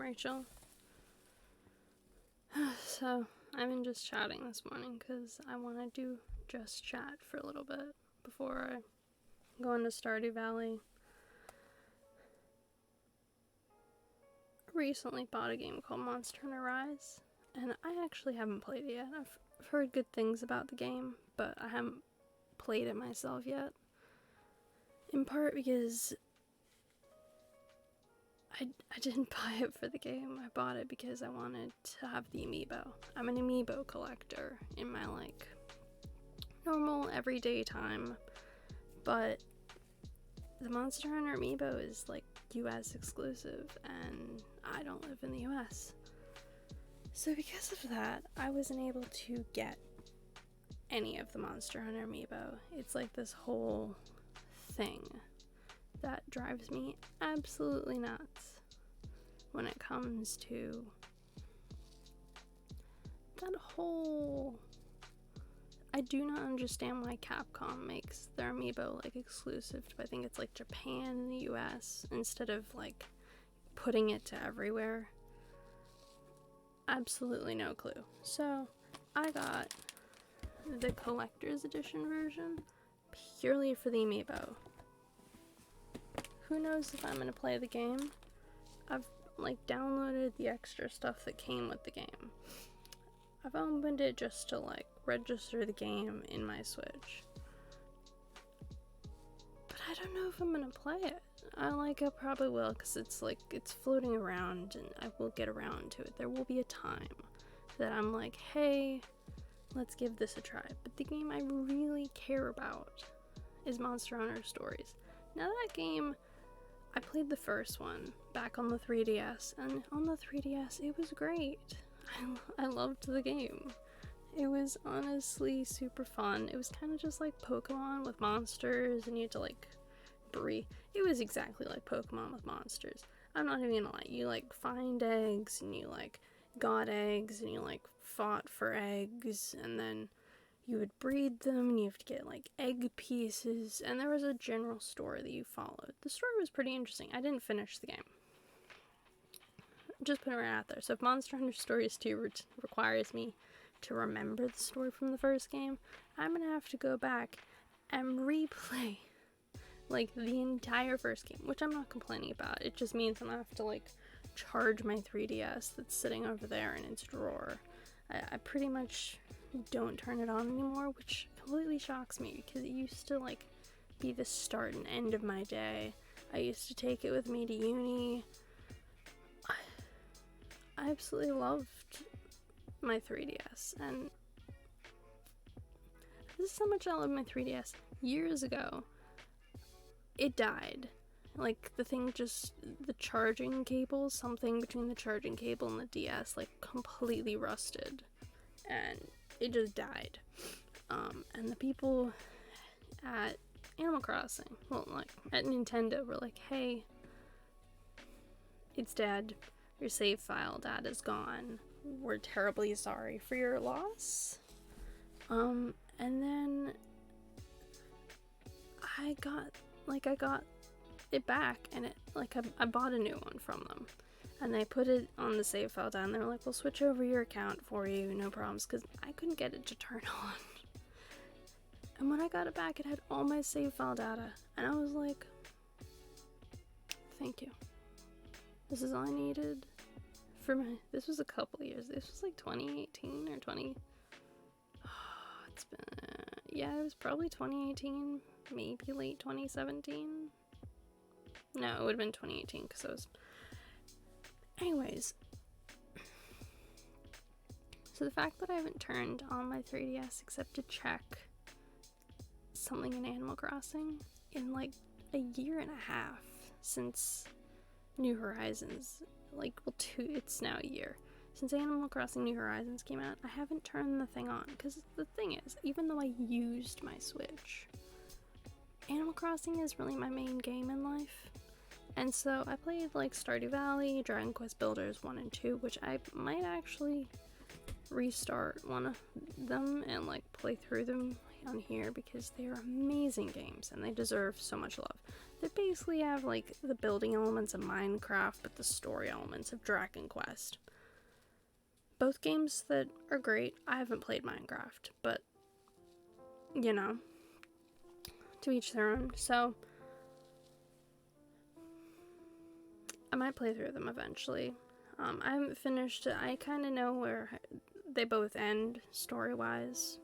Rachel. So, I've been just chatting this morning because I want to do just chat for a little bit before I go into Stardew Valley. I recently bought a game called Monster Hunter Rise, and I actually haven't played it yet. I've heard good things about the game, but I haven't played it myself yet. In part because I didn't buy it for the game. I bought it because I wanted to have the amiibo. I'm an amiibo collector in my normal everyday time, but the Monster Hunter amiibo is US exclusive and I don't live in the US. So because of that, I wasn't able to get any of the Monster Hunter amiibo. It's like this whole thing that drives me absolutely nuts when it comes to that whole... I do not understand why Capcom makes their amiibo exclusive to, I think it's Japan and the US, instead of putting it to everywhere. Absolutely no clue. So I got the collector's edition version purely for the amiibo. Who knows if I'm gonna play the game? I've downloaded the extra stuff that came with the game. I've opened it just to register the game in my Switch. But I don't know if I'm gonna play it. I probably will, because it's floating around and I will get around to it. There will be a time that I'm like, hey, let's give this a try. But the game I really care about is Monster Hunter Stories. Now that game, I played the first one back on the 3DS, and on the 3DS it was great. I loved the game. It was honestly super fun. It was kind of just like Pokemon with monsters, and you had to breed. It was exactly like Pokemon with monsters. I'm not even gonna lie. You find eggs, and you got eggs, and you fought for eggs, and then you would breed them, and you have to get egg pieces, and there was a general story that you followed. The story was pretty interesting. I didn't finish the game. Just put it right out there. So if Monster Hunter Stories 2 requires me to remember the story from the first game, I'm gonna have to go back and replay the entire first game, which I'm not complaining about. It just means I'm gonna have to charge my 3DS that's sitting over there in its drawer. I pretty much don't turn it on anymore, which completely shocks me because it used to be the start and end of my day. I used to take it with me to uni. I absolutely loved my 3DS, and this is how much I love my 3DS. Years ago, it died. The charging cable, something between the charging cable and the DS, completely rusted, and it just died. And the people at Animal Crossing, at Nintendo, were like, hey, it's dead. Your save file data is gone. We're terribly sorry for your loss. And then I got it back, and I bought a new one from them. And they put it on the save file down. They're like, we'll switch over your account for you, no problems, because I couldn't get it to turn on. And when I got it back, it had all my save file data. And I was like, thank you. This is all I needed for this was a couple years. This was 2018 or 20... it's been... yeah, it was probably 2018, maybe late 2017. No, it would have been 2018, because it was... Anyways, so the fact that I haven't turned on my 3DS except to check something in Animal Crossing in a year and a half since New Horizons, it's now a year since Animal Crossing New Horizons came out, I haven't turned the thing on, because the thing is, even though I used my Switch, Animal Crossing is really my main game in life. And so I played Stardew Valley, Dragon Quest Builders 1 and 2, which I might actually restart one of them and play through them on here because they are amazing games and they deserve so much love. They basically have like the building elements of Minecraft, but the story elements of Dragon Quest. Both games that are great. I haven't played Minecraft, but you know, to each their own. So I might play through them eventually. I haven't finished it. I kind of know where they both end story-wise,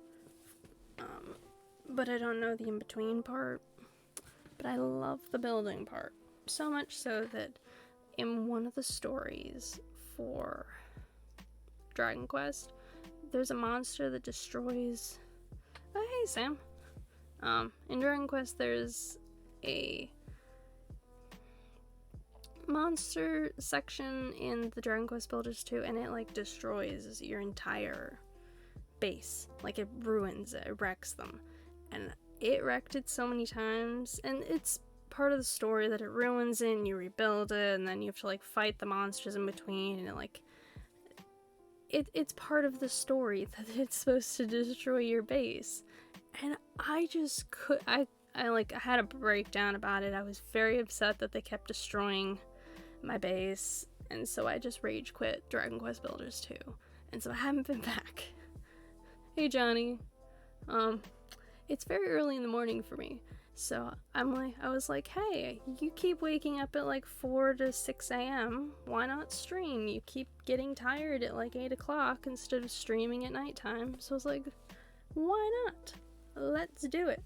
but I don't know the in-between part. But I love the building part, so much so that in one of the stories for Dragon Quest, there's a monster that destroys... Oh, hey, Sam. In Dragon Quest, there's a monster section in the Dragon Quest Builders 2, and it like destroys your entire base. Like it ruins it, wrecks them. And it wrecked it so many times, and it's part of the story that it ruins it and you rebuild it, and then you have to like fight the monsters in between, and it like it's part of the story that it's supposed to destroy your base. And I just I had a breakdown about it. I was very upset that they kept destroying my base, and so I just rage quit Dragon Quest Builders 2, and so I haven't been back. Hey Johnny, it's very early in the morning for me, so I was like, hey, you keep waking up at like 4 to 6 a.m. Why not stream? You keep getting tired at like 8 o'clock instead of streaming at nighttime. So I was like, why not? Let's do it.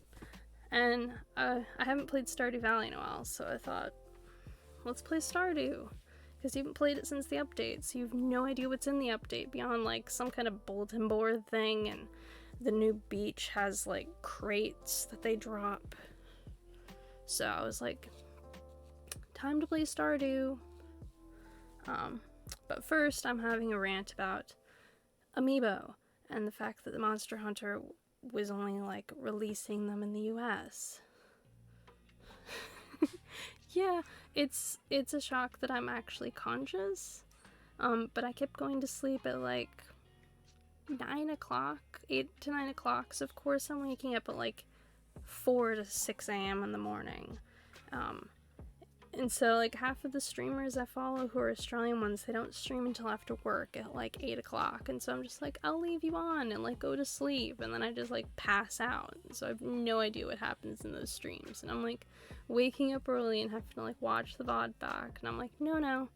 And I haven't played Stardew Valley in a while, so I thought, let's play Stardew, because you haven't played it since the update, so you have no idea what's in the update beyond like some kind of bulletin board thing, and the new beach has like crates that they drop. So I was like, time to play Stardew. But first I'm having a rant about Amiibo and the fact that the Monster Hunter was only like releasing them in the US. Yeah, it's a shock that I'm actually conscious, but I kept going to sleep at like 9 o'clock, 8 to 9 o'clock, so of course I'm waking up at like 4 to 6 a.m. in the morning, and so like half of the streamers I follow who are Australian ones, they don't stream until after work at like 8 o'clock, and so I'm just like, I'll leave you on and like go to sleep, and then I just like pass out, so I have no idea what happens in those streams, and I'm like waking up early and having to like watch the VOD back, and I'm like, no,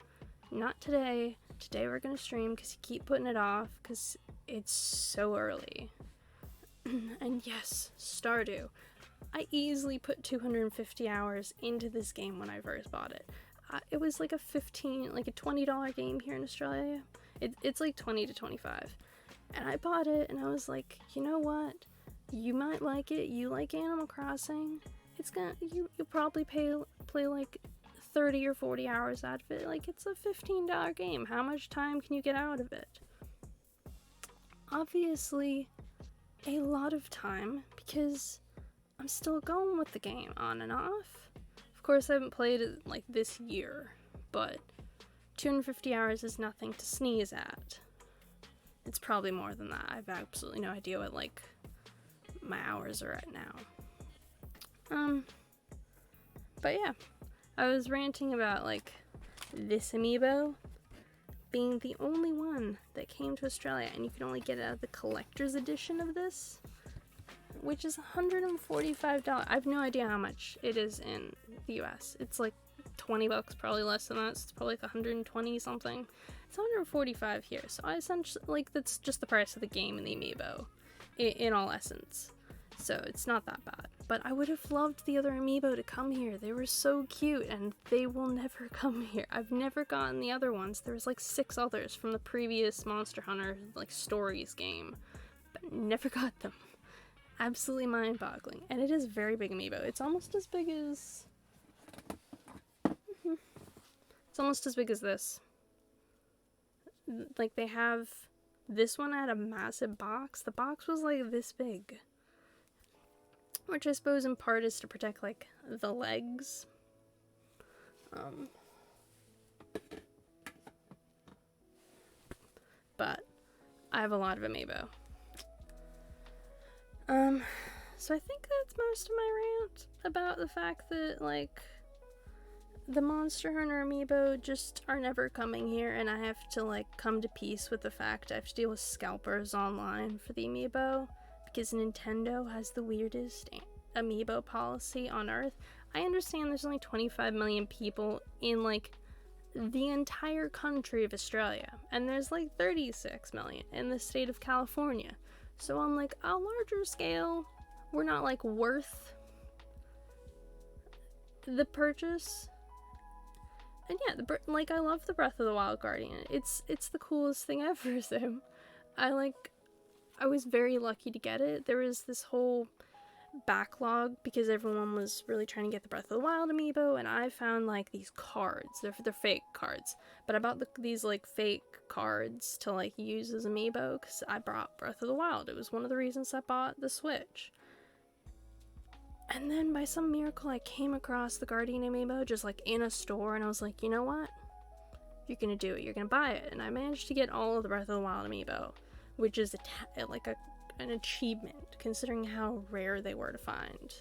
not today. Today we're gonna stream because you keep putting it off because it's so early. And yes, Stardew. I easily put 250 hours into this game when I first bought it. It was like a $20 game here in Australia. It's like 20 to 25. And I bought it and I was like, you know what? You might like it. You like Animal Crossing. You'll probably play like 30 or 40 hours out of it. Like, it's a $15 game. How much time can you get out of it? Obviously, a lot of time, because I'm still going with the game on and off. Of course, I haven't played it like this year, but 250 hours is nothing to sneeze at. It's probably more than that. I have absolutely no idea what like my hours are at now. But yeah, I was ranting about like this amiibo being the only one that came to Australia, and you can only get it out of the collector's edition of this, which is $145. I have no idea how much it is in the US. It's like $20, probably less than that, so it's probably like 120 something. It's 145 here, so I essentially, like, that's just the price of the game and the amiibo, in all essence. So it's not that bad. But I would have loved the other amiibo to come here. They were so cute, and they will never come here. I've never gotten the other ones. There was like 6 others from the previous Monster Hunter like stories game, but never got them. Absolutely mind-boggling. And it is a very big amiibo. It's almost as big as... It's almost as big as this. Like, they have... This one had a massive box. The box was like this big. Which I suppose in part is to protect, like, the legs. But I have a lot of amiibo. So I think that's most of my rant about the fact that, like, the Monster Hunter amiibo just are never coming here, and I have to, like, come to peace with the fact I have to deal with scalpers online for the amiibo, because Nintendo has the weirdest amiibo policy on Earth. I understand there's only 25 million people in, like, the entire country of Australia, and there's, like, 36 million in the state of California. So on, like, a larger scale, we're not, like, worth the purchase. And yeah, like, I love the Breath of the Wild Guardian. It's the coolest thing ever, so I was very lucky to get it. There was this whole backlog because everyone was really trying to get the Breath of the Wild amiibo, and I found, like, these cards. They're fake cards, but I bought these, like, fake cards to, like, use as amiibo because I brought Breath of the Wild. It was one of the reasons I bought the Switch. And then by some miracle, I came across the Guardian amiibo just, like, in a store, and I was like, you know what? You're gonna do it. You're gonna buy it. And I managed to get all of the Breath of the Wild amiibo, which is an achievement, considering how rare they were to find.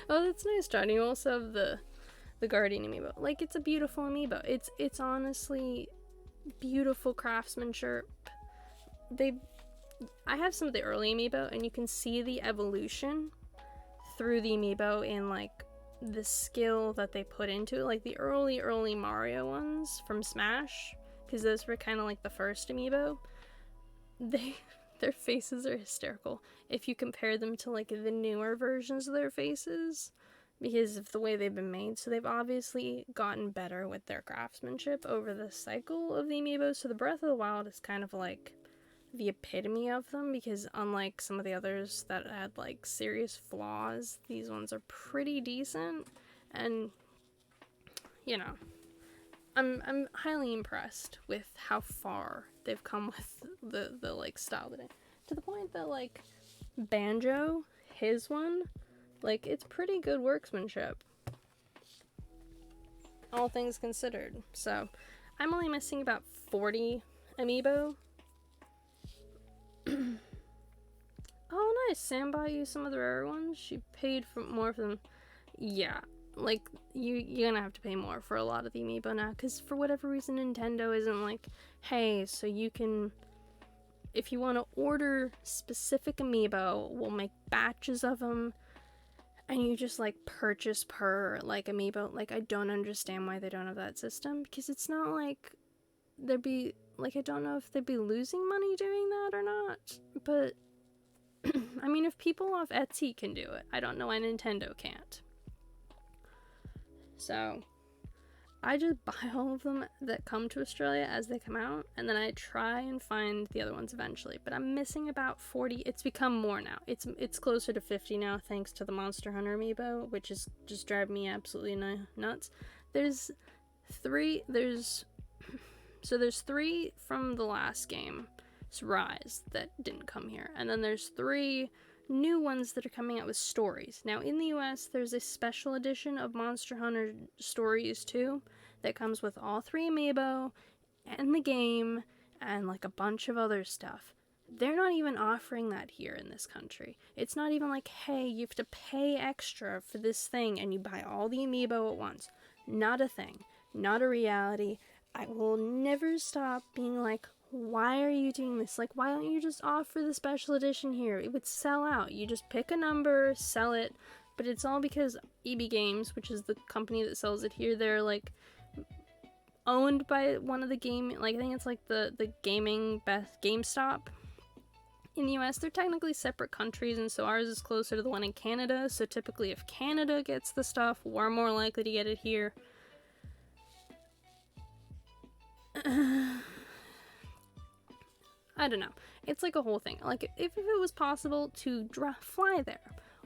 Oh, that's nice, John. You also have the Guardian amiibo. Like, it's a beautiful amiibo. It's honestly beautiful craftsmanship. I have some of the early amiibo, and you can see the evolution through the amiibo in, like, the skill that they put into it. Like, the early Mario ones from Smash, because those were kind of like the first amiibo. Their faces are hysterical if you compare them to, like, the newer versions of their faces, because of the way they've been made. So they've obviously gotten better with their craftsmanship over the cycle of the amiibo. So the Breath of the Wild is kind of like the epitome of them, because unlike some of the others that had, like, serious flaws, these ones are pretty decent. And, you know, I'm highly impressed with how far they've come with the like, style today, to the point that, like, Banjo, his one, like, it's pretty good workmanship, all things considered. So I'm only missing about 40 amiibo. Oh, nice. Sam bought you some of the rare ones. She paid for more for them. Yeah, like, you're gonna have to pay more for a lot of the amiibo now, because for whatever reason Nintendo isn't like, hey, so you can, if you want to order specific amiibo, we'll make batches of them, and you just, like, purchase per, like, amiibo. Like, I don't understand why they don't have that system, because it's not like there'd be, like, I don't know if they'd be losing money doing that or not, but I mean, if people off Etsy can do it, I don't know why Nintendo can't. So I just buy all of them that come to Australia as they come out, and then I try and find the other ones eventually. But I'm missing about 40. It's become more now. It's closer to 50 now, thanks to the Monster Hunter amiibo, which is just driving me absolutely nuts. There's three from the last game, it's Rise, that didn't come here, and then there's 3 new ones that are coming out with stories. Now, in the US, there's a special edition of Monster Hunter Stories 2 that comes with all 3 amiibo and the game and, like, a bunch of other stuff. They're not even offering that here in this country. It's not even like, hey, you have to pay extra for this thing and you buy all the amiibo at once. Not a thing. Not a reality. I will never stop being like, why are you doing this? Like, why don't you just offer the special edition here? It would sell out. You just pick a number, sell it. But it's all because EB Games, which is the company that sells it here, they're, like, owned by one of the I think it's, like, the gaming best GameStop. In the US, they're technically separate countries, and so ours is closer to the one in Canada. So typically, if Canada gets the stuff, we're more likely to get it here. I don't know. It's like a whole thing. Like, if it was possible to fly there,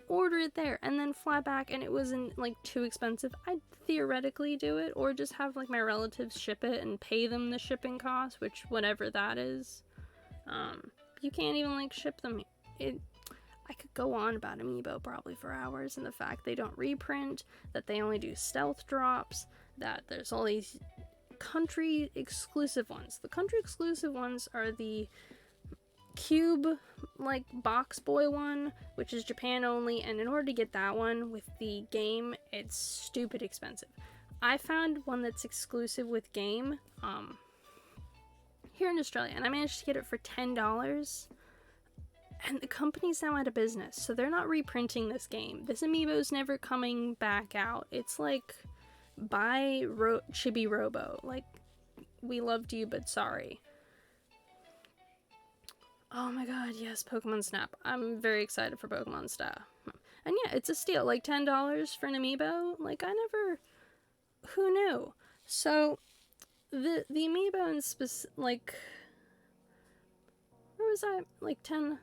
order it there, and then fly back, and it wasn't, like, too expensive, I'd theoretically do it, or just have, like, my relatives ship it and pay them the shipping cost, which, whatever that is. You can't even, like, ship them. I could go on about Amiibo probably for hours, and the fact they don't reprint, that they only do stealth drops, that there's all these country exclusive ones. The country exclusive ones are the cube, like, box boy one, which is Japan only, and in order to get that one with the game, it's stupid expensive. I found one that's exclusive with game, here in Australia, and I managed to get it for $10, and the company's now out of business, so they're not reprinting this game. This amiibo's never coming back out. It's like, buy Chibi Robo, like, we loved you, but sorry. Oh my god, yes, Pokemon Snap. I'm very excited for Pokemon Snap. And yeah, it's a steal, like $10 for an amiibo. Like, who knew? So, the amiibo in like, where was I? Like 10?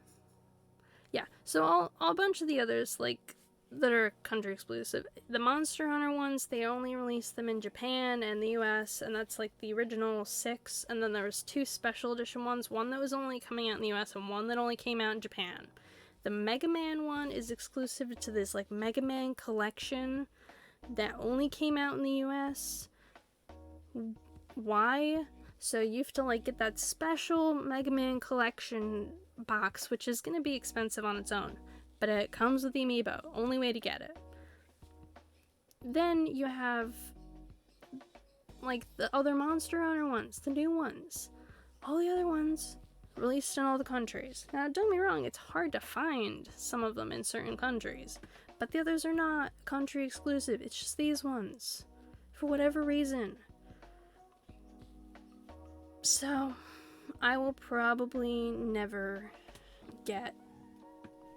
Yeah, so a bunch of the others, like, that are country exclusive. The Monster Hunter ones, they only released them in Japan and the US, and that's like the original 6, and then there was 2 special edition ones, one that was only coming out in the US and one that only came out in Japan. The Mega Man one is exclusive to this like Mega Man collection that only came out in the US. Why? So you have to like get that special Mega Man collection box, which is going to be expensive on its own. But it comes with the amiibo. Only way to get it. Then you have, like, the other Monster Hunter ones, the new ones. All the other ones released in all the countries. Now, don't get me wrong, it's hard to find some of them in certain countries. But the others are not country exclusive. It's just these ones. For whatever reason. So, I will probably never get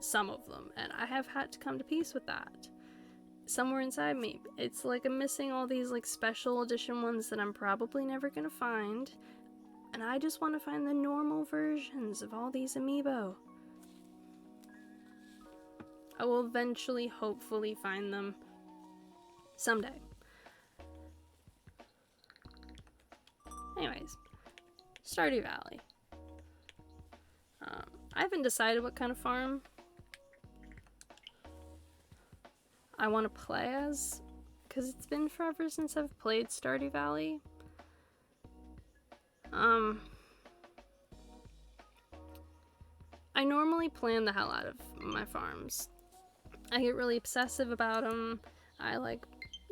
some of them, and I have had to come to peace with that. Somewhere inside me, it's like I'm missing all these like special edition ones that I'm probably never gonna find, and I just want to find the normal versions of all these amiibo. I will eventually, hopefully, find them someday. Anyways, Stardew Valley. I haven't decided what kind of farm I want to play as, because it's been forever since I've played Stardew Valley. I normally plan the hell out of my farms. I get really obsessive about them. I like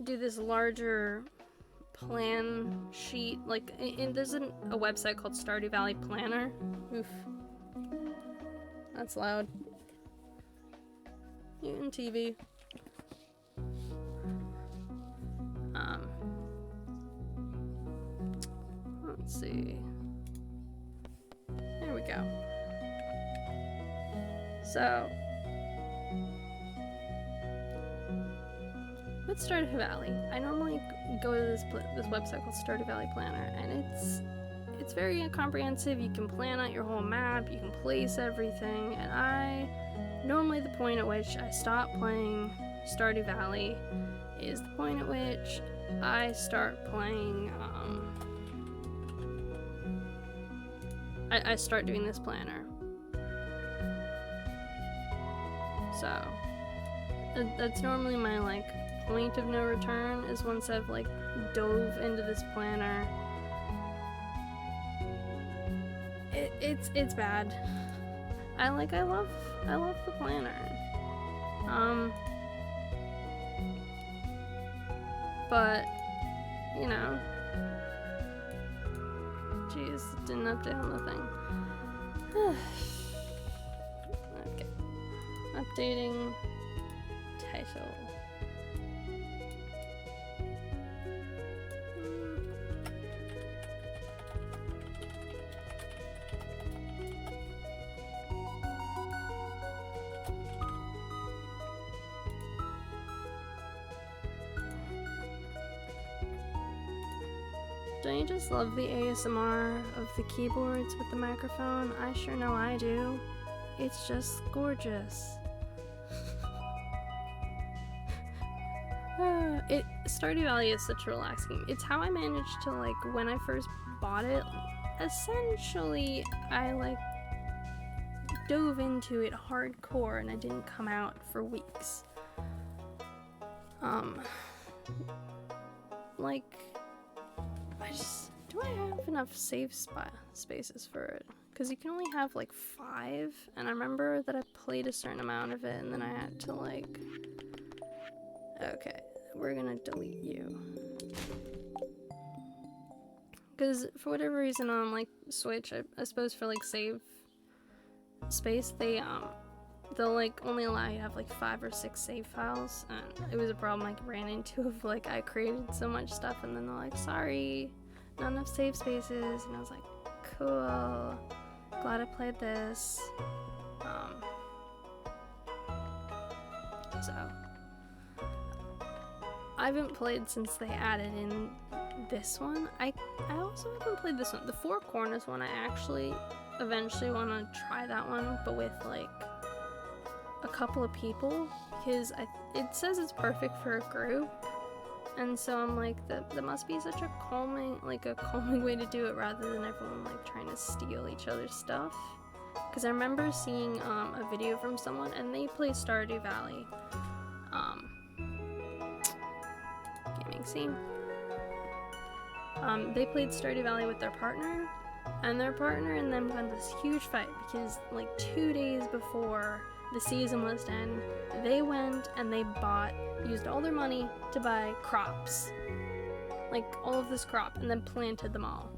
do this larger plan sheet. Like, there's a website called Stardew Valley Planner. Oof. That's loud. And TV. Let's see. There we go. So, with Stardew Valley, I normally go to this website called Stardew Valley Planner, and it's very comprehensive. You can plan out your whole map, you can place everything, and normally the point at which I stop playing Stardew Valley is the point at which I start playing, I start doing this planner. So, that's normally my, like, point of no return, is once I've, like, dove into this planner. It's bad. I love the planner. But, you know, jeez, didn't update on the thing. Okay. Updating title. Don't you just love the ASMR of the keyboards with the microphone? I sure know I do. It's just gorgeous. Stardew Valley is such a relaxing. It's how I managed to, like, when I first bought it, essentially, I, like, dove into it hardcore and I didn't come out for weeks. Like, do I have enough save spaces for it? because you can only have like 5, and I remember that I played a certain amount of it and then I had to like, okay, we're gonna delete you. Because for whatever reason on like Switch, I suppose for like save space, they'll like only allow you to have like 5 or 6 save files, and it was a problem I ran into of like I created so much stuff and then they're like, sorry, not enough save spaces, and I was like, cool, glad I played this. So I haven't played since they added in this one. I also haven't played this one. The Four Corners one, I actually eventually want to try that one, but with like a couple of people, because it says it's perfect for a group, and so I'm like, that must be such a calming way to do it rather than everyone like trying to steal each other's stuff. Because I remember seeing a video from someone and they play Stardew Valley gaming scene. They played Stardew Valley with their partner, and their partner and them got this huge fight because like 2 days before the season was to end, they went and they used all their money to buy crops, like all of this crop, and then planted them all.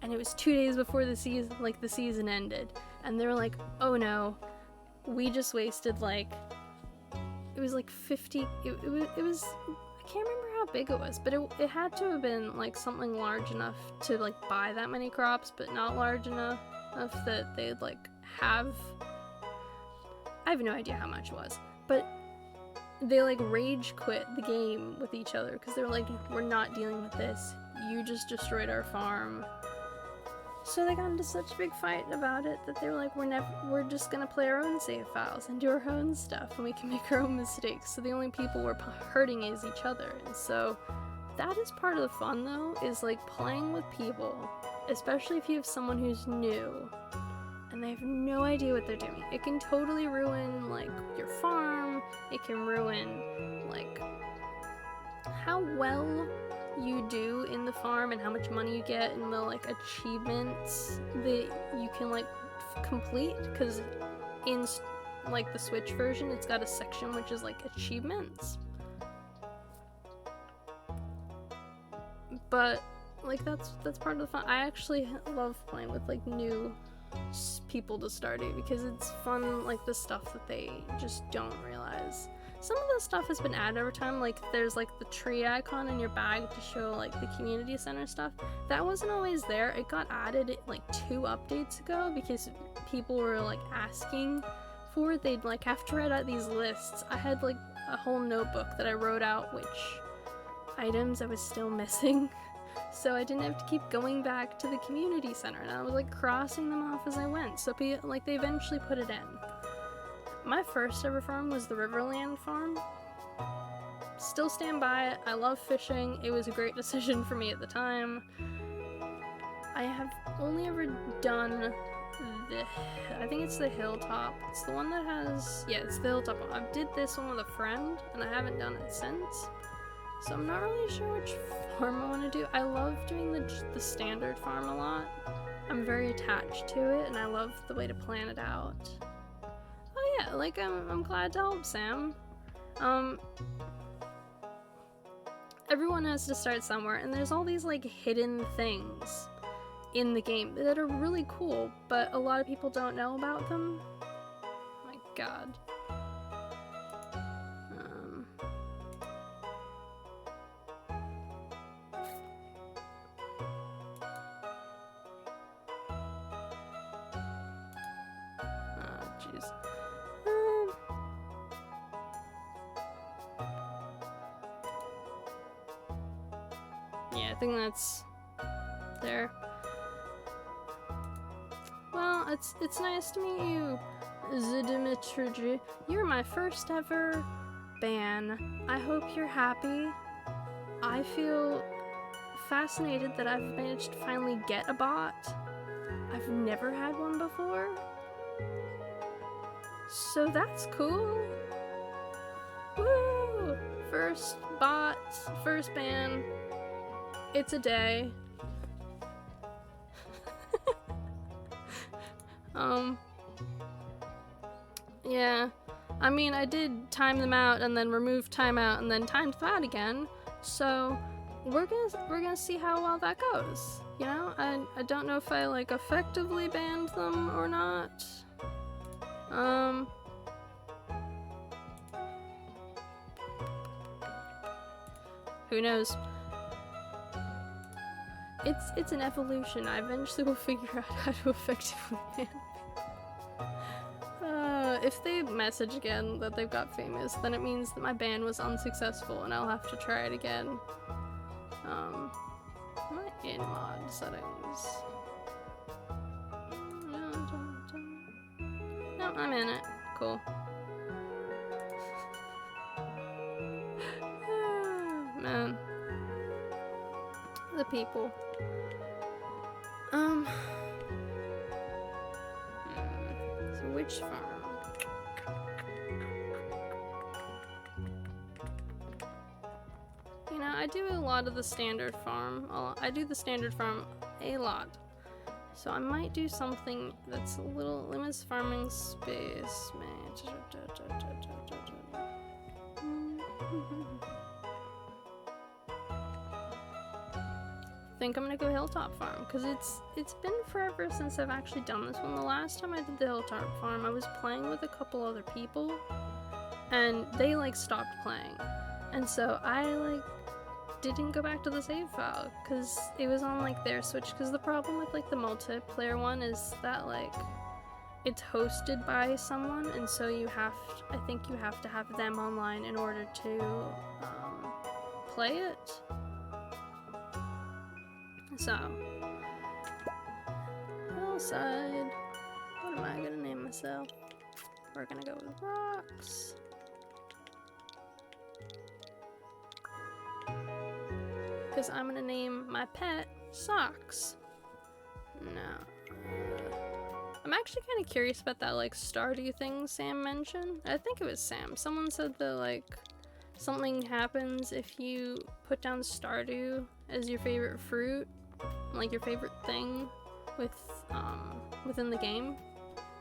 And it was 2 days before the season ended, and they were like, oh no, we just wasted like, it was like 50, it was, I can't remember how big it was, but it had to have been like something large enough to like buy that many crops, but not large enough that they'd like have, I have no idea how much it was, but they like rage quit the game with each other because they were like, we're not dealing with this, you just destroyed our farm. So they got into such a big fight about it that they were like, we're just gonna play our own save files and do our own stuff, and we can make our own mistakes. So the only people we're hurting is each other. And so that is part of the fun though, is like playing with people, especially if you have someone who's new and they have no idea what they're doing. It can totally ruin like your farm. It can ruin like how well you do in the farm and how much money you get and the like achievements that you can like complete, because in like the Switch version it's got a section which is like achievements, but like that's part of the fun. I actually love playing with like new people to Stardew because it's fun, like the stuff that they just don't realize. Some of the stuff has been added over time, like there's like the tree icon in your bag to show like the community center stuff. That wasn't always there. It got added like 2 updates ago because people were like asking for it. They'd like have to write out these lists. I had like a whole notebook that I wrote out which items I was still missing, so I didn't have to keep going back to the community center, and I was like crossing them off as I went. So like they eventually put it in. My first ever farm was the Riverland farm. Still stand by it. I love fishing. It was a great decision for me at the time. I have only ever done I think it's the Hilltop. It's the one that has, yeah, it's the Hilltop one. I did this one with a friend and I haven't done it since. So I'm not really sure which farm I want to do. I love doing the standard farm a lot. I'm very attached to it and I love the way to plan it out. Oh yeah, like I'm glad to help, Sam. Everyone has to start somewhere, and there's all these like hidden things in the game that are really cool, but a lot of people don't know about them. Oh my god. Yeah, I think that's there. Well, it's nice to meet you, Zidimitruji. You're my first ever ban. I hope you're happy. I feel fascinated that I've managed to finally get a bot. I've never had one before. So that's cool. Woo! First bot, first ban. It's a day. Yeah. I mean, I did time them out and then remove timeout and then timed them out again. So we're gonna see how well that goes. You know, I don't know if I like effectively banned them or not. Who knows? It's an evolution. I eventually will figure out how to effectively ban. If they message again that they've got famous, then it means that my ban was unsuccessful and I'll have to try it again. My in-mod settings. No, I'm in it. Cool. Man. The people. So which farm? You know, I do a lot of the standard farm. I do the standard farm a lot. So I might do something that's a little limits farming space. I think I'm gonna go Hilltop Farm because it's been forever since I've actually done this one. The last time I did the Hilltop Farm, I was playing with a couple other people and they like stopped playing, and so I like didn't go back to the save file because it was on like their Switch. Because the problem with like the multiplayer one is that like it's hosted by someone, and so I think you have to have them online in order to play it. So, hillside. What am I gonna name myself? We're gonna go with rocks. Because I'm gonna name my pet Socks. No. I'm actually kind of curious about that like Stardew thing Sam mentioned. I think it was Sam. Someone said that like something happens if you put down Stardew as your favorite fruit, like your favorite thing within the game.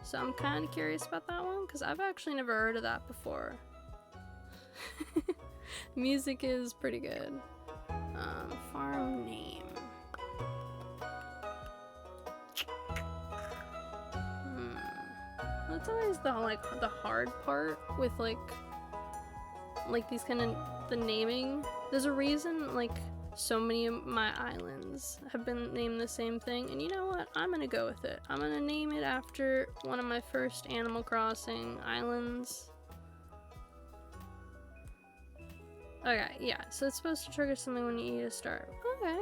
So I'm kind of curious about that one because I've actually never heard of that before. Music is pretty good. Farm name. That's always the hard part with like these kind of the naming. There's a reason like so many of my islands have been named the same thing, and you know what? I'm gonna go with it. I'm gonna name it after one of my first Animal Crossing islands. Okay, yeah, so it's supposed to trigger something when you eat a star. Okay.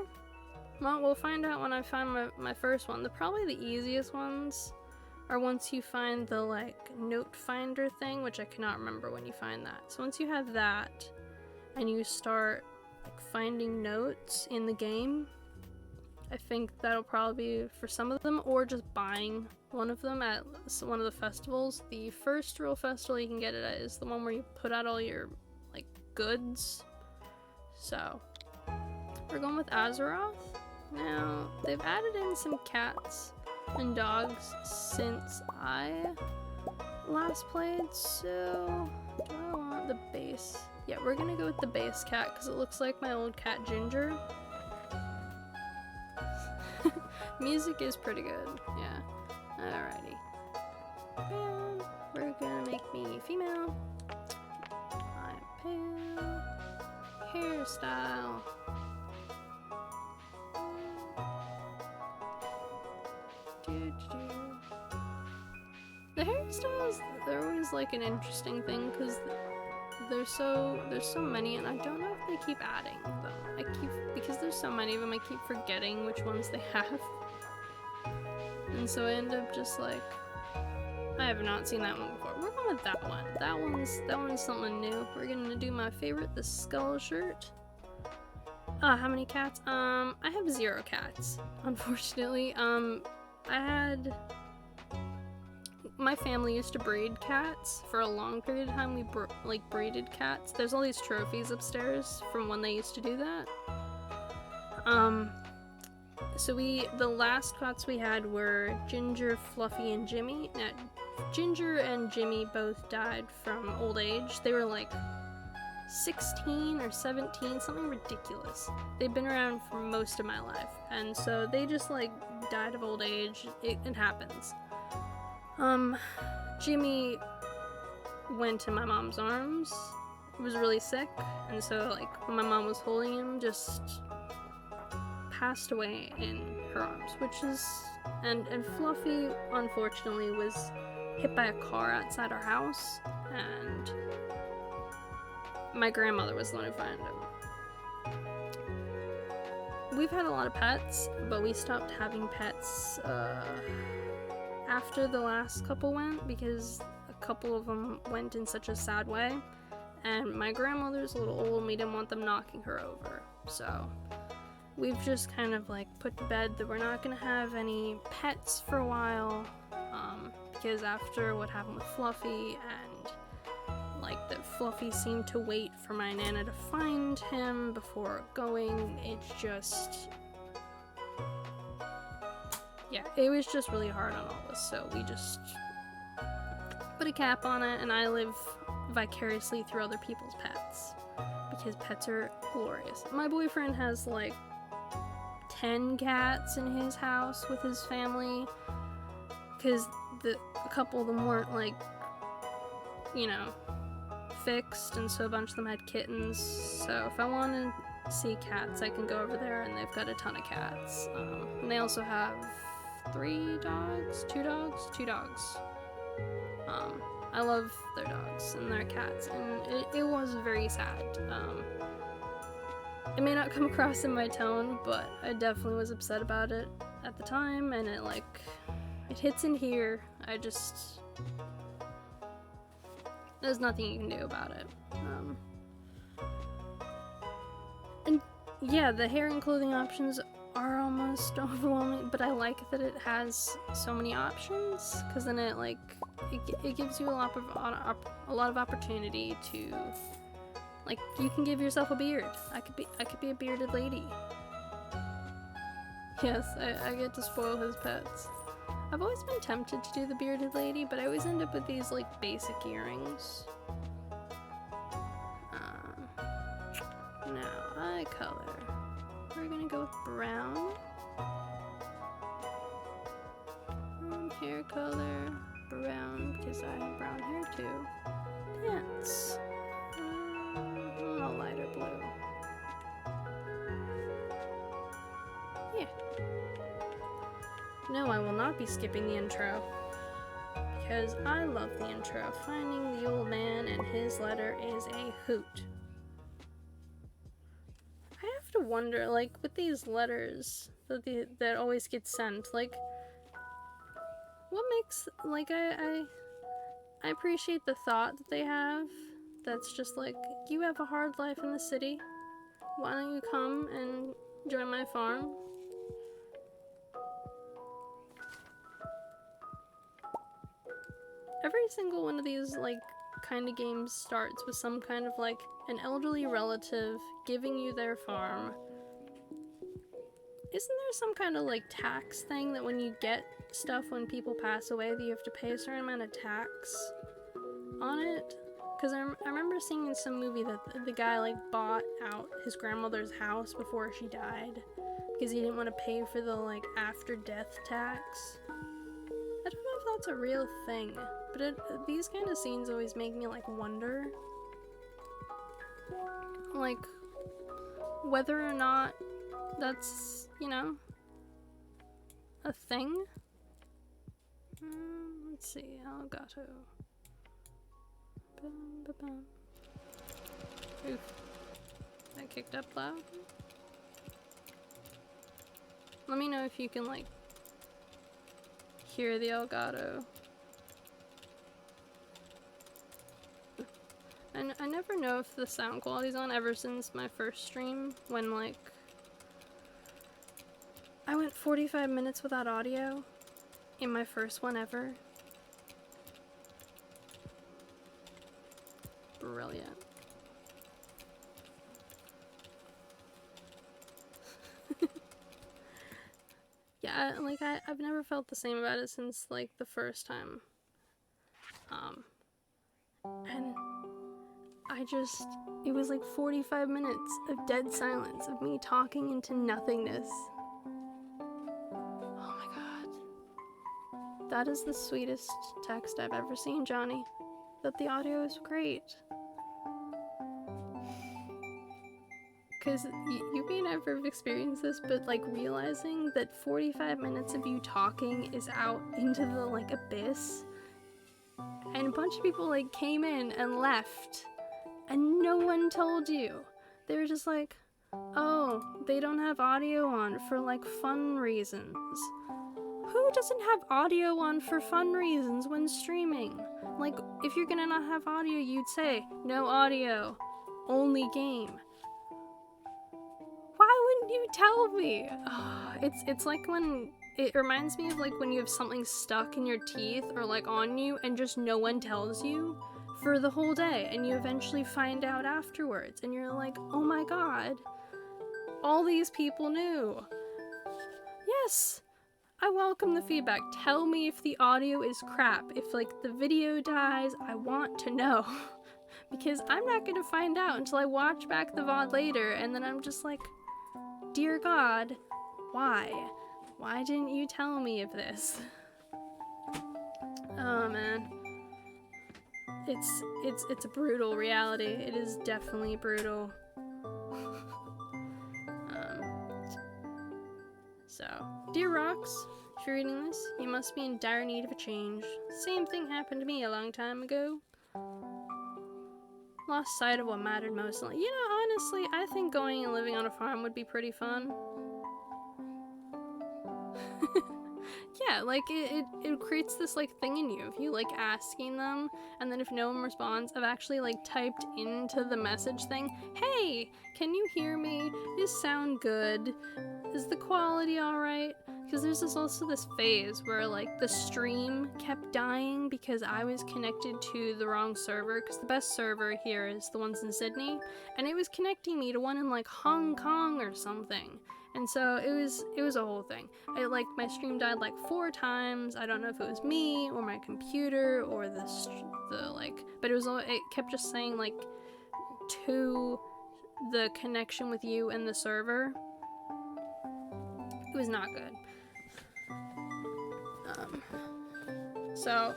Well, we'll find out when I find my first one. Probably the easiest ones are once you find the like note finder thing, which I cannot remember when you find that. So once you have that and you start like finding notes in the game, I think that'll probably be for some of them, or just buying one of them at one of the festivals. The first real festival you can get it at is the one where you put out all your like goods. So we're going with Azeroth. Now they've added in some cats and dogs since I last played, so do I want the base? Yeah, we're gonna go with the base cat because it looks like my old cat Ginger. Music is pretty good, yeah. Alrighty. And we're gonna make me female. I'm pale. Hairstyle. The hairstyles, they're always like an interesting thing because there's so many, and I don't know if they keep adding them. Because there's so many of them, I keep forgetting which ones they have. And so I end up just like, I have not seen that one before. We're going with that one. That one's something new. We're gonna do my favorite, the skull shirt. How many cats? I have 0 cats, unfortunately. My family used to breed cats for a long period of time. We breeded cats. There's all these trophies upstairs from when they used to do that. So the last cats we had were Ginger, Fluffy, and Jimmy. Now, Ginger and Jimmy both died from old age. They were like 16 or 17, something ridiculous. They've been around for most of my life, and so they just like died of old age. It happens. Jimmy went in my mom's arms. He was really sick, and so like when my mom was holding him, just passed away in her arms, which is and Fluffy unfortunately was hit by a car outside our house, and my grandmother was the one who found him. We've had a lot of pets, but we stopped having pets after the last couple went, because a couple of them went in such a sad way, and my grandmother's a little old and we didn't want them knocking her over, so we've just kind of like put to bed that we're not gonna have any pets for a while, because after what happened with Fluffy, and like that Fluffy seemed to wait for my Nana to find him before going, it's just, yeah, it was just really hard on all of us, so we just put a cap on it, and I live vicariously through other people's pets, because pets are glorious. My boyfriend has like 10 cats in his house with his family, because a couple of them weren't like, you know, fixed, and so a bunch of them had kittens, so if I want to see cats I can go over there, and they've got a ton of cats. And they also have 2 dogs. I love their dogs and their cats, and it was very sad. It may not come across in my tone, but I definitely was upset about it at the time, and it hits in here. There's nothing you can do about it. And yeah, the hair and clothing options are almost overwhelming, but I like that it has so many options, because then it gives you a lot of opportunity to, like, you can give yourself a beard. I could be a bearded lady. Yes, I get to spoil his pets. I've always been tempted to do the bearded lady, but I always end up with these like basic earrings. Now, eye color. We're gonna go with brown. Hair color, brown, because I have brown hair too. Pants. A lighter blue. Yeah. No, I will not be skipping the intro, because I love the intro. Finding the old man and his letter is a hoot. I have to wonder, like, with these letters that always get sent, like, what makes, like, I appreciate the thought that they have, that's just like, you have a hard life in the city, why don't you come and join my farm? Every single one of these, like, kind of games starts with some kind of, like, an elderly relative giving you their farm. Isn't there some kind of, like, tax thing that when you get stuff when people pass away that you have to pay a certain amount of tax on it? Because I remember seeing in some movie that the guy, like, bought out his grandmother's house before she died because he didn't want to pay for the, like, after-death tax. I don't know if that's a real thing, but these kind of scenes always make me, like, wonder, like, whether or not that's, you know, a thing. Let's see, Elgato. Oof. That kicked up loud. Let me know if you can, like, hear the Elgato. And I never know if the sound quality's on ever since my first stream, when, like, I went 45 minutes without audio in my first one ever. Brilliant. I've never felt the same about it since, like, the first time. And it was like 45 minutes of dead silence, of me talking into nothingness. Oh my god. That is the sweetest text I've ever seen, Johnny. That the audio is great. Because you may never have experienced this, but, like, realizing that 45 minutes of you talking is out into the, like, abyss, and a bunch of people, like, came in and left, and no one told you. They were just like, oh, they don't have audio on for, like, fun reasons. Who doesn't have audio on for fun reasons when streaming? Like, if you're gonna not have audio, you'd say, no audio, only game. Why wouldn't you tell me? It's like when, it reminds me of, like, when you have something stuck in your teeth or, like, on you and just no one tells you for the whole day, and you eventually find out afterwards and you're like, oh my god, all these people knew. Yes, I welcome the feedback. Tell me if the audio is crap. If, like, the video dies, I want to know. Because I'm not gonna find out until I watch back the VOD later, and then I'm just like, dear God, why? Why didn't you tell me of this? Oh man. It's a brutal reality. It is definitely brutal. So, dear Rocks, if you're reading this, you must be in dire need of a change. Same thing happened to me a long time ago. Lost sight of what mattered most. You know, honestly, I think going and living on a farm would be pretty fun. Yeah, like, it creates this, like, thing in you. If you, like, asking them, and then if no one responds, I've actually, like, typed into the message thing, hey, can you hear me? Does this sound good? Is the quality alright? Because there's also this phase where, like, the stream kept dying because I was connected to the wrong server, because the best server here is the ones in Sydney, and it was connecting me to one in, like, Hong Kong or something. And so it was a whole thing. My stream died like 4 times. I don't know if it was me or my computer or but it kept just saying, like, to the connection with you and the server. It was not good. So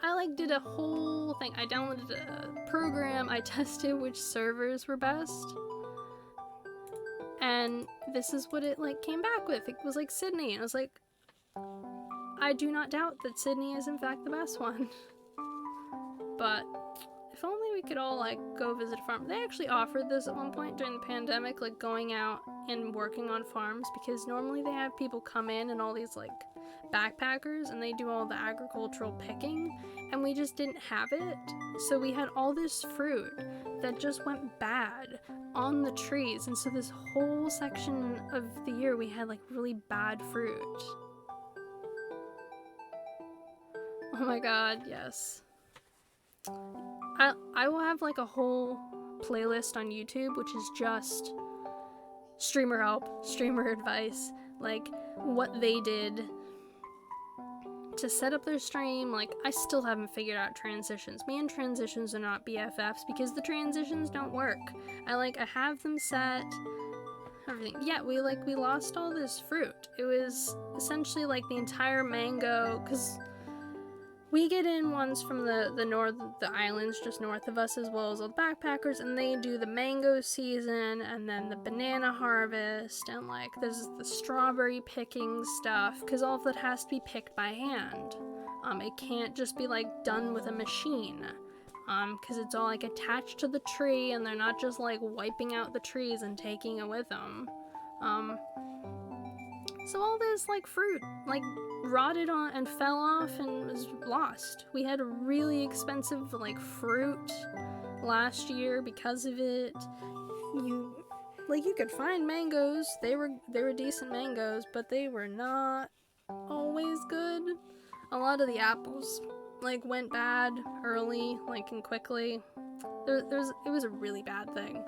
I did a whole thing. I downloaded a program. I tested which servers were best. And this is what it, like, came back with. It was, like, Sydney. And I was like, I do not doubt that Sydney is, in fact, the best one. But if only we could all, like, go visit a farm. They actually offered this at one point during the pandemic, like, going out and working on farms, because normally they have people come in and all these, like, backpackers, and they do all the agricultural picking, and we just didn't have it. So we had all this fruit that just went bad on the trees, and so this whole section of the year we had, like, really bad fruit. Oh my god, yes. I will have, like, a whole playlist on YouTube which is just streamer help, streamer advice, like, what they did to set up their stream. Like, I still haven't figured out transitions. Me and transitions are not BFFs because the transitions don't work. I have them set, everything. Yeah, we lost all this fruit. It was essentially, like, the entire mango, because we get in ones from the islands just north of us, as well as all the backpackers, and they do the mango season, and then the banana harvest, and, like, there's the strawberry picking stuff, because all of that has to be picked by hand. It can't just be, like, done with a machine, because it's all, like, attached to the tree, and they're not just, like, wiping out the trees and taking it with them. So all this, like, fruit, like, rotted on and fell off and was lost. We had a really expensive, like, fruit last year because of it. You could find mangoes. They were decent mangoes, but they were not always good. A lot of the apples, like, went bad early, like, and quickly. It was a really bad thing,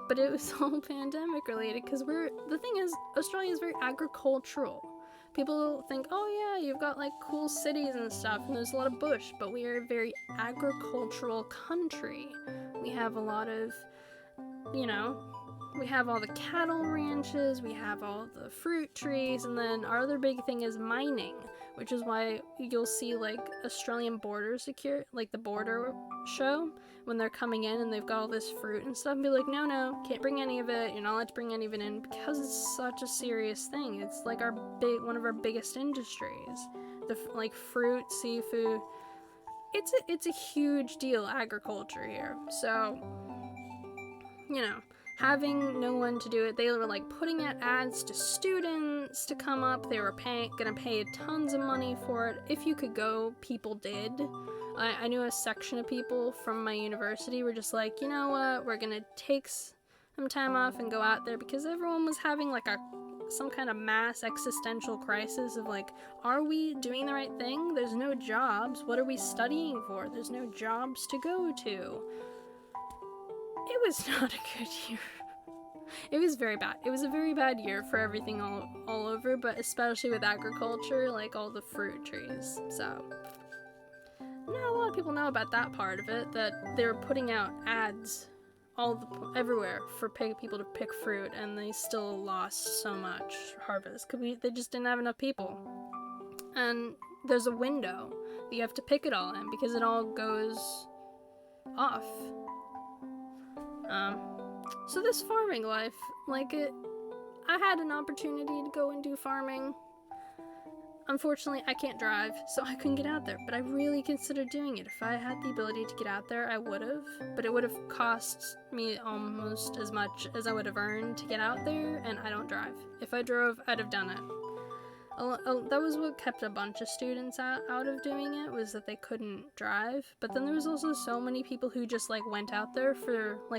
but it was all pandemic related, because the thing is, Australia is very agricultural, People think, oh yeah, you've got like cool cities and stuff, and there's a lot of bush, but we are a very agricultural country. We have a lot of, you know, we have all the cattle ranches, we have all the fruit trees, and then our other big thing is mining, which is why you'll see like Australian border secure, like the border show, when they're coming in and they've got all this fruit and stuff, and be like, no, can't bring any of it, you're not allowed to bring any of it in, because it's such a serious thing. It's like one of our biggest industries. Like fruit, seafood, it's a huge deal, agriculture here. So, you know, having no one to do it, they were like putting out ads to students to come up. They were gonna pay tons of money for it. If you could go, people did. I knew a section of people from my university were just like, you know what, we're gonna take some time off and go out there, because everyone was having like some kind of mass existential crisis of like, are we doing the right thing? There's no jobs. What are we studying for? There's no jobs to go to. It was not a good year. It was very bad. It was a very bad year for everything all over, but especially with agriculture, like all the fruit trees. So, not a lot of people know about that part of it, that they were putting out ads everywhere for people to pick fruit, and they still lost so much harvest because they just didn't have enough people. And there's a window that you have to pick it all in because it all goes off. So this farming life, I had an opportunity to go and do farming. Unfortunately, I can't drive, so I couldn't get out there, but I really considered doing it. If I had the ability to get out there, I would have, but it would have cost me almost as much as I would have earned to get out there, and I don't drive. If I drove, I'd have done it. That was what kept a bunch of students out of doing it, was that they couldn't drive. But then there was also so many people who just went out there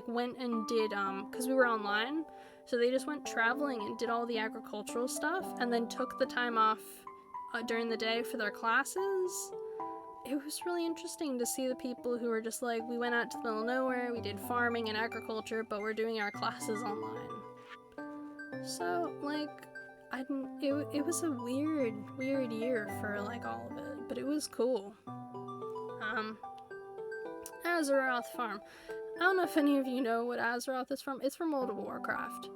went and did, because we were online, so they just went traveling and did all the agricultural stuff, and then took the time off during the day for their classes. It was really interesting to see the people who were just we went out to the middle of nowhere, we did farming and agriculture, but we're doing our classes online. So, it was a weird year for, all of it, but it was cool. Azeroth Farm. I don't know if any of you know what Azeroth is from. It's from World of Warcraft.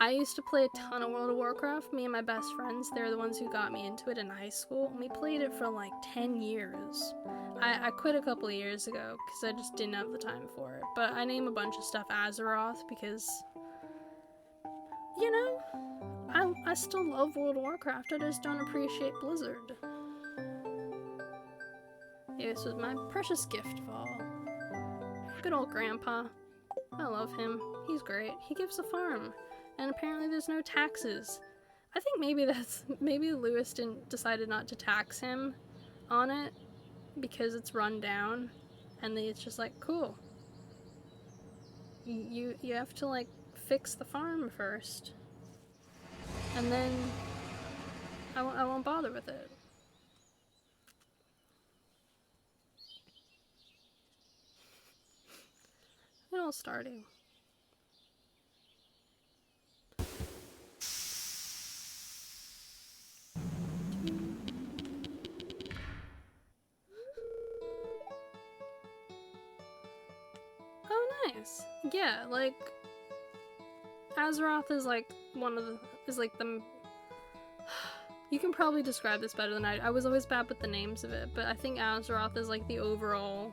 I used to play a ton of World of Warcraft. Me and my best friends, they're the ones who got me into it in high school, and we played it for 10 years. I quit a couple of years ago, because I just didn't have the time for it, but I name a bunch of stuff Azeroth, because, I still love World of Warcraft, I just don't appreciate Blizzard. Yeah, this was my precious gift of all. Good old Grandpa. I love him. He's great. He gives a farm. And apparently there's no taxes. I think maybe Lewis decided not to tax him on it because it's run down, and it's just cool. You have to fix the farm first, and then I won't bother with it. It'll Stardew. Oh, nice. Yeah, Azeroth is the you can probably describe this better than I was always bad with the names of it, but I think Azeroth is the overall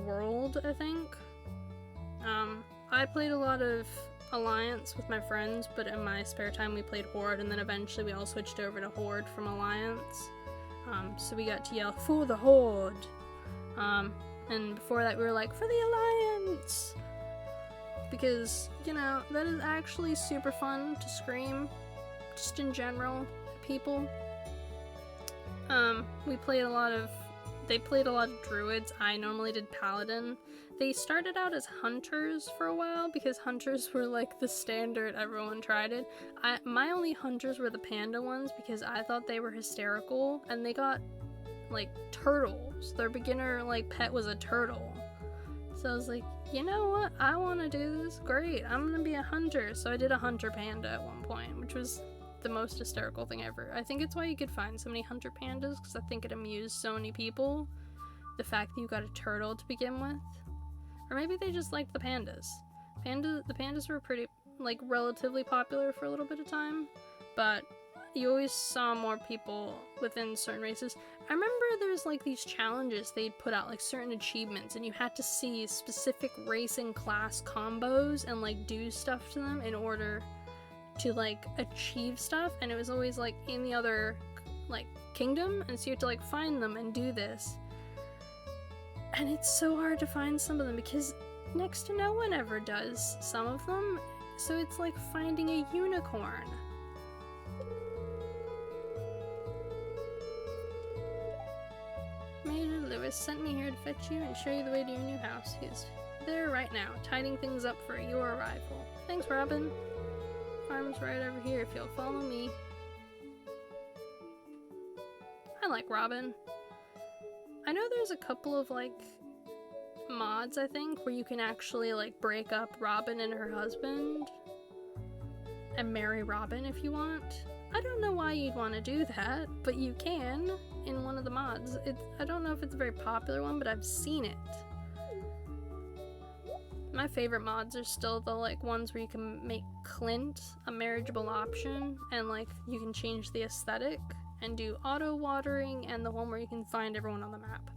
world, I think. I played a lot of Alliance with my friends, but in my spare time we played Horde, and then eventually we all switched over to Horde from Alliance. So we got to yell, "For the Horde!" And before that we were for the Alliance! Because, that is actually super fun to scream, just in general, at people. They played a lot of druids. I normally did paladin. They started out as hunters for a while, because hunters were the standard, everyone tried it. My only hunters were the panda ones, because I thought they were hysterical, and they got turtles. Their beginner pet was a turtle. So I was like, you know what? I want to do this. Great. I'm going to be a hunter. So I did a hunter panda at one point, which was the most hysterical thing ever. I think it's why you could find so many hunter pandas, because I think it amused so many people. The fact that you got a turtle to begin with. Or maybe they just liked the pandas. The pandas were pretty, like, relatively popular for a little bit of time, but you always saw more people within certain races. I remember there's, like, these challenges they'd put out, like, certain achievements, and you had to see specific race and class combos and, like, do stuff to them in order to, like, achieve stuff, and it was always, like, in the other, like, kingdom, and so you had to, like, find them and do this. And it's so hard to find some of them because next to no one ever does some of them, so it's like finding a unicorn. Major Lewis sent me here to fetch you and show you the way to your new house. He is there right now, tidying things up for your arrival. Thanks, Robin. Farm's right over here if you'll follow me. I like Robin. I know there's a couple of, like, mods, I think, where you can actually, like, break up Robin and her husband and marry Robin if you want. I don't know why you'd want to do that, but you can in one of the mods. I don't know if it's a very popular one, but I've seen it. My favorite mods are still the, like, ones where you can make Clint a marriageable option, and, like, you can change the aesthetic and do auto watering, and the one where you can find everyone on the map.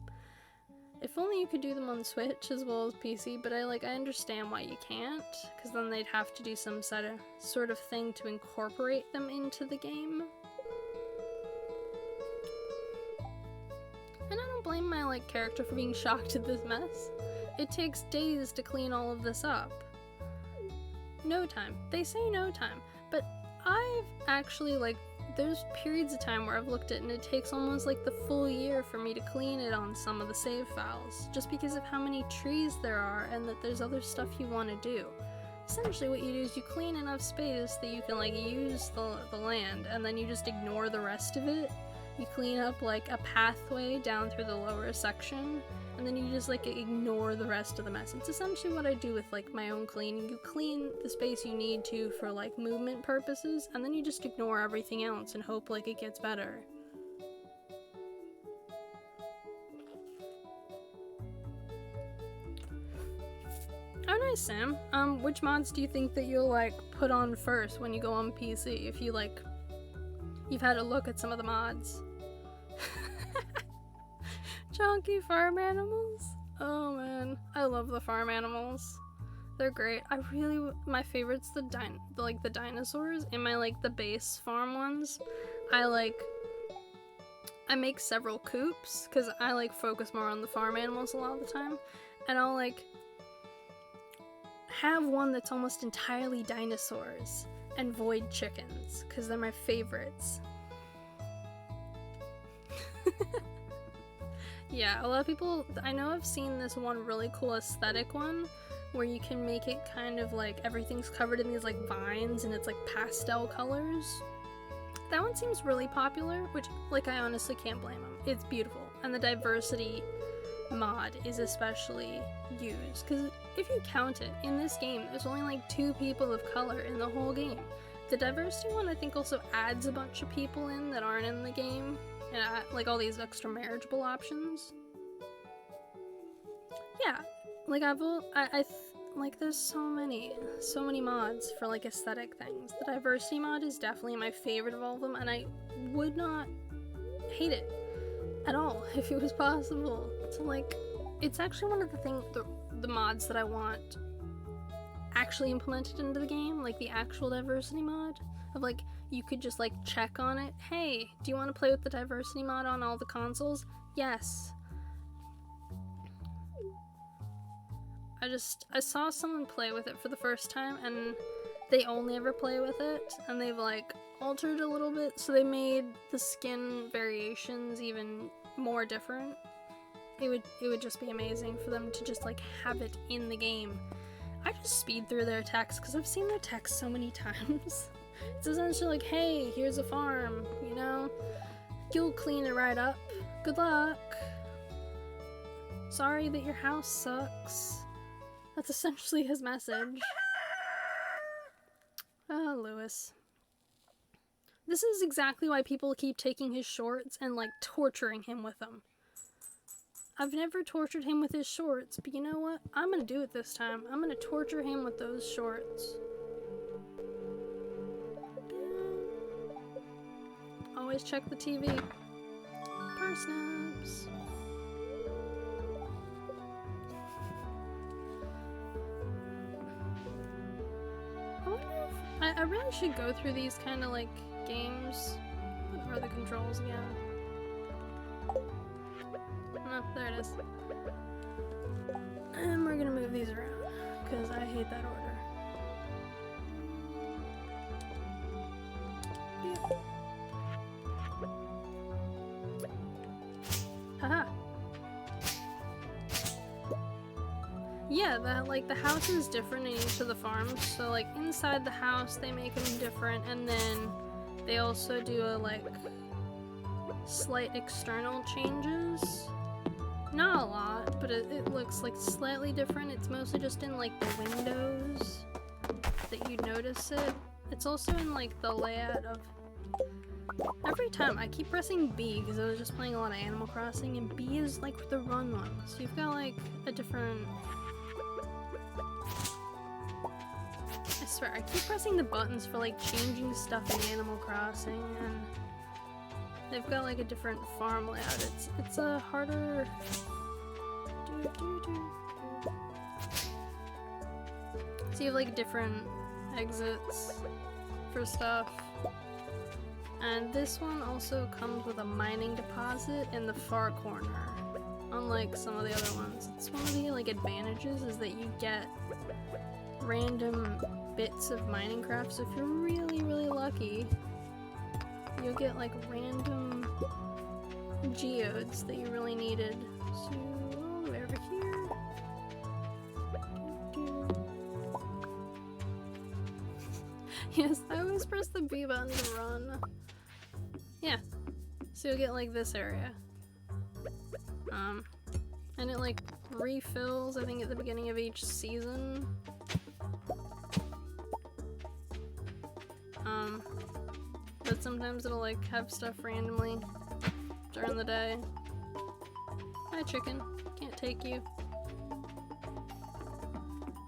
If only you could do them on Switch as well as PC, but I understand why you can't, because then they'd have to do some sort of thing to incorporate them into the game. And I don't blame my, like, character for being shocked at this mess. It takes days to clean all of this up. No time. They say no time, but I've actually, like, there's periods of time where I've looked at it and it takes almost like the full year for me to clean it on some of the save files, just because of how many trees there are and that there's other stuff you want to do. Essentially what you do is you clean enough space that you can, like, use the land, and then you just ignore the rest of it. You clean up, like, a pathway down through the lower section, and then you just, like, ignore the rest of the mess. It's essentially what I do with, like, my own cleaning. You clean the space you need to for, like, movement purposes, and then you just ignore everything else and hope, like, it gets better. Oh, nice, Sam. Which mods do you think that you'll, like, put on first when you go on PC? If you, like, you've had a look at some of the mods. Chunky farm animals? Oh man, I love the farm animals. They're great. My favorite's the dinosaurs. In my, like, the base farm ones, I make several coops, because I, like, focus more on the farm animals a lot of the time, and I'll, like, have one that's almost entirely dinosaurs and void chickens, because they're my favorites. Yeah, a lot of people, I know I've seen this one really cool aesthetic one where you can make it kind of like everything's covered in these, like, vines and it's, like, pastel colors. That one seems really popular, which, like, I honestly can't blame them. It's beautiful, and the diversity mod is especially used, because if you count it, in this game, there's only, like, 2 people of color in the whole game. The diversity one, I think, also adds a bunch of people in that aren't in the game. Yeah, like, all these extra marriageable options. Yeah, like, like, there's so many mods for, like, aesthetic things. The diversity mod is definitely my favorite of all of them, and I would not hate it at all if it was possible. So, like, it's actually one of the mods that I want actually implemented into the game, like the actual diversity mod, of, like, you could just, like, check on it. Hey, do you want to play with the diversity mod on all the consoles? Yes. I saw someone play with it for the first time, and they only ever play with it, and they've, like, altered a little bit, so they made the skin variations even more different. It would just be amazing for them to just, like, have it in the game. I just speed through their text, because I've seen their text so many times. It's essentially like, hey, here's a farm, you know? You'll clean it right up. Good luck. Sorry that your house sucks. That's essentially his message. Oh, Lewis. This is exactly why people keep taking his shorts and, like, torturing him with them. I've never tortured him with his shorts, but you know what? I'm gonna do it this time. I'm gonna torture him with those shorts. Always check the TV. Parsnips. I wonder if I really should go through these kind of like games. What are the controls again? No, there it is. And we're gonna move these around because I hate that order. Yeah. Haha. Yeah, that like the house is different in each of the farms. So like inside the house they make them different, and then they also do a like slight external changes. Not a lot, but it looks like slightly different. It's mostly just in like the windows that you notice it. It's also in like the layout of every time. I keep pressing B because I was just playing a lot of Animal Crossing, and B is like the run one. So you've got like a different. I swear, I keep pressing the buttons for like changing stuff in Animal Crossing, and they've got like a different farm layout. It's a harder. So you have like different exits for stuff. And this one also comes with a mining deposit in the far corner. Unlike some of the other ones. It's one of the like advantages is that you get random bits of mining craft. So if you're really, really lucky, you'll get like random geodes that you really needed. So over here. Yes, I always press the B button to run. Yeah. So you'll get like this area. And it like refills, I think, at the beginning of each season. But sometimes it'll like have stuff randomly during the day. Hi chicken, can't take you.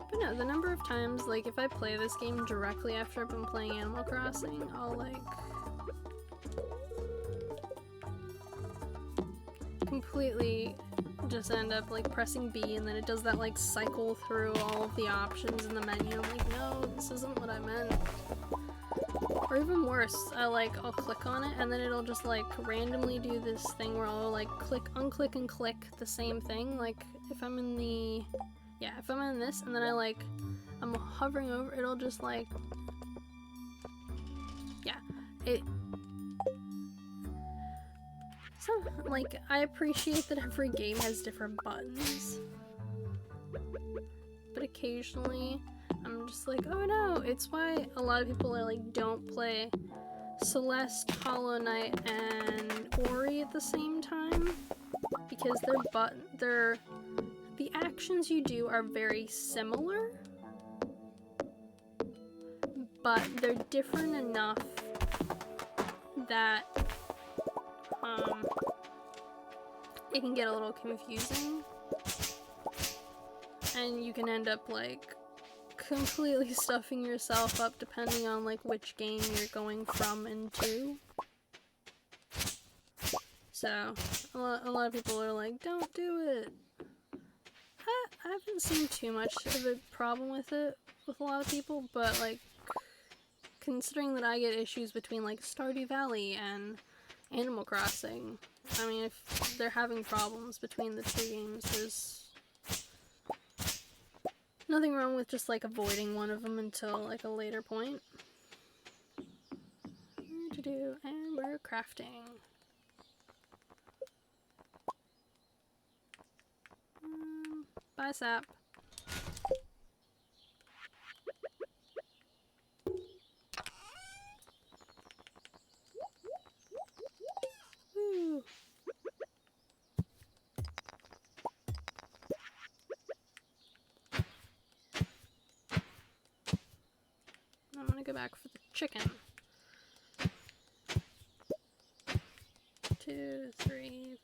But no, the number of times, like if I play this game directly after I've been playing Animal Crossing, I'll like completely just end up like pressing B, and then it does that like cycle through all of the options in the menu. I'm like, no, this isn't what I meant. Or even worse, I'll click on it and then it'll just like randomly do this thing where I'll like click, unclick, and click the same thing. Like if I'm in the, yeah, if I'm in this and then I'm hovering over, it'll just like, yeah, it. So, like, I appreciate that every game has different buttons, but occasionally I'm just like, oh no, it's why a lot of people are like, don't play Celeste, Hollow Knight, and Ori at the same time, because the actions you do are very similar, but they're different enough that it can get a little confusing, and you can end up like completely stuffing yourself up depending on like which game you're going from and to. So a lot of people are like, don't do it. I haven't seen too much of a problem with it with a lot of people, but like considering that I get issues between like Stardew Valley and Animal Crossing, I mean, if they're having problems between the two games, there's nothing wrong with just like avoiding one of them until like a later point. And we're crafting. Bye, sap. Woo. go back for the chicken. 2, 3.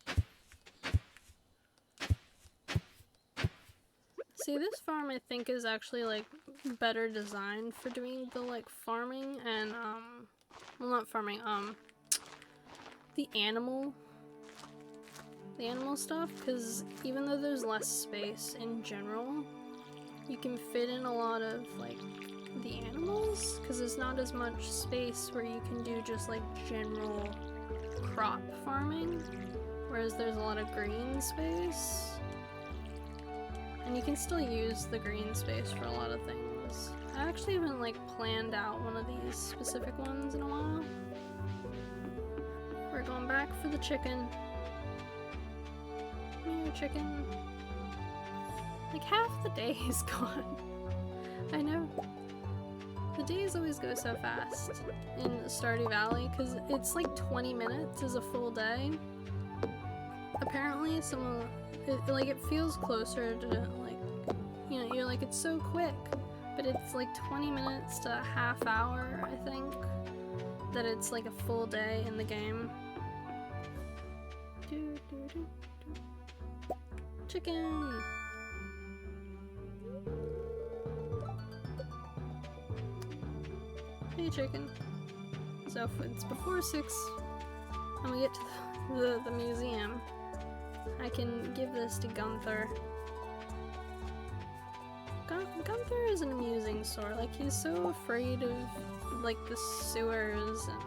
See, this farm I think is actually like better designed for doing the like farming and well, not farming, the animal stuff, because even though there's less space in general, you can fit in a lot of like the animals, because there's not as much space where you can do just like general crop farming, whereas there's a lot of green space. And you can still use the green space for a lot of things. I actually haven't like planned out one of these specific ones in a while. We're going back for the chicken. Here, chicken. Like half the day is gone. I know. The days always go so fast in Stardew Valley because it's like 20 minutes is a full day. Apparently it feels closer to like, you know, you're like, it's so quick, but it's like 20 minutes to a half hour, I think, that it's like a full day in the game. Chicken! Hey, chicken. So if it's before 6 and we get to the museum, I can give this to Gunther. Gunther is an amusing sort. Like, he's so afraid of, like, the sewers and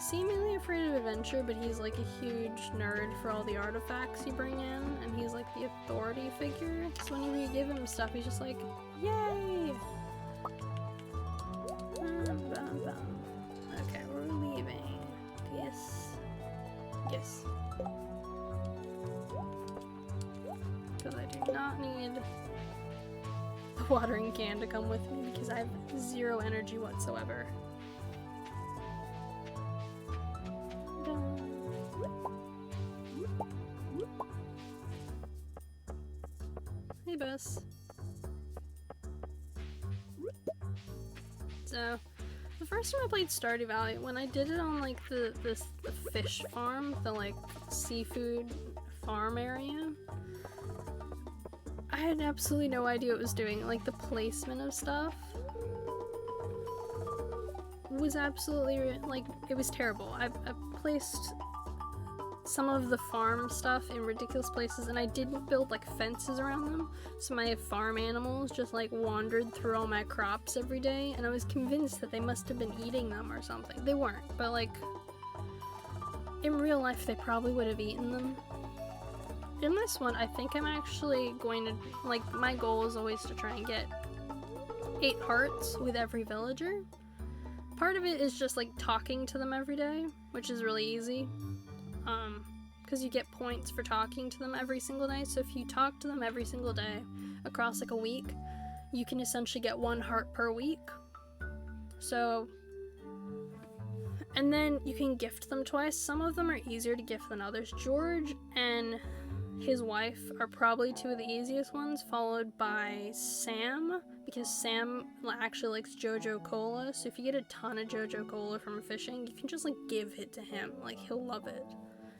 seemingly afraid of adventure, but he's, like, a huge nerd for all the artifacts you bring in, and he's, like, the authority figure. So whenever you give him stuff, he's just like, yay! Okay, we're leaving. Yes. Yes. Because I do not need the watering can to come with me because I have 0 energy whatsoever. Hey, Bess. So, the first time I played Stardew Valley, when I did it on like the fish farm, the like seafood farm area, I had absolutely no idea what it was doing. Like, the placement of stuff was absolutely, like, it was terrible. I placed some of the farm stuff in ridiculous places, and I didn't build, like, fences around them, so my farm animals just, like, wandered through all my crops every day, and I was convinced that they must have been eating them or something. They weren't, but, like, in real life, they probably would have eaten them. In this one, I think I'm actually going to, like, my goal is always to try and get 8 hearts with every villager. Part of it is just, like, talking to them every day, which is really easy. Because you get points for talking to them every single day, so if you talk to them every single day across, like, a week, you can essentially get 1 heart per week. So, and then you can gift them twice. Some of them are easier to gift than others. George and his wife are probably 2 of the easiest ones, followed by Sam, because Sam actually likes Jojo Cola, so if you get a ton of Jojo Cola from fishing, you can just, like, give it to him. Like, he'll love it.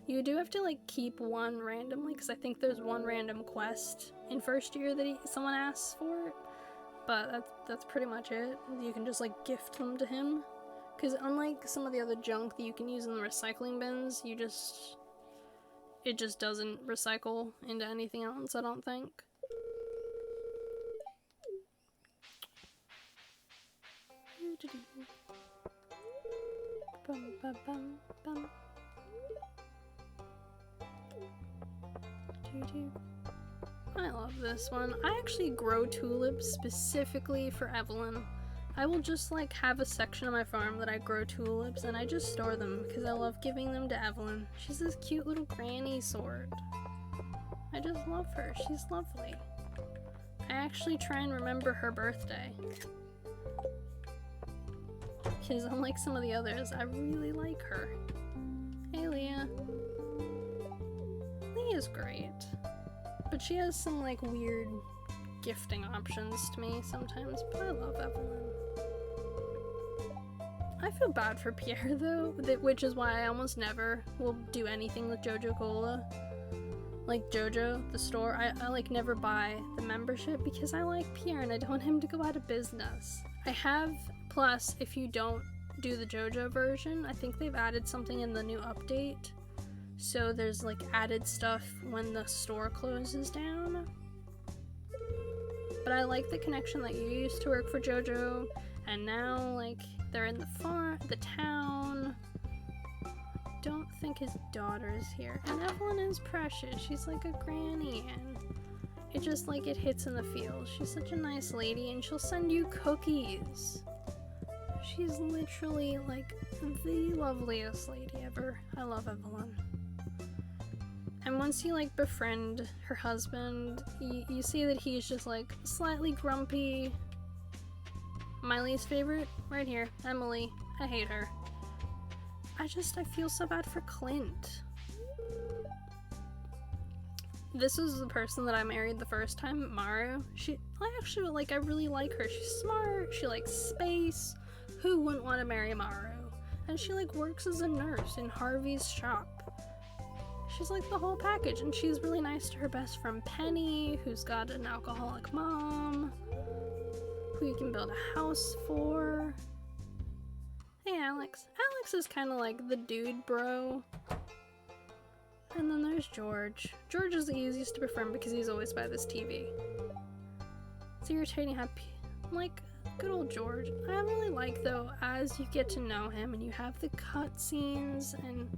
You do have to, like, keep 1 randomly, because I think there's 1 random quest in first year that someone asks for, but that's pretty much it. You can just, like, gift them to him, because unlike some of the other junk that you can use in the recycling bins, it just doesn't recycle into anything else, I don't think. I love this one. I actually grow tulips specifically for Evelyn. I will just, like, have a section of my farm that I grow tulips, and I just store them because I love giving them to Evelyn. She's this cute little granny sort. I just love her. She's lovely. I actually try and remember her birthday, because unlike some of the others, I really like her. Hey, Leah. Leah's great, but she has some, like, weird gifting options to me sometimes, but I love Evelyn. I feel bad for Pierre though, which is why I almost never will do anything with Jojo Cola. Like Jojo, the store, I like never buy the membership because I like Pierre and I don't want him to go out of business. I have Plus if you don't do the Jojo version. I think they've added something in the new update. So there's like added stuff when the store closes down. But I like the connection that you used to work for Jojo and now like they're in the town. Don't think his daughter's here. And Evelyn is precious. She's like a granny and it just like it hits in the feels. She's such a nice lady and she'll send you cookies. She's literally like the loveliest lady ever. I love Evelyn. And once you like befriend her husband, you see that he's just like slightly grumpy. My least favorite, right here, Emily. I hate her. I feel so bad for Clint. This is the person that I married the first time, Maru. I really like her. She's smart, she likes space. Who wouldn't want to marry Maru? And she like works as a nurse in Harvey's shop. She's like the whole package, and she's really nice to her best friend Penny, who's got an alcoholic mom, who you can build a house for. Hey, Alex. Alex is kind of like the dude bro. And then there's George. George is the easiest to befriend because he's always by this TV. It's irritating how, like, good old George. I really like, though, as you get to know him and you have the cutscenes and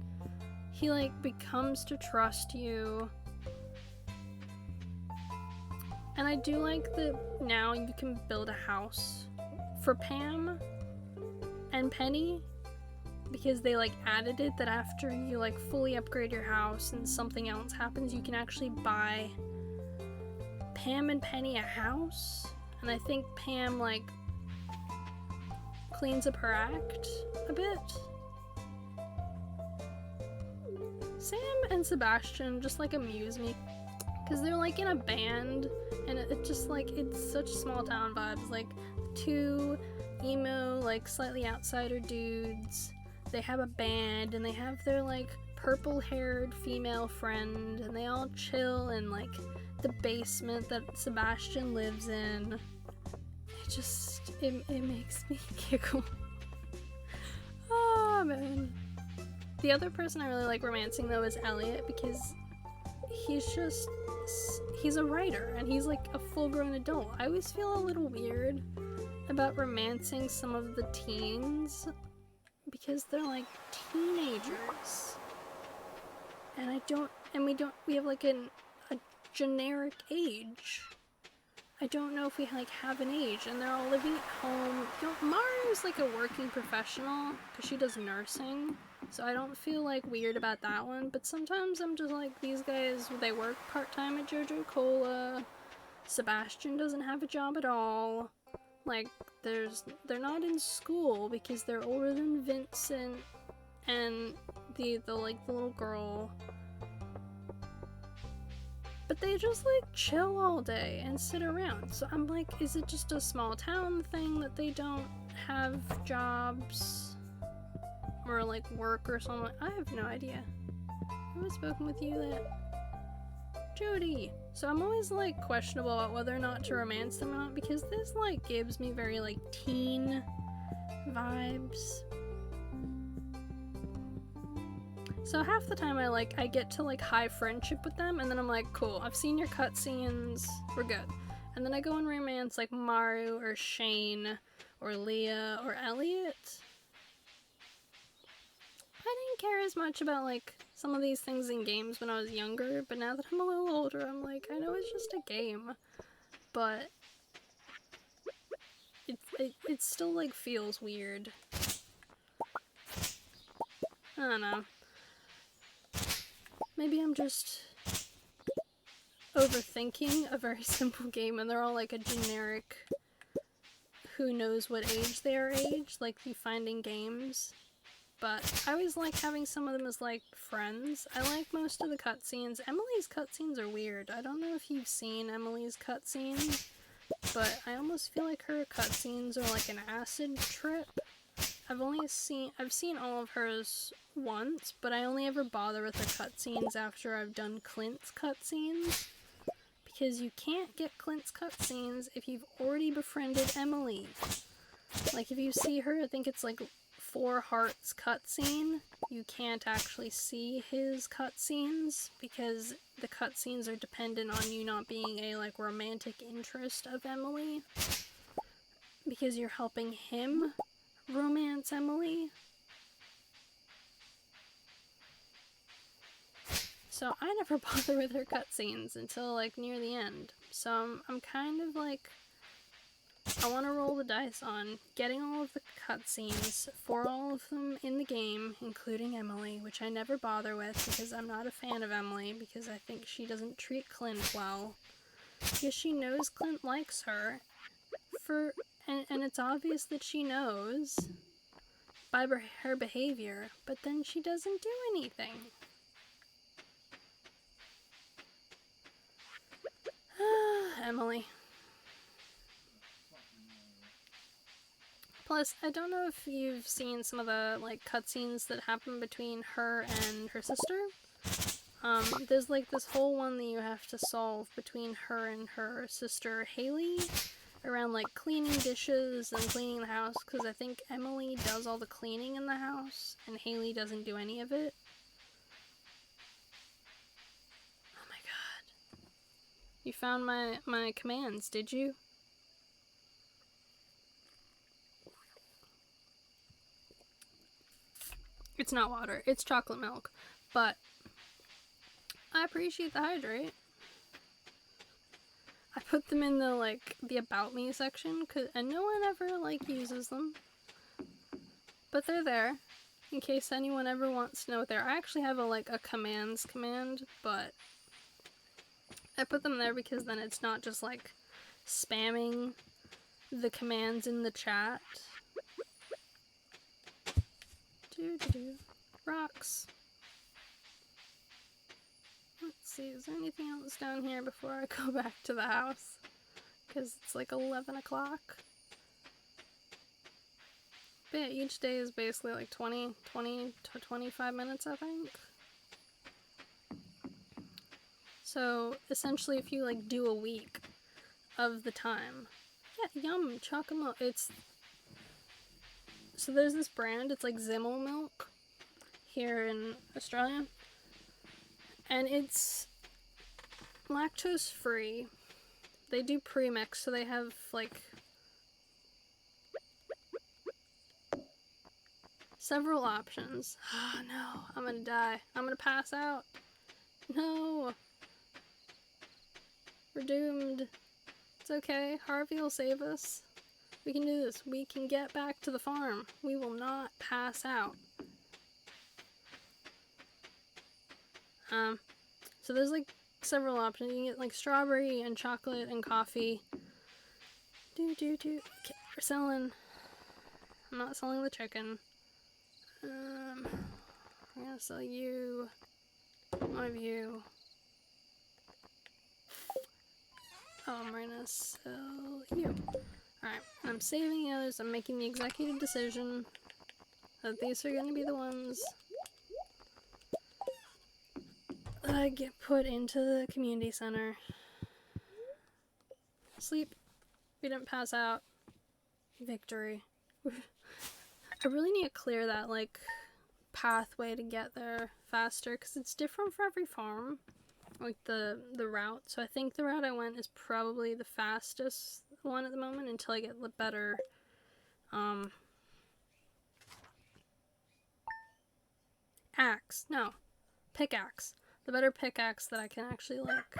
he, like, becomes to trust you. And I do like that now you can build a house for Pam and Penny, because they like added it that after you like fully upgrade your house and something else happens, you can actually buy Pam and Penny a house. And I think Pam like cleans up her act a bit. Sam and Sebastian just like amuse me because they're like in a band and it just like, it's such small town vibes, like two emo, like slightly outsider dudes. They have a band and they have their like purple-haired female friend and they all chill in like the basement that Sebastian lives in. It makes me giggle. Oh man. The other person I really like romancing though is Elliot, because he's a writer and he's like a full-grown adult. I always feel a little weird about romancing some of the teens because they're like teenagers and we have like a generic age. I don't know if we like have an age and they're all living at home. Maru's like a working professional because she does nursing, so I don't feel like weird about that one, but sometimes I'm just like, these guys, they work part-time at Jojo Cola. Sebastian doesn't have a job at all. Like, they're not in school because they're older than Vincent and the little girl. But they just like chill all day and sit around. So I'm like, is it just a small town thing that they don't have jobs or like work or something? I have no idea. Who has spoken with you that? Jody. So I'm always like questionable about whether or not to romance them or not, because this like gives me very like teen vibes. So half the time I get to like high friendship with them and then I'm like, cool, I've seen your cutscenes, we're good. And then I go and romance like Maru or Shane or Leah or Elliot. I didn't care as much about like some of these things in games when I was younger, but now that I'm a little older, I'm like, I know it's just a game, but it still like feels weird. I don't know. Maybe I'm just overthinking a very simple game and they're all like a generic who knows what age they are aged, like you find in games. But I always like having some of them as like friends. I like most of the cutscenes. Emily's cutscenes are weird. I don't know if you've seen Emily's cutscenes, but I almost feel like her cutscenes are like an acid trip. I've seen all of hers once, but I only ever bother with her cutscenes after I've done Clint's cutscenes. Because you can't get Clint's cutscenes if you've already befriended Emily. Like, if you see her, I think it's like 4 hearts cutscene, you can't actually see his cutscenes because the cutscenes are dependent on you not being a, like, romantic interest of Emily. Because you're helping him romance Emily. So I never bother with her cutscenes until, like, near the end. So I'm kind of like, I want to roll the dice on getting all of the cutscenes for all of them in the game, including Emily, which I never bother with because I'm not a fan of Emily, because I think she doesn't treat Clint well. Because she knows Clint likes her, and it's obvious that she knows by her behavior, but then she doesn't do anything. Emily. Plus, I don't know if you've seen some of the, like, cutscenes that happen between her and her sister. There's, like, this whole one that you have to solve between her and her sister Haley around, like, cleaning dishes and cleaning the house, because I think Emily does all the cleaning in the house, and Haley doesn't do any of it. Oh my god. You found my commands, did you? It's not water, it's chocolate milk, but I appreciate the hydrate. I put them in the, like, the about me section, and no one ever, like, uses them. But they're there, in case anyone ever wants to know what they're. I actually have a commands command, but I put them there because then it's not just, like, spamming the commands in the chat. Rocks. Let's see, is there anything else down here before I go back to the house? Because it's like 11 o'clock. But yeah, each day is basically like 20 to 25 minutes, I think. So essentially, if you, like, do a week of the time. Yeah, yum, chocolate. So there's this brand, it's like Zimmel milk here in Australia. And it's lactose free. They do pre-mix, so they have, like, several options. Oh no, I'm gonna die. I'm gonna pass out. No. We're doomed. It's okay, Harvey will save us. We can do this. We can get back to the farm. We will not pass out. So there's, like, several options. You can get, like, strawberry and chocolate and coffee. Okay, we're selling. I'm not selling the chicken. I'm gonna sell you. One of you. Oh, I'm gonna sell you. Alright, I'm saving the others. I'm making the executive decision that these are gonna be the ones that I get put into the community center. Sleep. We didn't pass out. Victory. I really need to clear that, like, pathway to get there faster, because it's different for every farm, like the route. So I think the route I went is probably the fastest one at the moment until I get the better axe. No, pickaxe. The better pickaxe that I can actually, like,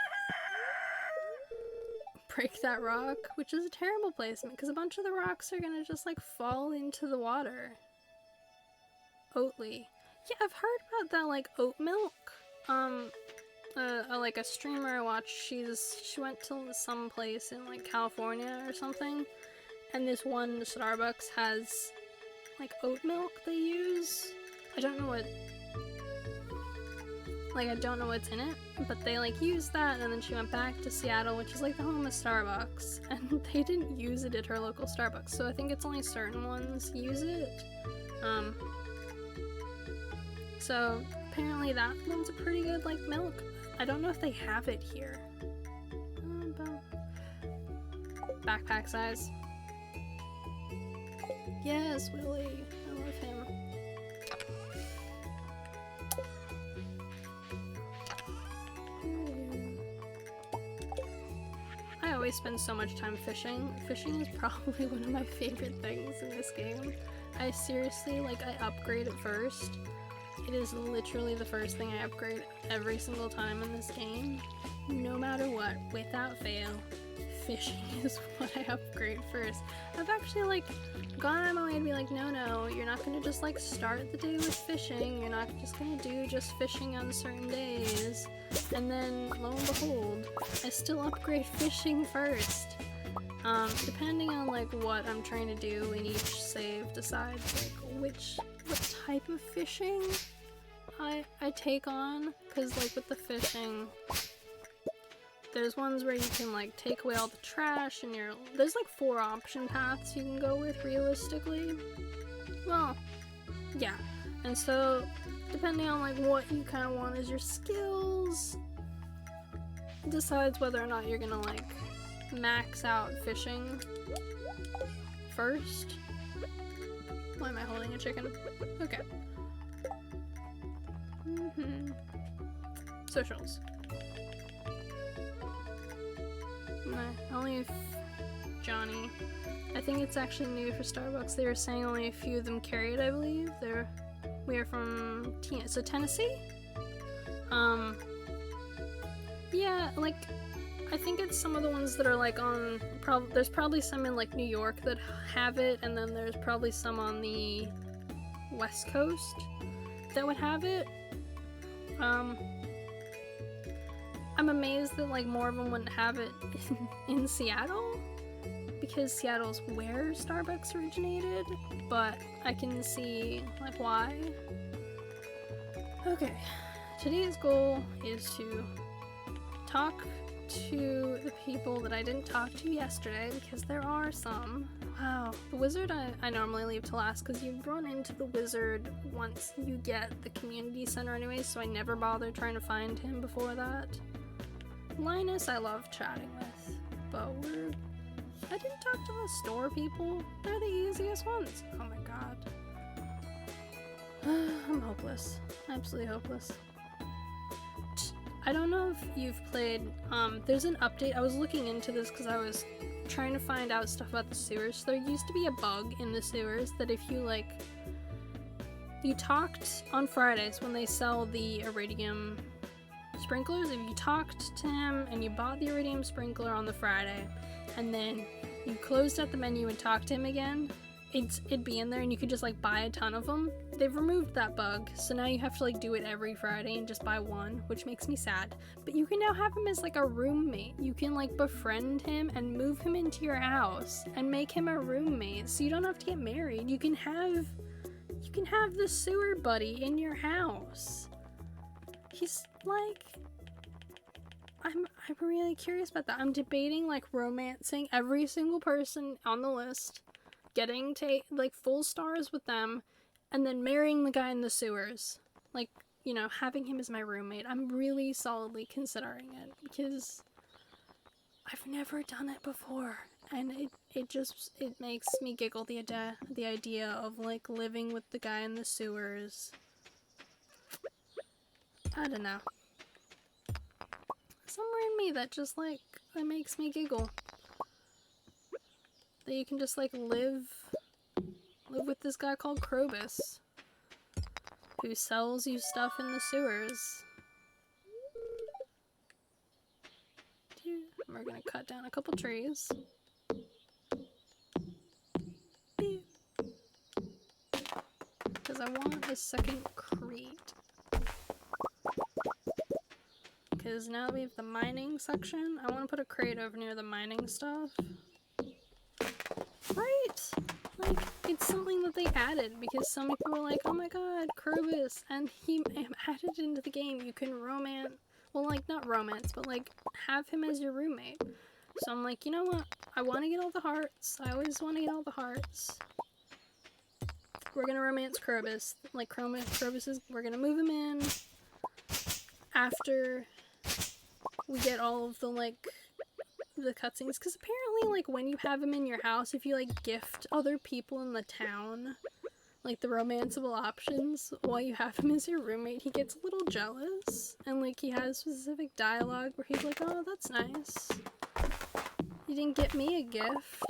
break that rock, which is a terrible placement because a bunch of the rocks are gonna just, like, fall into the water. Oatly. Yeah, I've heard about that, like, oat milk. Like, a streamer I watched, she went to some place in, like, California or something, and this one Starbucks has, like, oat milk they use. I don't know what. Like, I don't know what's in it, but they like used that, and then she went back to Seattle, which is like the home of Starbucks, and they didn't use it at her local Starbucks, so I think it's only certain ones use it. So apparently that one's a pretty good like milk. I don't know if they have it here. Backpack size. Yes, Willie. I love him. I always spend so much time fishing. Fishing is probably one of my favorite things in this game. I seriously, like, I upgrade it first. It is literally the first thing I upgrade every single time in this game. No matter what, without fail, fishing is what I upgrade first. I've actually, like, gone out of my way to be like, no, you're not gonna just, like, start the day with fishing. You're not just gonna do just fishing on certain days. And then, lo and behold, I still upgrade fishing first. Depending on, like, what I'm trying to do in each save decides, like, what type of fishing I take on. Because, like, with the fishing, there's ones where you can, like, take away all the trash, and there's, like, 4 option paths you can go with, realistically. Well, yeah. And so, depending on, like, what you kind of want as your skills, decides whether or not you're gonna, like, max out fishing first. Why am I holding a chicken? Okay. Socials. Only if Johnny. I think it's actually new for Starbucks. They were saying only a few of them carry it, I believe. We are from Tennessee? Yeah, like, I think it's some of the ones that are, like, on, there's probably some in, like, New York that have it, and then there's probably some on the West Coast that would have it. I'm amazed that, like, more of them wouldn't have it in Seattle, because Seattle's where Starbucks originated, but I can see, like, why. Okay, today's goal is to talk to the people that I didn't talk to yesterday, because there are some. Wow. The wizard I normally leave to last, because you run into the wizard once you get the community center anyway, so I never bother trying to find him before that. Linus I love chatting with, but I didn't talk to the store people. They're the easiest ones. Oh my god. I'm hopeless. Absolutely hopeless. I don't know if you've played, there's an update. I was looking into this because I was trying to find out stuff about the sewers. There used to be a bug in the sewers that if you, like, you talked on Fridays when they sell the iridium sprinklers, if you talked to him and you bought the iridium sprinkler on the Friday, and then you closed out the menu and talked to him again, it'd be in there and you could just, like, buy a ton of them. They've removed that bug, so now you have to, like, do it every Friday and just buy one, which makes me sad. But you can now have him as, like, a roommate. You can, like, befriend him and move him into your house and make him a roommate, so you don't have to get married. You can have the sewer buddy in your house. He's, like, I'm really curious about that. I'm debating, like, romancing every single person on the list, getting to, like, full stars with them, and then marrying the guy in the sewers. Like, you know, having him as my roommate. I'm really solidly considering it, because I've never done it before, and it makes me giggle, the idea of, like, living with the guy in the sewers. I don't know. Somewhere in me that just, like, that makes me giggle. That you can just, like, live with this guy called Krobus, who sells you stuff in the sewers. We're gonna cut down a couple trees. Because I want a second crate. Because now that we have the mining section, I want to put a crate over near the mining stuff. Right? like, it's something that they added because some people were like, oh my god, Krobus, and he added into the game. You can romance, well, like, not romance, but like, have him as your roommate. So I'm like, you know what? I want to get all the hearts. I always want to get all the hearts. We're gonna romance Krobus. Like, Krobus is, we're gonna move him in after we get all of the, like, the cutscenes, because apparently, like, when you have him in your house, if you, like, gift other people in the town, like, the romanceable options, while you have him as your roommate, he gets a little jealous, and, like, he has specific dialogue where he's like, oh, that's nice. You didn't get me a gift.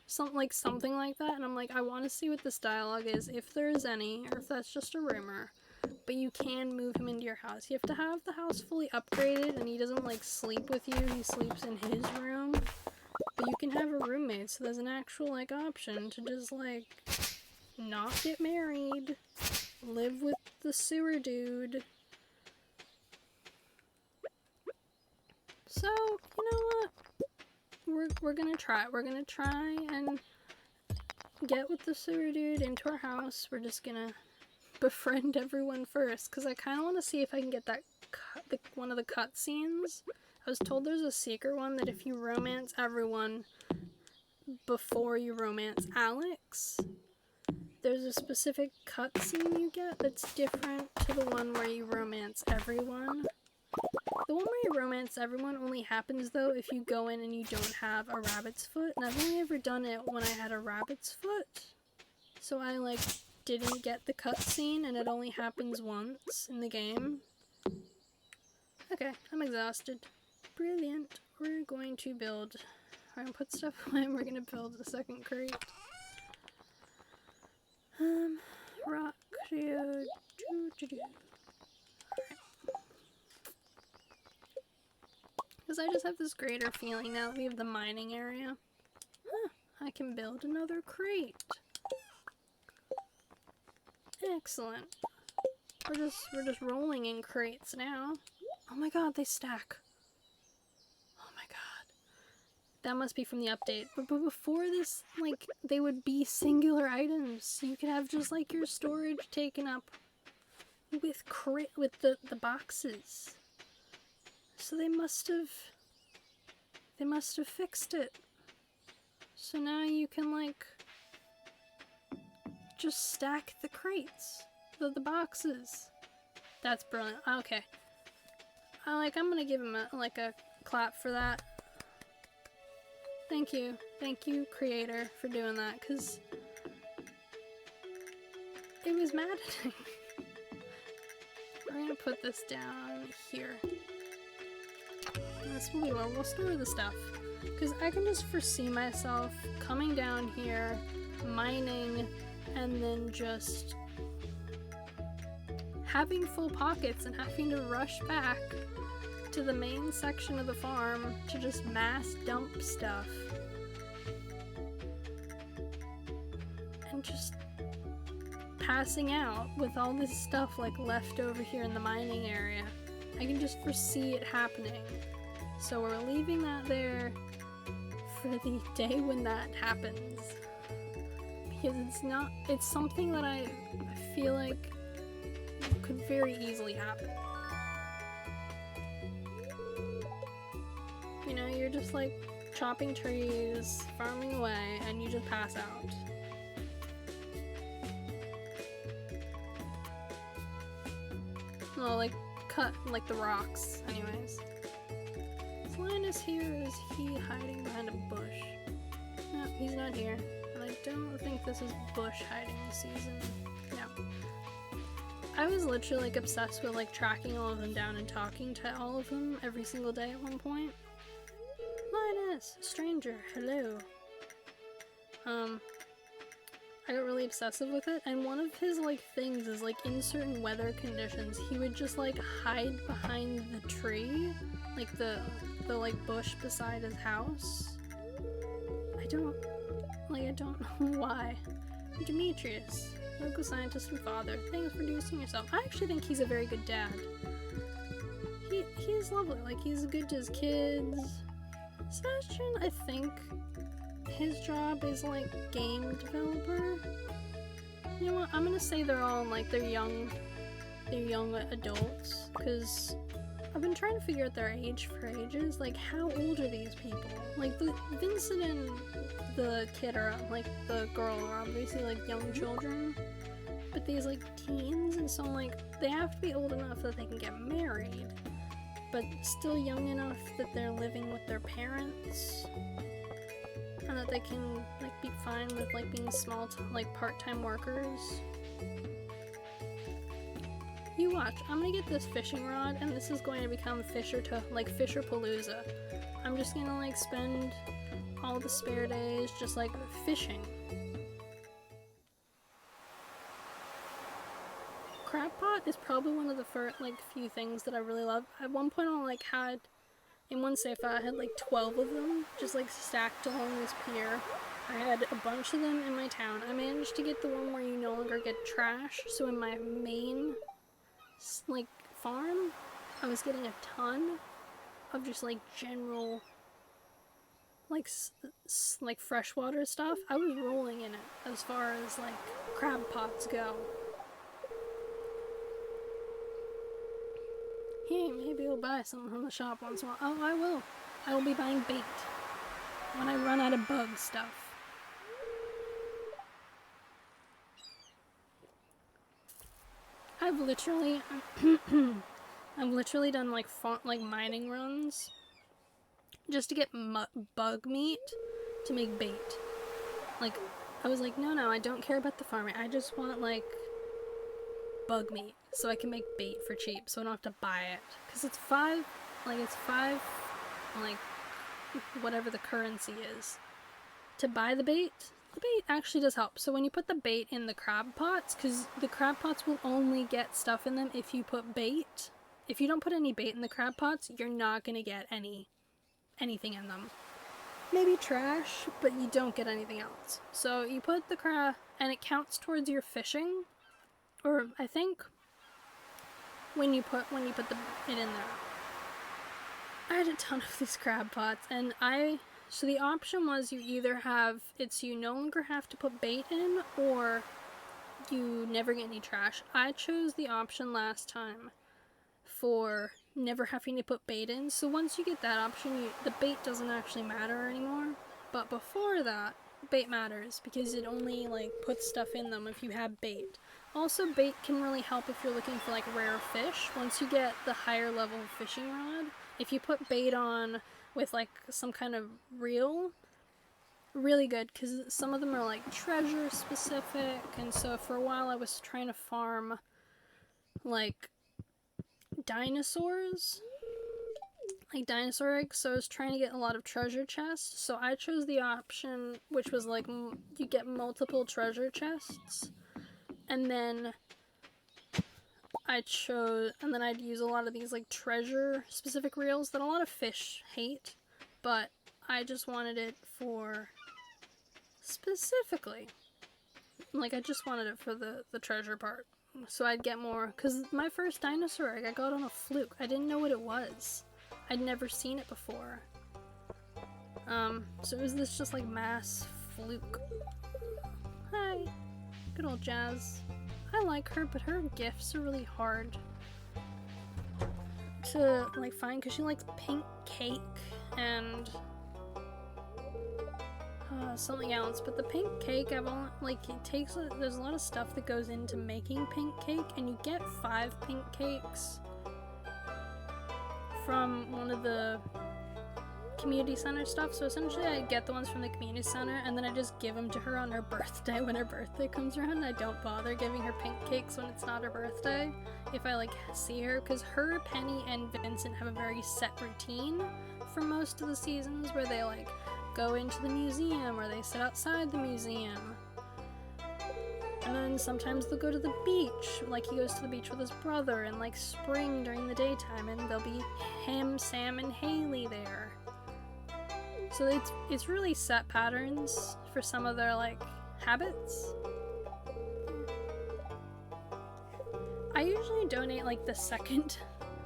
Something like that, and I'm like, I want to see what this dialogue is, if there is any, or if that's just a rumor. But you can move him into your house. You have to have the house fully upgraded, and he doesn't, like, sleep with you. He sleeps in his room. But you can have a roommate, so there's an actual, like, option to just, like, not get married, live with the sewer dude. So, you know what? We're gonna try. We're gonna try and get with the sewer dude into our house. We're just gonna befriend everyone first, because I kind of want to see if I can get that one of the cutscenes. I was told there's a secret one that if you romance everyone before you romance Alex, there's a specific cutscene you get that's different to the one where you romance everyone. The one where you romance everyone only happens, though, if you go in and you don't have a rabbit's foot, and I've only ever done it when I had a rabbit's foot, so I, like, didn't get the cutscene, and it only happens once in the game. Okay, I'm exhausted. Brilliant. We're going to build. We're gonna put stuff away, and we're gonna build a second crate. Rock. Because I just have this greater feeling now that we have the mining area. Huh, I can build another crate. Excellent. We're just rolling in crates now. Oh my god, they stack. Oh my god. That must be from the update. But before this, like, they would be singular items. You could have just, like, your storage taken up with the boxes. So they must have fixed it. So now you can, like, just stack the crates, the boxes. That's brilliant. Okay. I'm gonna give him a clap for that. Thank you, creator, for doing that, because it was maddening. We're gonna put this down here. That's what we'll store the stuff, because I can just foresee myself coming down here, mining, and then just having full pockets and having to rush back to the main section of the farm to just mass dump stuff. And just passing out with all this stuff, like, left over here in the mining area. I can just foresee it happening. So we're leaving that there for the day when that happens. Because it's something that I feel like could very easily happen. You know, you're just, like, chopping trees, farming away, and you just pass out. Well, like, cut, like, the rocks, anyways. Is Linus here, or is he hiding behind a bush? No, he's not here. And I don't think this is bush hiding season. No. I was literally, like, obsessed with, like, tracking all of them down and talking to all of them every single day at one point. Linus! Stranger, hello. I got really obsessive with it, and one of his, like, things is, like, in certain weather conditions, he would just, like, hide behind the tree, like, the like, bush beside his house. I don't know why. Demetrius, local scientist and father, thanks for introducing yourself. I actually think he's a very good dad. He's lovely, like, he's good to his kids. Sebastian, I think, his job is like game developer. You know what? I'm gonna say they're all like they're young adults, because I've been trying to figure out their age for ages. Like, how old are these people? Like, the Vincent and the kid are like the girl are obviously like young children, but these like teens, and so like they have to be old enough that they can get married, but still young enough that they're living with their parents, and that they can like be fine with like being like part-time workers. You watch, I'm gonna get this fishing rod, and this is going to become Fisher-Palooza. I'm just gonna like spend all the spare days just like fishing. Crab pot is probably one of the first like few things that I really love. At one point I like had, in one safe I had like 12 of them just like stacked along this pier. I had a bunch of them in my town. I managed to get the one where you no longer get trash, so in my main like farm I was getting a ton of just like general like freshwater stuff. I was rolling in it as far as like crab pots go. Hey, maybe you'll buy something from the shop once in a while. Oh, I will. I will be buying bait when I run out of bug stuff. I've literally done like mining runs just to get bug meat to make bait. Like, I was like, no, I don't care about the farming. I just want like bug meat so I can make bait for cheap, so I don't have to buy it. Cause it's five, like whatever the currency is to buy the bait. The bait actually does help. So when you put the bait in the crab pots, because the crab pots will only get stuff in them if you put bait. If you don't put any bait in the crab pots, you're not going to get anything in them. Maybe trash, but you don't get anything else. So you put the crab, and it counts towards your fishing. Or I think when you put it in there. I had a ton of these crab pots, and so the option was you either you no longer have to put bait in, or you never get any trash. I chose the option last time for never having to put bait in, so once you get that option, the bait doesn't actually matter anymore. But before that, bait matters, because it only like puts stuff in them if you have bait. Also, bait can really help if you're looking for like rare fish. Once you get the higher level fishing rod, if you put bait on with like some kind of reel, really good, because some of them are like treasure specific, and so for a while I was trying to farm like dinosaurs, like dinosaur eggs, so I was trying to get a lot of treasure chests. So I chose the option which was like you get multiple treasure chests, and then I'd use a lot of these like treasure specific reels that a lot of fish hate, but I just wanted it for specifically, like I just wanted it for the treasure part, so I'd get more, because my first dinosaur egg I got on a fluke. I didn't know what it was. I'd never seen it before. So it was this just like mass fluke. Hi, good old Jazz. I like her, but her gifts are really hard to like find, because she likes pink cake and something else. But the pink cake, there's a lot of stuff that goes into making pink cake, and you get 5 pink cakes from one of the community center stuff. So essentially I get the ones from the community center, and then I just give them to her on her birthday when her birthday comes around. I don't bother giving her pink cakes when it's not her birthday, if I like see her, because her, Penny, and Vincent have a very set routine for most of the seasons, where they like go into the museum or they sit outside the museum. And then sometimes they'll go to the beach, like he goes to the beach with his brother in like spring during the daytime, and there'll be him, Sam, and Haley there. So it's really set patterns for some of their like habits. I usually donate like the second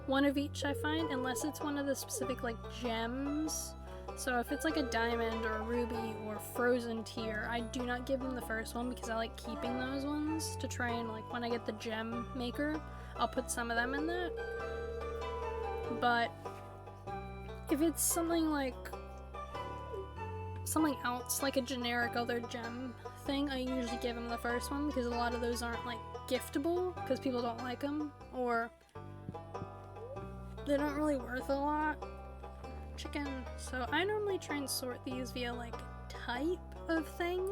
one of each, I find, unless it's one of the specific like gems. So So if it's like a diamond or a ruby or frozen tier, I do not give them the first one because I like keeping those ones to try and, like, when I get the gem maker, I'll put some of them in that. But if it's something like something else, like a generic other gem thing, I usually give them the first one because a lot of those aren't like giftable because people don't like them, or they're not really worth a lot. Chicken. So I normally try and sort these via like type of thing.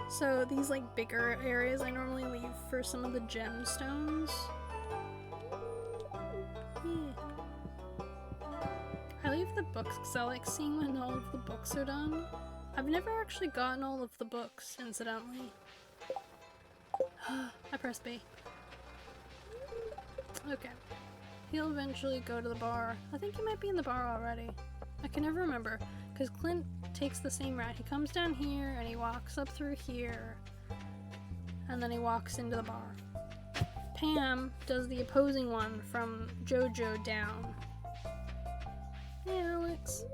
So these like bigger areas I normally leave for some of the gemstones. I leave the books because I like seeing when all of the books are done. I've never actually gotten all of the books, incidentally. I pressed B. Okay. He'll eventually go to the bar. I think he might be in the bar already. I can never remember, because Clint takes the same route. He comes down here, and he walks up through here, and then he walks into the bar. Pam does the opposing one from JoJo down. Hey, Alex.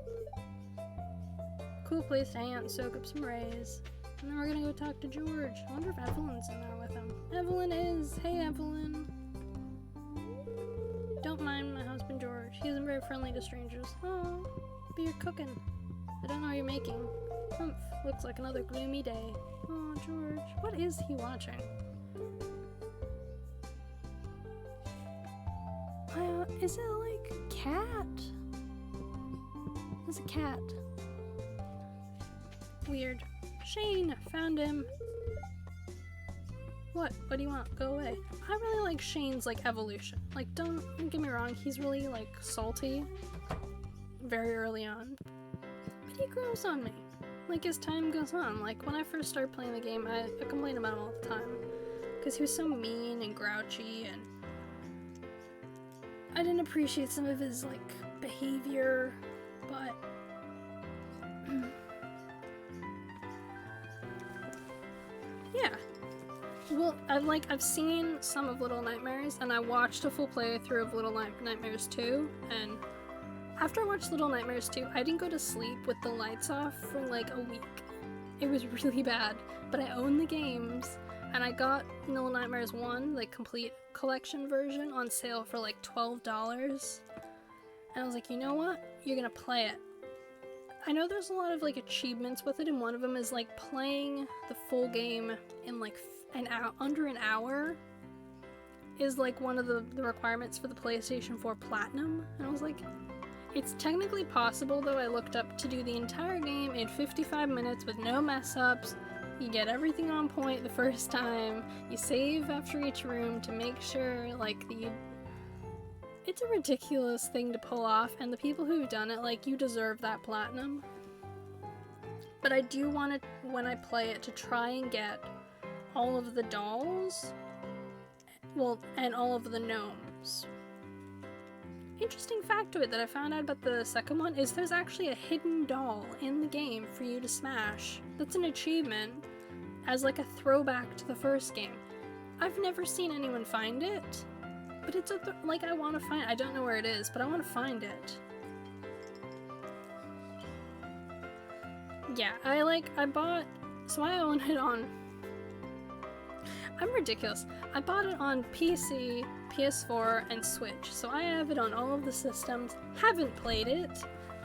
Cool place to hang out and soak up some rays. And then we're gonna go talk to George. I wonder if Evelyn's in there with him. Evelyn is! Hey, Evelyn! Don't mind my husband George. He isn't very friendly to strangers. Oh, but you're cooking. I don't know what you're making. Humph, looks like another gloomy day. Oh, George. What is he watching? Is it like a cat? It's a cat. Weird. Shane! Found him! What? What do you want? Go away. I really like Shane's, like, evolution. Like, don't get me wrong, he's really, like, salty very early on. But he grows on me. Like, as time goes on. Like, when I first started playing the game, I complained about him all the time. Because he was so mean and grouchy, and I didn't appreciate some of his, like, behavior, but yeah. Well, I've seen some of Little Nightmares, and I watched a full playthrough of Little Nightmares 2, and after I watched Little Nightmares 2, I didn't go to sleep with the lights off for like a week. It was really bad, but I own the games, and I got Little Nightmares 1, like complete collection version, on sale for like $12, and I was like, you know what? You're gonna play it. I know there's a lot of like achievements with it, and one of them is like playing the full game in like under an hour is like one of the requirements for the PlayStation 4 Platinum, and I was like, it's technically possible, though. I looked up to do the entire game in 55 minutes with no mess ups. You get everything on point the first time, you save after each room to make sure, like, it's a ridiculous thing to pull off, and the people who've done it, like, you deserve that platinum. But I do want it, when I play it, to try and get all of the dolls, well, and all of the gnomes. Interesting factoid that I found out about the second one is there's actually a hidden doll in the game for you to smash. That's an achievement as like a throwback to the first game. I've never seen anyone find it, but it's like I want to find it. I don't know where it is, but I want to find it. Yeah, I own it on... I'm ridiculous. I bought it on PC, PS4, and Switch, so I have it on all of the systems, haven't played it,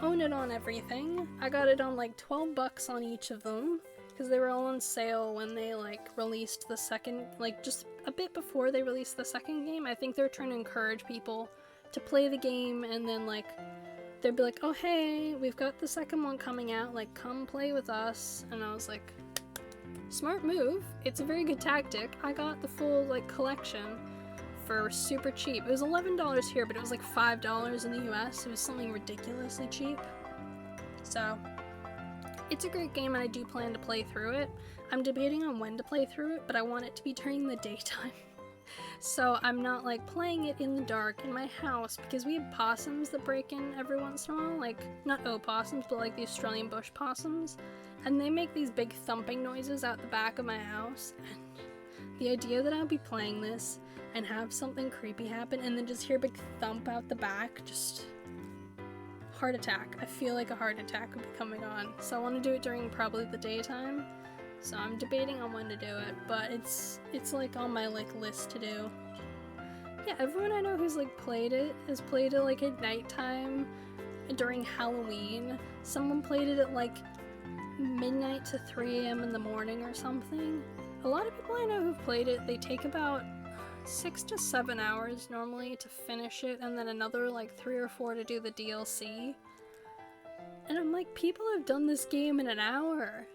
own it on everything. I got it on like $12 on each of them, because they were all on sale when they like released the second, like just a bit before they released the second game. I think they're trying to encourage people to play the game, and then like, they'd be like, oh hey, we've got the second one coming out, like come play with us, and I was like, smart move. It's a very good tactic. I got the full like collection for super cheap. It was $11 here, but it was like $5 in the US. It was something ridiculously cheap. So it's a great game, and I do plan to play through it. I'm debating on when to play through it, but I want it to be during the daytime. So I'm not like playing it in the dark in my house, because we have possums that break in every once in a while, like not opossums, but like the Australian bush possums. And they make these big thumping noises out the back of my house, and the idea that I'll be playing this and have something creepy happen and then just hear a big thump out the back just heart attack. I feel like a heart attack would be coming on. So I want to do it during probably the daytime. So I'm debating on when to do it, but it's like on my like list to do. Yeah, everyone I know who's like played it has played it like at nighttime during Halloween. Someone played it at like midnight to 3 a.m. in the morning or something. A lot of people I know who've played it, they take about 6 to 7 hours normally to finish it, and then another like 3 or 4 to do the DLC. And I'm like, people have done this game in an hour.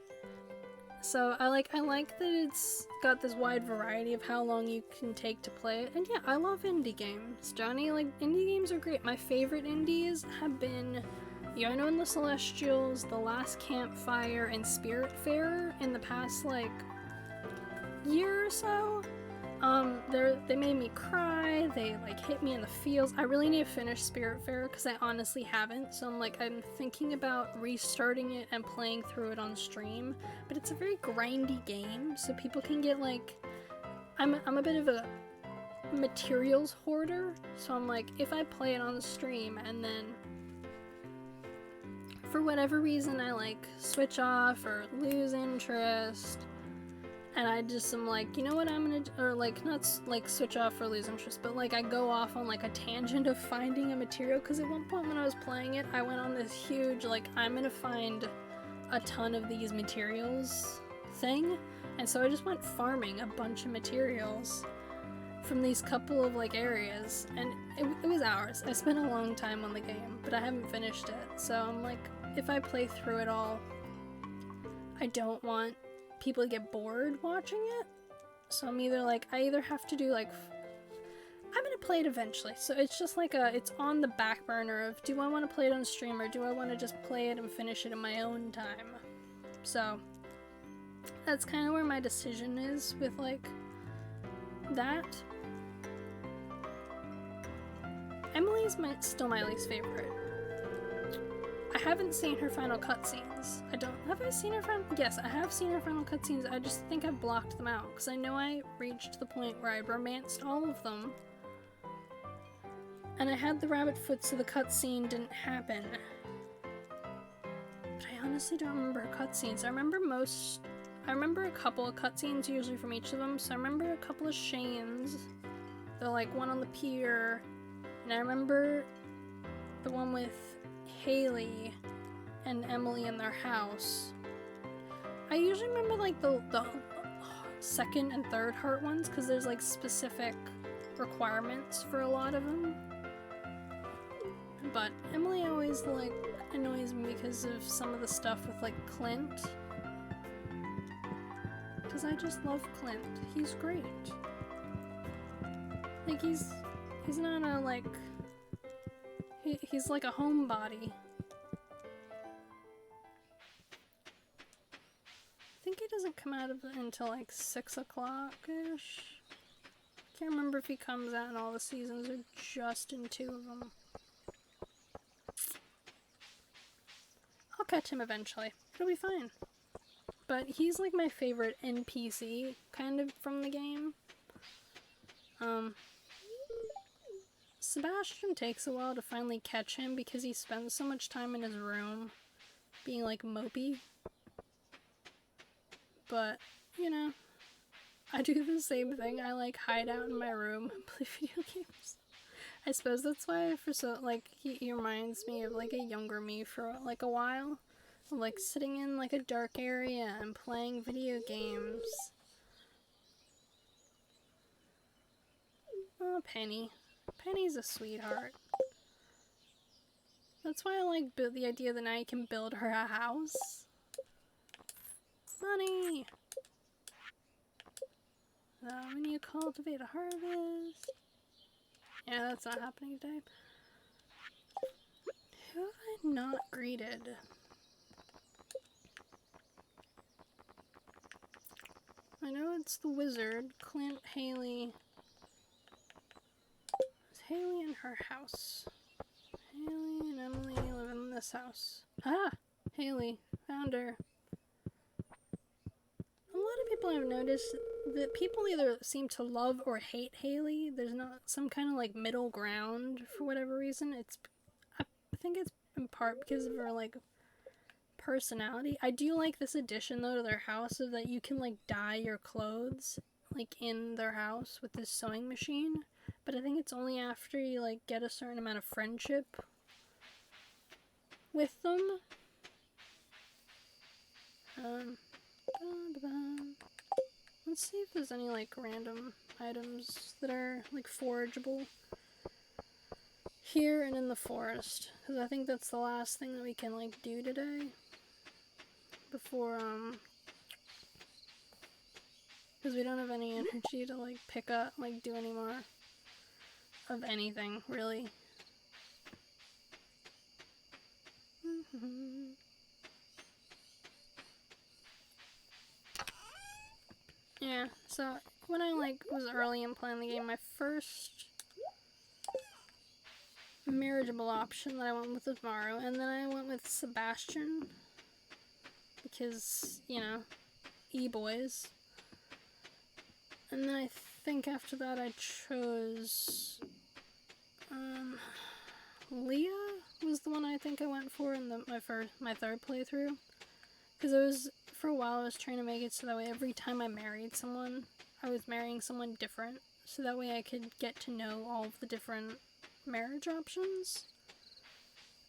So I like that it's got this wide variety of how long you can take to play it. And yeah, I love indie games. Johnny, like, indie games are great. My favorite indies have been Yona and the Celestials, The Last Campfire, and Spiritfarer in the past, like, year or so. They made me cry, they, like, hit me in the feels. I really need to finish Spiritfarer, because I honestly haven't, so I'm thinking about restarting it and playing through it on stream. But it's a very grindy game, so people can get, like... I'm a bit of a materials hoarder, so I'm like, if I play it on the stream, and then... for whatever reason I, like, switch off or lose interest... and I just am like, you know what I'm gonna do? Or like, not like switch off or lose interest, but like I go off on like a tangent of finding a material, because at one point when I was playing it, I went on this huge, like, I'm gonna find a ton of these materials thing, and so I just went farming a bunch of materials from these couple of like areas, and it was hours. I spent a long time on the game, but I haven't finished it, so I'm like, if I play through it all, I don't want people get bored watching it, so I'm either like, I either have to do like, I'm gonna play it eventually, so it's just like it's on the back burner of, do I want to play it on stream, or do I want to just play it and finish it in my own time? So that's kind of where my decision is with like that. Emily's still my least favorite. I haven't seen her final cutscenes. Have I seen her final? Yes, I have seen her final cutscenes. I just think I blocked them out, because I know I reached the point where I romanced all of them. And I had the rabbit foot, so the cutscene didn't happen. But I honestly don't remember her cutscenes. I remember a couple of cutscenes usually from each of them, so I remember a couple of Shanes. The like one on the pier, and I remember the one with Haley and Emily in their house. I usually remember like the second and third heart ones, because there's like specific requirements for a lot of them. But Emily always like annoys me because of some of the stuff with like Clint. Because I just love Clint. He's great. Like he's not a like... He's like a homebody. I think he doesn't come out of it until like 6 o'clock-ish. Can't remember if he comes out in all the seasons or just in 2 of them. I'll catch him eventually. It'll be fine. But he's like my favorite NPC, kind of, from the game. Sebastian takes a while to finally catch him because he spends so much time in his room being like mopey. But, you know, I do the same thing. I like hide out in my room and play video games. I suppose that's why he reminds me of like a younger me for like a while. Like sitting in like a dark area and playing video games. Oh, Penny. Penny's a sweetheart. That's why I like the idea that now you can build her a house. Money! We need to cultivate a harvest. Yeah, that's not happening today. Who have I not greeted? I know it's the wizard, Clint, Haley. It's Haley in her house. Haley and Emily live in this house. Ah! Haley. Found her. A lot of people have noticed that people either seem to love or hate Haley. There's not some kind of like middle ground for whatever reason. I think it's in part because of her, like, personality. I do like this addition, though, to their house, so that you can, like, dye your clothes, like, in their house with this sewing machine. But I think it's only after you, like, get a certain amount of friendship with them. Let's see if there's any, like, random items that are, like, forageable here and in the forest. Because I think that's the last thing that we can, like, do today. Before, because we don't have any energy to, like, pick up, like, do any more of anything, really. Yeah, so when I, like, was early in playing the game, my first marriageable option that I went with was Maru, and then I went with Sebastian, because, you know, e-boys. And then I think after that I chose, Leah was the one I think I went for in my third playthrough. Because for a while I was trying to make it so that way every time I married someone, I was marrying someone different. So that way I could get to know all of the different marriage options.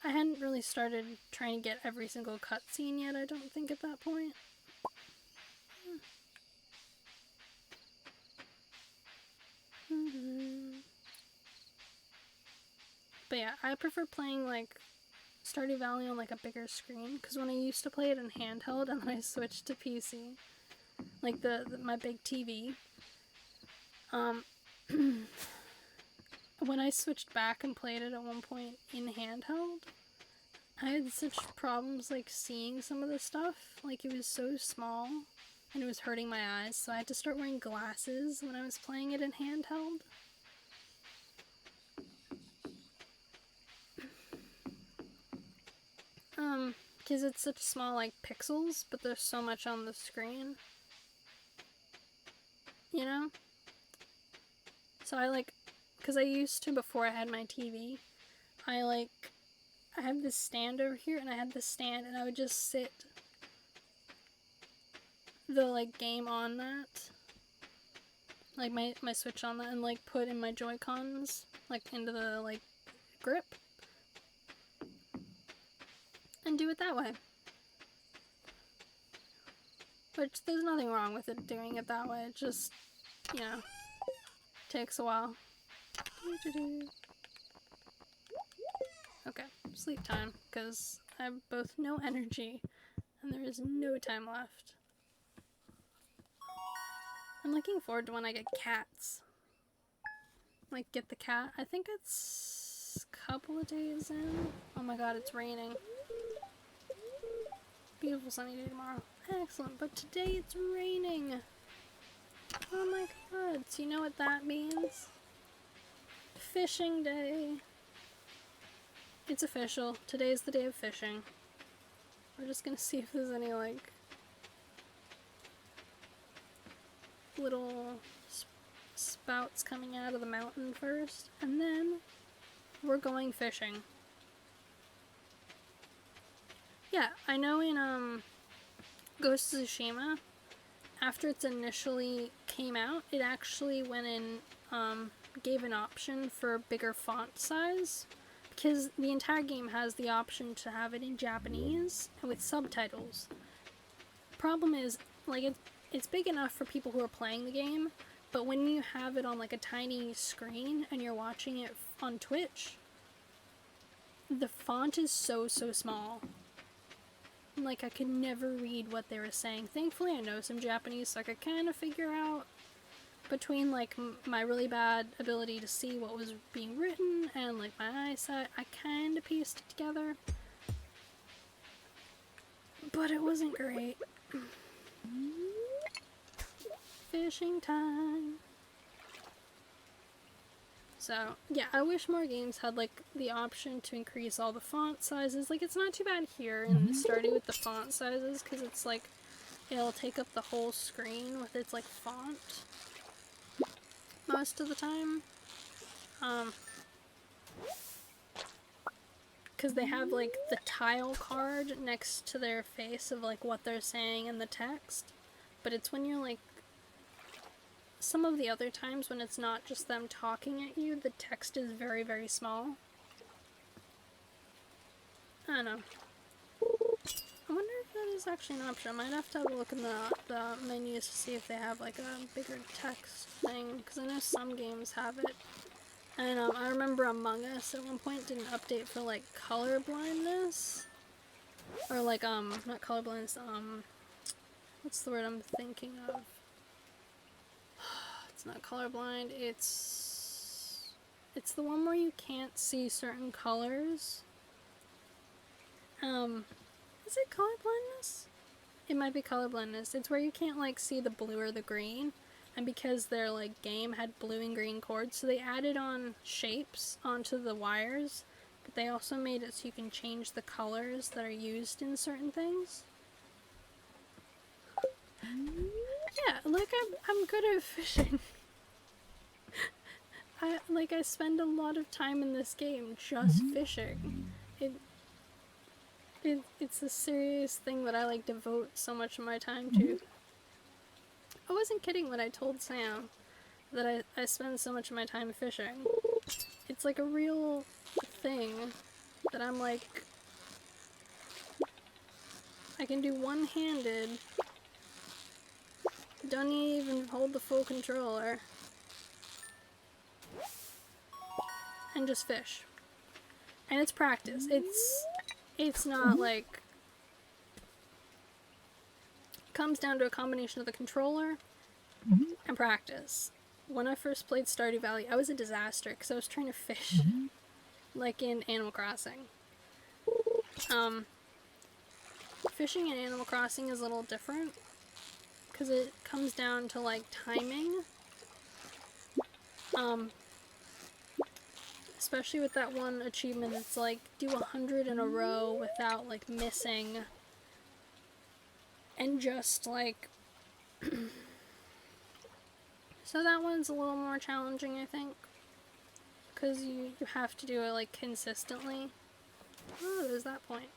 I hadn't really started trying to get every single cutscene yet, I don't think, at that point. But yeah, I prefer playing, like, Stardew Valley on, like, a bigger screen, because when I used to play it in handheld and then I switched to PC, like my big TV, when I switched back and played it at one point in handheld, I had such problems, like, seeing some of the stuff. Like, it was so small and it was hurting my eyes, so I had to start wearing glasses when I was playing it in handheld. Because it's such small, like, pixels, but there's so much on the screen. You know? So I, like, because I used to, before I had my TV, I have this stand over here, and I had this stand, and I would just sit the, like, game on that. Like, my Switch on that, and, like, put in my Joy-Cons, like, into the, like, grip. And do it that way. Which, there's nothing wrong with it doing it that way, it just, you know, takes a while. Okay, sleep time, because I have both no energy, and there is no time left. I'm looking forward to when I get cats. Like, get the cat. I think it's a couple of days in. Oh my god, it's raining. Beautiful sunny day tomorrow. Excellent, but today it's raining. Oh my god, so you know what that means? Fishing day. It's official. Today's the day of fishing. We're just gonna see if there's any, like, little spouts coming out of the mountain first, and then we're going fishing. Yeah, I know in Ghost of Tsushima, after it's initially came out, it actually went in, gave an option for bigger font size, because the entire game has the option to have it in Japanese and with subtitles. Problem is, like, it's big enough for people who are playing the game, but when you have it on, like, a tiny screen and you're watching it on Twitch, the font is so small. Like, I could never read what they were saying. Thankfully, I know some Japanese, so I could kind of figure out between, like, my really bad ability to see what was being written and, like, my eyesight, I kind of pieced it together. But it wasn't great. Fishing time. So, yeah, I wish more games had, like, the option to increase all the font sizes. Like, it's not too bad here in Stardew with the font sizes, because it's, like, it'll take up the whole screen with its, like, font most of the time. because they have like the tile card next to their face of like what they're saying in the text, but it's when you're like, some of the other times when it's not just them talking at you, the text is very, very small. I don't know. I wonder if that is actually an option. I might have to have a look in the menus to see if they have like a bigger text thing, because I know some games have it. And I remember Among Us at one point did an update for like color blindness, or like not color blindness, what's the word I'm thinking of? It's not colorblind. It's the one where you can't see certain colors. Is it color blindness? It might be color blindness. It's where you can't like see the blue or the green. And because their like game had blue and green cords, so they added on shapes onto the wires, but they also made it so you can change the colors that are used in certain things. Yeah, like I'm good at fishing. I spend a lot of time in this game just fishing. It's a serious thing that I like devote so much of my time to. I wasn't kidding when I told Sam that I spend so much of my time fishing. It's like a real thing that I'm like, I can do one-handed, don't even hold the full controller, and just fish. And it's practice. It's not like, it comes down to a combination of the controller and practice. When I first played Stardew Valley, I was a disaster because I was trying to fish like in Animal Crossing. Fishing in Animal Crossing is a little different because it comes down to like timing. Especially with that one achievement, it's like do 100 in a row without like missing, and just like so that one's a little more challenging, I think, because you have to do it like consistently. Oh, there's that point.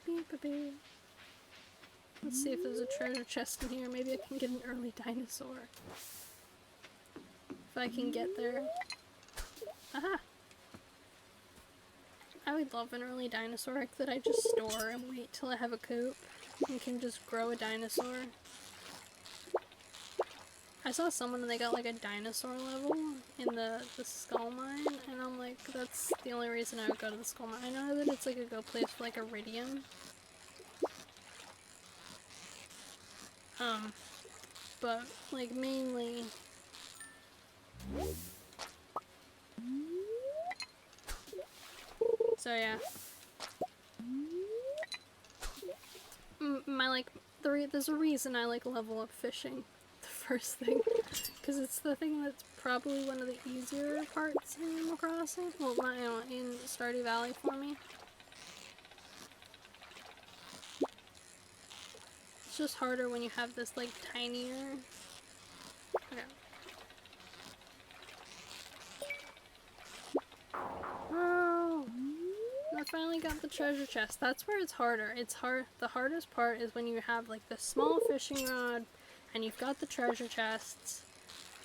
Beep, beep, beep. Let's see if there's a treasure chest in here. Maybe I can get an early dinosaur if I can get there. Aha! I would love an early dinosaur that I just store and wait till I have a coop and can just grow a dinosaur. I saw someone and they got like a dinosaur level in the skull mine, and I'm like, that's the only reason I would go to the skull mine. I know that it's like a good place for like iridium. But like mainly so yeah. My like there's a reason I like level up fishing the first thing, because it's the thing that's probably one of the easier parts in Animal Crossing. Well, in Stardew Valley for me. It's just harder when you have this like tinier. Okay. Oh, I finally got the treasure chest. That's where it's harder. It's hard. The hardest part is when you have like the small fishing rod and you've got the treasure chests,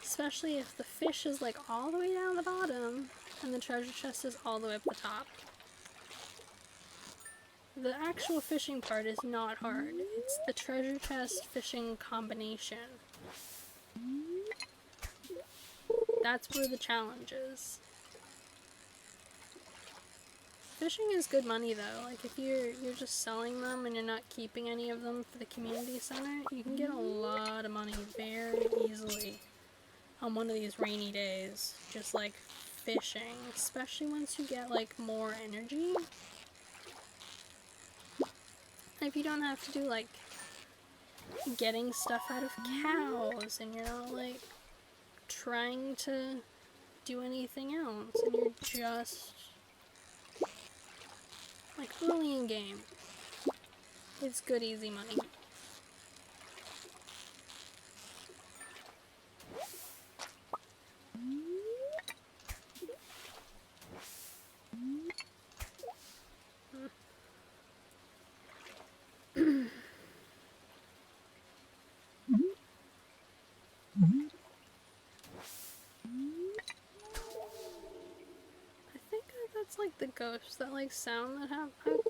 especially if the fish is like all the way down the bottom and the treasure chest is all the way up the top. The actual fishing part is not hard. It's the treasure chest fishing combination. That's where the challenge is. Fishing is good money though. Like if you're just selling them and you're not keeping any of them for the community center, you can get a lot of money very easily on one of these rainy days. Just like fishing, especially once you get like more energy. If you don't have to do like getting stuff out of cows and you're not like trying to do anything else and you're just like early in game, it's good easy money. like the ghosts, that like sound that happens.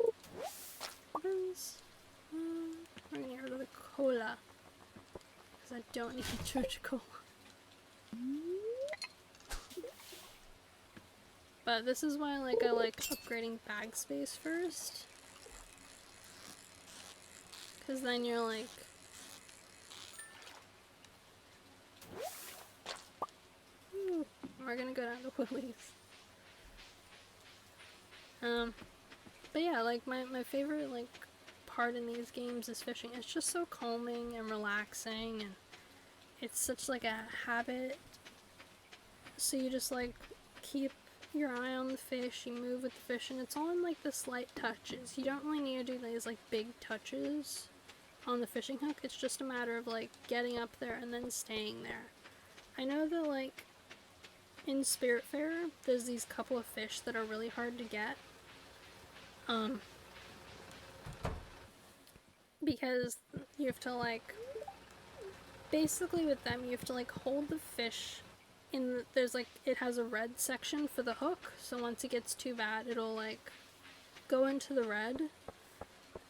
We're gonna get rid of the cola. Because I don't need church cola. But this is why like I like upgrading bag space first. Because then you're like... Ooh, we're gonna go down to Willie's. But yeah, like my favorite like part in these games is fishing. It's just so calming and relaxing, and it's such like a habit. So you just like keep your eye on the fish, you move with the fish, and it's all in like the slight touches. You don't really need to do these like big touches on the fishing hook. It's just a matter of like getting up there and then staying there. I know that like in Spiritfarer there's these couple of fish that are really hard to get. Because you have to like, basically with them you have to like hold the fish in, there's like, it has a red section for the hook, so once it gets too bad it'll like go into the red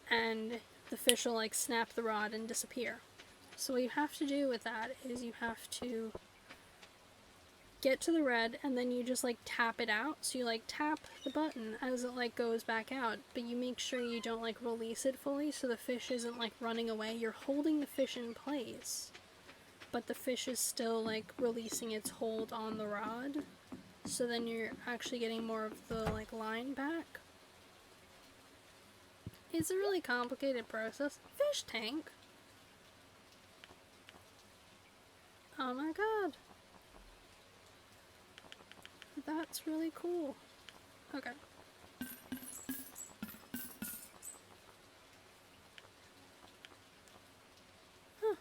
and the fish will like snap the rod and disappear. So what you have to do with that is you have to get to the red and then you just like tap it out. So you like tap the button as it like goes back out, but you make sure you don't like release it fully so the fish isn't like running away. You're holding the fish in place, but the fish is still like releasing its hold on the rod. So then you're actually getting more of the like line back. It's a really complicated process. Fish tank. Oh my god. That's really cool. Okay. Huh.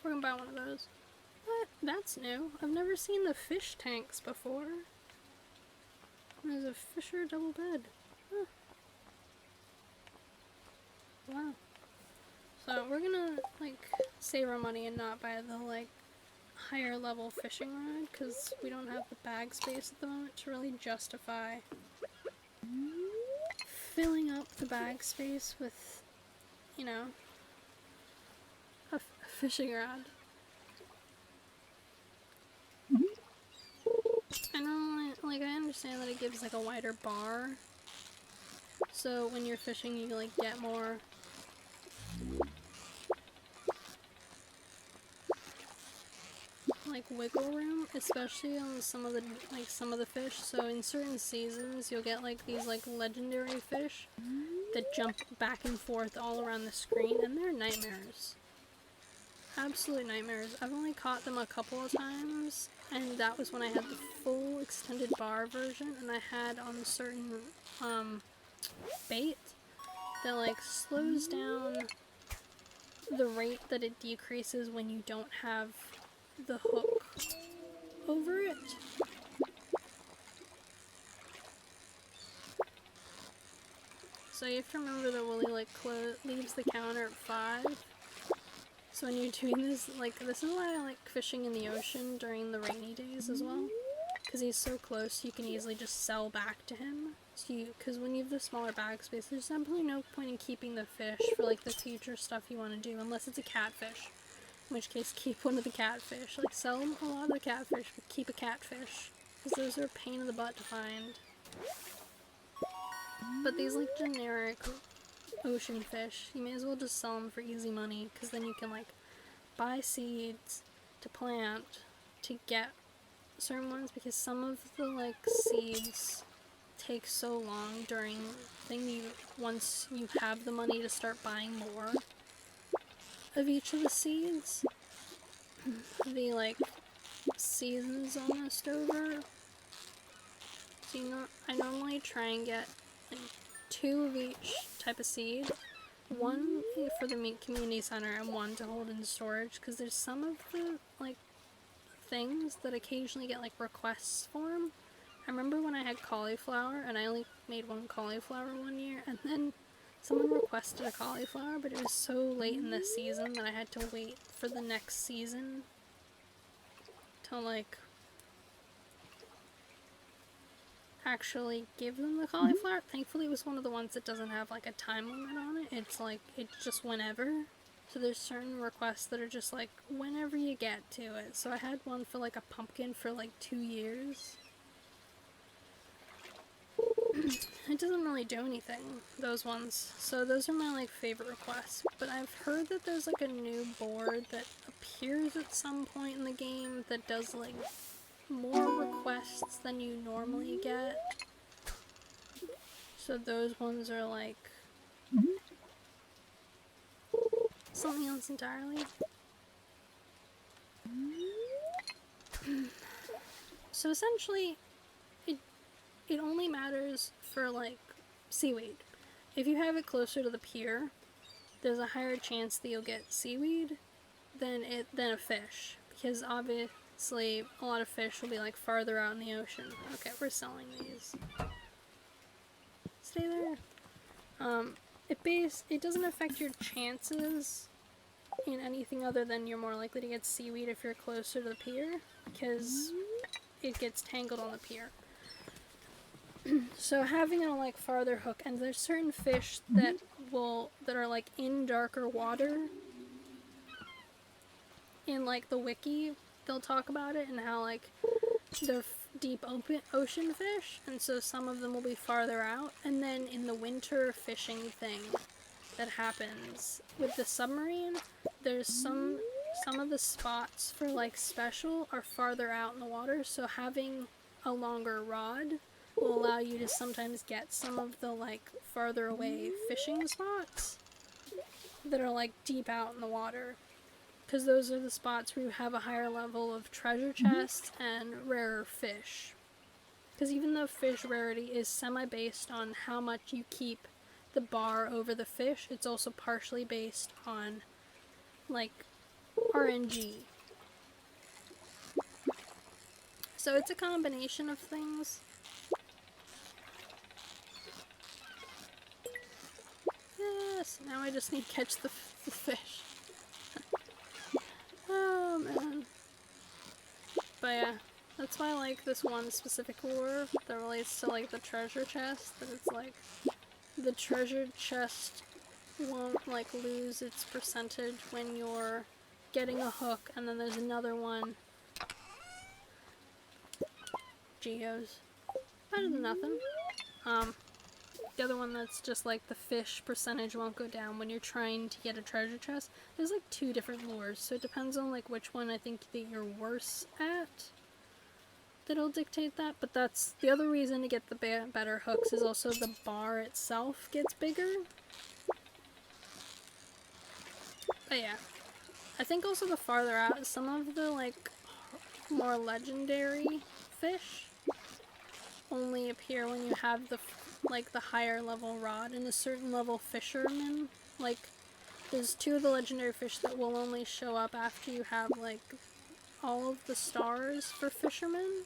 We're gonna buy one of those. What? That's new. I've never seen the fish tanks before. There's a Fisher double bed. Huh. Wow. So we're gonna like save our money and not buy the like higher level fishing rod because we don't have the bag space at the moment to really justify filling up the bag space with, you know, a fishing rod. I know, like, I understand that it gives like a wider bar, so when you're fishing you like get more like wiggle room, especially on some of the fish. So in certain seasons you'll get like these like legendary fish that jump back and forth all around the screen, and they're nightmares. Absolute nightmares. I've only caught them a couple of times, and that was when I had the full extended bar version, and I had on certain bait that like slows down the rate that it decreases when you don't have the hook over it. So you have to remember that Willie like leaves the counter at 5. So when you're doing this, like, this is why I like fishing in the ocean during the rainy days as well. Because he's so close, you can easily just sell back to him. So because when you have the smaller bag space, there's absolutely no point in keeping the fish for like the future stuff you want to do, unless it's a catfish. In which case, keep one of the catfish. Like, sell a lot of the catfish, but keep a catfish. Because those are a pain in the butt to find. But these, like, generic ocean fish, you may as well just sell them for easy money. Because then you can, like, buy seeds to plant to get certain ones. Because some of the, like, seeds take so long during the thing. Once you have the money to start buying more of each of the seeds, the like season's almost over. So I normally try and get like 2 of each type of seed, 1 for the meat community center and 1 to hold in storage, because there's some of the like things that occasionally get like requests for them. I remember when I had cauliflower and I only made 1 cauliflower one year, and then someone requested a cauliflower, but it was so late in the season that I had to wait for the next season to like actually give them the cauliflower. Thankfully, it was one of the ones that doesn't have like a time limit on it. It's like, it's just whenever. So there's certain requests that are just like whenever you get to it. So I had one for like a pumpkin for like 2 years. It doesn't really do anything, those ones. So those are my like favorite requests. But I've heard that there's like a new board that appears at some point in the game that does like more requests than you normally get. So those ones are like something else entirely. So essentially, it only matters for like seaweed. If you have it closer to the pier, there's a higher chance that you'll get seaweed than a fish, because obviously a lot of fish will be like farther out in the ocean. Okay, we're selling these. Stay there. It doesn't affect your chances in anything other than you're more likely to get seaweed if you're closer to the pier, because it gets tangled on the pier. So having a like farther hook, and there's certain fish that are like in darker water. In like the wiki, they'll talk about it and how like they're deep ocean fish, and so some of them will be farther out. And then in the winter fishing thing that happens with the submarine, there's some of the spots for like special are farther out in the water, so having a longer rod will allow you to sometimes get some of the like farther away fishing spots that are like deep out in the water, because those are the spots where you have a higher level of treasure chests and rarer fish. Because even though fish rarity is semi-based on how much you keep the bar over the fish, it's also partially based on like RNG. So it's a combination of things. Yes, now I just need to catch the fish. Oh man. But yeah, that's why I like this one specific lure that relates to like the treasure chest, that it's like the treasure chest won't like lose its percentage when you're getting a hook, and then there's another one. Geos. Better than nothing. The other one that's just like the fish percentage won't go down when you're trying to get a treasure chest. There's like 2 different lures, so it depends on like which one I think that you're worse at that'll dictate that. But that's the other reason to get the better hooks, is also the bar itself gets bigger. But yeah, I think also the farther out, some of the like more legendary fish only appear when you have the like the higher level rod, and a certain level fisherman. Like there's 2 of the legendary fish that will only show up after you have like all of the stars for fishermen.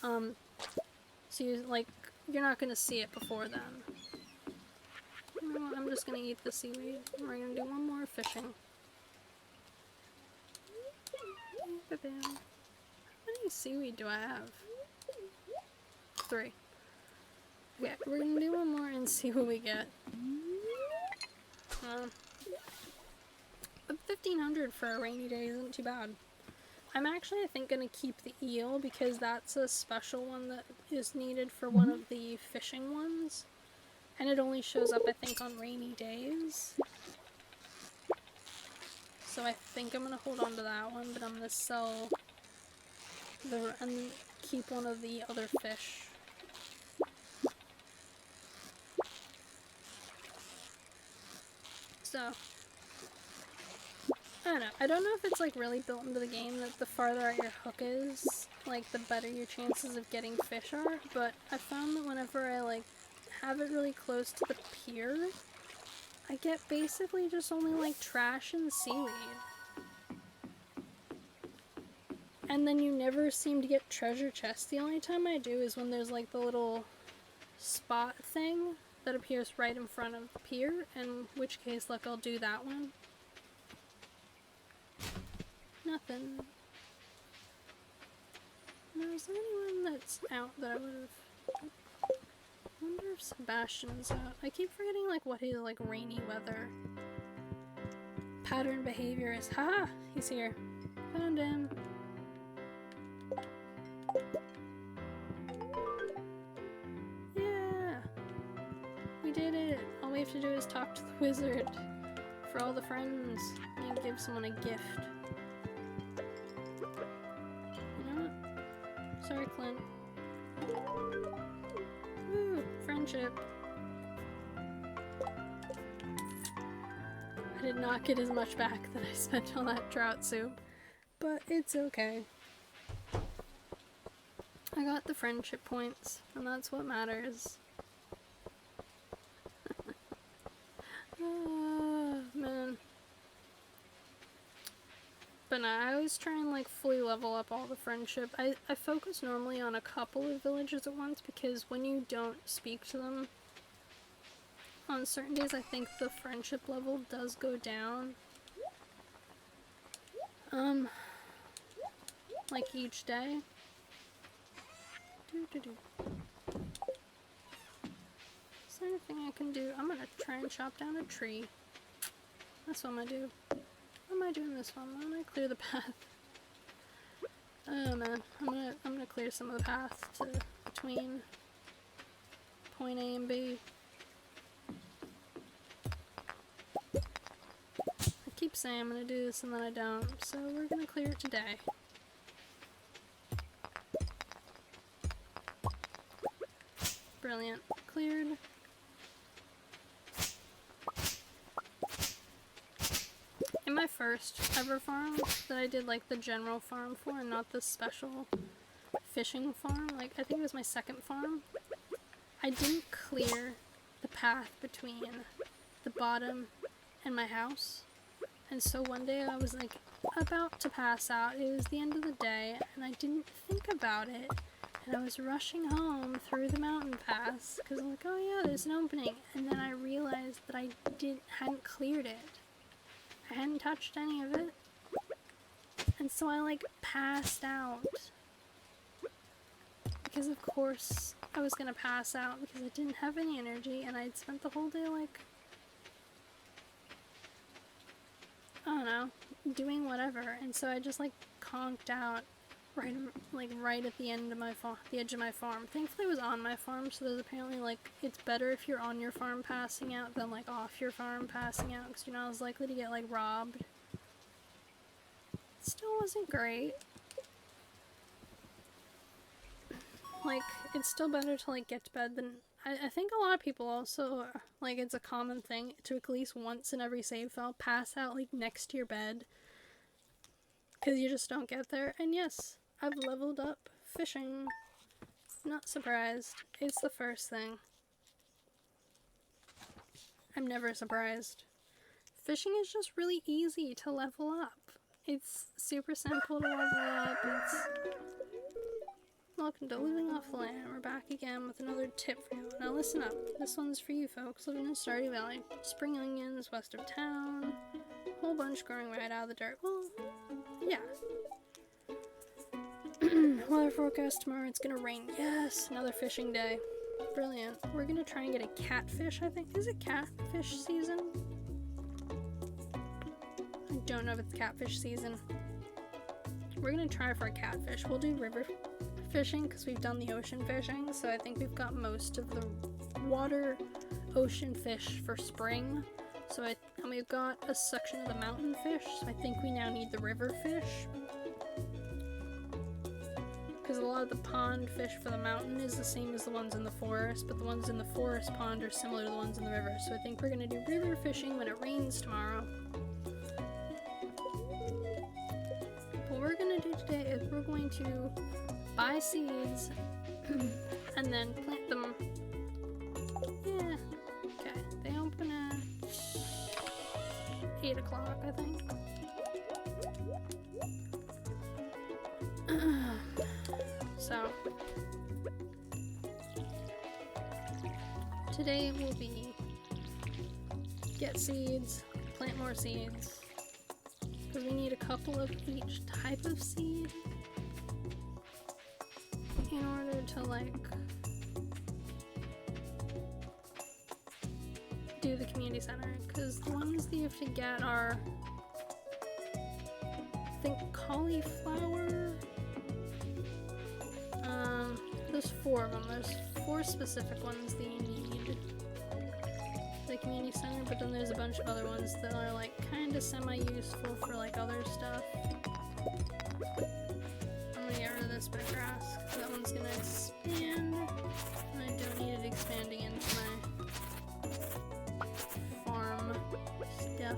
So you're not gonna see it before then. You know what, I'm just gonna eat the seaweed. We're gonna do one more fishing. How many seaweed do I have? 3. Yeah, we're gonna do one more and see what we get. But 1500 for a rainy day isn't too bad. I'm actually, I think, gonna keep the eel, because that's a special one that is needed for one of the fishing ones. And it only shows up, I think, on rainy days. So I think I'm gonna hold on to that one, but I'm gonna sell and keep one of the other fish. So, I don't know. I don't know if it's like really built into the game that the farther out your hook is, like the better your chances of getting fish are, but I found that whenever I like have it really close to the pier, I get basically just only like trash and seaweed. And then you never seem to get treasure chests. The only time I do is when there's like the little spot thing that appears right in front of the pier, in which case, like, I'll do that one. Nothing. Now, is there anyone that's out that I would've... I wonder if Sebastian's out. I keep forgetting, like, what his, like, rainy weather pattern behavior is. Haha! He's here. Found him. Yeah! We did it! All we have to do is talk to the wizard for all the friends and give someone a gift. You know what? Sorry, Clint. Woo! Friendship. I did not get as much back that I spent on that trout soup, but it's okay. I got the friendship points, and that's what matters. Oh, man. But no, I always try and like fully level up all the friendship. I focus normally on a couple of villages at once because when you don't speak to them on certain days, I think the friendship level does go down. Like each day. Is there anything I can do? I'm gonna try and chop down a tree. That's what I'm gonna do. What am I doing this one? Why don't I clear the path? Oh man, I'm gonna clear some of the path to between point A and B. I keep saying I'm gonna do this and then I don't, so we're gonna clear it today. Brilliant. Cleared. In my first ever farm that I did like the general farm for and not the special fishing farm, like I think it was my second farm, I didn't clear the path between the bottom and my house. And so one day I was like about to pass out. It was the end of the day and I didn't think about it. And I was rushing home through the mountain pass because I'm like, oh yeah, there's an opening. And then I realized that I hadn't cleared it. I hadn't touched any of it. And so I like passed out. Because of course I was gonna pass out because I didn't have any energy and I'd spent the whole day like, I don't know, doing whatever. And so I just like conked out right at the end of my the edge of my farm. Thankfully it was on my farm, so there's apparently like it's better if you're on your farm passing out than like off your farm passing out because you're not as likely to get like robbed. It still wasn't great. Like it's still better to like get to bed than I think a lot of people also like it's a common thing to at least once in every save file pass out like next to your bed because you just don't get there. And yes, I've leveled up fishing. Not surprised. It's the first thing. I'm never surprised. Fishing is just really easy to level up. It's super simple to level up. Welcome to Living Off the Land. We're back again with another tip for you. Now listen up. This one's for you folks living in Stardew Valley. Spring onions west of town. Whole bunch growing right out of the dirt. Well, yeah. Weather forecast tomorrow, it's gonna rain. Yes, another fishing day. Brilliant. We're gonna try and get a catfish, I think. Is it catfish season? I don't know if it's catfish season. We're gonna try for a catfish. We'll do river fishing because we've done the ocean fishing, so I think we've got most of the water ocean fish for spring. So and we've got a section of the mountain fish, so I think we now need the river fish. Because a lot of the pond fish for the mountain is the same as the ones in the forest, but the ones in the forest pond are similar to the ones in the river. So I think we're going to do river fishing when it rains tomorrow. What we're going to do today is we're going to buy seeds and then plant them. Yeah. Okay. They open at 8 o'clock, I think. So, today will be get seeds, plant more seeds, because we need a couple of each type of seed. to like do the community center, because the ones that you have to get are, I think, cauliflower. There's 4 of them. There's 4 specific ones that you need for the community center, but then there's a bunch of other ones that are like kind of semi-useful for like other stuff. I'm gonna get rid of this bit of grass, because that one's gonna expand, and I don't need it expanding into my farm stuff.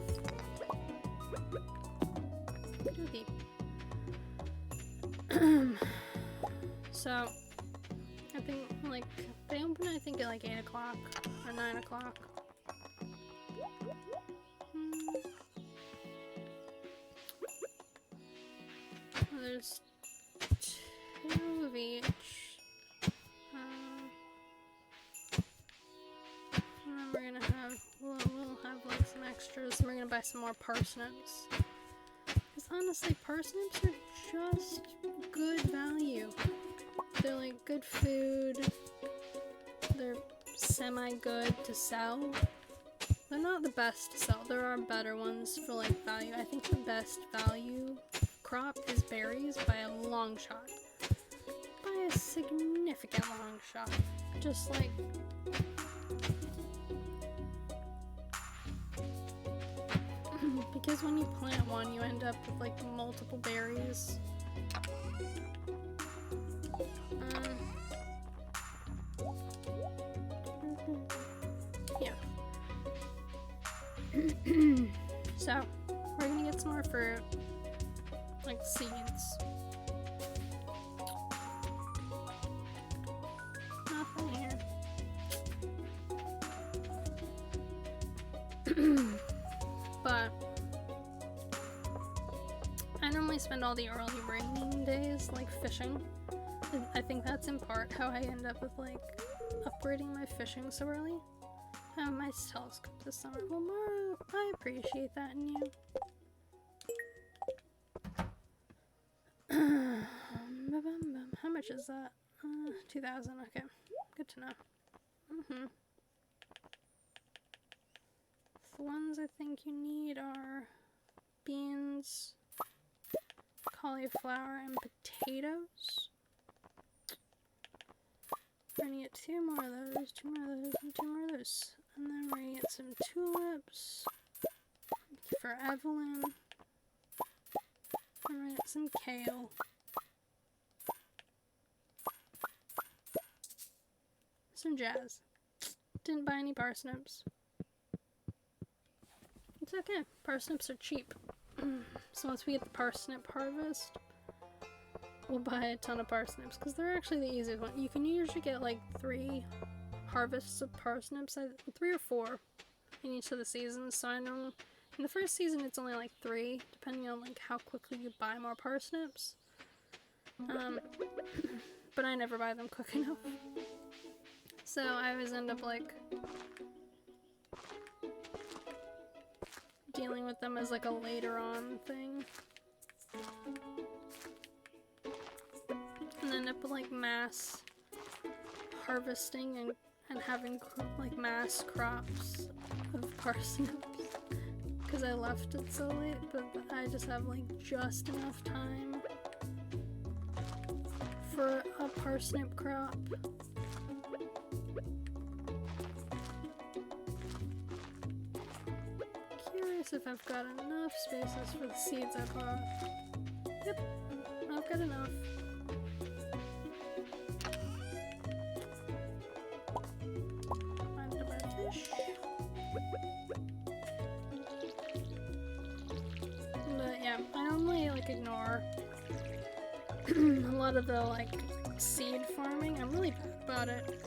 Okay. So, I think, like, they open, I think, at like 8 o'clock or 9 o'clock. There's 2 of each. And then we're gonna have, we'll have like some extras, and we're gonna buy some more parsnips. Because honestly, parsnips are just good value. They're like good food. They're semi-good to sell. They're not the best to sell. There are better ones for like value. I think the best value crop is berries by a long shot. By a significant long shot. Just like because when you plant one, you end up with like multiple berries. Yeah. So, we're gonna get some more fruit, like seeds. Nothing here. But I normally spend all the early raining days like fishing. I think that's in part how I end up with like upgrading my fishing so early. I have my telescope this summer. Well, Mara, I appreciate that in you. How much is that? 2,000. Okay, good to know. The ones I think you need are beans, cauliflower, and potatoes. We're gonna get 2 more of those, 2 more of those, and 2 more of those. And then we're gonna get some tulips for Evelyn. And we're gonna get some kale. Some jazz. Didn't buy any parsnips. It's okay. Parsnips are cheap. So once we get the parsnip harvest, we'll buy a ton of parsnips, because they're actually the easiest one. You can usually get like 3 harvests of parsnips, 3 or 4 in each of the seasons. So I know in the first season it's only like 3, depending on like how quickly you buy more parsnips. But I never buy them quick enough. So I always end up like dealing with them as like a later on thing. And end up with like mass harvesting and having like mass crops of parsnips. Because I left it so late, but I just have like just enough time for a parsnip crop. Curious if I've got enough spaces for the seeds I bought. Yep, I've got enough. Find the redfish. But yeah, I normally like ignore a lot of the like seed farming. I'm really bad about it.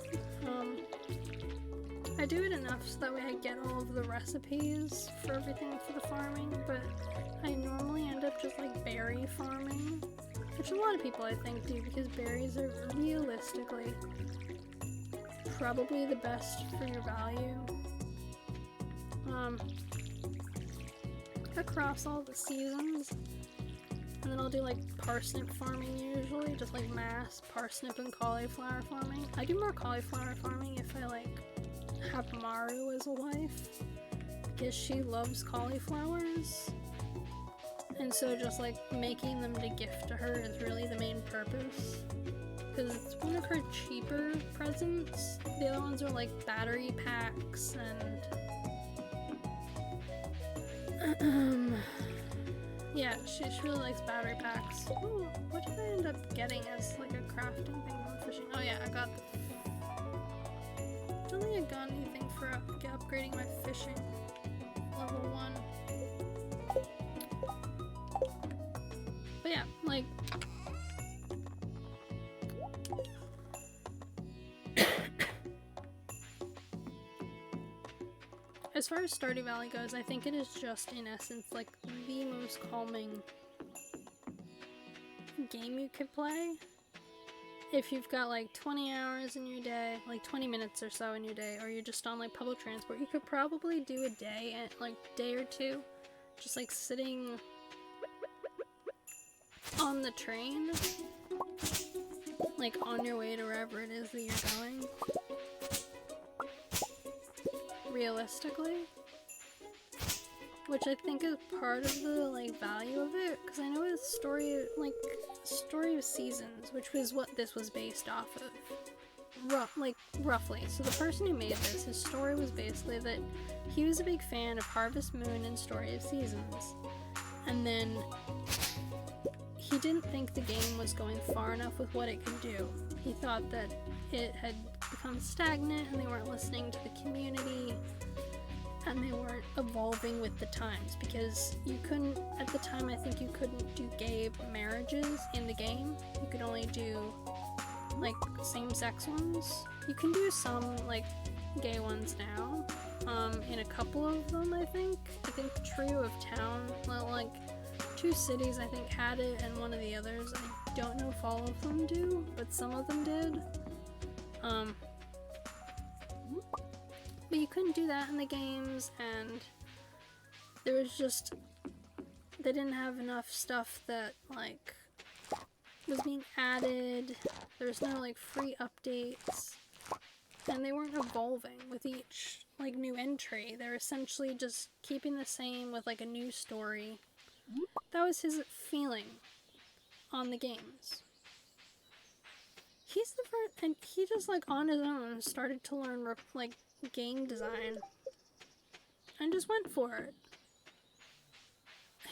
I do it enough so that way I get all of the recipes for everything for the farming, but I normally end up just like berry farming, which a lot of people I think do, because berries are realistically probably the best for your value. Across all the seasons, And then I'll do like parsnip farming usually, just like mass parsnip and cauliflower farming. I do more cauliflower farming if I like have Maru as a wife, because she loves cauliflowers. And so just like making them to gift to her is really the main purpose. Because it's one of her cheaper presents. The other ones are like battery packs and yeah, she really likes battery packs. Ooh, what did I end up getting as like a crafting thing from fishing? Oh yeah, I got I don't think I got anything for upgrading my fishing level 1. But yeah, like as far as Stardew Valley goes, I think it is just in essence like the most calming game you could play. If you've got like 20 hours in your day, like 20 minutes or so in your day, or you're just on like public transport, you could probably do a day, like day or two, just like sitting on the train, like on your way to wherever it is that you're going. Realistically, which I think is part of the like value of it, because I know it's Story of Seasons, which was what this was based off of, roughly. So the person who made this, his story was basically that he was a big fan of Harvest Moon and Story of Seasons, and then he didn't think the game was going far enough with what it could do. He thought that it had become stagnant and they weren't listening to the community and they weren't evolving with the times, because you couldn't, at the time I think you couldn't do gay marriages in the game. You could only do like same-sex ones. You can do some like gay ones now, in a couple of them I think. Trio of Town, like 2 cities I think had it, and one of the others, I don't know if all of them do, but some of them did. But you couldn't do that in the games, and there was just, they didn't have enough stuff that like was being added. There was no like free updates, and they weren't evolving with each like new entry. They're essentially just keeping the same with like a new story. That was his feeling on the games. He's the first, and he just like on his own started to learn like game design and just went for it.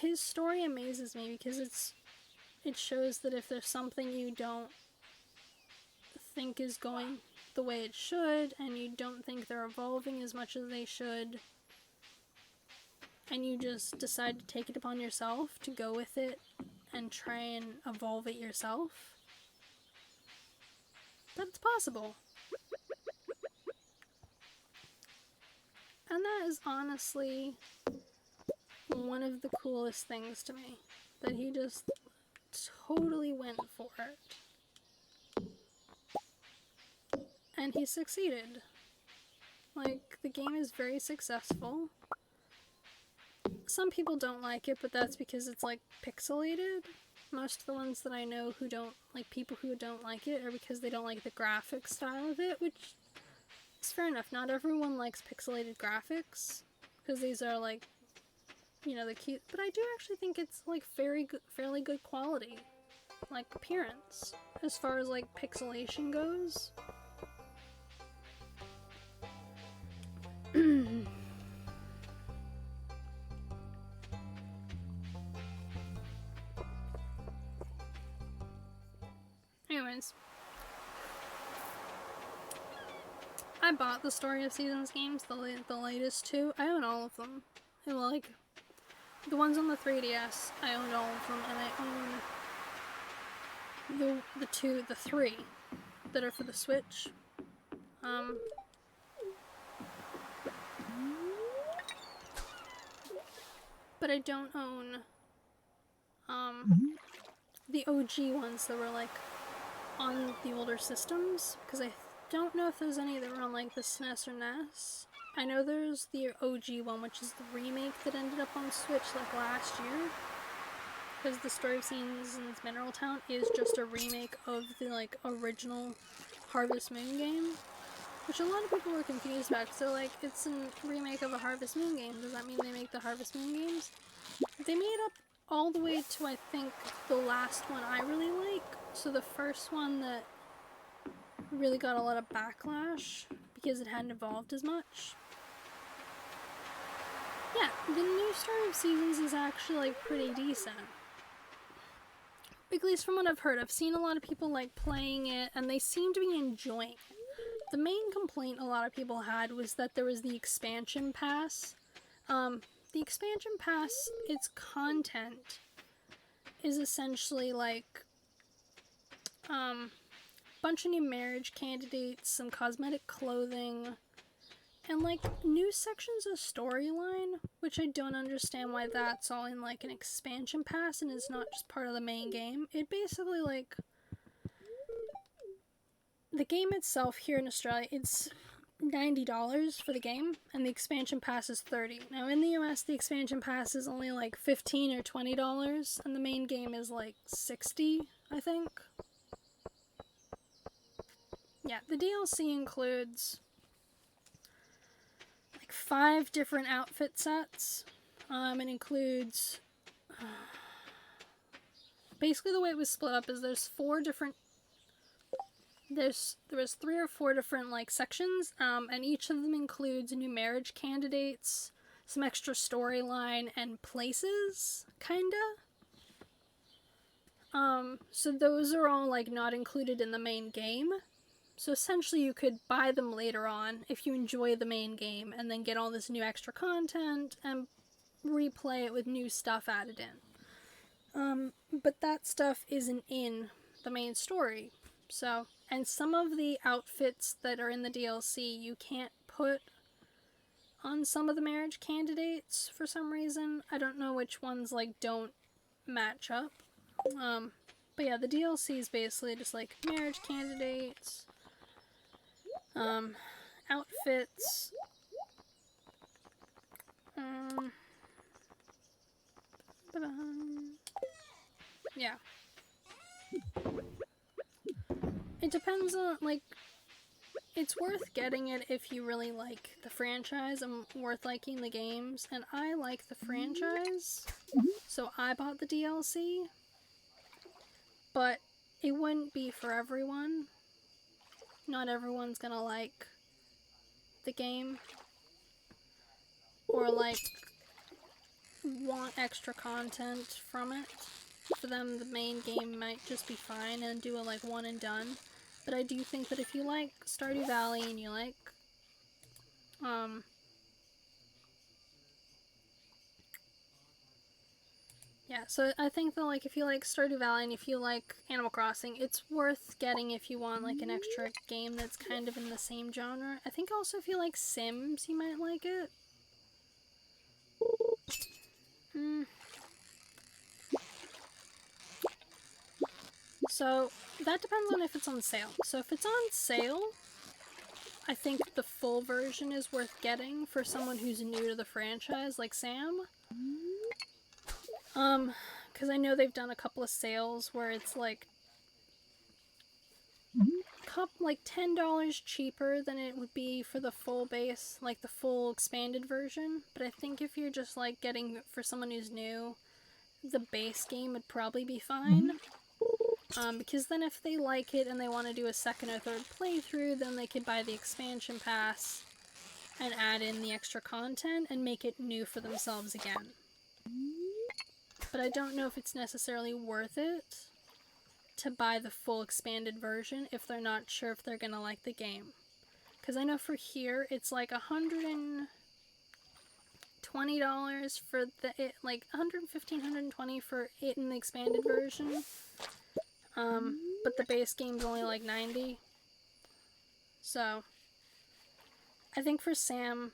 His story amazes me because it shows that if there's something you don't think is going the way it should, and you don't think they're evolving as much as they should, and you just decide to take it upon yourself to go with it and try and evolve it yourself, that's possible. And that is honestly one of the coolest things to me, that he just totally went for it. And he succeeded. Like, the game is very successful. Some people don't like it, but that's because it's like pixelated. Most of the ones that I know who don't like, people who don't like it, are because they don't like the graphic style of it, which is fair enough. Not everyone likes pixelated graphics, because these are like, you know, the cute, but I do actually think it's like fairly good quality, like appearance, as far as like pixelation goes. Anyways, I bought the Story of Seasons games, the latest 2. I own all of them. And like, the ones on the 3DS, I owned all of them, and I own the 3 that are for the Switch. But I don't own, the OG ones that were like on the older systems, because I don't know if there's any that were on like the SNES or NES. I know there's the OG one, which is the remake that ended up on Switch like last year. because the Story of Seasons Mineral Town is just a remake of the like original Harvest Moon game, which a lot of people were confused about. So like, it's a remake of a Harvest Moon game. Does that mean they make the Harvest Moon games? They made up all the way to, I think, the last one I really like. So the first one that really got a lot of backlash because it hadn't evolved as much. Yeah, the new Story of Seasons is actually like pretty decent. At least from what I've heard, I've seen a lot of people like playing it and they seem to be enjoying it. The main complaint a lot of people had was that there was the expansion pass. The expansion pass, its content is essentially like bunch of new marriage candidates, some cosmetic clothing, and like new sections of storyline, which I don't understand why that's all in like an expansion pass and is not just part of the main game. It basically like the game itself here in Australia, it's $90 for the game, and the expansion pass is $30. Now in the US, the expansion pass is only like $15 or $20, and the main game is like $60, I think. Yeah, the DLC includes like 5 different outfit sets. It includes basically the way it was split up is there's 4 different. There was 3 or 4 different like sections, and each of them includes new marriage candidates, some extra storyline, and places, kinda. So those are all like not included in the main game. So essentially you could buy them later on if you enjoy the main game and then get all this new extra content and replay it with new stuff added in. But that stuff isn't in the main story. So, and some of the outfits that are in the DLC you can't put on some of the marriage candidates for some reason. I don't know which ones like don't match up. But yeah, the DLC is basically just like marriage candidates, outfits, yeah. It depends on, like, it's worth getting it if you really like the franchise and worth liking the games, and I like the franchise, so I bought the DLC, but it wouldn't be for everyone. Not everyone's gonna like the game, or like want extra content from it. For them, the main game might just be fine and do a like one and done. But I do think that if you like Stardew Valley and you like yeah, so I think that like if you like Stardew Valley and if you like Animal Crossing, it's worth getting if you want like an extra game that's kind of in the same genre. I think also if you like Sims, you might like it. So that depends on if it's on sale. So if it's on sale, I think the full version is worth getting for someone who's new to the franchise, like Sam. Because I know they've done a couple of sales where it's like $10 cheaper than it would be for the full base, like the full expanded version. But I think if you're just like getting for someone who's new, the base game would probably be fine. Because then if they like it and they want to do a second or third playthrough, then they could buy the expansion pass and add in the extra content and make it new for themselves again. But I don't know if it's necessarily worth it to buy the full expanded version if they're not sure if they're gonna like the game. Because I know for here, it's like $120 for like $115, $120 for it in the expanded version. But the base game's only like $90. So, I think for Sam,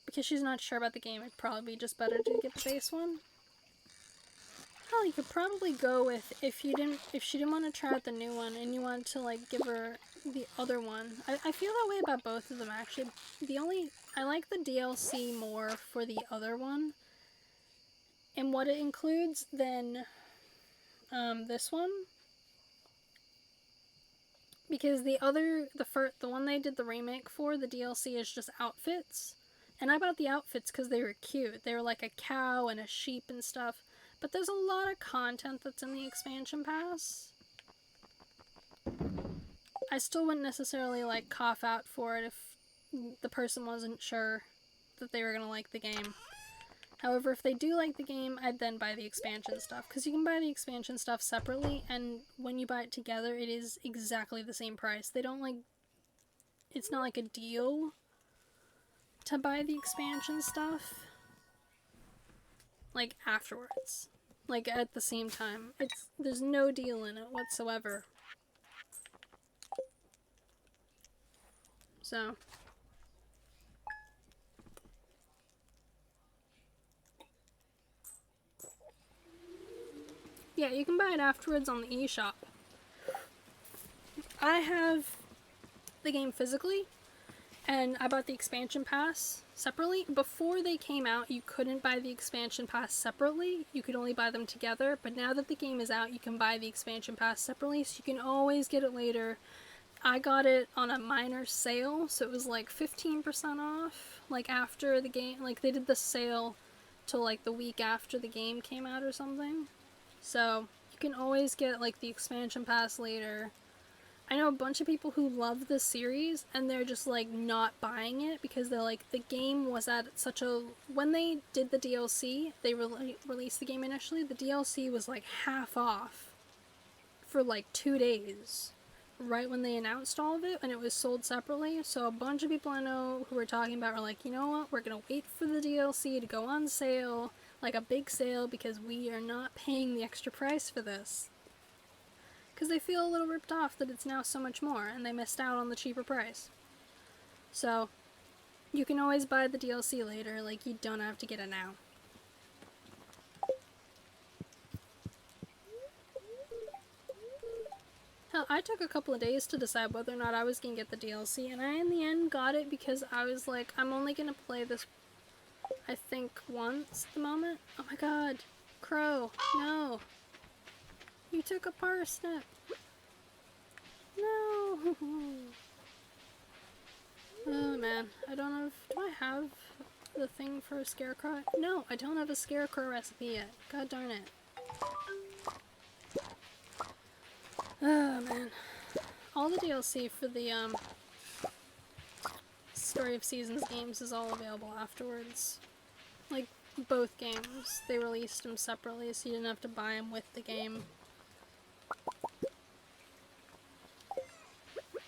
because she's not sure about the game, it'd probably be just better to get the base one. Hell, you could probably go with, if she didn't want to try out the new one and you want to like give her the other one. I feel that way about both of them actually. I like the DLC more for the other one and what it includes than This one. Because the one they did the remake for, the DLC is just outfits. And I bought the outfits because they were cute. They were like a cow and a sheep and stuff. But there's a lot of content that's in the expansion pass. I still wouldn't necessarily like cough out for it if the person wasn't sure that they were gonna like the game. However, if they do like the game, I'd then buy the expansion stuff. Because you can buy the expansion stuff separately, and when you buy it together, it is exactly the same price. They don't like... It's not like a deal to buy the expansion stuff, like, afterwards. Like, at the same time. There's no deal in it whatsoever. So... yeah, you can buy it afterwards on the eShop. I have the game physically, and I bought the expansion pass separately. Before they came out, you couldn't buy the expansion pass separately. You could only buy them together, but now that the game is out, you can buy the expansion pass separately, so you can always get it later. I got it on a minor sale, so it was like 15% off, like after the game, like they did the sale till like the week after the game came out or something. So, you can always get, like, the expansion pass later. I know a bunch of people who love this series, and they're just, like, not buying it, because they're like, the game was at such a... When they did the DLC, they released the game initially, the DLC was, like, half off for, like, 2 days. Right when they announced all of it, and it was sold separately. So a bunch of people I know who were talking about were like, you know what, we're gonna wait for the DLC to go on sale, like a big sale, because we are not paying the extra price for this. Because they feel a little ripped off that it's now so much more, and they missed out on the cheaper price. So, you can always buy the DLC later, like you don't have to get it now. Hell, I took a couple of days to decide whether or not I was gonna get the DLC, and I in the end got it because I was like, I'm only gonna play this, I think, once at the moment. Oh my god. Crow, no. You took a parsnip. No. Oh man, I don't know do I have the thing for a scarecrow? No, I don't have a scarecrow recipe yet. God darn it. Oh man. All the DLC for the Story of Seasons games is all available afterwards. Like, both games. They released them separately, so you didn't have to buy them with the game.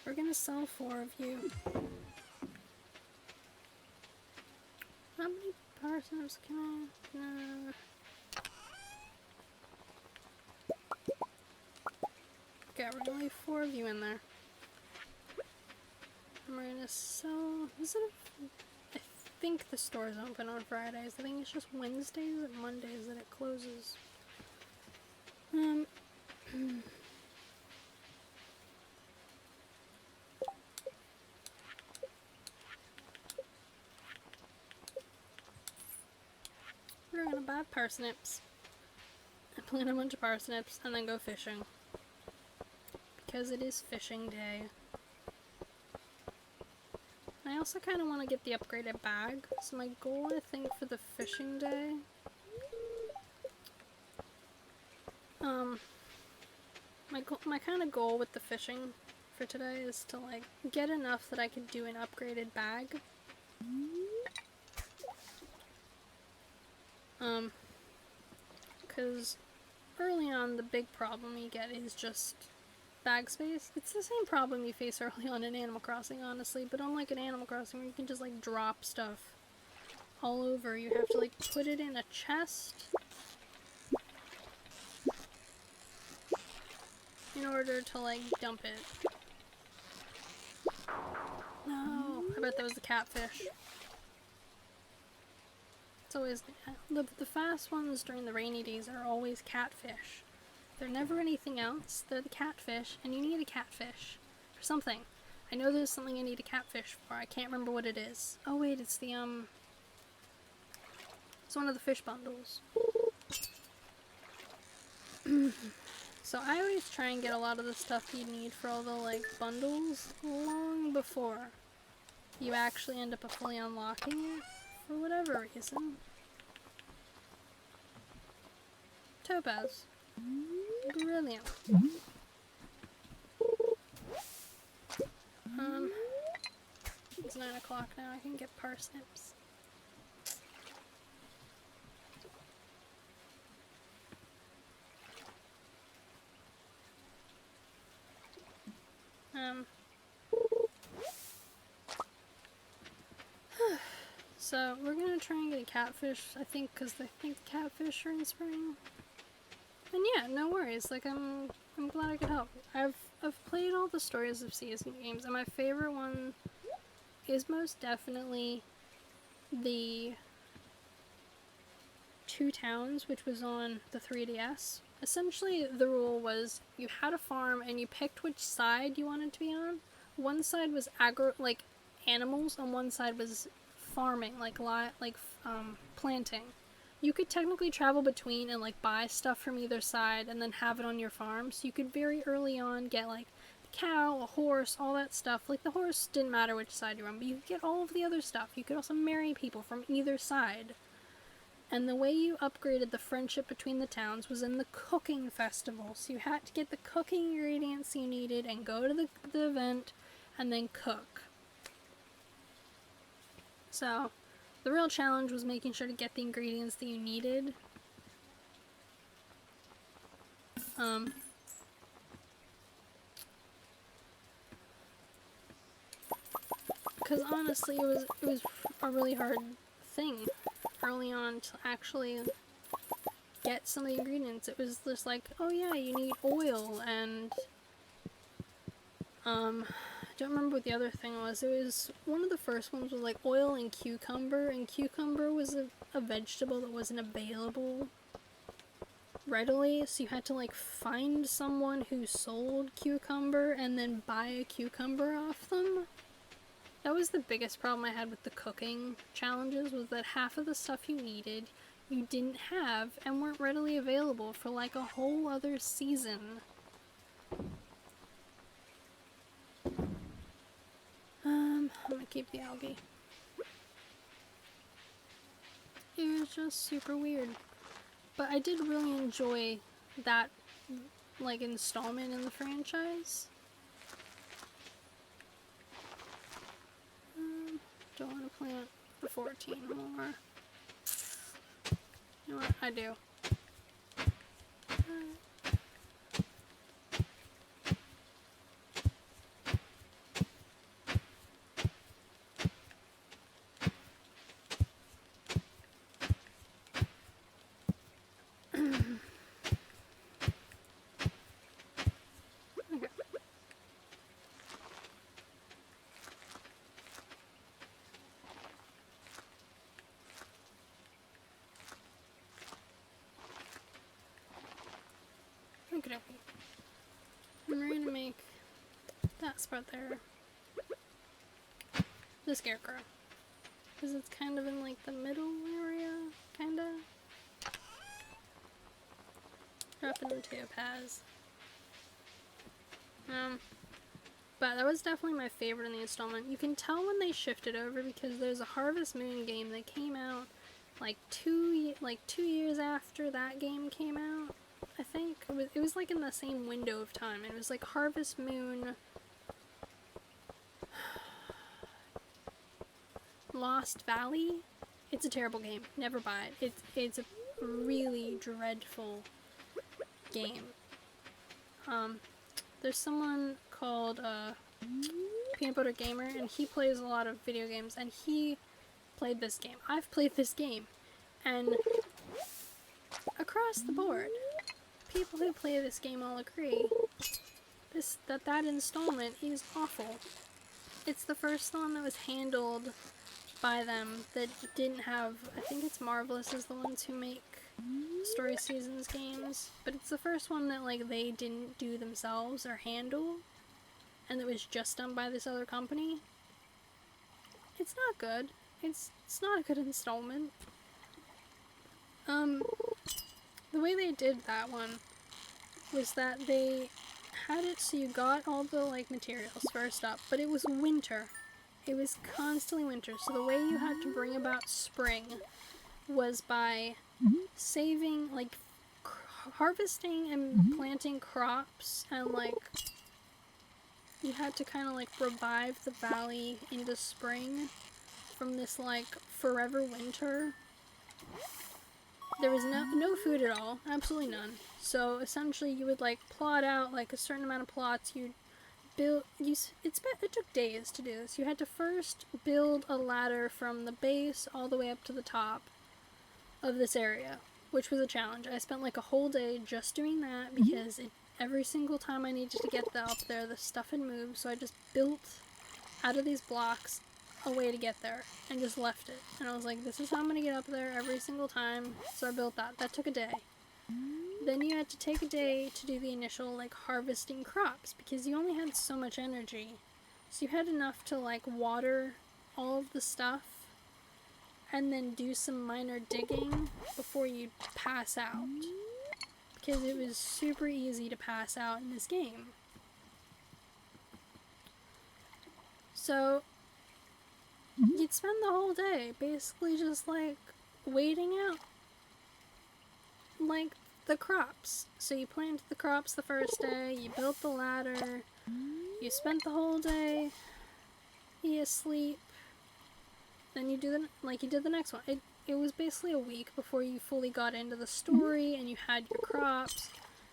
We're gonna sell 4 of you. How many parsnips can I... No. Okay, we're gonna leave 4 of you in there. And we're gonna sell... I think the store's open on Fridays. I think it's just Wednesdays and Mondays that it closes. We're gonna buy parsnips. And plant a bunch of parsnips and then go fishing. Because it is fishing day. I also kind of want to get the upgraded bag. So my goal, I think, for the fishing day... My kind of goal with the fishing for today is to, like, get enough that I could do an upgraded bag. Because early on, the big problem you get is just bag space. It's the same problem you face early on in Animal Crossing, honestly, but unlike in Animal Crossing where you can just, like, drop stuff all over, you have to, like, put it in a chest in order to, like, dump it. No, I bet that was the catfish. It's always... The fast ones during the rainy days are always catfish. They're never anything else. They're the catfish, and you need a catfish for something. I know there's something I need a catfish for. I can't remember what it is. Oh wait, it's the, it's one of the fish bundles. So I always try and get a lot of the stuff you need for all the like bundles long before you actually end up fully unlocking it for whatever reason. Topaz. Brilliant. It's 9 o'clock now, I can get parsnips. So we're gonna try and get a catfish, I think, because I think catfish are in spring. And yeah, no worries. Like I'm glad I could help. I've played all the Stories of Season games, and my favorite one is most definitely the Two Towns, which was on the 3DS. Essentially, the rule was you had a farm and you picked which side you wanted to be on. One side was like animals, and one side was farming, planting. You could technically travel between and like buy stuff from either side and then have it on your farm. So you could very early on get like a cow, a horse, all that stuff. Like the horse didn't matter which side you're on, but you could get all of the other stuff. You could also marry people from either side. And the way you upgraded the friendship between the towns was in the cooking festival. So you had to get the cooking ingredients you needed and go to the event and then cook. So the real challenge was making sure to get the ingredients that you needed. Because honestly, it was a really hard thing early on to actually get some of the ingredients. It was just like, oh yeah, you need oil and I don't remember what the other thing was. It was one of the first ones was like oil and cucumber was a vegetable that wasn't available readily, so you had to like find someone who sold cucumber and then buy a cucumber off them. That was the biggest problem I had with the cooking challenges, was that half of the stuff you needed you didn't have and weren't readily available for like a whole other season. I'm gonna keep the algae. It was just super weird. But I did really enjoy that, like, installment in the franchise. Don't want to plant the 14 more. You know what? I do. Okay. I'm ready to make that spot there the scarecrow. Because it's kind of in like the middle area, kinda. Drop it into Topaz. But that was definitely my favorite in the installment. You can tell when they shifted over because there's a Harvest Moon game that came out like two years after that game came out. I think it was like in the same window of time. It was like Harvest Moon Lost Valley. It's a terrible game. Never buy it. It's a really dreadful game. There's someone called Peanut Butter Gamer, and he plays a lot of video games, and he played this game. I've played this game, and across the board, people who play this game all agree that installment is awful. It's the first one that was handled by them that didn't have, I think it's Marvelous is the ones who make Story Seasons games, but it's the first one that like they didn't do themselves or handle, and it was just done by this other company. It's not good. It's not a good installment. The way they did that one was that they had it so you got all the like materials first up, but it was winter. It was constantly winter, so the way you had to bring about spring was by saving, like, harvesting and planting crops, and like you had to kind of like revive the valley into spring from this like forever winter. There was no food at all, absolutely none. So essentially you would like plot out like a certain amount of plots. You'd build, it took days to do this. You had to first build a ladder from the base all the way up to the top of this area, which was a challenge. I spent like a whole day just doing that because every single time I needed to get up there, the stuff had moved, so I just built out of these blocks a way to get there and just left it. And I was like, this is how I'm gonna get up there every single time, so I built that. That took a day. Then you had to take a day to do the initial like harvesting crops because you only had so much energy. So you had enough to like water all of the stuff and then do some minor digging before you pass out. Because it was super easy to pass out in this game. So you'd spend the whole day basically just like waiting out like the crops. So you planted the crops the first day, you built the ladder, you spent the whole day, you sleep, then you did the next one. It was basically a week before you fully got into the story and you had your crops,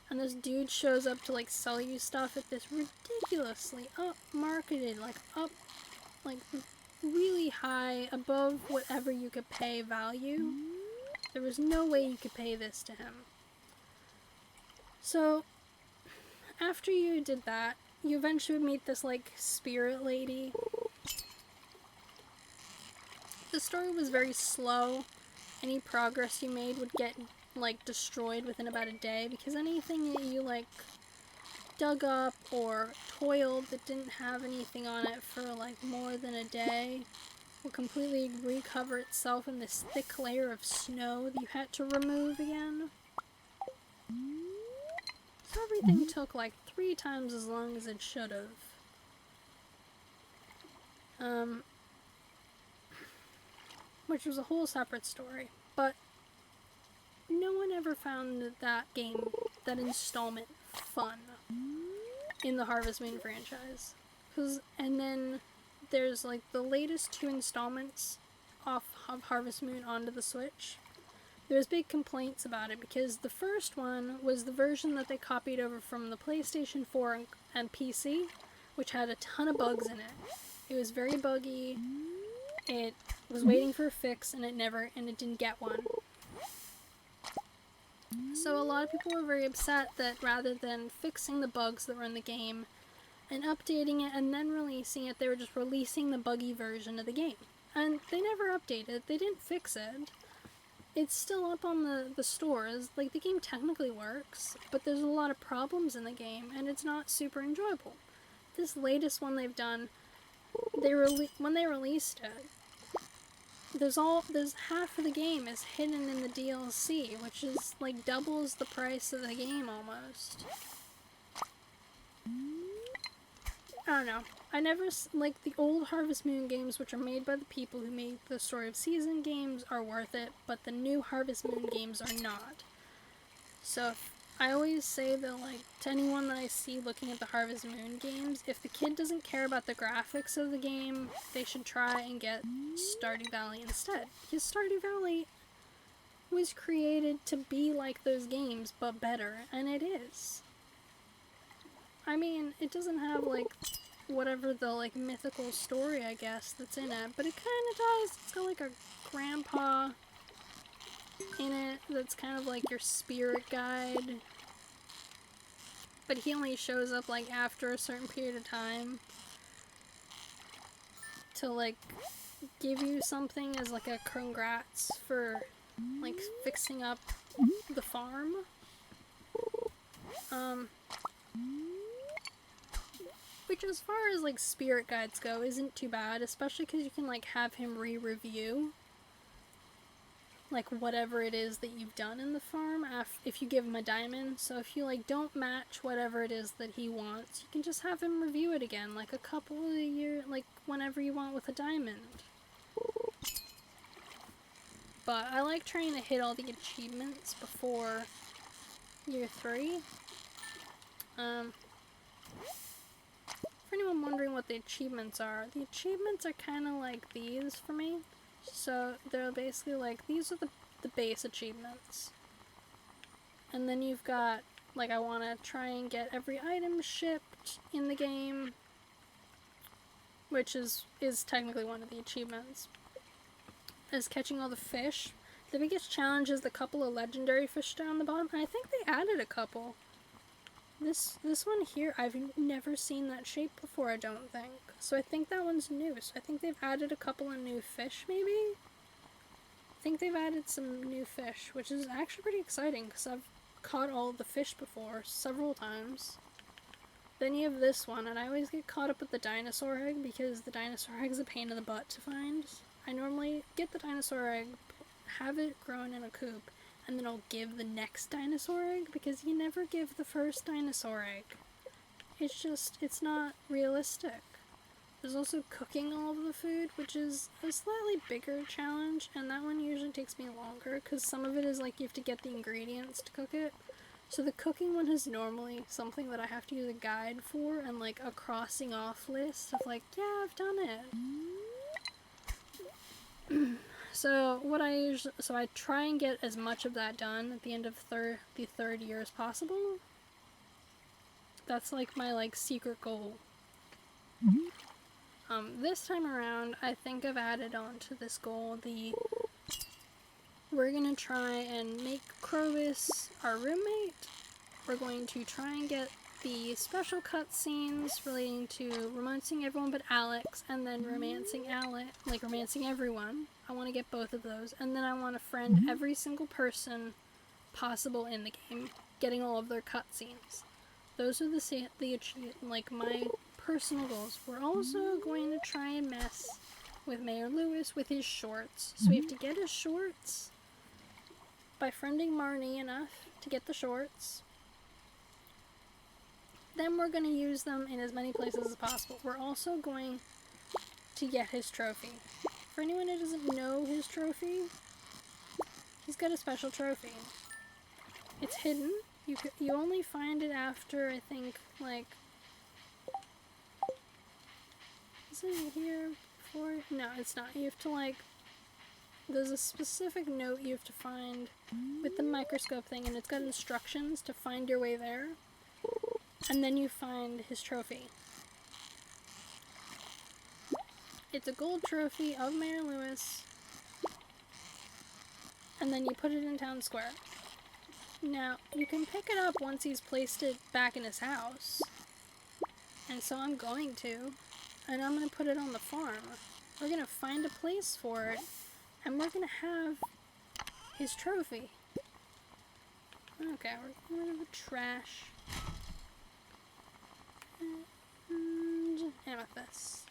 and this dude shows up to like sell you stuff at this ridiculously marketed, like really high, above whatever you could pay value. There was no way you could pay this to him. So after you did that, you eventually would meet this like spirit lady. The story was very slow. Any progress you made would get like destroyed within about a day because anything that you like dug up or toiled that didn't have anything on it for like more than a day will completely recover itself in this thick layer of snow that you had to remove again. So everything took like 3 times as long as it should have. Which was a whole separate story, but no one ever found that game, that installment, fun in the Harvest Moon franchise. And then there's like the latest 2 installments of Harvest Moon onto the Switch. There's big complaints about it because the first one was the version that they copied over from the PlayStation 4 and PC, which had a ton of bugs in it. It was very buggy. It was waiting for a fix and it didn't get one. So a lot of people were very upset that rather than fixing the bugs that were in the game and updating it and then releasing it, they were just releasing the buggy version of the game. And they never updated, they didn't fix it. It's still up on the stores. Like, the game technically works, but there's a lot of problems in the game and it's not super enjoyable. This latest one they've done, when they released it, there's half of the game is hidden in the DLC, which is like doubles the price of the game almost. I don't know. I never like the old Harvest Moon games, which are made by the people who made the Story of Season games, are worth it, but the new Harvest Moon games are not. So I always say that, like, to anyone that I see looking at the Harvest Moon games, if the kid doesn't care about the graphics of the game, they should try and get Stardew Valley instead. Because Stardew Valley was created to be like those games, but better, and it is. I mean, it doesn't have, like, whatever the, like, mythical story, I guess, that's in it, but it kind of does. It's got, like, a grandpa in it that's kind of like your spirit guide, but he only shows up like after a certain period of time to like give you something as like a congrats for like fixing up the farm. Which, as far as like spirit guides go, isn't too bad, especially because you can like have him re-review like whatever it is that you've done in the farm if you give him a diamond. So if you like don't match whatever it is that he wants, you can just have him review it again, like a couple of years, like whenever you want with a diamond. But I like trying to hit all the achievements before year 3. For anyone wondering what the achievements are kind of like these for me. So they're basically like, these are the base achievements. And then you've got, like, I want to try and get every item shipped in the game, which is technically one of the achievements. Is catching all the fish. The biggest challenge is the couple of legendary fish down the bottom, and I think they added a couple. This one here, I've never seen that shape before, I don't think. So I think that one's new. So I think they've added a couple of new fish, maybe? I think they've added some new fish, which is actually pretty exciting, because I've caught all the fish before, several times. Then you have this one, and I always get caught up with the dinosaur egg, because the dinosaur egg's a pain in the butt to find. I normally get the dinosaur egg, have it grown in a coop, and then I'll give the next dinosaur egg, because you never give the first dinosaur egg. It's just, it's not realistic. There's also cooking all of the food, which is a slightly bigger challenge, and that one usually takes me longer, because some of it is like you have to get the ingredients to cook it. So the cooking one is normally something that I have to use a guide for, and like a crossing off list of like, yeah, I've done it. So I try and get as much of that done at the end of the third year as possible. That's like my like secret goal. This time around, I think I've added on to this goal we're gonna try and make Crowis our roommate. We're going to try and get the special cutscenes relating to romancing everyone but Alex, and then romancing everyone. I want to get both of those, and then I want to friend every single person possible in the game, getting all of their cutscenes. Those are like my personal goals. We're also going to try and mess with Mayor Lewis with his shorts. So we have to get his shorts by friending Marnie enough to get the shorts. Then we're going to use them in as many places as possible. We're also going to get his trophy. For anyone who doesn't know his trophy, he's got a special trophy. It's hidden. You only find it after, I think, like... Is it here before? No, it's not. You have to, like... There's a specific note you have to find with the microscope thing, and it's got instructions to find your way there. And then you find his trophy. It's a gold trophy of Mayor Lewis. And then you put it in town square. Now, you can pick it up once he's placed it back in his house. And so I'm going to. And I'm going to put it on the farm. We're going to find a place for it. And we're going to have his trophy. Okay, we're going to have trash. And amethyst.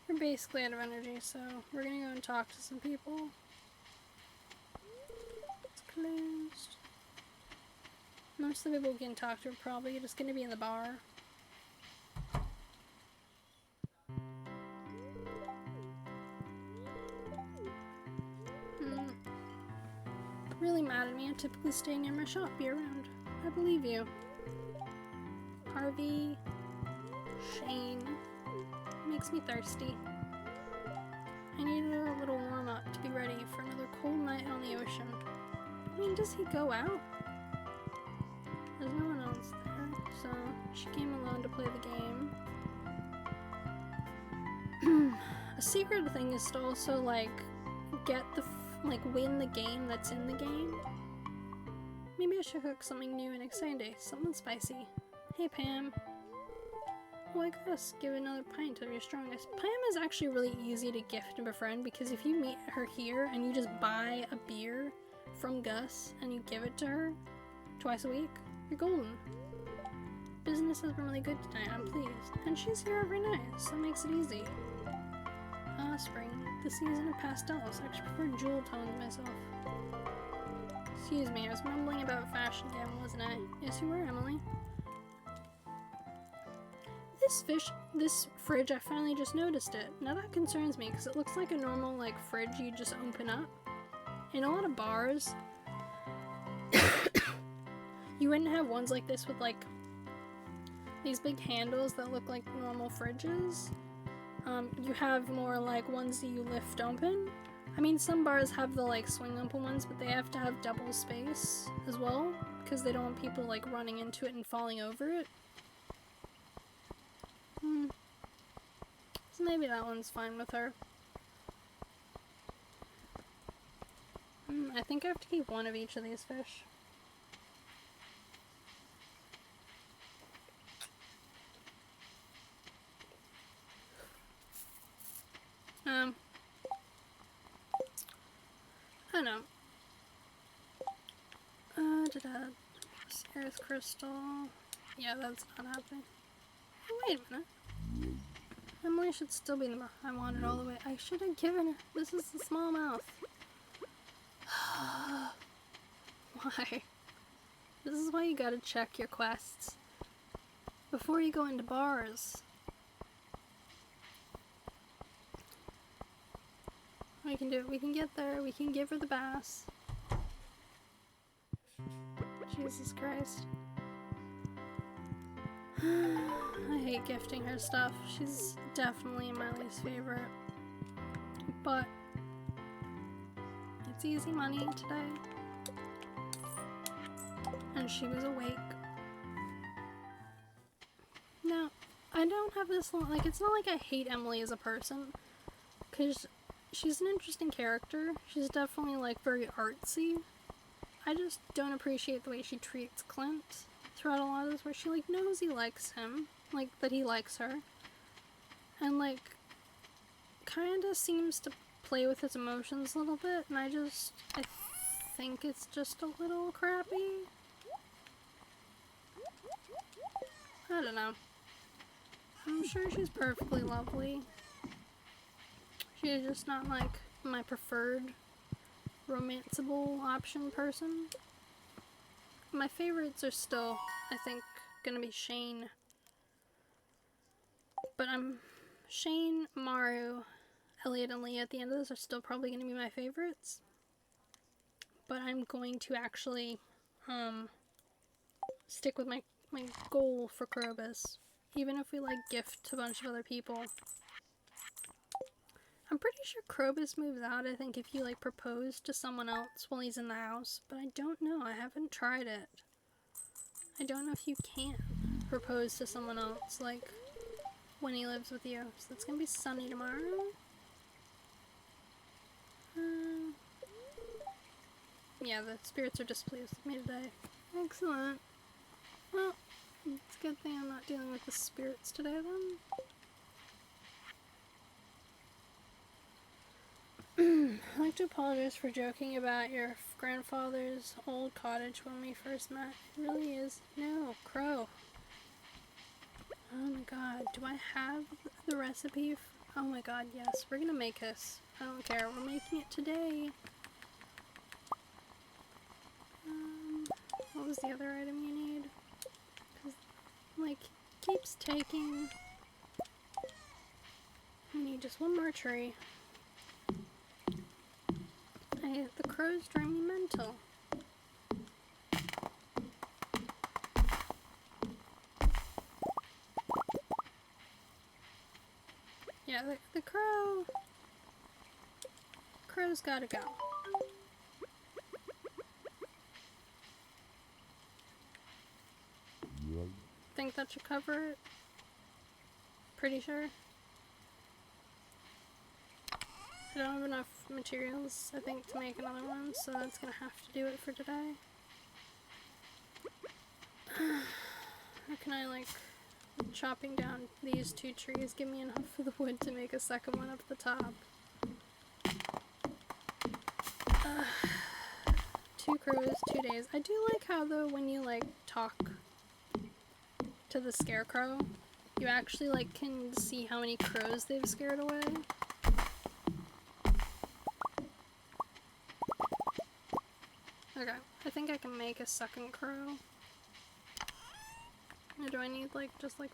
We're basically out of energy, so we're gonna go and talk to some people. It's closed. Most of the people we can talk to are probably just gonna be in the bar. Really mad at me. I'm typically staying near my shop year round. I believe you. Harvey, Shane, makes me thirsty. I need a little warm up to be ready for another cold night on the ocean. I mean, does he go out? There's no one else there, so she came alone to play the game. A secret thing is to also, like, get the, win the game that's in the game. Maybe I should cook something new and exciting, something spicy. Hey Pam. Oh, I guess give another pint of your strongest. Pam is actually really easy to gift and befriend, because if you meet her here and you just buy a beer from Gus and you give it to her twice a week, you're golden. Business has been really good tonight, I'm pleased. And she's here every night, so that makes it easy. Ah, spring. The season of pastels. I actually prefer jewel tones myself. Excuse me, I was mumbling about fashion again, wasn't I? Yes, you were, Emily. This fridge, I finally just noticed it. Now that concerns me, because it looks like a normal, like, fridge you just open up. In a lot of bars, you wouldn't have ones like this with, like, these big handles that look like normal fridges. You have more, like, ones that you lift open. I mean, some bars have the, like, swing open ones, but they have to have double space as well, because they don't want people, like, running into it and falling over it. So maybe that one's fine with her. I think I have to keep one of each of these fish. I don't know. Earth crystal. Yeah, that's not happening. Oh, wait a minute. Emily should still be in the bar. I want it all the way. I should have given her. This is the small mouth. Why? This is why you gotta check your quests before you go into bars. We can do it. We can get there. We can give her the bass. Jesus Christ. I hate gifting her stuff. She's definitely my least favorite. But it's easy money today. And she was awake. Now, I don't have this, like, it's not like I hate Emily as a person. Because she's an interesting character. She's definitely, like, very artsy. I just don't appreciate the way she treats Clint throughout a lot of this, where she, like, knows he likes him. Like, that he likes her. And, like, kinda seems to play with his emotions a little bit, and I think it's just a little crappy. I don't know. I'm sure she's perfectly lovely. She's just not, like, my preferred romanceable option person. My favorites are still, I think, gonna be Shane. But Shane, Maru, Elliot, and Leah at the end of this are still probably gonna be my favorites. But I'm going to actually, stick with my goal for Krobus. Even if we, like, gift a bunch of other people. I'm pretty sure Krobus moves out, I think, if you, like, propose to someone else while he's in the house. But I don't know. I haven't tried it. I don't know if you can propose to someone else, like, when he lives with you. So it's gonna be sunny tomorrow. Yeah, the spirits are displeased with me today. Excellent. Well, it's a good thing I'm not dealing with the spirits today, then. I'd like to apologize for joking about your grandfather's old cottage when we first met. It really is. No, Crow. Oh my god, do I have the recipe? Oh my god, yes. We're gonna make this. I don't care. We're making it today. What was the other item you need? Cause, like, keeps taking... I need just one more tree. The crows drive me mental. Yeah, the crow's gotta go. Think that should cover it? Pretty sure. I don't have enough materials, I think, to make another one, so that's gonna have to do it for today. Or can I, like, chopping down these two trees give me enough for the wood to make a second one up the top? 2 crows, 2 days. I do like how, though, when you, like, talk to the scarecrow, you actually, like, can see how many crows they've scared away. Okay, I think I can make a second crow. Or do I need like, just like...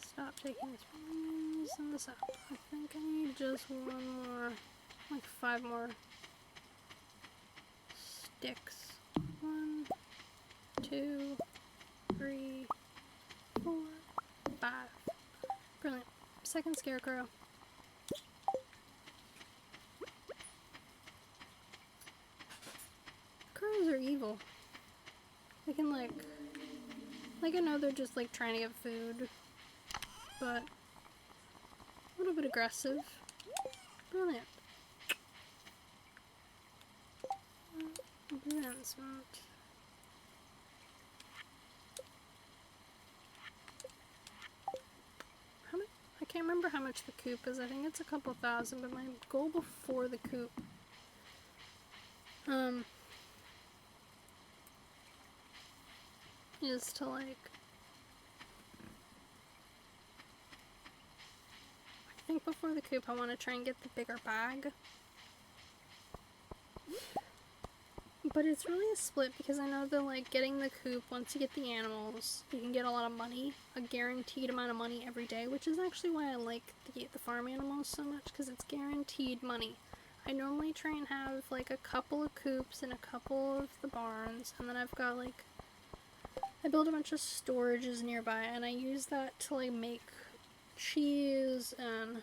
Stop taking this one, send this up. I think I need just one more, like 5 more sticks. 1, 2, 3, 4, 5. Brilliant. Second scarecrow. Crows are evil. They can like I know they're just like trying to get food, but a little bit aggressive. Brilliant. Advancement. How much? I can't remember how much the coop is. I think it's a couple thousand, but my goal before the coop, is to like, I think before the coop I want to try and get the bigger bag. But it's really a split because I know that like getting the coop, once you get the animals, you can get a lot of money, a guaranteed amount of money every day, which is actually why I like the farm animals so much, because it's guaranteed money. I normally try and have like a couple of coops and a couple of the barns, and then I've got like, I build a bunch of storages nearby, and I use that to like make cheese and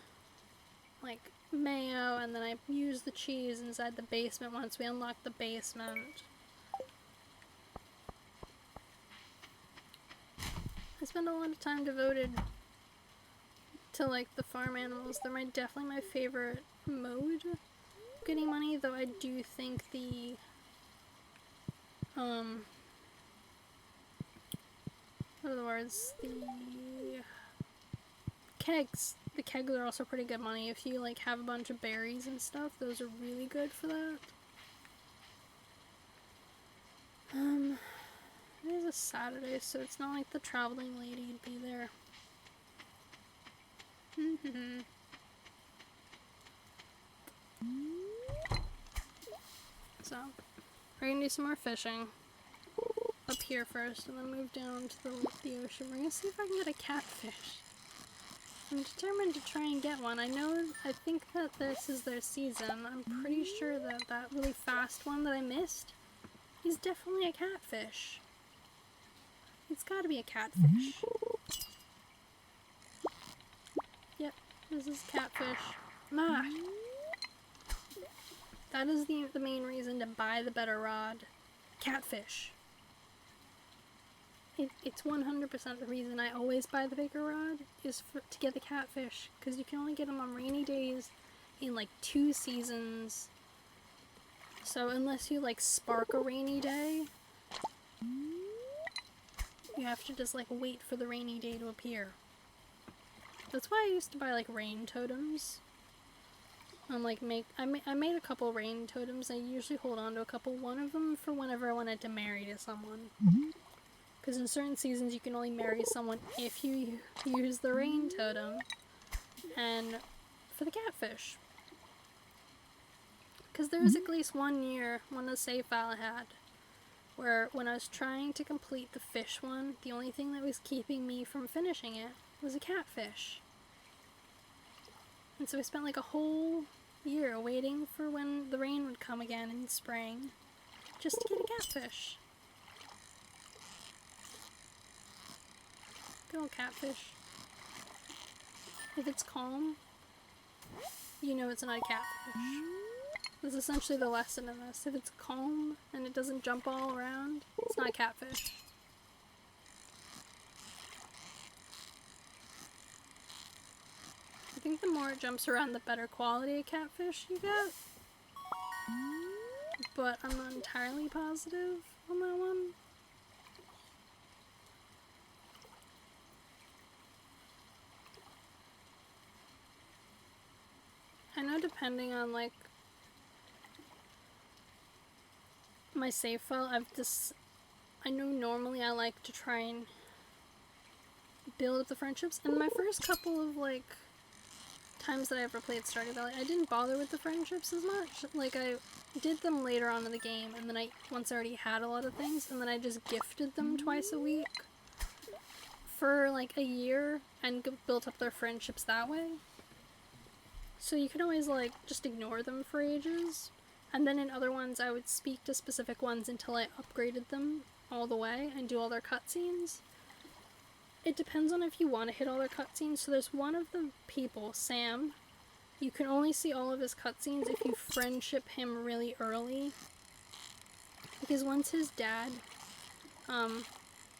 like mayo, and then I use the cheese inside the basement once we unlock the basement. I spend a lot of time devoted to like the farm animals. They're definitely my favorite mode of getting money, though I do think the what are the words? The kegs are also pretty good money. If you like have a bunch of berries and stuff, those are really good for that. It is a Saturday, so it's not like the traveling lady would be there. So, we're gonna do some more fishing up here first, and then move down to the ocean. We're gonna see if I can get a catfish. I'm determined to try and get one. I think that this is their season. I'm pretty sure that that really fast one that I missed is definitely a catfish. It's gotta be a catfish. Yep, this is catfish. Ah! That is the main reason to buy the better rod. Catfish. It's 100% the reason I always buy the bigger rod, is to get the catfish, because you can only get them on rainy days in like 2 seasons. So unless you like spark a rainy day, you have to just like wait for the rainy day to appear. That's why I used to buy like rain totems. I'm like I made a couple rain totems. I usually hold on to a couple. One of them for whenever I wanted to marry to someone. Because in certain seasons you can only marry someone if you use the rain totem. And for the catfish. Because there was at least one year, one of the save file I had, where when I was trying to complete the fish one, the only thing that was keeping me from finishing it was a catfish. And so I spent like a whole year waiting for when the rain would come again in spring, just to get a catfish. Good old catfish. If it's calm, you know it's not a catfish. That's essentially the lesson in this. If it's calm and it doesn't jump all around, it's not a catfish. I think the more it jumps around, the better quality of catfish you get. But I'm not entirely positive on that one. I know depending on like my save file, I know normally I like to try and build up the friendships, and my first couple of like times that I ever played Stardew Valley, I didn't bother with the friendships as much. Like, I did them later on in the game, and then once I already had a lot of things, and then I just gifted them twice a week for like a year and built up their friendships that way. So you could always like just ignore them for ages, and then in other ones I would speak to specific ones until I upgraded them all the way and do all their cutscenes. It depends on if you want to hit all their cutscenes. So there's one of the people, Sam. You can only see all of his cutscenes if you friendship him really early. Because once his dad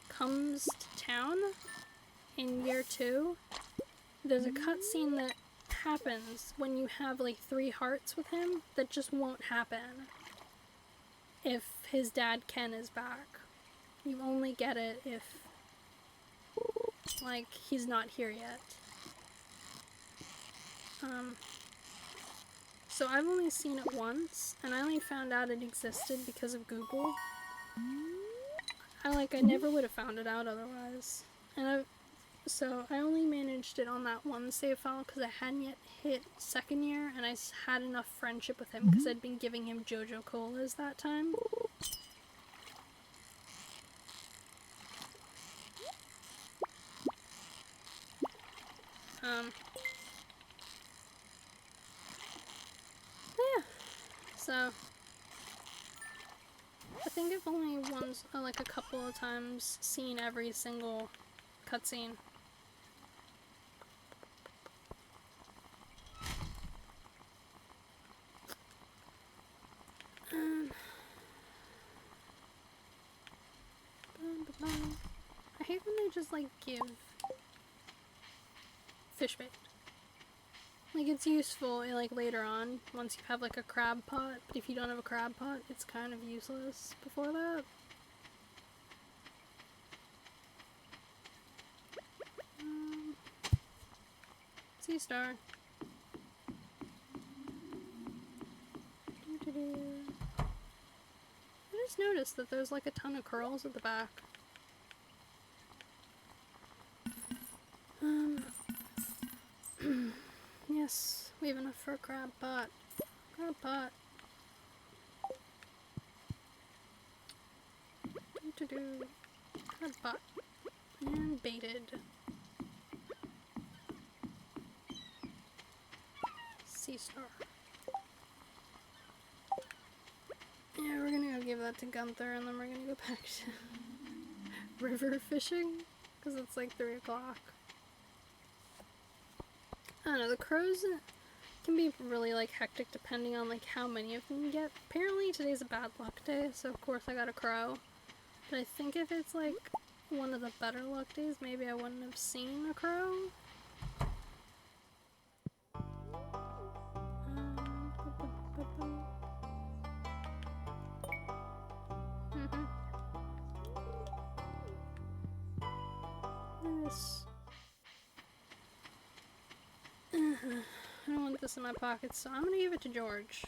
comes to town in year 2, there's a cutscene that happens when you have like 3 hearts with him that just won't happen if his dad Ken is back. You only get it if like he's not here yet. So I've only seen it once, and I only found out it existed because of Google. I never would have found it out otherwise. And so I only managed it on that one save file because I hadn't yet hit 2nd year, and I had enough friendship with him because I'd been giving him JoJo Colas that time. Yeah. So I think I've only like a couple of times seen every single cutscene. I hate when they just like give fish bait. Like it's useful like later on once you have like a crab pot, but if you don't have a crab pot, it's kind of useless before that. Sea star. I just noticed that there's like a ton of curls at the back. Yes, we have enough for a crab pot. Crab pot. Crab pot. And baited. Sea star. Yeah, we're gonna go give that to Gunther, and then we're gonna go back to river fishing, because it's like 3 o'clock. I don't know, the crows can be really like hectic depending on like how many of them you get. Apparently today's a bad luck day, so of course I got a crow. But I think if it's like one of the better luck days, maybe I wouldn't have seen a crow. This. I don't want this in my pockets, so I'm gonna give it to George.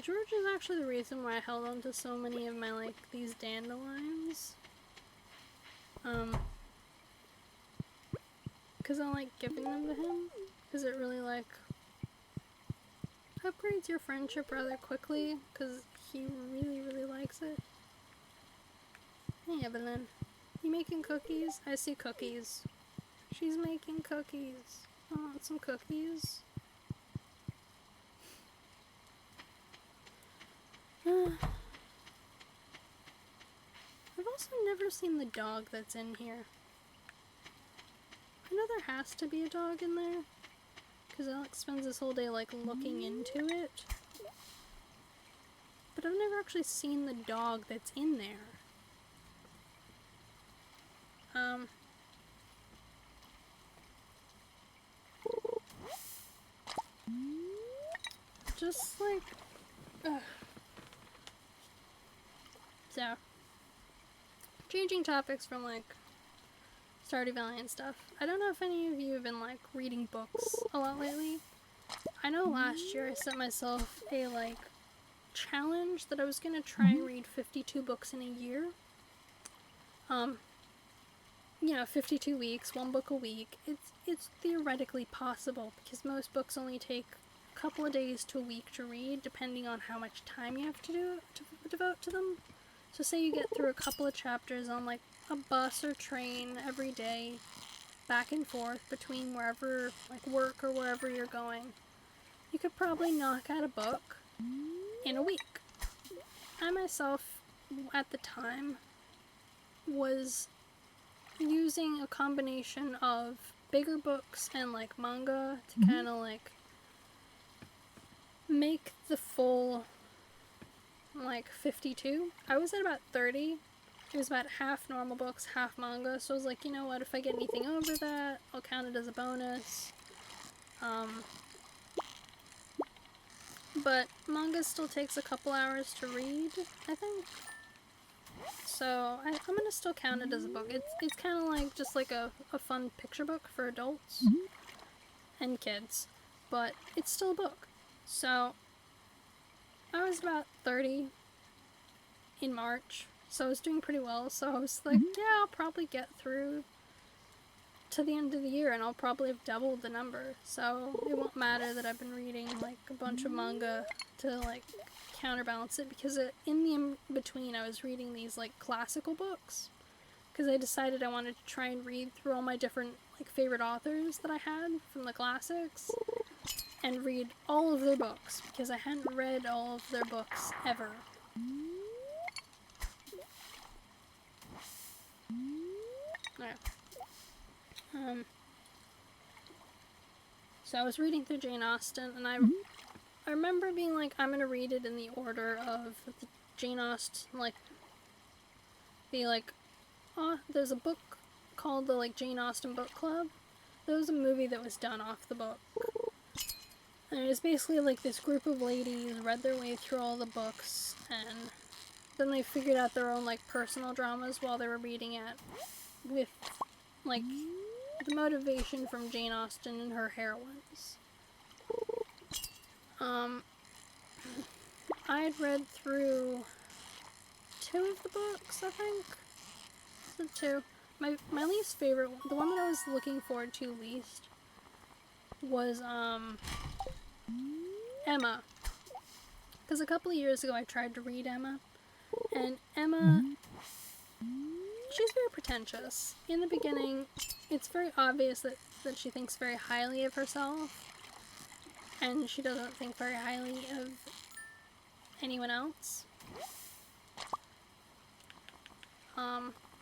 George is actually the reason why I held on to so many of my, like, these dandelions. Because I like giving them to him. Because it really, like, upgrades your friendship rather quickly. Because he really, really likes it. Hey, Evelyn. You making cookies? I see cookies. She's making cookies. I want some cookies. I've also never seen the dog that's in here. I know there has to be a dog in there, because Alex spends this whole day like looking into it. But I've never actually seen the dog that's in there. Just like, so, changing topics from like Stardew Valley and stuff. I don't know if any of you have been like reading books a lot lately. I know last year I set myself a like challenge that I was gonna try and read 52 books in a year. 52 weeks, one book a week, it's theoretically possible because most books only take a couple of days to a week to read, depending on how much time you have to devote to them. So say you get through a couple of chapters on like a bus or train every day, back and forth between wherever, like work or wherever you're going, you could probably knock out a book in a week. I myself, at the time, was using a combination of bigger books and like manga to kind of like make the full like 52. I was at about 30. It was about half normal books, half manga, so I was like, you know what, if I get anything over that, I'll count it as a bonus. But manga still takes a couple hours to read, I think. So I'm gonna still count it as a book. It's kind of like just like a fun picture book for adults and kids, but it's still a book. So I was about 30 in March, so I was doing pretty well. So I was like, yeah, I'll probably get through to the end of the year and I'll probably have doubled the number. So it won't matter that I've been reading like a bunch of manga to like counterbalance it, because in the in-between I was reading these like classical books because I decided I wanted to try and read through all my different like favorite authors that I had from the classics and read all of their books because I hadn't read all of their books ever. So I was reading through Jane Austen, and I remember being like, I'm gonna read it in the order of the Jane Austen, like, there's a book called the, like, Jane Austen Book Club. There was a movie that was done off the book. And it was basically, like, this group of ladies read their way through all the books, and then they figured out their own, like, personal dramas while they were reading it, with, like, the motivation from Jane Austen and her heroines. I had read through 2 of the books, I think. So 2. My least favorite, the one that I was looking forward to least, was, Emma. Because a couple of years ago I tried to read Emma, and Emma, she's very pretentious. In the beginning, it's very obvious that she thinks very highly of herself, and she doesn't think very highly of anyone else.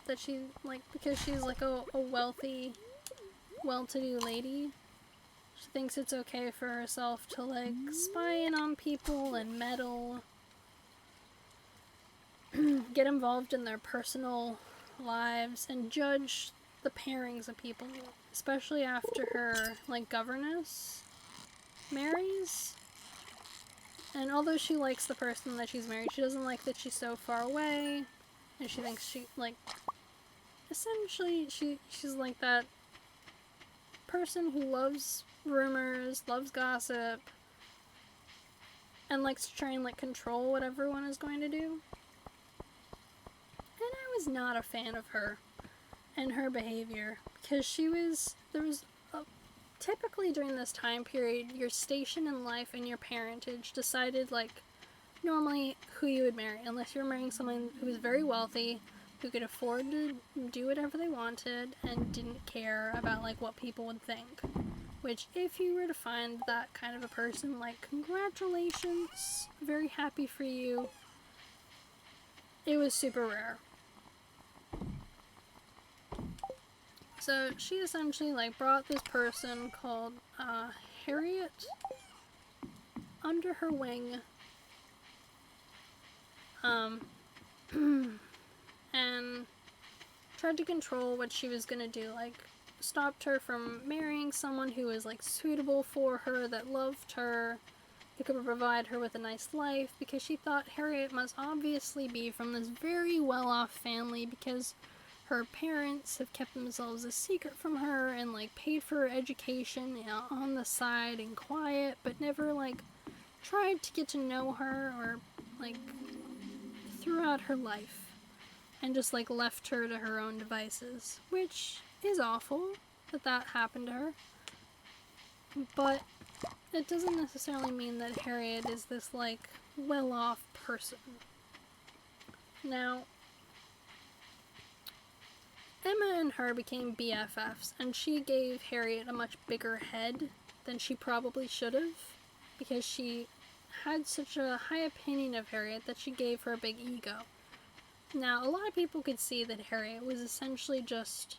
That she, like, because she's like a wealthy, well-to-do lady, she thinks it's okay for herself to, like, spy in on people and meddle, get involved in their personal lives, and judge the pairings of people, especially after her, like, governess marries. And although she likes the person that she's married, she doesn't like that she's so far away, and she thinks she, like, essentially, she's like that person who loves rumors, loves gossip, and likes to try and, like, control what everyone is going to do. And I was not a fan of her and her behavior, because typically during this time period, your station in life and your parentage decided, like, normally who you would marry, unless you're marrying someone who was very wealthy, who could afford to do whatever they wanted, and didn't care about, like, what people would think. Which, if you were to find that kind of a person, like, congratulations, very happy for you. It was super rare. So she essentially, like, brought this person called Harriet under her wing, and tried to control what she was gonna do, like, stopped her from marrying someone who was, like, suitable for her, that loved her, that could provide her with a nice life, because she thought Harriet must obviously be from this very well-off family, because her parents have kept themselves a secret from her and, like, paid for her education, you know, on the side and quiet, but never, like, tried to get to know her or, like, throughout her life. and just like left her to her own devices, which is awful that that happened to her. But it doesn't necessarily mean that Harriet is this like well-off person. Now, Emma and her became BFFs, and she gave Harriet a much bigger head than she probably should have, because she had such a high opinion of Harriet that she gave her a big ego. Now, a lot of people could see that Harriet was essentially just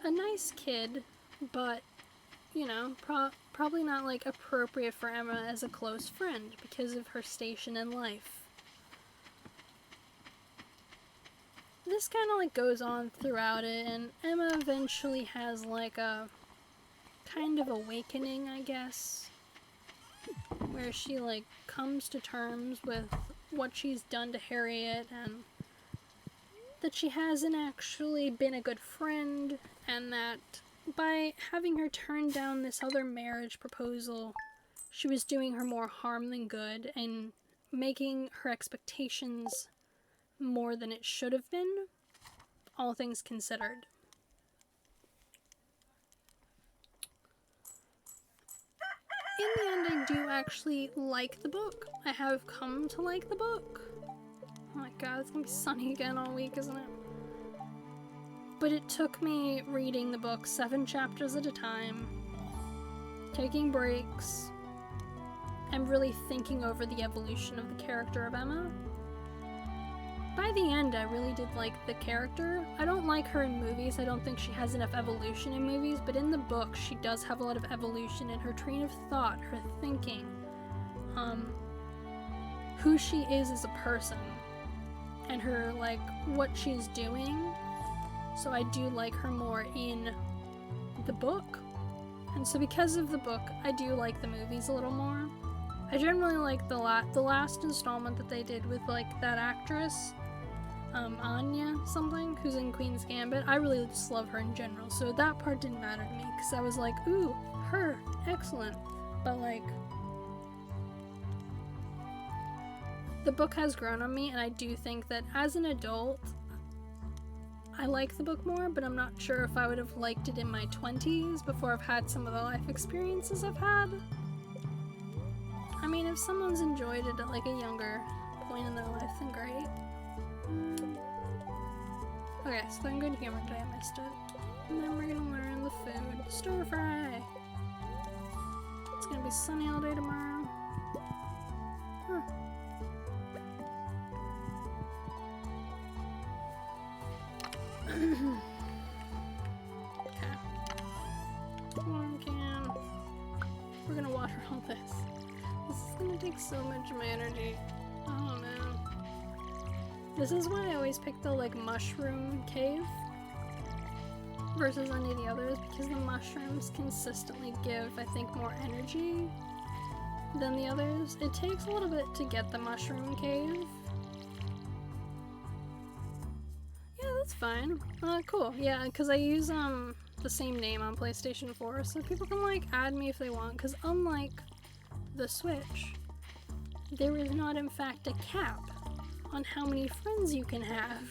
a nice kid, but, you know, probably not, like, appropriate for Emma as a close friend because of her station in life. This kind of, like, goes on throughout it, and Emma eventually has, like, a kind of awakening, I guess, where she, like, comes to terms with what she's done to Harriet, and that she hasn't actually been a good friend, and that by having her turn down this other marriage proposal, she was doing her more harm than good, and making her expectations more than it should have been, all things considered. In the end, I do actually like the book. I have come to like the book. Oh my god, it's gonna be sunny again all week, isn't it? But it took me reading the book 7 chapters at a time, taking breaks, and really thinking over the evolution of the character of Emma. By the end, I really did like the character. I don't like her in movies. I don't think she has enough evolution in movies, but in the book, she does have a lot of evolution in her train of thought, her thinking, who she is as a person, and her, like, what she's doing. So I do like her more in the book. And so because of the book, I do like the movies a little more. I generally like the last installment that they did with, like, that actress, Anya something, who's in Queen's Gambit. I really just love her in general, so that part didn't matter to me, because I was like, ooh, her, excellent. But, like, the book has grown on me, and I do think that as an adult, I like the book more, but I'm not sure if I would have liked it in my 20s before I've had some of the life experiences I've had. I mean, if someone's enjoyed it at, like, a younger point in their life, then great. Okay, so then good humor today, I missed it. And then we're gonna learn the food. Stir fry! It's gonna be sunny all day tomorrow. Huh. Okay. Warm can. We're gonna water all this. This is gonna take so much of my energy. Oh man. This is why I always pick the, like, mushroom cave versus any of the others, because the mushrooms consistently give, I think, more energy than the others. It takes a little bit to get the mushroom cave. Yeah, that's fine. Cool. Yeah, because I use, the same name on PlayStation 4, so people can, like, add me if they want, because unlike the Switch, there is not, in fact, a cap on how many friends you can have.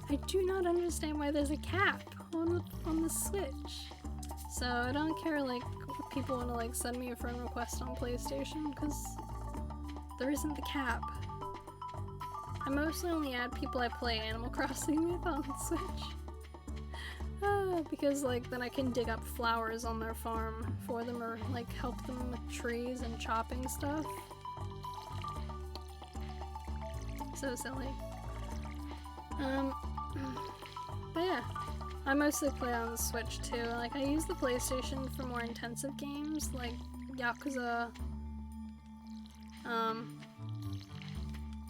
I do not understand why there's a cap on the Switch. So I don't care, like, if people want to, like, send me a friend request on PlayStation, because there isn't the cap. I mostly only add people I play Animal Crossing with on the Switch. Because, like, then I can dig up flowers on their farm for them, or, like, help them with trees and chopping stuff. So silly. But yeah, I mostly play on the Switch too. Like, I use the PlayStation for more intensive games, like Yakuza.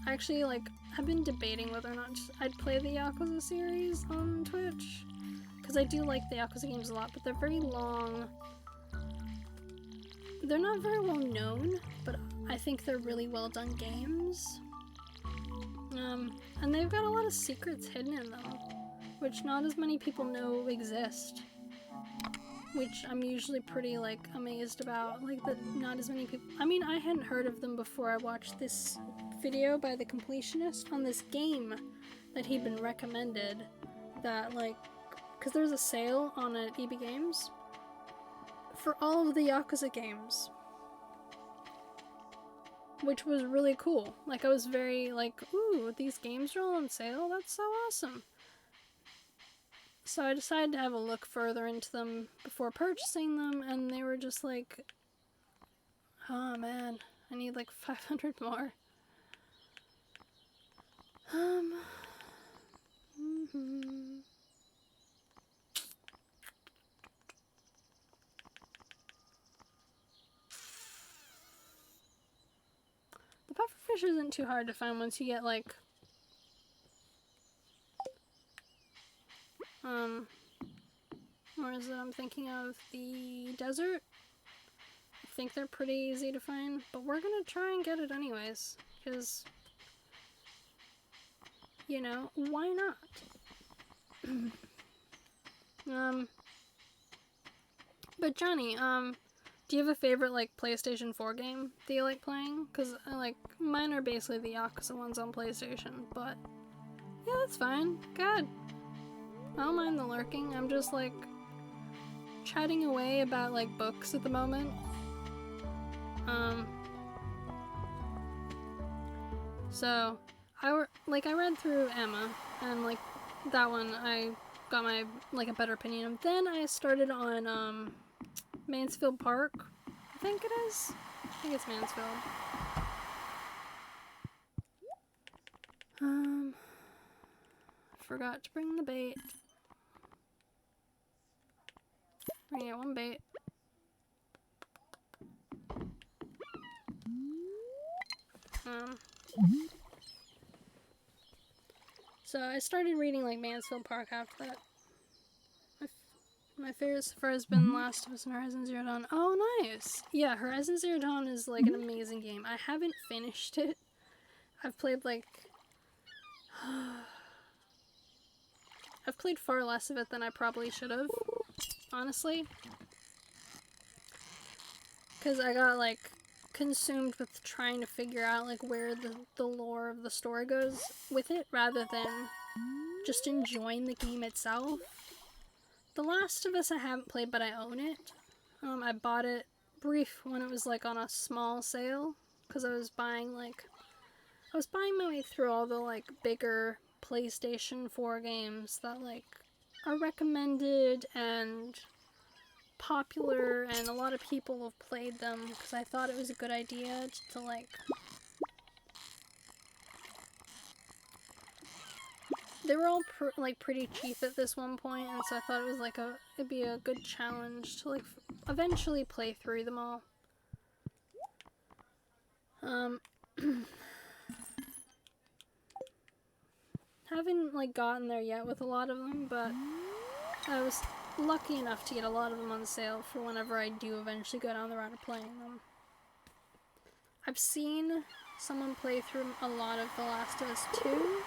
Actually, like, I've been debating whether or not I'd play the Yakuza series on Twitch, because I do like the Yakuza games a lot, but they're very long. They're not very well known, but I think they're really well done games. And they've got a lot of secrets hidden in them, which not as many people know exist. Which I'm usually pretty, like, amazed about, like, that not as many people— I mean, I hadn't heard of them before I watched this video by the completionist on this game that he'd been recommended, that like, because there's a sale on at EB Games for all of the Yakuza games, which was really cool. Like, I was very like, ooh, these games are all on sale? That's so awesome. So I decided to have a look further into them before purchasing them, and they were just like, oh man, I need like 500 more. The pufferfish isn't too hard to find once you get like where is it I'm thinking of? The desert? I think they're pretty easy to find, but we're gonna try and get it anyways, because, you know, why not? But Johnny, do you have a favorite, like, PlayStation 4 game that you like playing? Because, mine are basically the Yakuza ones on PlayStation, but, yeah, that's fine. Good. I don't mind the lurking. I'm just, like, chatting away about, like, books at the moment. So, I read through Emma, and, like, that one I got my, like, a better opinion of. Then I started on, Mansfield Park, I think it is. I think it's Mansfield. Forgot to bring the bait. Bring it one bait. So I started reading like Mansfield Park after that. My favorite so far has been Last of Us and Horizon Zero Dawn. Oh, nice! Yeah, Horizon Zero Dawn is like an amazing game. I haven't finished it. I've played like... I've played far less of it than I probably should have, honestly. Because I got like consumed with trying to figure out like where the lore of the story goes with it, rather than just enjoying the game itself. The Last of Us I haven't played, but I own it. I bought it brief when it was like on a small sale, because I was buying my way through all the like bigger PlayStation 4 games that like are recommended and popular, and a lot of people have played them, because I thought it was a good idea to like... They were all pretty cheap at this one point, and so I thought it was like it'd be a good challenge to like eventually play through them all. Haven't like gotten there yet with a lot of them, but I was lucky enough to get a lot of them on sale for whenever I do eventually go down the route of playing them. I've seen someone play through a lot of The Last of Us 2.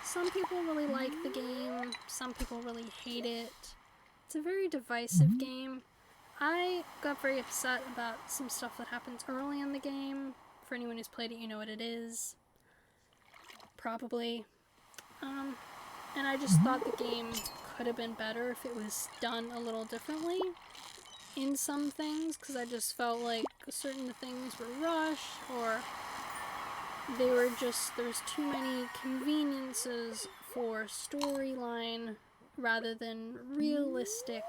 Some people really like the game, some people really hate it. It's a very divisive game. I got very upset about some stuff that happens early in the game. For anyone who's played it, you know what it is. Probably. And I just thought the game could have been better if it was done a little differently in some things, because I just felt like certain things were rushed, or there's too many conveniences for storyline rather than realistic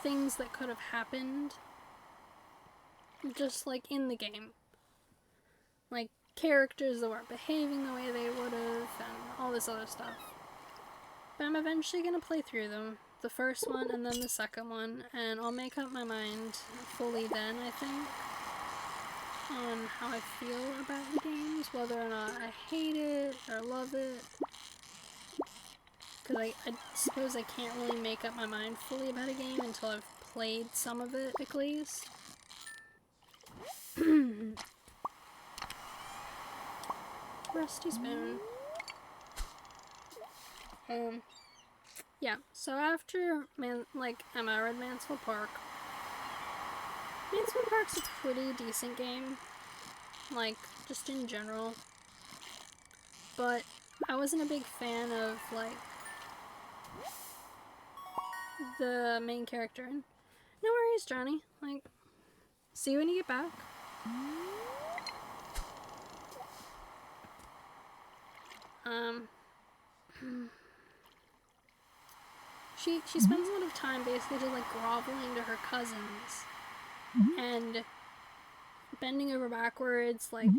things that could have happened just like in the game. Like characters that weren't behaving the way they would have, and all this other stuff. But I'm eventually gonna play through them. The first one and then the second one, and I'll make up my mind fully then, I think, on how I feel about the games, whether or not I hate it or love it. Because I suppose I can't really make up my mind fully about a game until I've played some of it, at least. Rusty spoon. Yeah, so after, Emma read Mansfield Park. Mansfield Park's a pretty decent game. Like, just in general. But I wasn't a big fan of, like, the main character. And no worries, Johnny. Like, see you when you get back. She spends a lot of time basically just, like, groveling to her cousins. And bending over backwards, like,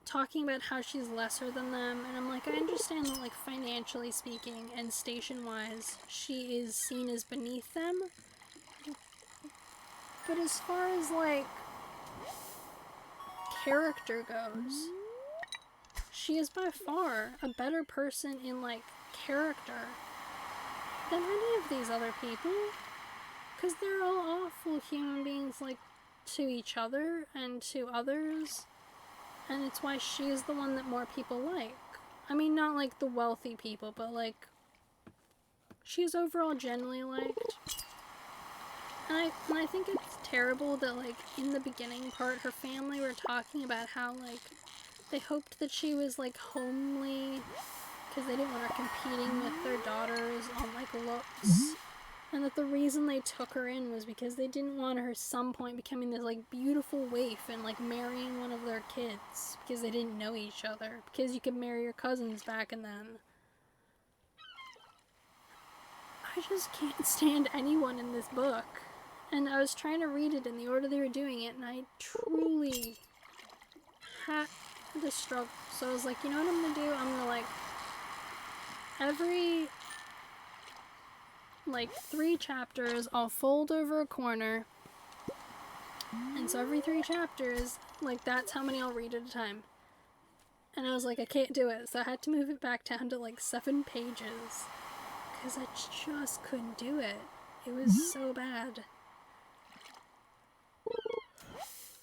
talking about how she's lesser than them. And I'm like, I understand that, like, financially speaking and station-wise, she is seen as beneath them. But as far as, like, character goes, she is by far a better person in, like, character than any of these other people. Because they're all awful human beings, like, to each other and to others. And it's why she is the one that more people like. I mean, not, like, the wealthy people, but, like, she's overall generally liked. And I think it's terrible that, like, in the beginning part, her family were talking about how, like, they hoped that she was, like, homely, because they didn't want her competing with their daughters on, like, looks. And that the reason they took her in was because they didn't want her at some point becoming this, like, beautiful waif and, like, marrying one of their kids. Because they didn't know each other. Because you could marry your cousins back and then. I just can't stand anyone in this book. And I was trying to read it in the order they were doing it, and I truly had the struggle. So I was like, you know what I'm gonna do? I'm gonna, like, every, like, 3 chapters, I'll fold over a corner. And so every 3 chapters, like, that's how many I'll read at a time. And I was like, I can't do it. So I had to move it back down to, like, 7 pages. Because I just couldn't do it. It was so bad.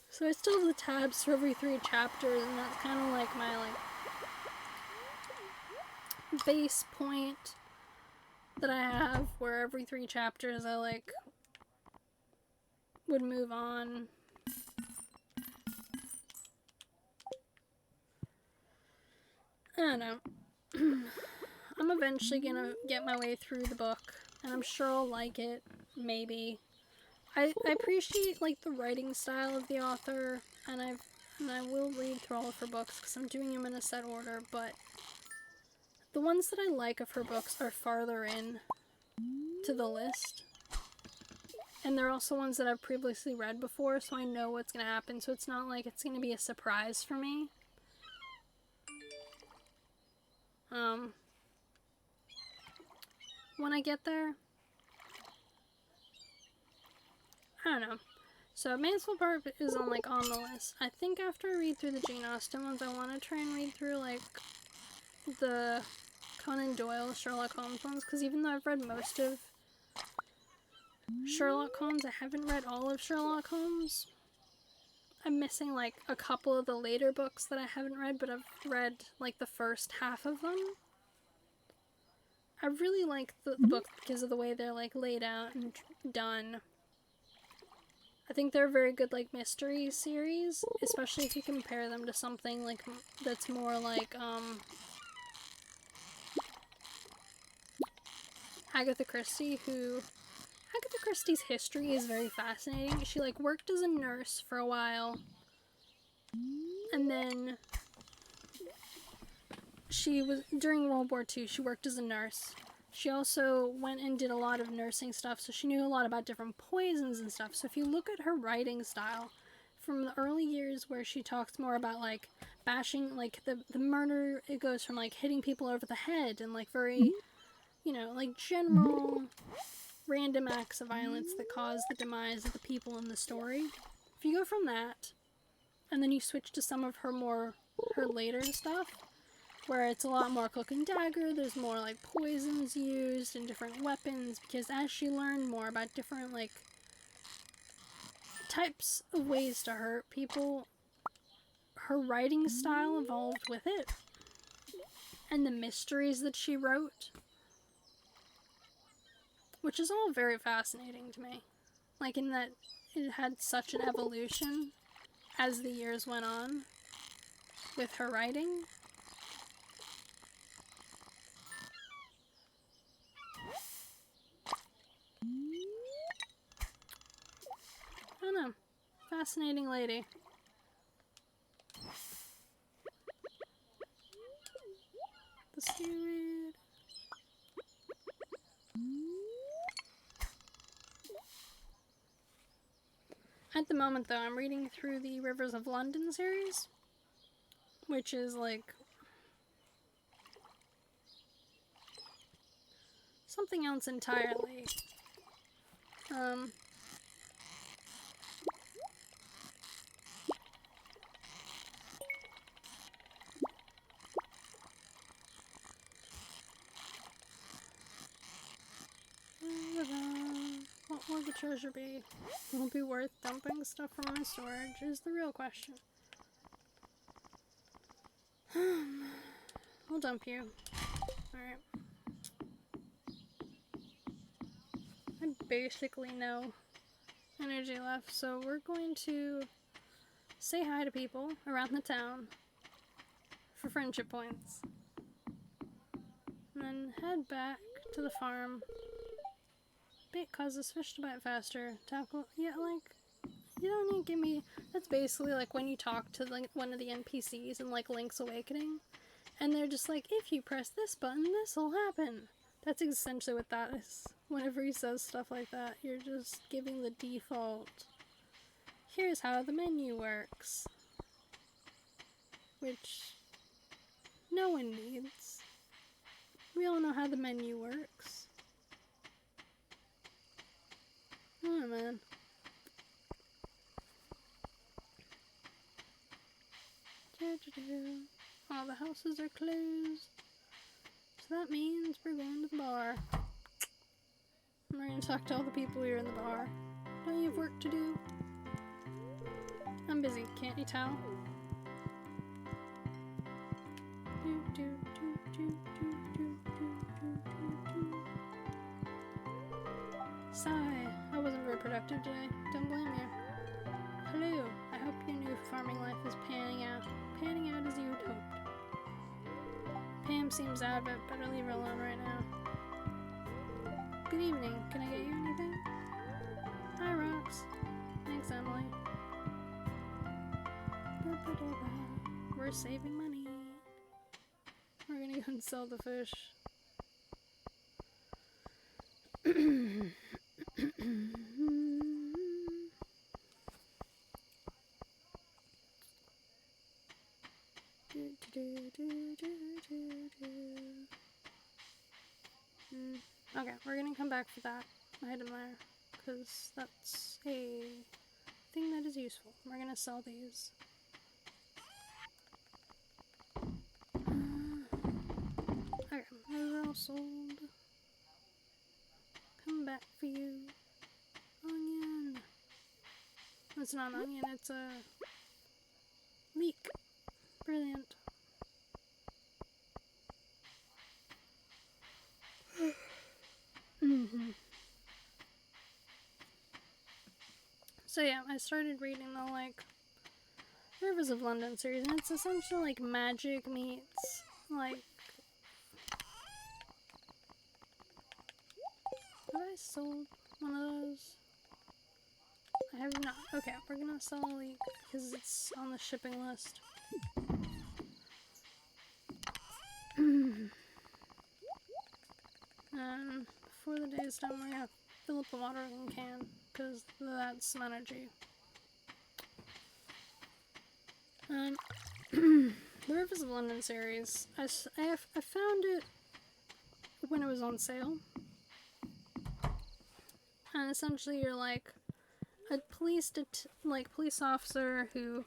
So I still have the tabs for every 3 chapters, and that's kind of like my, like, base point that I have, where every 3 chapters I, like, would move on. I don't know. I'm eventually gonna get my way through the book, and I'm sure I'll like it, maybe. I appreciate, like, the writing style of the author, and I will read through all of her books, because I'm doing them in a set order, but the ones that I like of her books are farther in to the list. And they're also ones that I've previously read before, so I know what's going to happen, so it's not like it's going to be a surprise for me. When I get there, I don't know. So Mansfield Park is on, like, on the list. I think after I read through the Jane Austen ones, I want to try and read through, like, the Conan Doyle Sherlock Holmes ones, because even though I've read most of Sherlock Holmes, I haven't read all of Sherlock Holmes. I'm missing, like, a couple of the later books that I haven't read, but I've read, like, the first half of them. I really like the book because of the way they're, like, laid out and done. I think they're a very good, like, mystery series, especially if you compare them to something, like, that's more like, Agatha Christie, Agatha Christie's history is very fascinating. She, like, worked as a nurse for a while, and then during World War II, she worked as a nurse. She also went and did a lot of nursing stuff, so she knew a lot about different poisons and stuff. So if you look at her writing style, from the early years where she talks more about, like, bashing, like, the murder, it goes from, like, hitting people over the head and, like, very, you know, like, general random acts of violence that cause the demise of the people in the story. If you go from that, and then you switch to some of her later stuff, where it's a lot more cloak and dagger, there's more, like, poisons used and different weapons, because as she learned more about different, like, types of ways to hurt people, her writing style evolved with it. And the mysteries that she wrote, which is all very fascinating to me. Like, in that it had such an evolution as the years went on. with her writing. I don't know. Fascinating lady. The seaweed. At the moment, though, I'm reading through the Rivers of London series, which is like something else entirely. What will the treasure be? Will it be worth dumping stuff from my storage is the real question. I'll dump you. Alright. I basically no energy left, so we're going to say hi to people around the town for friendship points. And then head back to the farm. Bait causes fish to bite faster. Tackle, yeah, like, you don't need to give me, that's basically like when you talk to like one of the NPCs in like Link's Awakening, and they're just like, if you press this button, this'll happen. That's essentially what that is. Whenever he says stuff like that, you're just giving the default, here's how the menu works. Which no one needs. We all know how the menu works. Oh man. All the houses are closed. So that means we're going to the bar. We're going to talk to all the people here in the bar. Don't you have work to do? I'm busy, can't you tell? Sigh, I wasn't very productive today. Don't blame you. Hello, I hope your new farming life is panning out as you had hoped. Pam seems out of it, better leave her alone right now. Good evening, can I get you anything? Hi, Rox. Thanks, Emily. We're saving money. We're gonna go and sell the fish. Okay, we're gonna come back for that item there, because that's a thing that is useful. We're gonna sell these. Okay, those are all sold. Come back for you. Onion. It's not an onion, it's a leek. Brilliant. So yeah, I started reading the like Rivers of London series, and it's essentially like magic meets like. Have I sold one of those? I have not. Okay, we're gonna sell a leek because it's on the shipping list. Before the day is done, we're gonna fill up the watering can because that's some energy. The Rivers of London series, I found it when it was on sale. And essentially you're like a police officer who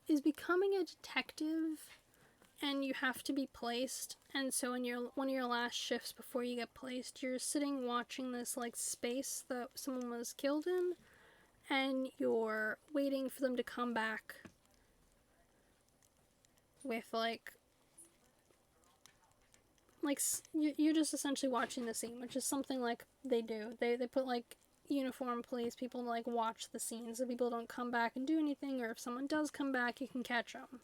is becoming a detective, and you have to be placed, and so in one of your last shifts before you get placed, you're sitting watching this like space that someone was killed in, and you're waiting for them to come back with like you're just essentially watching the scene, which is something like they do. They put like uniformed police people to like watch the scene so people don't come back and do anything, or if someone does come back, you can catch them.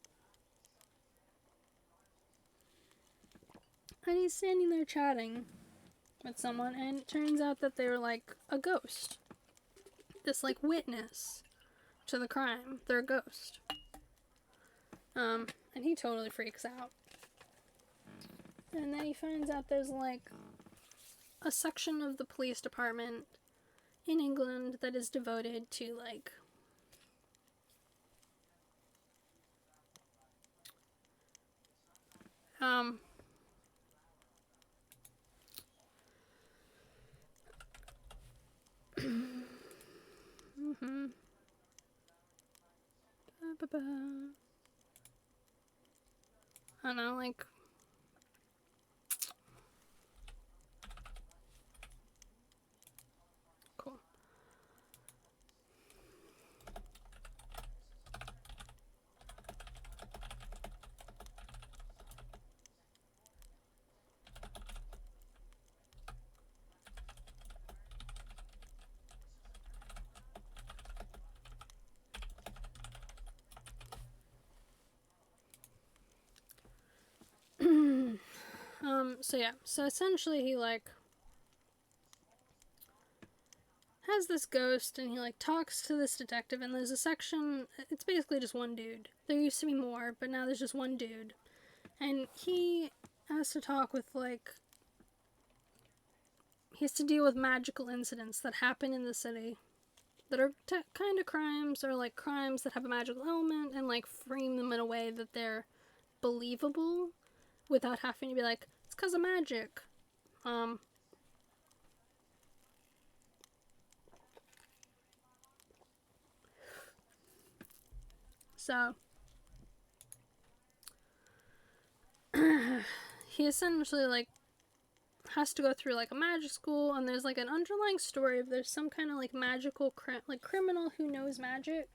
And he's standing there chatting with someone, and it turns out that they're like a ghost. This like witness to the crime. They're a ghost. And he totally freaks out. And then he finds out there's like a section of the police department in England that is devoted to like I don't know, like cool. So yeah, so essentially he like has this ghost and he like talks to this detective, and there's a section, it's basically just one dude. There used to be more, but now there's just one dude. And he has to talk with like, he has to deal with magical incidents that happen in the city that are kind of crimes, or like crimes that have a magical element, and like frame them in a way that they're believable without having to be like, it's because of magic. So he essentially like has to go through like a magic school, and there's like an underlying story of there's some kind of like magical criminal who knows magic.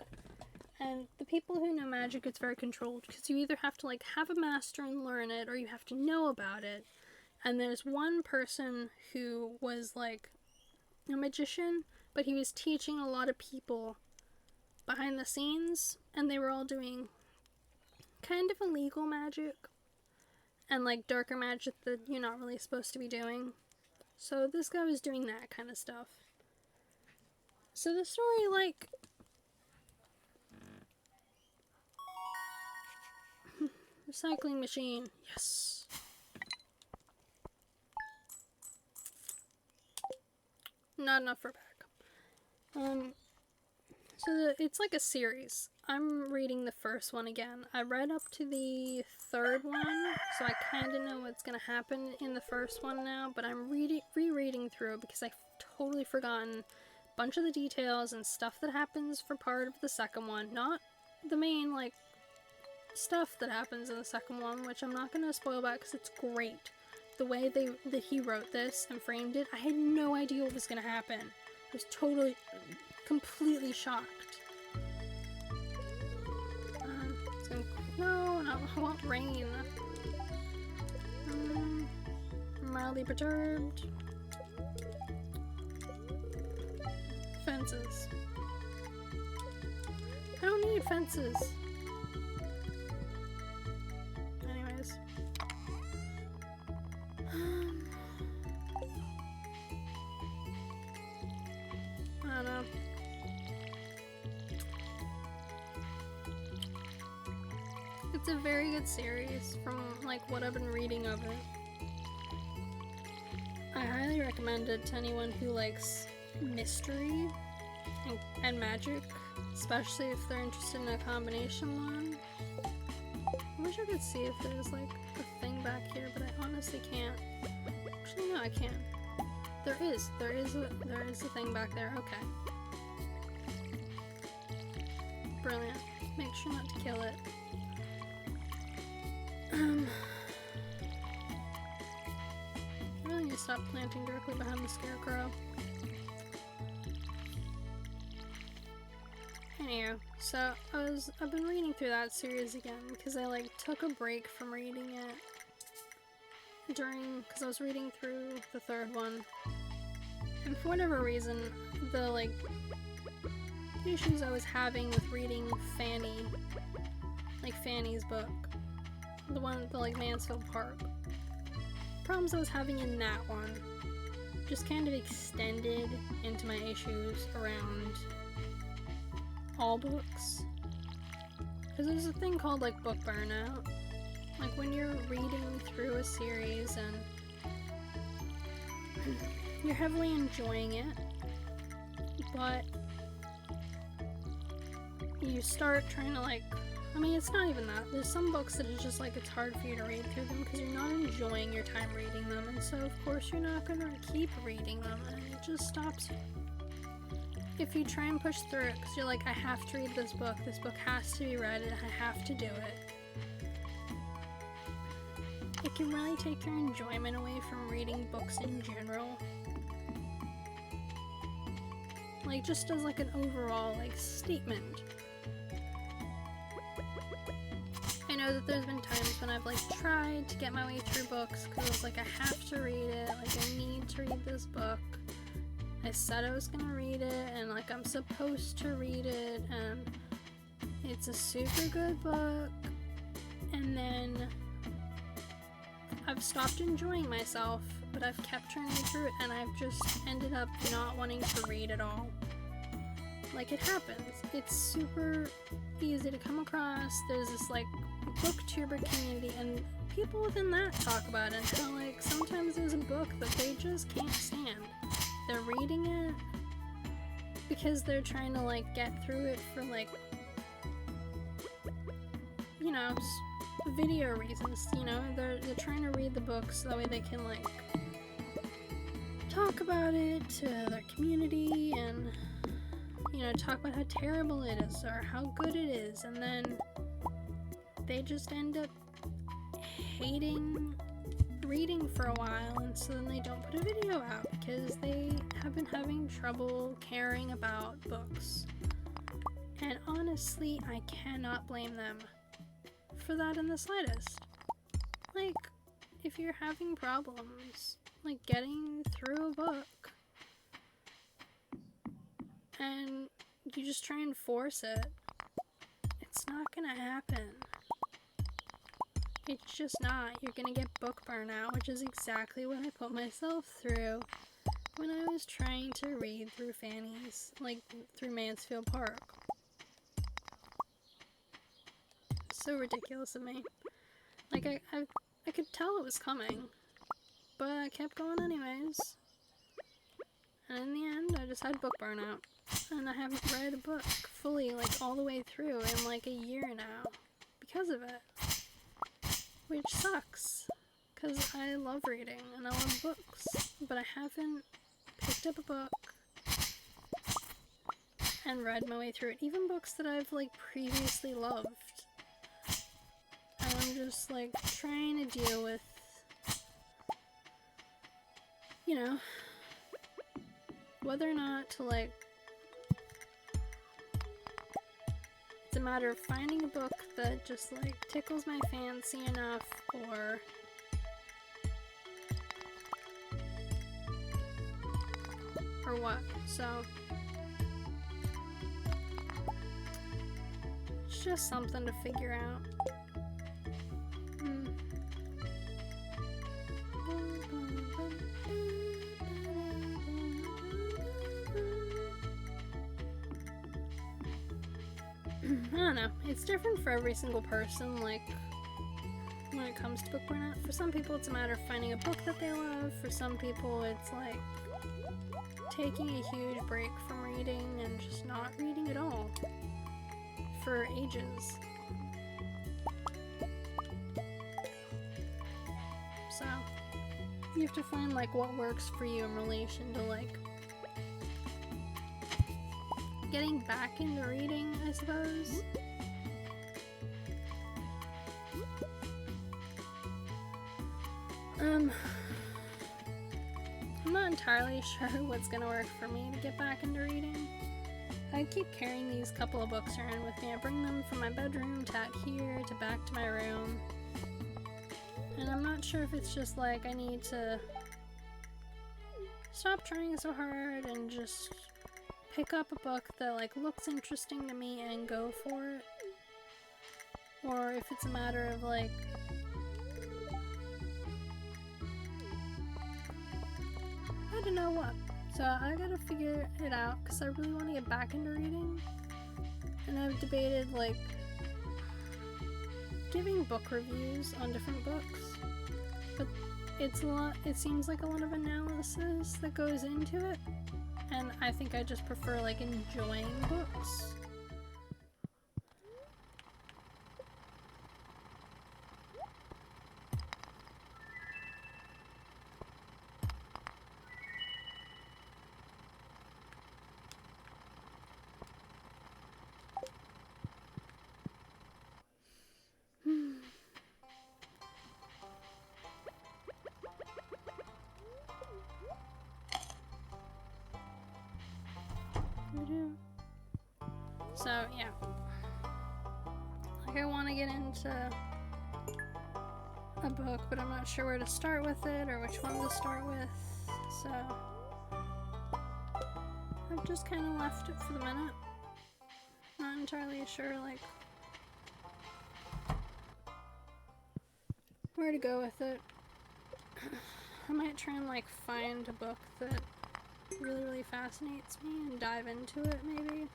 And the people who know magic, it's very controlled, because you either have to like have a master and learn it, or you have to know about it. And there's one person who was like a magician, but he was teaching a lot of people behind the scenes, and they were all doing kind of illegal magic and like darker magic that you're not really supposed to be doing. So this guy was doing that kind of stuff. So the story, like, recycling machine, yes. Not enough for back. So it's like a series. I'm reading the first one again. I read up to the third one, so I kind of know what's going to happen in the first one now, but I'm rereading through it because I've totally forgotten a bunch of the details and stuff that happens for part of the second one. Not the main, like, stuff that happens in the second one, which I'm not going to spoil about because it's great. The way that he wrote this and framed it, I had no idea what was going to happen. I was totally, completely shocked. No, I want rain. Mildly perturbed. Fences. I don't need fences. Anyways. I don't know. It's a very good series from like what I've been reading of it. I highly recommend it to anyone who likes mystery and magic, especially if they're interested in a combination one. I wish I could see if there's like a thing back here, but I honestly can't. Actually, no, I can. There is a thing back there. Okay. Brilliant. Make sure not to kill it. I really need to stop planting directly behind the scarecrow. Anywho, so I've been reading through that series again because I like took a break from reading it because I was reading through the third one, and for whatever reason, the like issues I was having with reading Fanny's book, the like Mansfield Park, problems I was having in that one just kind of extended into my issues around all books. Because there's a thing called like book burnout. Like when you're reading through a series and you're heavily enjoying it, but you start trying to like, I mean, it's not even that. There's some books that it's just like it's hard for you to read through them because you're not enjoying your time reading them, and so of course you're not going to keep reading them, and it just stops you. If you try and push through it because you're like, I have to read this book has to be read, I have to do it, it can really take your enjoyment away from reading books in general. Like, just as like an overall like statement. I know that there's been times when I've like tried to get my way through books because I was like, I have to read it, like I need to read this book. I said I was gonna read it, and like I'm supposed to read it, and it's a super good book, and then I've stopped enjoying myself, but I've kept turning through it, and I've just ended up not wanting to read at all. Like, it happens. It's super easy to come across. There's this like booktuber community, and people within that talk about it, and how like sometimes there's a book that they just can't stand. They're reading it because they're trying to like get through it for like, you know, video reasons, you know, they're trying to read the book so that way they can like talk about it to their community and, you know, talk about how terrible it is or how good it is, and then they just end up hating reading for a while, and so then they don't put a video out because they have been having trouble caring about books. And honestly, I cannot blame them for that in the slightest. Like, if you're having problems like getting through a book and you just try and force it, it's not gonna happen. It's just not. You're gonna get book burnout, which is exactly what I put myself through when I was trying to read through Fanny's, like through Mansfield Park. So ridiculous of me. Like, I could tell it was coming, but I kept going anyways. And in the end, I just had book burnout. And I haven't read a book fully, like, all the way through in, like, a year now. Because of it. Which sucks. Because I love reading, and I love books. But I haven't picked up a book and read my way through it. Even books that I've, like, previously loved. And I'm just, like, trying to deal with, you know, whether or not to, like, it's a matter of finding a book that just, like, tickles my fancy enough, or what. So, it's just something to figure out. I don't know. It's different for every single person, like, when it comes to book burnout. For some people, it's a matter of finding a book that they love. For some people, it's, like, taking a huge break from reading and just not reading at all for ages. So, you have to find, like, what works for you in relation to, like, getting back into reading, I suppose. I'm not entirely sure what's gonna work for me to get back into reading. I keep carrying these couple of books around with me. I bring them from my bedroom to out here to back to my room. And I'm not sure if it's just like I need to stop trying so hard and just pick up a book that like looks interesting to me and go for it, or if it's a matter of like know what. So I gotta figure it out because I really want to get back into reading. And I've debated like giving book reviews on different books, but it's a lot. It seems like a lot of analysis that goes into it, and I think I just prefer like enjoying books. So yeah, like I want to get into a book, but I'm not sure where to start with it or which one to start with, so I've just kind of left it for the minute. Not entirely sure like where to go with it. I might try and like find a book that really fascinates me and dive into it maybe.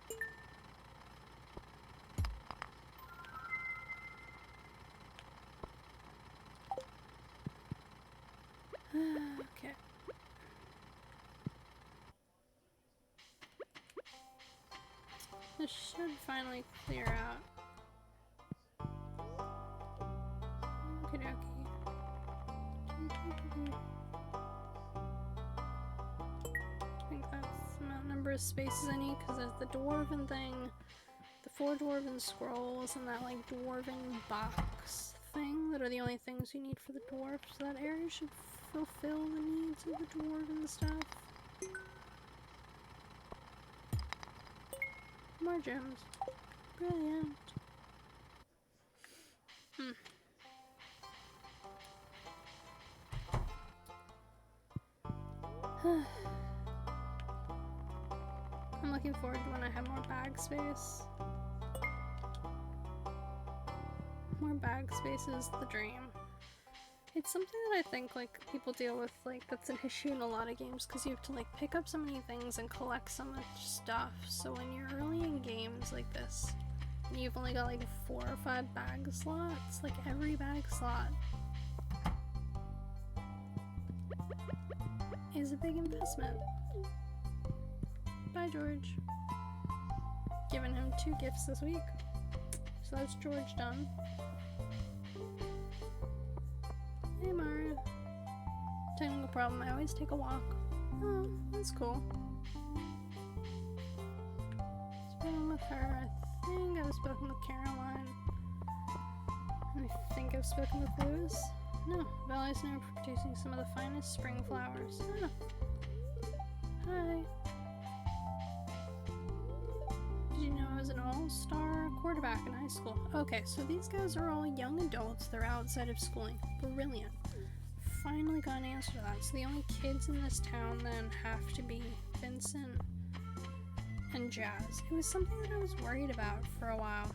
Okay. This should finally clear out. Okie dokie. I think that's the amount number of spaces I need because there's the dwarven thing, the 4 dwarven scrolls, and that like dwarven box thing that are the only things you need for the dwarf, so that area should fulfill the needs of the dwarven stuff. More gems. Brilliant. I'm looking forward to when I have more bag space. More bag space is the dream. It's something that I think like people deal with, like that's an issue in a lot of games because you have to like pick up so many things and collect so much stuff. So when you're early in games like this and you've only got like 4 or 5 bag slots, like every bag slot is a big investment. Bye, George. Giving him 2 gifts this week. So that's George done. Hey, Mara. Technical problem, I always take a walk. Oh, that's cool. Spoken with her. I think I've spoken with Caroline. I think I've spoken with Lewis. No, Valley's known for producing some of the finest spring flowers. Oh. Hi. Did you know I was an all-star quarterback in high school? Okay, so these guys are all young adults. They're outside of schooling. Brilliant. Finally got an answer to that. So the only kids in this town then have to be Vincent and Jazz. It was something that I was worried about for a while.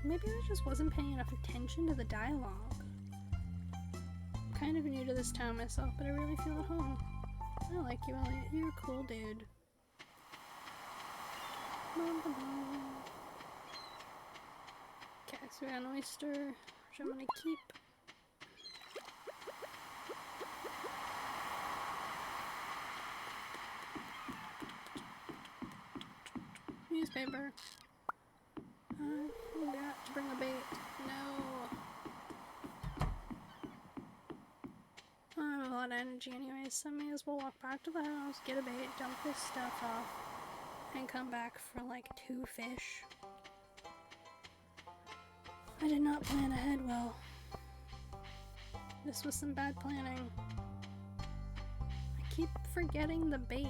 Maybe I just wasn't paying enough attention to the dialogue. I'm kind of new to this town myself, but I really feel at home. I like you, Elliot. You're a cool dude. Okay, so we got an oyster, which I'm gonna keep. Newspaper. I forgot to bring a bait. No. I have a lot of energy anyways, so I may as well walk back to the house, get a bait, dump this stuff off, and come back for like 2 fish. I did not plan ahead well. This was some bad planning. I keep forgetting the bait.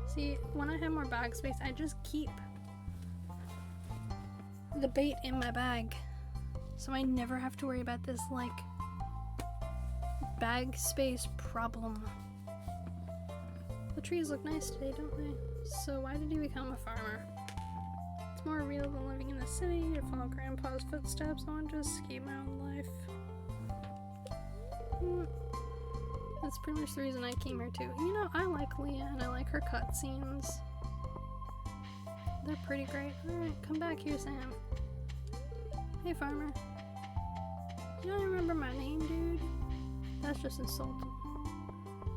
See, when I have more bag space, I just keep the bait in my bag. So I never have to worry about this, like, bag space problem. The trees look nice today, don't they? So why did you become a farmer? It's more real than living in the city. To follow Grandpa's footsteps, I want to escape my own life. that's pretty much the reason I came here too. You know, I like Leah and I like her cutscenes. They're pretty great. Alright, come back here, Sam. Hey, farmer. You don't remember my name, dude? That's just insulting.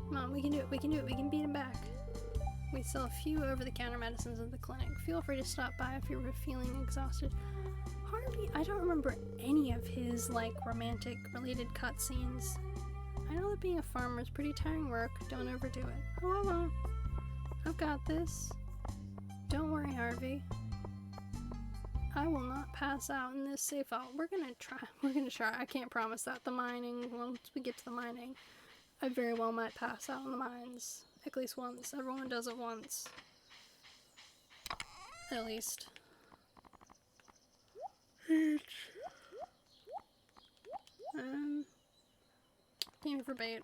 Come on, we can do it, we can do it, we can beat him back. We sell a few over-the-counter medicines at the clinic. Feel free to stop by if you're feeling exhausted. Harvey, I don't remember any of his, like, romantic-related cutscenes. I know that being a farmer is pretty tiring work. Don't overdo it. Oh, I won't. I've got this. Don't worry, Harvey. I will not pass out in this safe out. We're gonna try. I can't promise that. The mining, once we get to the mining, I very well might pass out in the mines. At least once. Everyone does it once. At least. Game for bait.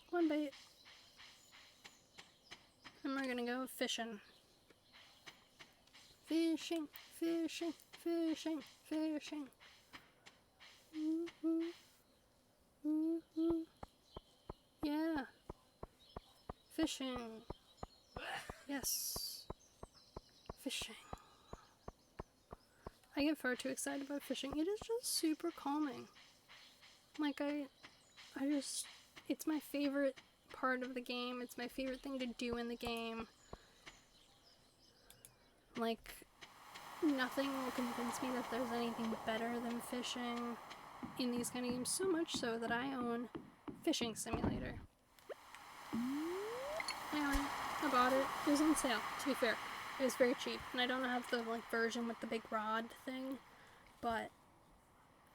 One bait. And we're gonna go fishing. Fishing, fishing, fishing, fishing. Ooh, ooh, ooh. Yeah. Fishing. Yes. Fishing. I get far too excited about fishing. It is just super calming. Like, it's my favorite part of the game. It's my favorite thing to do in the game. Like, nothing will convince me that there's anything better than fishing in these kind of games, so much so that I own Fishing Simulator. Anyway, I bought it. It was on sale, to be fair. It was very cheap, and I don't have the, like, version with the big rod thing, but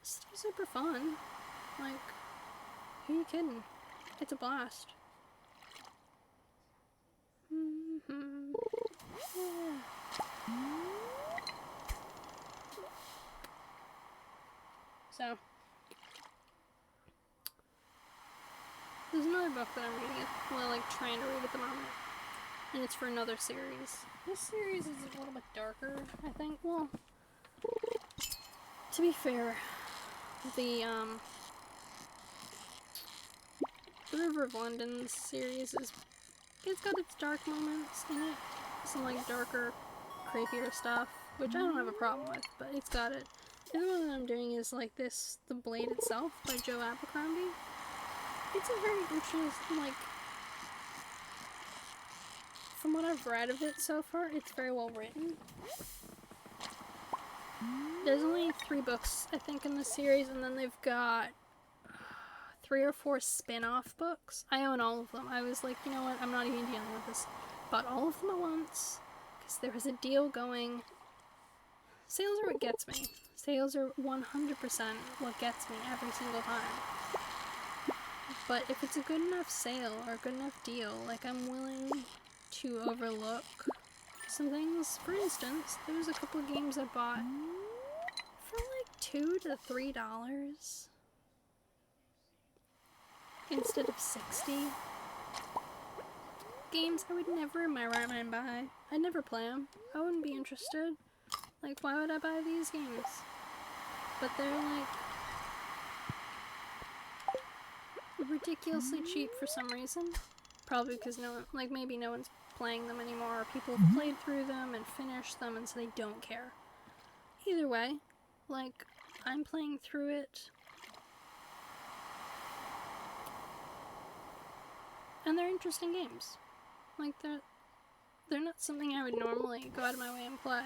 it's still super fun. Like, who are you kidding? It's a blast. Yeah. So, there's another book that I'm reading, trying to read at the moment, and it's for another series. This series is a little bit darker, I think. Well, to be fair, the River of London series it's got its dark moments in it, some like darker, creepier stuff, which I don't have a problem with, but it's got it. The other one that I'm doing is like this, The Blade Itself by Joe Abercrombie. It's a very interesting, like, from what I've read of it so far, it's very well written. There's only 3 books, I think, in the series, and then they've got 3 or 4 spin-off books. I own all of them. I was like, you know what, I'm not even dealing with this. Bought all of them at once, because there was a deal going. Sales are what gets me. Sales are 100% what gets me every single time. But if it's a good enough sale or a good enough deal, like, I'm willing to overlook some things. For instance, there was a couple of games I bought for like $2 to $3 instead of $60. Games I would never in my right mind buy. I'd never play them. I wouldn't be interested. Like, why would I buy these games? But they're like ridiculously cheap for some reason. Probably because maybe no one's playing them anymore, or people have played through them and finished them and so they don't care. Either way, like, I'm playing through it. And they're interesting games. Like, they're not something I would normally go out of my way and play.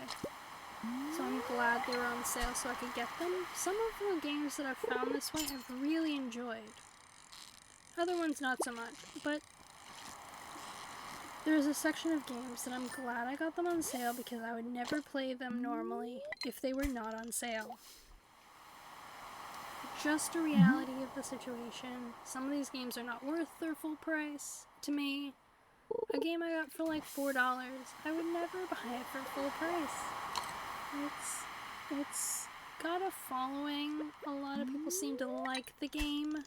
So I'm glad they were on sale so I could get them. Some of the games that I've found this way I've really enjoyed. Other ones not so much, but there's a section of games that I'm glad I got them on sale because I would never play them normally if they were not on sale. Just a reality of the situation. Some of these games are not worth their full price to me. A game I got for like $4, I would never buy it for full price. It's got a following. A lot of people seem to like the game.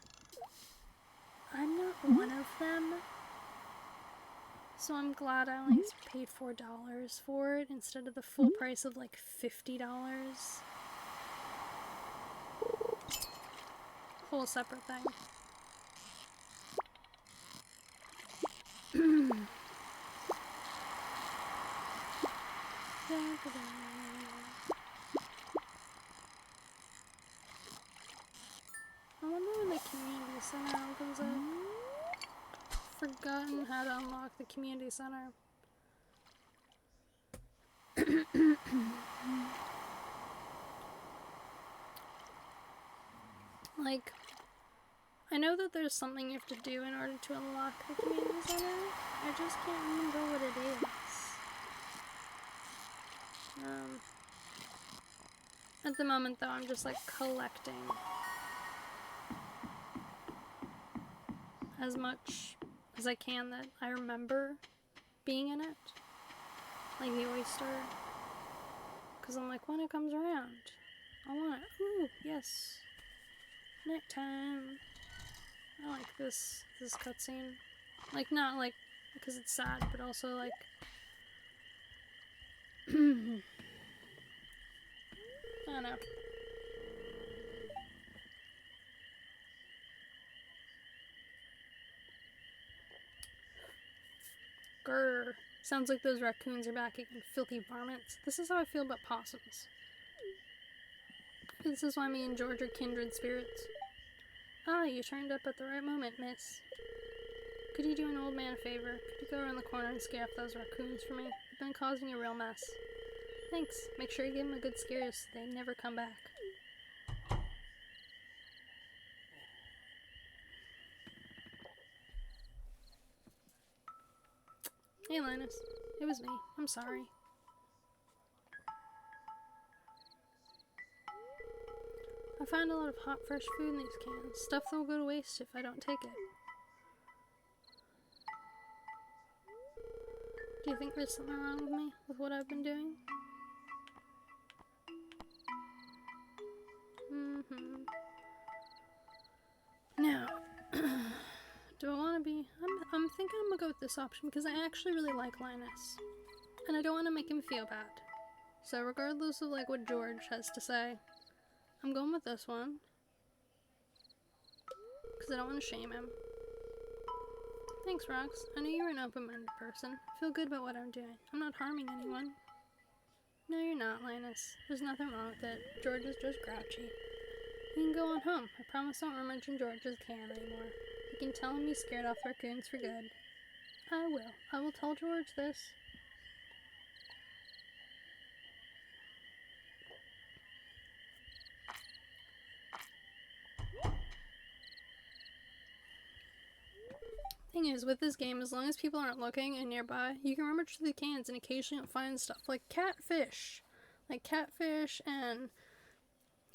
I'm not one of them. So I'm glad I only paid $4 for it instead of the full price of like $50. Whole separate thing. I wonder when the community center opens up. Forgotten how to unlock the community center. Like, I know that there's something you have to do in order to unlock the community center. I just can't remember what it is. At the moment though, I'm just like collecting as much as I can that I remember being in it. Like the oyster. Because I'm like, when it comes around, I want it. Ooh, yes. Nighttime. I like this cutscene. Like, not like because it's sad, but also like I don't know. Grr. Sounds like those raccoons are back again. Filthy varmints. This is how I feel about possums. This is why me and George are kindred spirits. Ah, you turned up at the right moment, miss. Could you do an old man a favor? Could you go around the corner and scare off those raccoons for me? They've been causing a real mess. Thanks. Make sure you give them a good scare so they never come back. Hey, Linus. It was me. I'm sorry. I found a lot of hot, fresh food in these cans. Stuff that will go to waste if I don't take it. Do you think there's something wrong with me? With what I've been doing? Now, do I want to be... I'm thinking I'm gonna go with this option because I actually really like Linus. And I don't want to make him feel bad. So regardless of like what George has to say, I'm going with this one. Because I don't want to shame him. Thanks, Rox. I know you're an open-minded person. I feel good about what I'm doing. I'm not harming anyone. No, you're not, Linus. There's nothing wrong with it. George is just grouchy. You can go on home. I promise I won't rummage in George's can anymore. You can tell him you scared off raccoons for good. I will. I will tell George this. Thing is, with this game, as long as people aren't looking and nearby, you can rummage through the cans and occasionally you'll find stuff like catfish. Like catfish and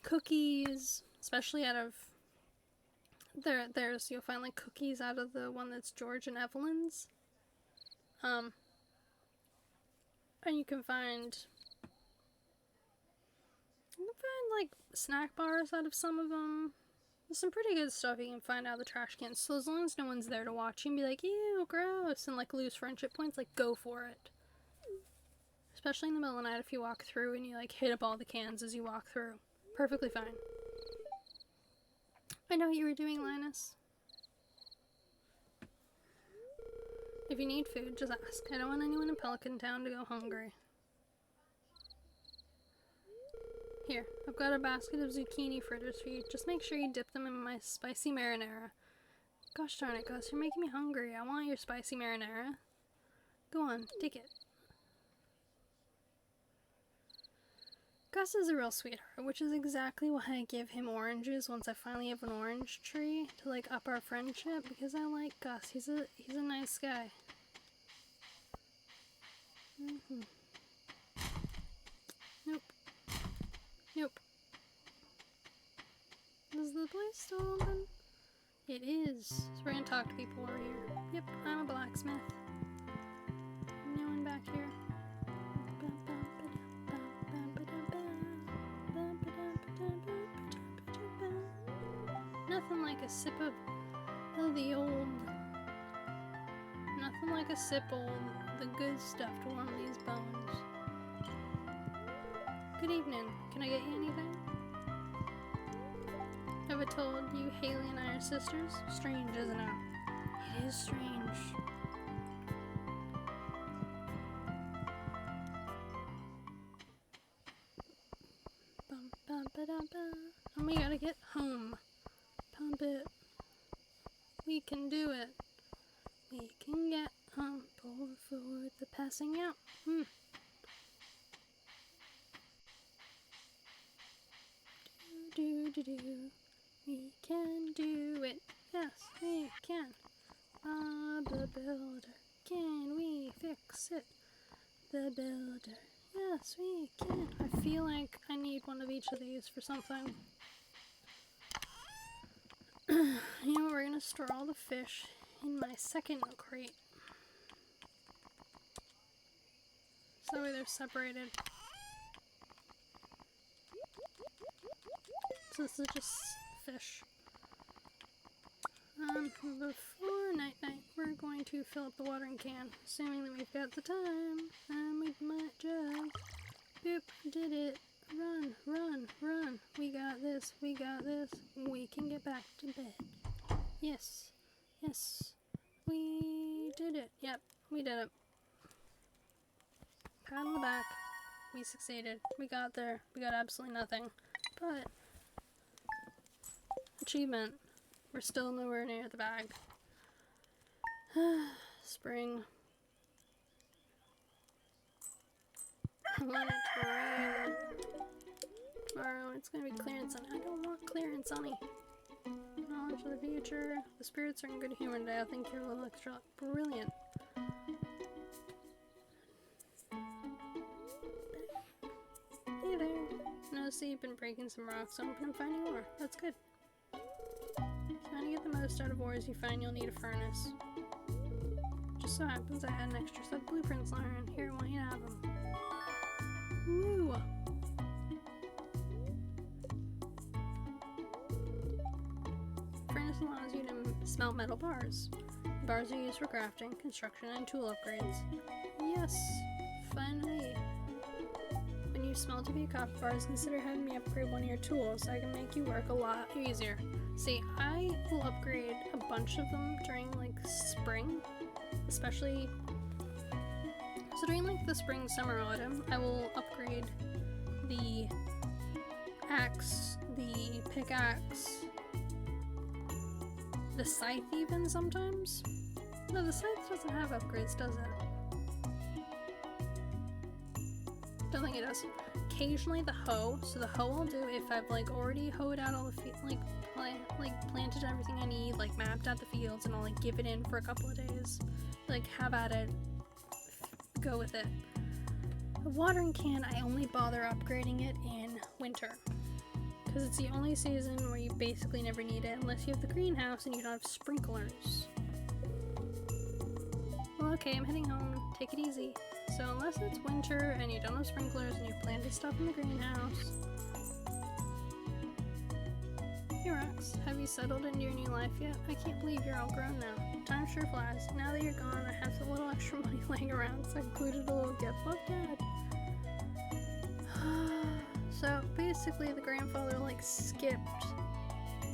cookies, especially out of... You'll find like cookies out of the one that's George and Evelyn's. And you can find like snack bars out of some of them. There's some pretty good stuff you can find out of the trash cans. So as long as no one's there to watch, you can be like, ew, gross, and like lose friendship points, like go for it. Especially in the middle of the night if you walk through and you like hit up all the cans as you walk through. Perfectly fine. I know what you were doing, Linus. If you need food, just ask. I don't want anyone in Pelican Town to go hungry. Here, I've got a basket of zucchini fritters for you. Just make sure you dip them in my spicy marinara. Gosh darn it, Gus, you're making me hungry. I want your spicy marinara. Go on, take it. Gus is a real sweetheart, which is exactly why I give him oranges once I finally have an orange tree to like up our friendship, because I like Gus. He's a nice guy. Nope. Nope. Is the place still open? It is. So we're gonna talk to people over here. Yep, I'm a blacksmith. No one back here. Nothing like a sip of the old... Nothing like a sip of the good stuff to warm these bones. Good evening. Can I get you anything? Have I told you Haley and I are sisters? Strange, isn't it? It is strange. We can do it. We can get on board for the passing out. Do. We can do it. Yes, we can. Bob the Builder. Can we fix it? The Builder. Yes, we can. I feel like I need one of each of these for something. You know, we're gonna store all the fish in my second crate. So that way they're separated. So this is just fish. Before night-night, we're going to fill up the watering can, assuming that we've got the time, and we might just, boop, did it, run, we got this, we can get back to bed. Yes, we did it, yep, we did it. Pat on the back, we succeeded, we got there, we got absolutely nothing, but, achievement. We're still nowhere near the bag. Spring. I want it to rain. Tomorrow it's gonna be clear and sunny. I don't want clear and sunny. Knowledge of the future. The spirits are in good humor today. I think you're a little extra brilliant. Hey there. Notice that you've been breaking some rocks open and finding ore. That's good. Trying to get the most out of ores you find, you'll need a furnace. Just so happens I had an extra set of blueprints lying. Here, I want you to have them. Woo! Furnace allows you to smelt metal bars. Bars are used for crafting, construction, and tool upgrades. Yes! Finally! When you smelt a few copper bars, consider having me upgrade one of your tools so I can make you work a lot easier. See, I will upgrade a bunch of them during, like, spring, especially, so during, like, the spring, summer, autumn, I will upgrade the axe, the pickaxe, the scythe even sometimes. No, the scythe doesn't have upgrades, does it? Don't think it does. Occasionally the hoe, so the hoe I'll do if I've, like, already hoed out all the planted everything I need, like mapped out the fields, and I'll like give it in for a couple of days, like have at it, go with it. The watering can, I only bother upgrading it in winter because it's the only season where you basically never need it unless you have the greenhouse and you don't have sprinklers. Well, okay, I'm heading home. Take it easy. So unless it's winter and you don't have sprinklers and you've planted stuff in the greenhouse. Hey Rox, have you settled into your new life yet? I can't believe you're all grown now. Time sure flies. Now that you're gone, I have a little extra money laying around, so I included a little gift. Love, Dad. So basically the grandfather like skipped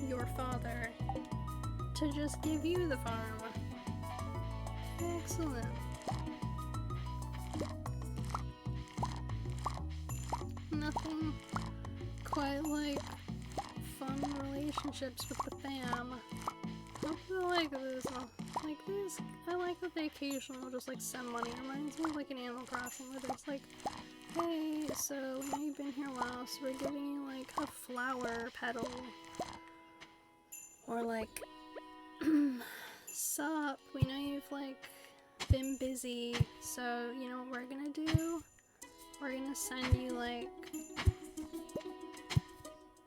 your father to just give you the farm. Excellent. Nothing quite like fun relationships with the fam. Hope you like this. Like these, I like that they occasionally will just like send money. It reminds me of like an Animal Crossing where it's like, hey, so we know you've been here a while, so we're giving you like a flower petal. Or like, sup, we know you've like been busy, so you know what we're gonna do? We're gonna send you like,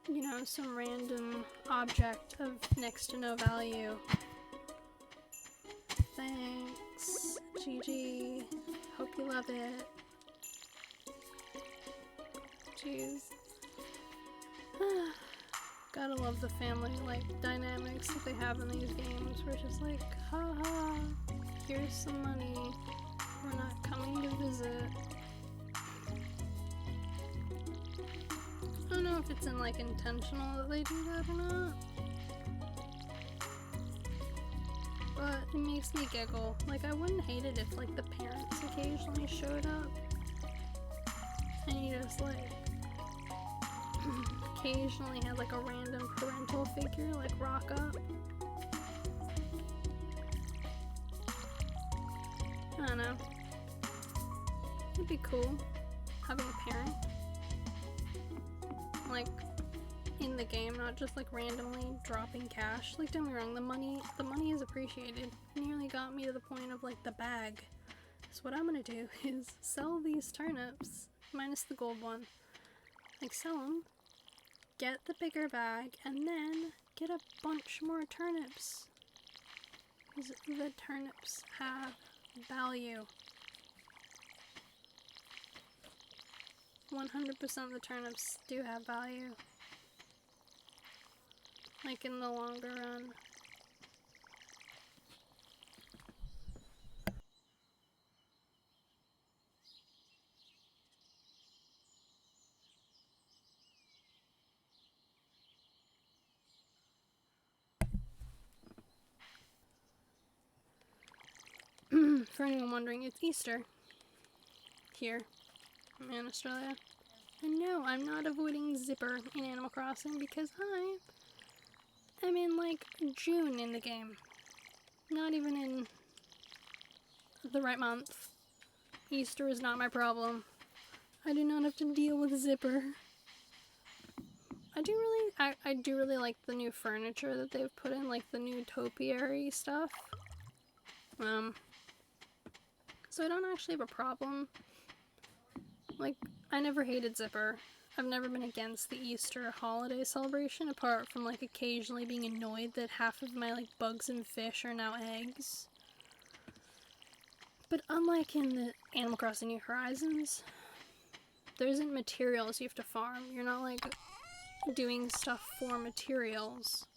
you know, some random object of next to no value. Thanks, GG. Hope you love it. Jeez. Gotta love the family, like, dynamics that they have in these games, where it's just like, haha, here's some money, we're not coming to visit. I don't know if it's in like intentional that they do that or not, but it makes me giggle. Like I wouldn't hate it if like the parents occasionally showed up and you just like occasionally had like a random parental figure like rock up. I don't know. It'd be cool having a parent. Like, in the game, not just like randomly dropping cash. Like, don't get me wrong, the money is appreciated. It nearly got me to the point of like the bag. So what I'm gonna do is sell these turnips, minus the gold one. Like, sell them, get the bigger bag, and then get a bunch more turnips. Because the turnips have value. 100% of the turnips do have value. Like in the longer run. For anyone wondering, it's Easter. Here. In Australia. And no, I'm not avoiding Zipper in Animal Crossing because I'm in like June in the game. Not even in the right month. Easter is not my problem. I do not have to deal with Zipper. I do really like the new furniture that they've put in, like the new topiary stuff. So I don't actually have a problem. Like, I never hated Zipper. I've never been against the Easter holiday celebration, apart from, like, occasionally being annoyed that half of my, like, bugs and fish are now eggs. But unlike in the Animal Crossing New Horizons, there isn't materials you have to farm. You're not, like, doing stuff for materials.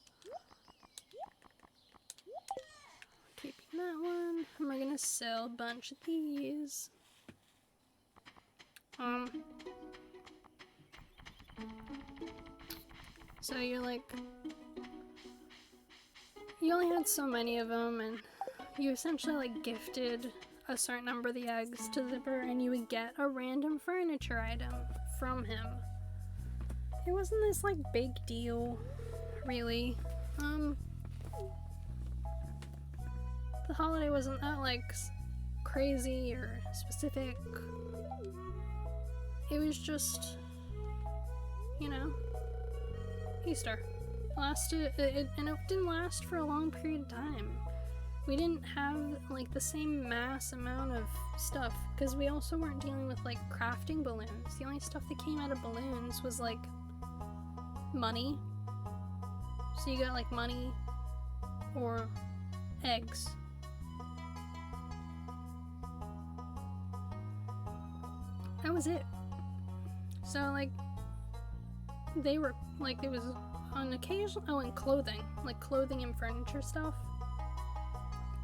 Keeping that one. And we're gonna sell a bunch of these. So you're like, you only had so many of them, and you essentially like gifted a certain number of the eggs to Zipper, and you would get a random furniture item from him. It wasn't this like big deal, really. The holiday wasn't that like crazy or specific. It was just, you know, Easter. And it didn't last for a long period of time. We didn't have, like, the same mass amount of stuff, because we also weren't dealing with, like, crafting balloons. The only stuff that came out of balloons was, like, money. So you got, like, money or eggs. That was it. So, like, they were, like, it was on occasion, and clothing. Like, clothing and furniture stuff.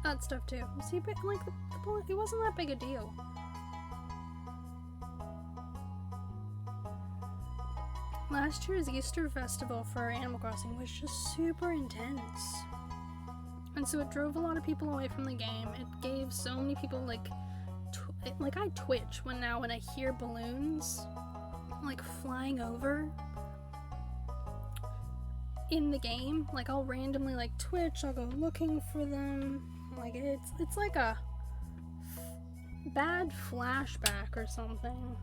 That stuff, too. See, but, like, it wasn't that big a deal. Last year's Easter festival for Animal Crossing was just super intense. And so it drove a lot of people away from the game. It gave so many people, like, I twitch when I hear balloons like flying over in the game. Like, I'll randomly like twitch, I'll go looking for them. Like, it's like a bad flashback or something.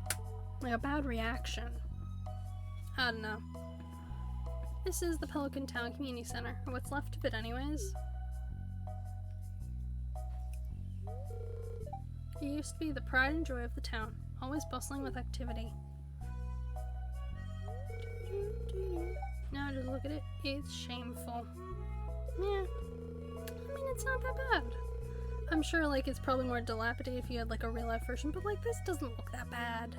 Like a bad reaction. I don't know. This is the Pelican Town Community Center, or what's left of it anyways. It used to be the pride and joy of the town, always bustling with activity. Now just look at it, it's shameful. Yeah, I mean, it's not that bad. I'm sure, like, it's probably more dilapidated if you had, like, a real-life version, but, like, this doesn't look that bad.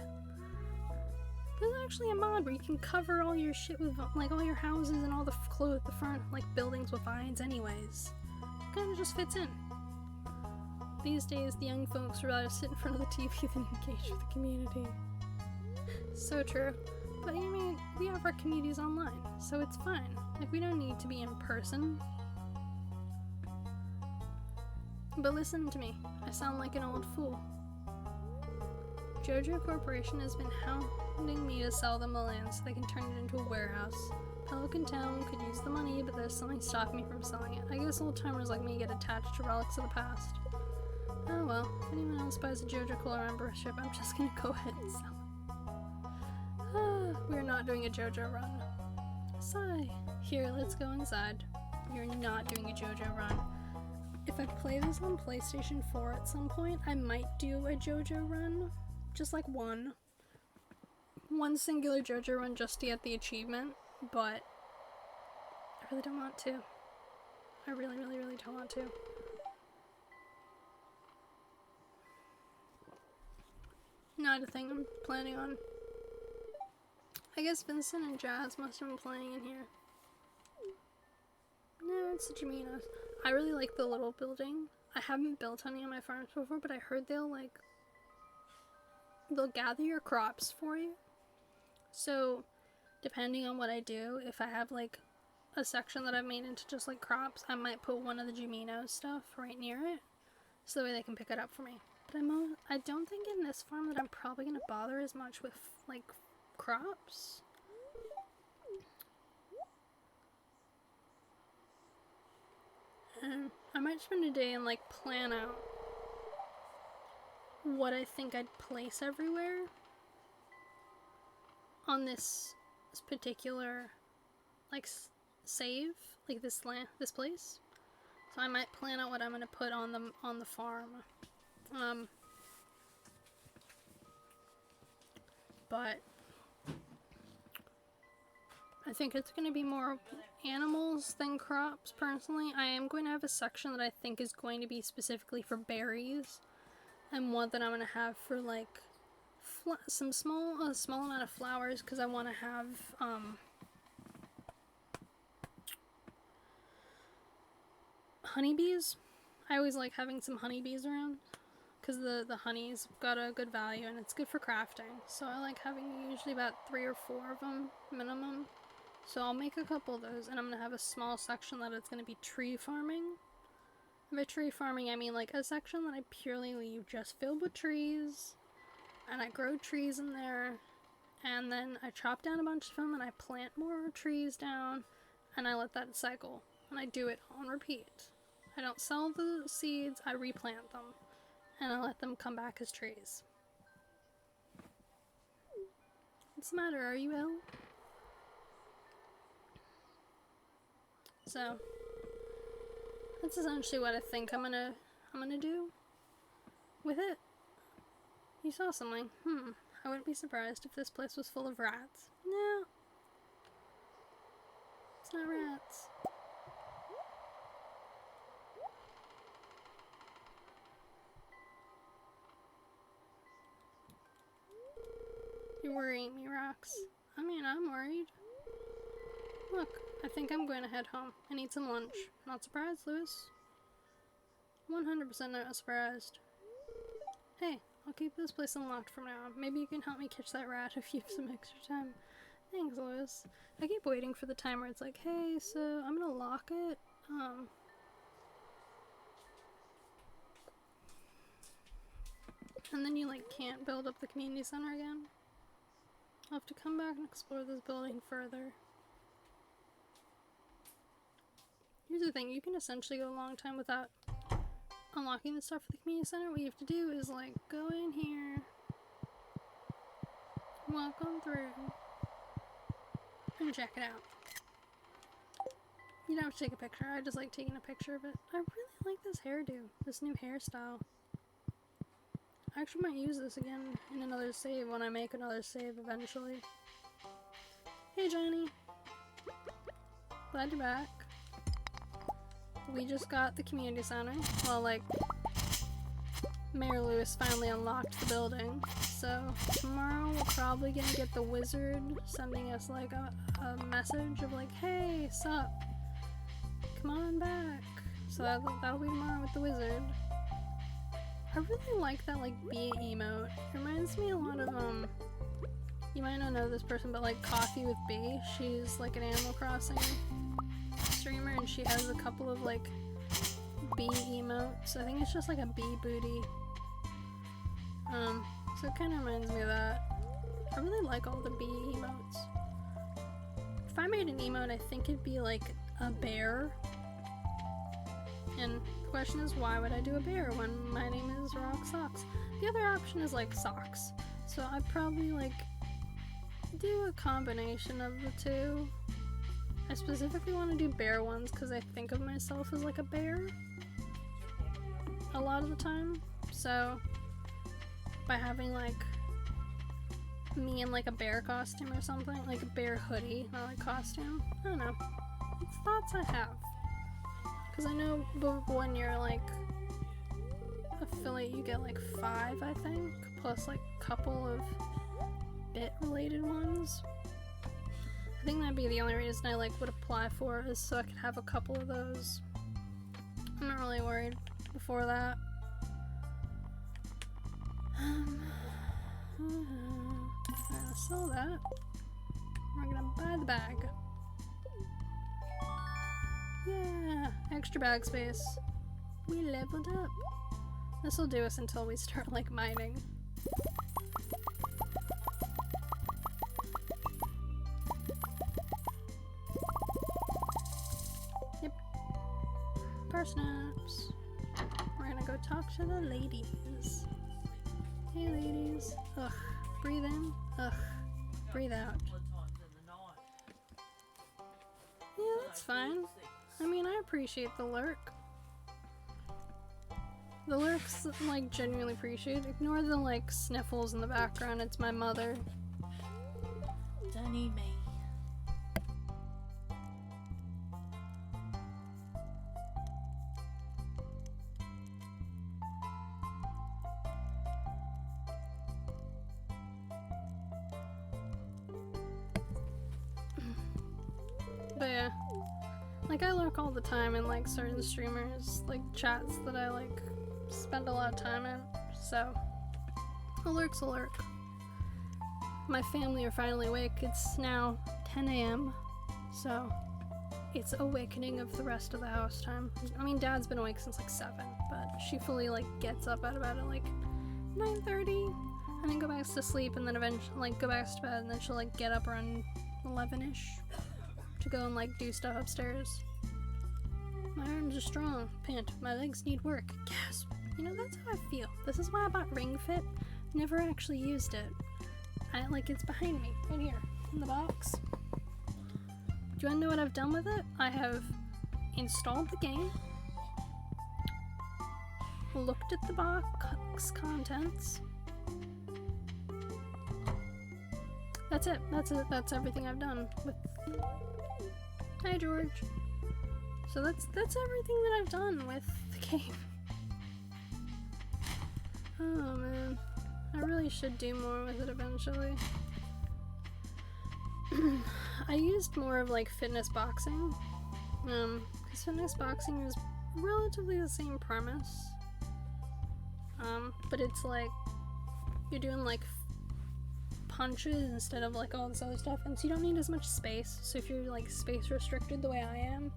There's actually a mod where you can cover all your shit with, like, all your houses and all the the front, like, buildings with vines anyways. It kind of just fits in. These days, the young folks would rather sit in front of the TV than engage with the community. So true. But, I mean, we have our communities online, so it's fine. Like, we don't need to be in person. But listen to me. I sound like an old fool. JoJo Corporation has been hounding me to sell them the land so they can turn it into a warehouse. Pelican Town could use the money, but there's something stopping me from selling it. I guess old timers like me get attached to relics of the past. Oh well, if anyone else buys a JoJo Cola membership, I'm just gonna go ahead and sell it. We're not doing a JoJo run. Sigh. Here, let's go inside. You're not doing a JoJo run. If I play this on PlayStation 4 at some point, I might do a JoJo run. Just like one singular JoJo run just to get the achievement, but I really don't want to. I really don't want to. Not a thing I'm planning on. I guess Vincent and Jazz must have been playing in here. No, it's the Jiminos. I really like the little building. I haven't built any on my farms before, but I heard they'll gather your crops for you. So, depending on what I do, if I have like a section that I've made into just like crops, I might put one of the Jimino stuff right near it, so that way they can pick it up for me. But I don't think in this farm that I'm probably gonna bother as much with like crops. I might spend a day and like plan out what I think I'd place everywhere on this particular like save, like this place. So I might plan out what I'm gonna put on the farm. But I think it's going to be more animals than crops, personally. I am going to have a section that I think is going to be specifically for berries, and one that I'm going to have for like a small amount of flowers, because I want to have honeybees. I always like having some honeybees around, because the honey's got a good value and it's good for crafting. So I like having usually about 3 or 4 of them minimum. So I'll make a couple of those, and I'm going to have a small section that it's going to be tree farming. By tree farming, I mean like a section that I purely leave just filled with trees, and I grow trees in there, and then I chop down a bunch of them, and I plant more trees down, and I let that cycle, and I do it on repeat. I don't sell the seeds, I replant them, and I let them come back as trees. What's the matter? Are you ill? So that's essentially what I think I'm gonna do with it. You saw something. I wouldn't be surprised if this place was full of rats. No. It's not rats. You're worrying me, Rox. I mean, I'm worried. Look, I think I'm going to head home. I need some lunch. Not surprised, Lewis? 100% not surprised. Hey, I'll keep this place unlocked from now on. Maybe you can help me catch that rat if you have some extra time. Thanks, Lewis. I keep waiting for the time where it's like, hey, so I'm gonna lock it. And then you like can't build up the community center again. I'll have to come back and explore this building further. Here's the thing, you can essentially go a long time without unlocking the stuff for the community center. What you have to do is like go in here, walk on through, and check it out. You don't have to take a picture, I just like taking a picture of it. I really like this hairdo, this new hairstyle. I actually might use this again in another save when I make another save eventually. Hey Johnny! Glad you're back. We just got the community center. Well, like, Mayor Lewis finally unlocked the building. So, tomorrow we're probably gonna get the wizard sending us, like, a message of, like, hey, sup? Come on back. So that'll be tomorrow with the wizard. I really like that, like, bee emote. It reminds me a lot of, you might not know this person, but, like, Coffee with Bee. She's, like, an Animal Crossing streamer, and she has a couple of like bee emotes. I think it's just like a bee booty. So it kind of reminds me of that. I really like all the bee emotes. If I made an emote, I think it'd be like a bear, and The question is, why would I do a bear when my name is Rock Socks? The other option is like socks. So I'd probably like do a combination of the two. I specifically want to do bear ones because I think of myself as like a bear a lot of the time. So by having like me in like a bear costume or something, like a bear hoodie, not like costume. I don't know. It's thoughts I have. Because I know when you're like affiliate, you get like 5, I think, plus like a couple of bit related ones. I think that'd be the only reason I like would apply for, is so I could have a couple of those. I'm not really worried before that. I saw that. We're gonna buy the bag. Yeah, extra bag space. We leveled up. This will do us until we start like mining. Yep. Parsnips. We're gonna go talk to the ladies. Hey ladies. Ugh. Breathe in. Ugh. Breathe out. Yeah, that's fine. I mean, I appreciate the lurk. The lurks, like, genuinely appreciate. Ignore the, like, sniffles in the background. It's my mother. Don't need me. But yeah, like I lurk all the time in like certain streamers, like chats that I like spend a lot of time in, so a lurk's a lurk. My family are finally awake. It's now 10 a.m, so it's awakening of the rest of the house time. I mean, Dad's been awake since like 7, but she fully like gets up at about like 9:30 and then go back to sleep, and then eventually like go back to bed, and then she'll like get up around 11ish to go and like do stuff upstairs. My arms are strong. Pant. My legs need work. Gasp. You know, that's how I feel. This is why I bought Ring Fit. Never actually used it. It's behind me, right here, in the box. Do you wanna know what I've done with it? I have installed the game, looked at the box contents. That's it. That's everything I've done with. Hi, George. So that's everything that I've done with the game. Oh man, I really should do more with it eventually. I used more of like fitness boxing, because fitness boxing is relatively the same premise, but it's like you're doing like punches instead of like all this other stuff, and so you don't need as much space. So if you're like space restricted the way I am,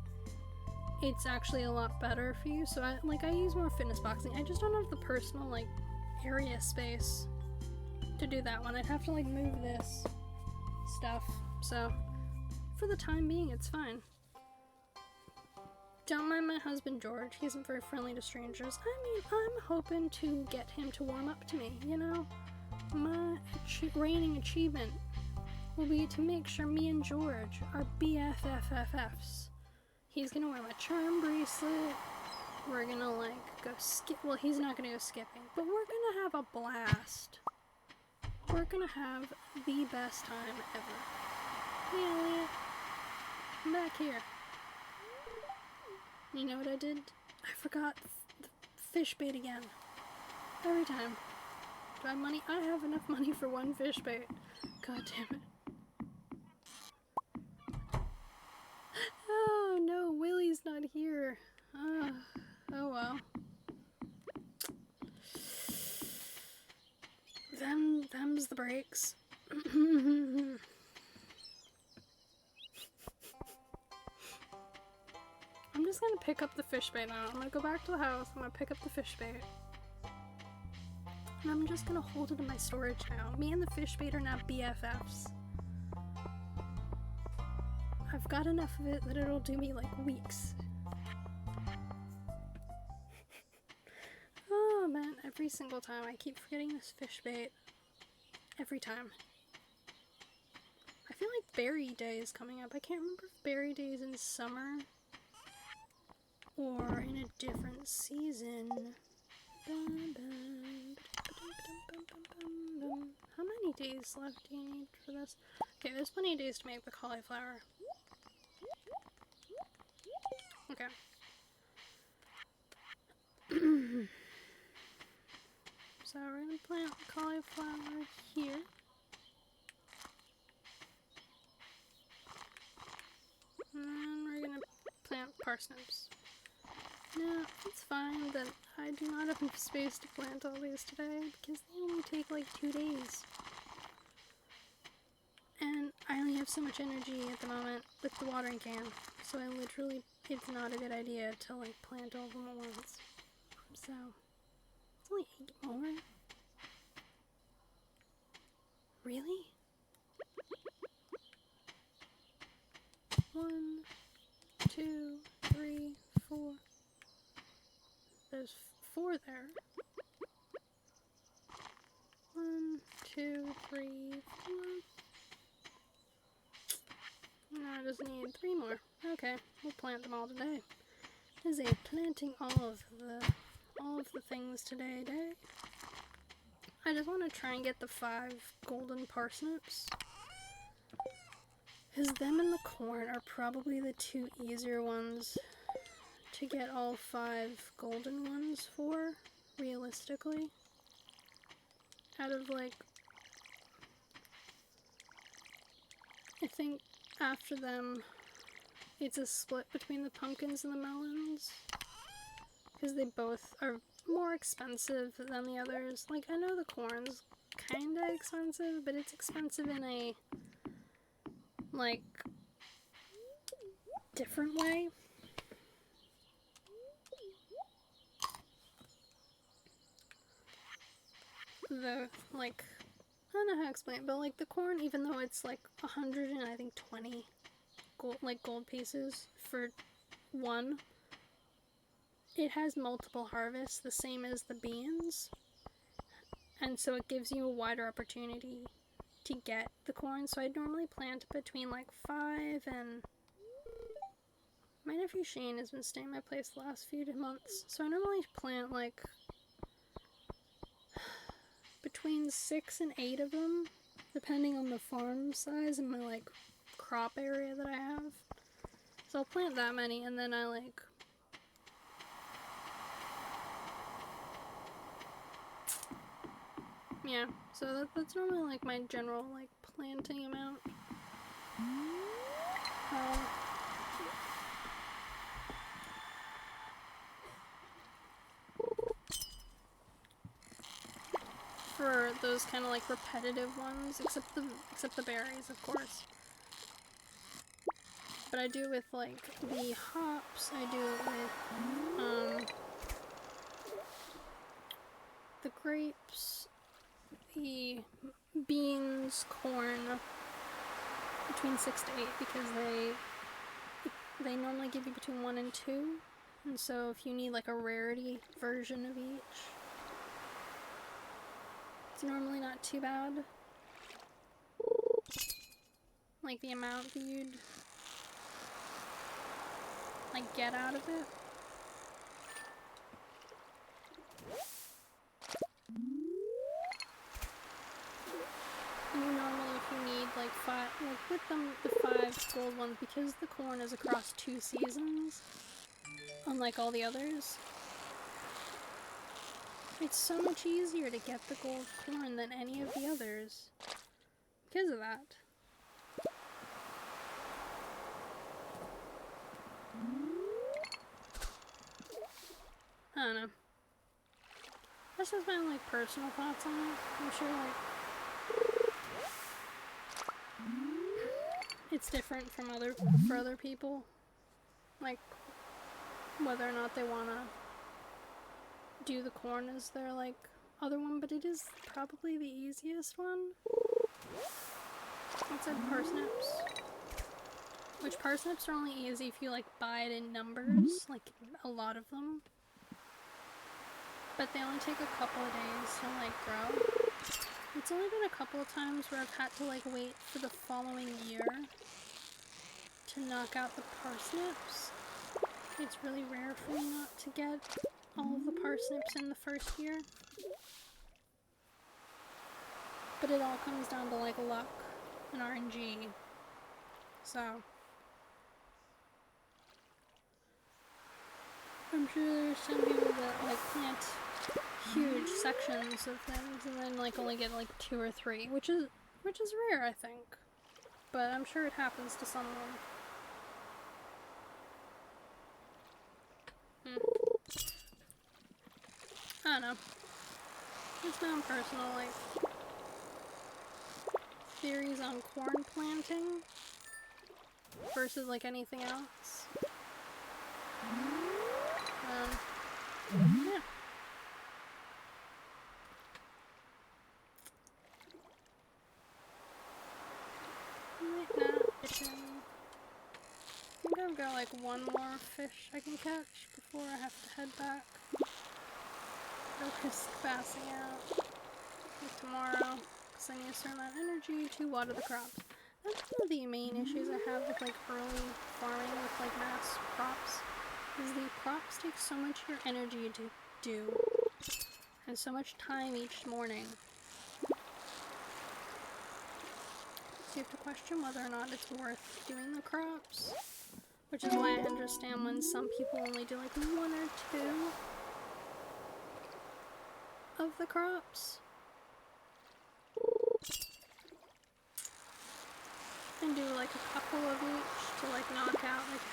it's actually a lot better for you. So I use more fitness boxing. I just don't have the personal like area space to do that one. I'd have to like move this stuff. So for the time being, it's fine. Don't mind my husband George. He isn't very friendly to strangers. I mean, I'm hoping to get him to warm up to me, you know? My reigning achievement will be to make sure me and George are BFFFFs. He's gonna wear my charm bracelet. We're gonna like go skip. Well, he's not gonna go skipping, but we're gonna have a blast. We're gonna have the best time ever. Hey, Elliot. I'm back here. You know what I did? I forgot the fish bait again. Every time. Do I have money? I have enough money for one fish bait. God damn it. Oh no, Willie's not here. Oh well. Them's the breaks. I'm just gonna pick up the fish bait now. I'm gonna go back to the house. I'm gonna pick up the fish bait. And I'm just gonna hold it in my storage now. Me and the fish bait are now BFFs. I've got enough of it that it'll do me like weeks. every single time. I keep forgetting this fish bait. Every time. I feel like berry day is coming up. I can't remember if berry day is in summer or in a different season. How many days left do you need for this? Okay, there's plenty of days to make the cauliflower. Okay. So we're gonna plant cauliflower here. And then we're gonna plant parsnips. Now, it's fine that I do not have enough space to plant all these today because they only take like 2 days. And I only have so much energy at the moment with the watering can, so I literally, it's not a good idea to like plant all of them at once. So, it's only 8 more. Really? 1, 2, 3, 4. There's 4 there. 1, 2, 3, 4. No, I just need 3 more. Okay, we'll plant them all today. Is a planting all of the things today day. I just want to try and get the 5 golden parsnips. Because them and the corn are probably the 2 easier ones to get all 5 golden ones for, realistically. Out of like, I think after them, it's a split between the pumpkins and the melons. Because they both are more expensive than the others. Like, I know the corn's kinda expensive, but it's expensive in a, like, different way. The, like, I don't know how to explain it, but like the corn, even though it's like 100 and I think 20 gold pieces for one, it has multiple harvests, the same as the beans, and so it gives you a wider opportunity to get the corn. So I'd normally plant between like 5 and... My nephew Shane has been staying at my place the last few months, so I normally plant like between 6 and 8 of them, depending on the farm size and my like crop area that I have. So I'll plant that many, and then I like... Yeah, so that's normally like my general like planting amount. For those kind of like repetitive ones, except the berries, of course. But I do with like the hops. I do it with the grapes, the beans, corn, between 6 to 8, because they normally give you between 1 and 2, and so if you need like a rarity version of each, it's normally not too bad. Like the amount that you'd like get out of it. And normally if you need like 5, like with them, the 5 gold ones, because the corn is across 2 seasons, unlike all the others, it's so much easier to get the gold corn than any of the others because of that. I don't know. That's just my like personal thoughts on it. I'm sure like it's different from for other people. Like whether or not they wanna do the corn as their like other one, but it is probably the easiest one. Outside parsnips. Which parsnips are only easy if you like buy it in numbers, like a lot of them. but they only take a couple of days to like grow. It's only been a couple of times where I've had to like wait for the following year to knock out the parsnips. It's really rare for me not to get all of the parsnips in the first year. But it all comes down to like luck and RNG. So I'm sure there's some people that like plant huge sections of things and then like only get like 2 or 3, which is rare, I think. But I'm sure it happens to someone. I don't know. It's my own personal like theories on corn planting versus like anything else. Yeah. Might not itching. I think I've got like one more fish I can catch before I have to head back. Or risk passing out like tomorrow, because I need a certain amount of energy to water the crops. That's one of the main issues I have with like early farming with like mass crops, is the crops take so much of your energy to do, and so much time each morning. So you have to question whether or not it's worth doing the crops, which is why I understand when some people only do like 1 or 2 of the crops. And do like a couple of each to like knock out like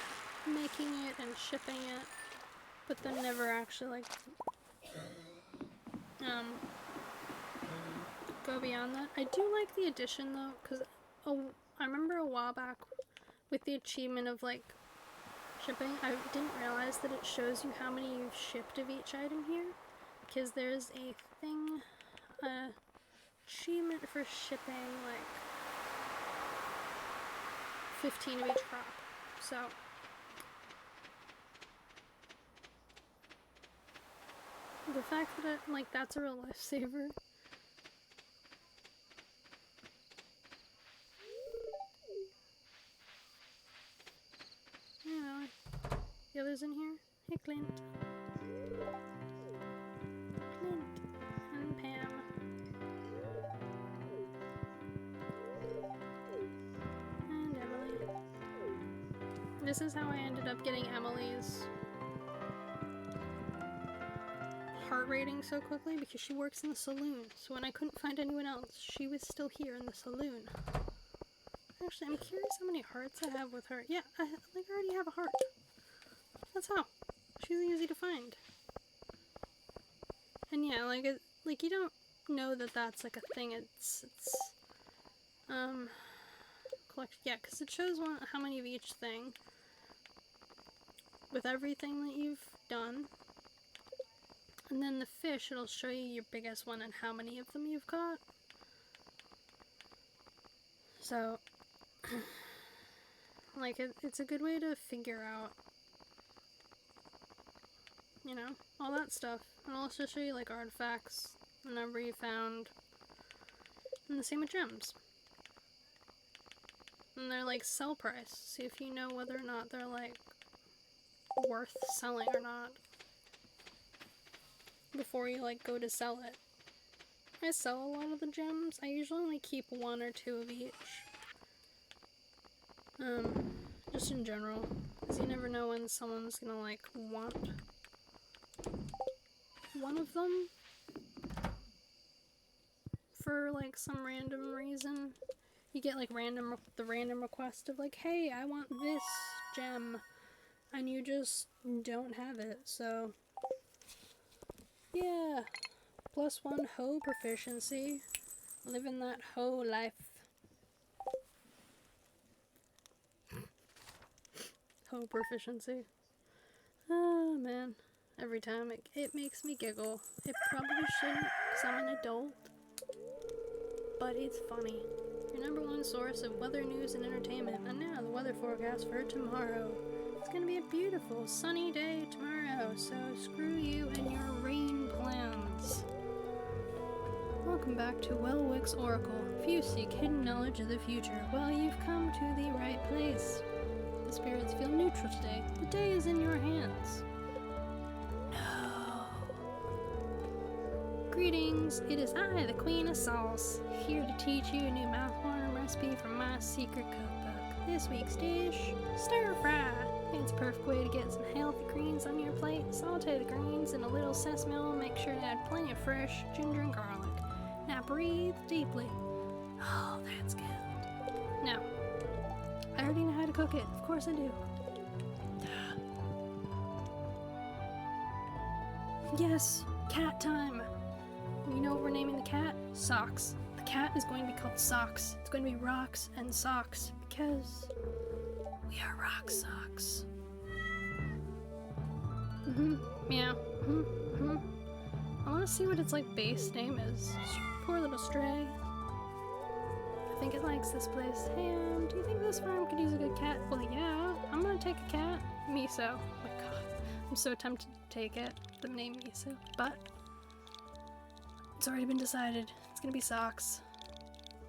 making it and shipping it, but then never actually like go beyond that. I do like the addition though, because I remember a while back with the achievement of like shipping, I didn't realize that it shows you how many you've shipped of each item here, because there's a thing, achievement for shipping like 15 of each crop. So the fact that it, like that's a real lifesaver. You know, the others in here. Hey Clint. Clint and Pam. And Emily. This is how I ended up getting Emily's heart rating so quickly, because she works in the saloon. So when I couldn't find anyone else, she was still here in the saloon. Actually, I'm curious how many hearts I have with her. Yeah, I already have a heart. That's how. She's easy to find. And yeah, like you don't know that that's like a thing. It's collect. Yeah, because it shows how many of each thing with everything that you've done. And then the fish, it'll show you your biggest one and how many of them you've caught. So, like, it's a good way to figure out, you know, all that stuff. And I'll also show you, like, artifacts, the number you found, and the same with gems. And they're, like, sell price. See if you know whether or not they're, like, worth selling or not before you like go to sell it. I sell a lot of the gems. I usually only keep 1 or 2 of each. Just in general, because you never know when someone's gonna like want one of them for like some random reason. You get like the random request of like, hey, I want this gem, and you just don't have it, so yeah. +1 hoe proficiency. Living that hoe life. Hoe proficiency. Oh man. Every time it makes me giggle. It probably shouldn't, because I'm an adult. But it's funny. Your #1 source of weather news and entertainment. And now the weather forecast for tomorrow. It's gonna be a beautiful sunny day tomorrow, so screw you and your rain plan. welcome back to Wellwick's Oracle. If you seek hidden knowledge of the future, well, you've come to the right place. The spirits feel neutral today. The day is in your hands. No. Greetings, it is I, the Queen of Sauce, here to teach you a new mouth-watering recipe from my secret cookbook. This week's dish, stir fry. It's a perfect way to get some healthy greens on your plate. Saute the greens in a little sesame oil. Make sure to add plenty of fresh ginger and garlic. Now breathe deeply. Oh, that's good. Now, I already know how to cook it. Of course I do. Yes, cat time. You know what we're naming the cat? Socks. The cat is going to be called Socks. It's going to be Rocks and Socks because we are rock socks. Meow. I want to see what its like base name is. Poor little stray. I think it likes this place. Hey, do you think this farm could use a good cat? Well, yeah. I'm gonna take a cat. Miso. Oh my god. I'm so tempted to take it. The name Miso. But it's already been decided. It's gonna be Socks.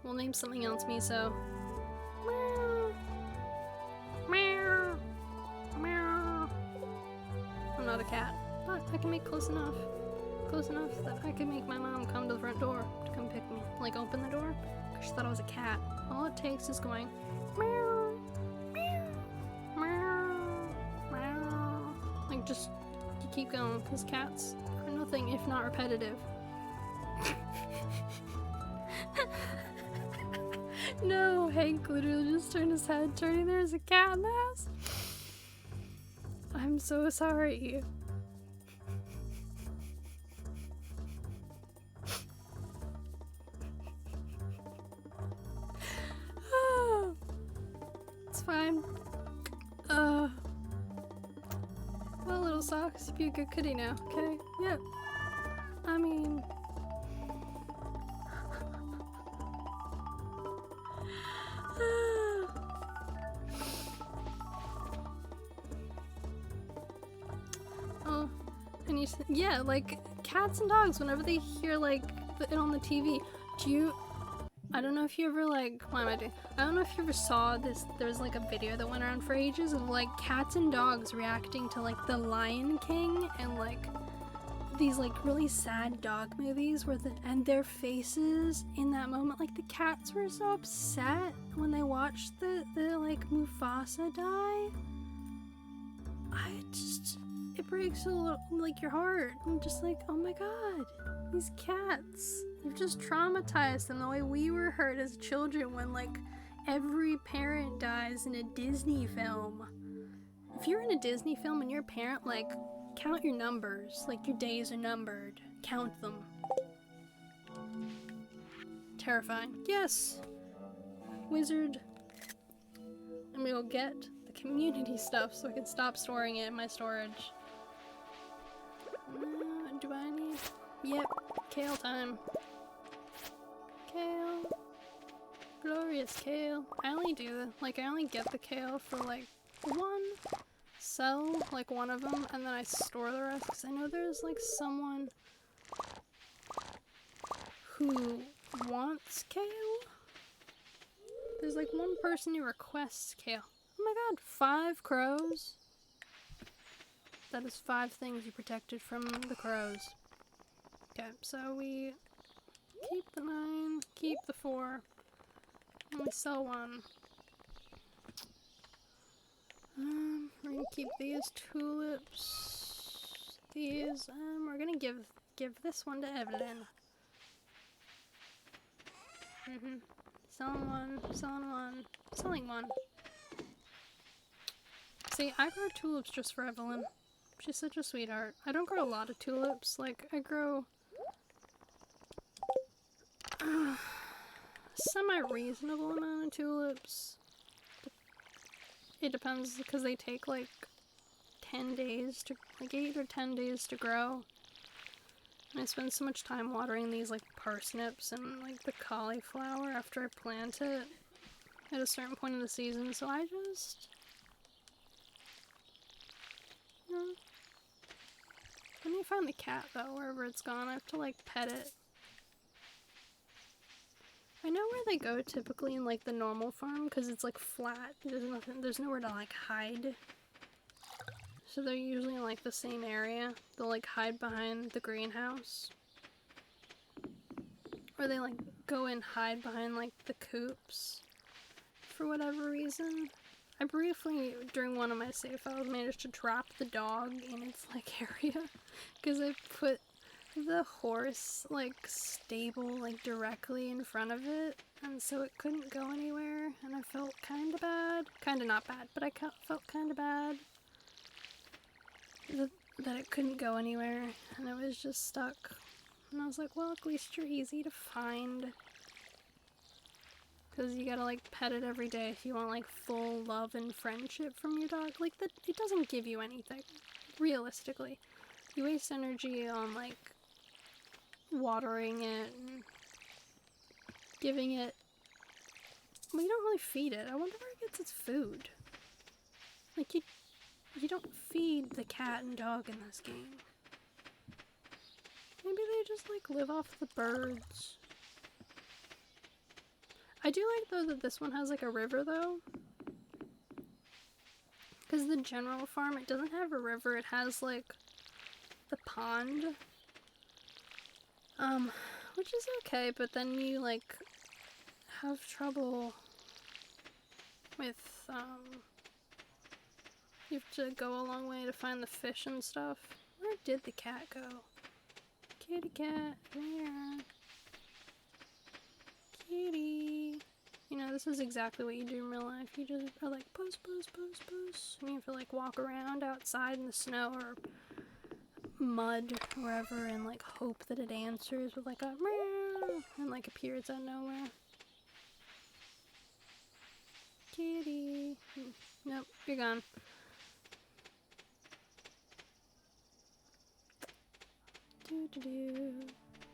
We'll name something else Miso. Meow. Meow. I'm not a cat, but I can make close enough. Close enough that I can make my mom come to the front door to come pick me. Like open the door, because she thought I was a cat. All it takes is going meow, meow, meow, meow. Like just, you keep going, because cats are nothing if not repetitive. No, Hank literally just turned his head, turning there's a cat in the house. I'm so sorry. It's fine. Well, little Socks, you be a good kitty now, okay? Yep. I mean... Oh, and you yeah, like cats and dogs, whenever they hear like it on the TV, I don't know if you ever like, why am I doing? I don't know if you ever saw this, there's like a video that went around for ages of like cats and dogs reacting to like The Lion King and like these like really sad dog movies where and their faces in that moment, like the cats were so upset when they watched the like Mufasa die. It breaks a little, like your heart. I'm just like, oh my god, these cats, you've just traumatized them the way we were hurt as children when like every parent dies in a Disney film. If you're in a Disney film and you're a parent, like count your numbers, like your days are numbered. Count them. Terrifying. Yes! Wizard. And we will get the community stuff so I can stop storing it in my storage. Do I need... Yep. Kale time. Kale. Glorious kale. I only get the kale for like one. Sell like one of them and then I store the rest because I know there's like someone who wants kale. There's like one person who requests kale. Oh my god, 5 crows? That is 5 things you protected from the crows. Okay, so we keep the 9, keep the 4, and we sell 1. We're gonna keep these tulips. These, we're gonna give this one to Evelyn. Selling 1, selling 1, selling 1. See, I grow tulips just for Evelyn. She's such a sweetheart. I don't grow a lot of tulips. Like, I grow semi-reasonable amount of tulips. It depends, because they take like 10 days to, like 8 or 10 days to grow. And I spend so much time watering these like parsnips and like the cauliflower after I plant it at a certain point in the season, so I just... I need to find the cat though, wherever it's gone. I have to like pet it. I know where they go typically in like the normal farm because it's like flat. There's nowhere to like hide. So they're usually in like the same area. They'll like hide behind the greenhouse. Or they like go and hide behind like the coops for whatever reason. I briefly, during one of my save files, managed to drop the dog in its like area because I put the horse like stable like directly in front of it, and so it couldn't go anywhere, and I felt kind of bad. Kind of not bad, but I felt kind of bad that it couldn't go anywhere and it was just stuck. And I was like, well, at least you're easy to find. Because you gotta like pet it every day if you want like full love and friendship from your dog. Like, it doesn't give you anything, realistically. You waste energy on like watering it and giving it. Well, you don't really feed it. I wonder where it gets its food. Like, you don't feed the cat and dog in this game. Maybe they just like live off the birds. I do like though that this one has like a river though. Because the general farm, it doesn't have a river, it has like the pond. Which is okay, but then you like have trouble with, you have to go a long way to find the fish and stuff. Where did the cat go? Kitty cat, here. Kitty. You know, this is exactly what you do in real life. You just are like, puss, puss, puss, puss. And you have to like walk around outside in the snow or mud, wherever, and like hope that it answers with like a meow and like appears out of nowhere. Kitty. Nope, you're gone. Do do do.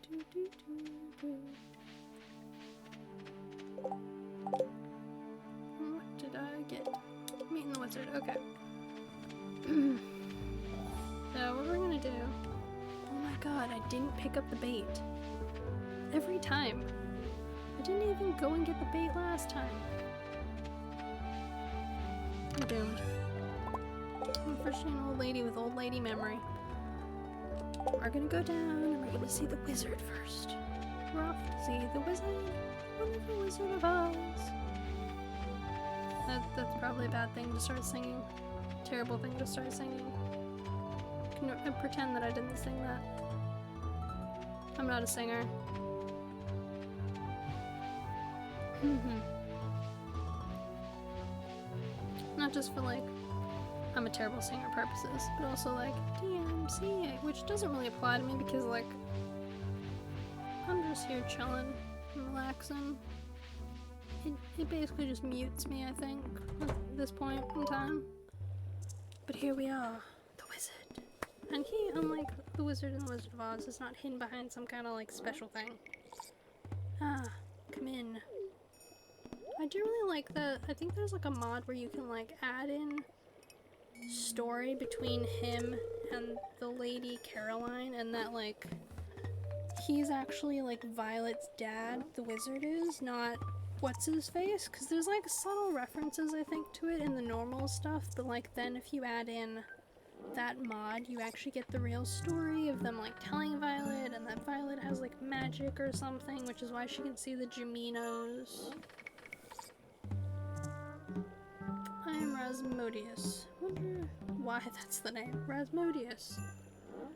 Do do do do. What did I get? Meeting the wizard. Okay. So what we're gonna do? Oh my god, I didn't pick up the bait. Every time. I didn't even go and get the bait last time. I'm doomed. Unfortunately, an old lady with old lady memory. We're gonna go down and we're gonna see the wizard first. We're off to see the wizard. Wonderful Wizard of Oz. That's probably a bad thing to start singing. Terrible thing to start singing. I pretend that I didn't sing that. I'm not a singer. Not just for like, I'm a terrible singer purposes, but also like DMC, which doesn't really apply to me because like, I'm just here chilling and relaxing. It basically just mutes me, I think, at this point in time. But here we are, the wizard. And he, unlike the wizard in the Wizard of Oz, is not hidden behind some kind of like special thing. Ah, come in. I do really like that. I think there's like a mod where you can like add in story between him and the lady Caroline, and that like he's actually like Violet's dad, the wizard is, not what's his face, because there's like subtle references I think to it in the normal stuff, but like then if you add in that mod you actually get the real story of them like telling Violet, and that Violet has like magic or something, which is why she can see the Geminos. I am Rasmodius. Wonder why that's the name. Rasmodius.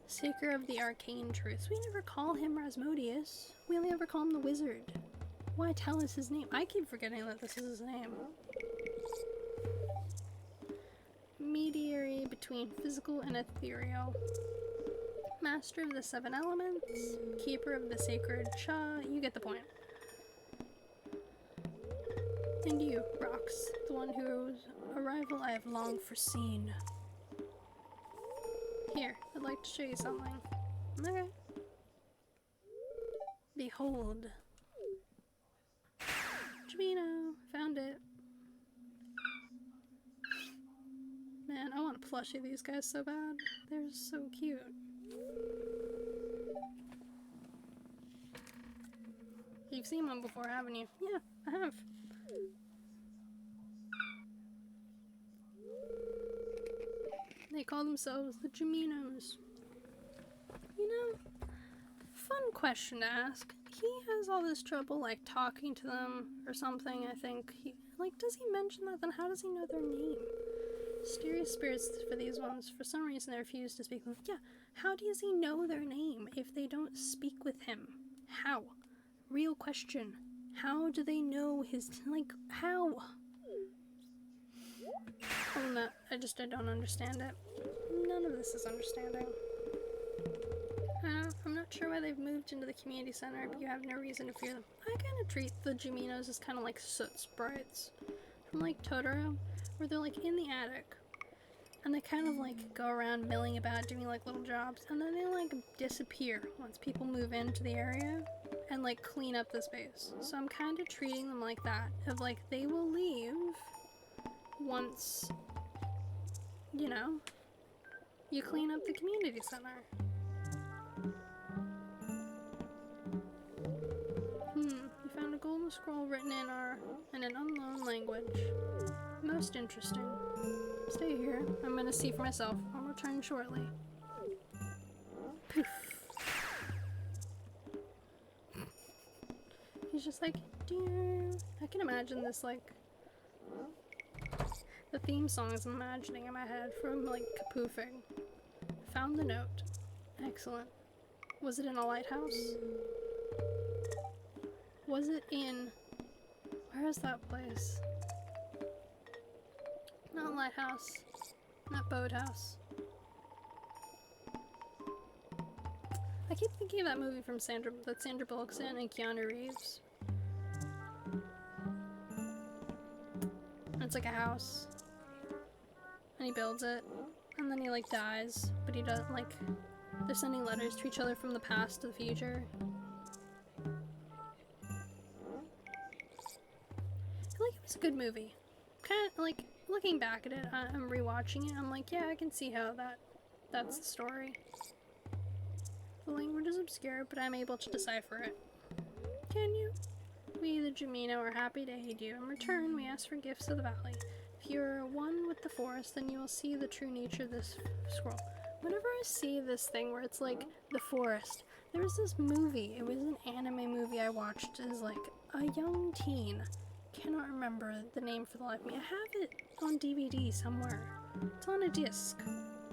Seeker of the arcane truths. We never call him Rasmodius. We only ever call him the wizard. Why tell us his name? I keep forgetting that this is his name. Mediary between physical and ethereal. Master of the 7 elements. Keeper of the sacred Cha. You get the point. And you, Rox, the one whose arrival I have long foreseen. Here, I'd like to show you something. Okay. Behold. Gemino, found it. Man, I want to plushie these guys so bad. They're so cute. You've seen one before, haven't you? Yeah, I have. They call themselves the Jaminos. You know, fun question to ask. He has all this trouble, like, talking to them or something, I think. Does he mention that? Then how does he know their name? Mysterious spirits for these ones. For some reason, they refuse to speak with them. Yeah, how does he know their name if they don't speak with him? How? Real question. How do they know his, how? I don't understand it. None of this is understanding. I'm not sure why they've moved into the community center, but you have no reason to fear them. I kind of treat the Jaminos as kind of like soot sprites from like Totoro, where they're like in the attic, and they kind of like go around milling about doing like little jobs, and then they like disappear once people move into the area and like clean up the space. So I'm kind of treating them like that, of like they will leave once, you know, you clean up the community center. You found a golden scroll written in an unknown language. Most interesting. Stay here. I'm gonna see for myself. I'll return shortly. Poof. He's just like, dear. I can imagine this, like, the theme songs I'm imagining in my head from, like, Kapoofing. Found the note. Excellent. Was it in a lighthouse? Was it in... Where is that place? Not lighthouse. Not boathouse. I keep thinking of that movie from Sandra Bullock's in and Keanu Reeves. And it's like a house. And he builds it. And then he like dies. But he doesn't like... They're sending letters to each other from the past to the future. It was a good movie. Kind of like looking back at it, I'm rewatching it. I'm like, yeah, I can see how that's the story. The language is obscure, but I'm able to decipher it. Can you? We, the Jamino, are happy to aid you. In return, we ask for gifts of the valley. If you're one with the forest, then you will see the true nature of this scroll. Whenever I see this thing where it's like the forest, there was this movie. It was an anime movie I watched as like a young teen. Cannot remember the name for the life of me. I have it on DVD somewhere. It's on a disc.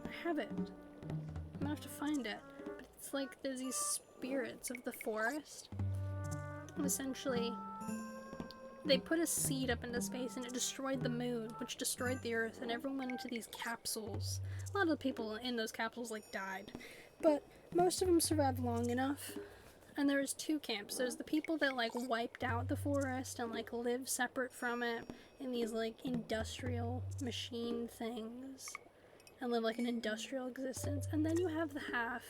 I have it. I'm gonna have to find it. But it's like there's these spirits of the forest. And essentially, they put a seed up into space and it destroyed the moon, which destroyed the earth, and everyone went into these capsules. A lot of the people in those capsules like died. But most of them survived long enough. And there's two camps. There's the people that like wiped out the forest and like live separate from it in these like industrial machine things and live like an industrial existence. And then you have the half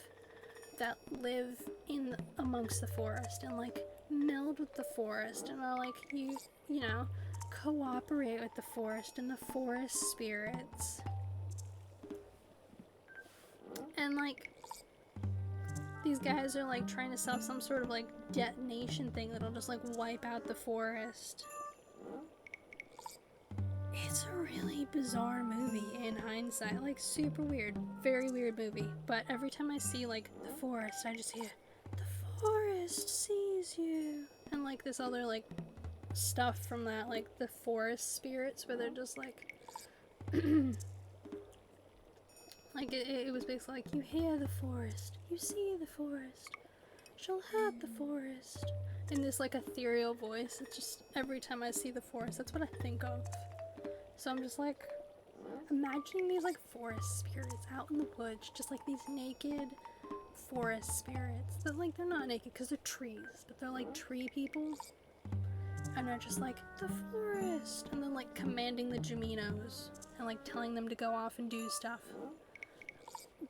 that live in amongst the forest and like meld with the forest and are like you know, cooperate with the forest and the forest spirits. And like these guys are like trying to solve some sort of like detonation thing that'll just like wipe out the forest. It's a really bizarre movie in hindsight, like super weird, very weird movie. But every time I see like the forest, I just hear, the forest sees you. And like this other like stuff from that, like the forest spirits where they're just like, like it was basically like, you hear the forest, you see the forest, she'll hurt the forest. In this like ethereal voice, it's just every time I see the forest, that's what I think of. So I'm just like, imagining these like forest spirits out in the woods, just like these naked forest spirits. That like, they're not naked because they're trees, but they're like tree people. And they're just like, the forest! And then like commanding the Jaminos and like telling them to go off and do stuff.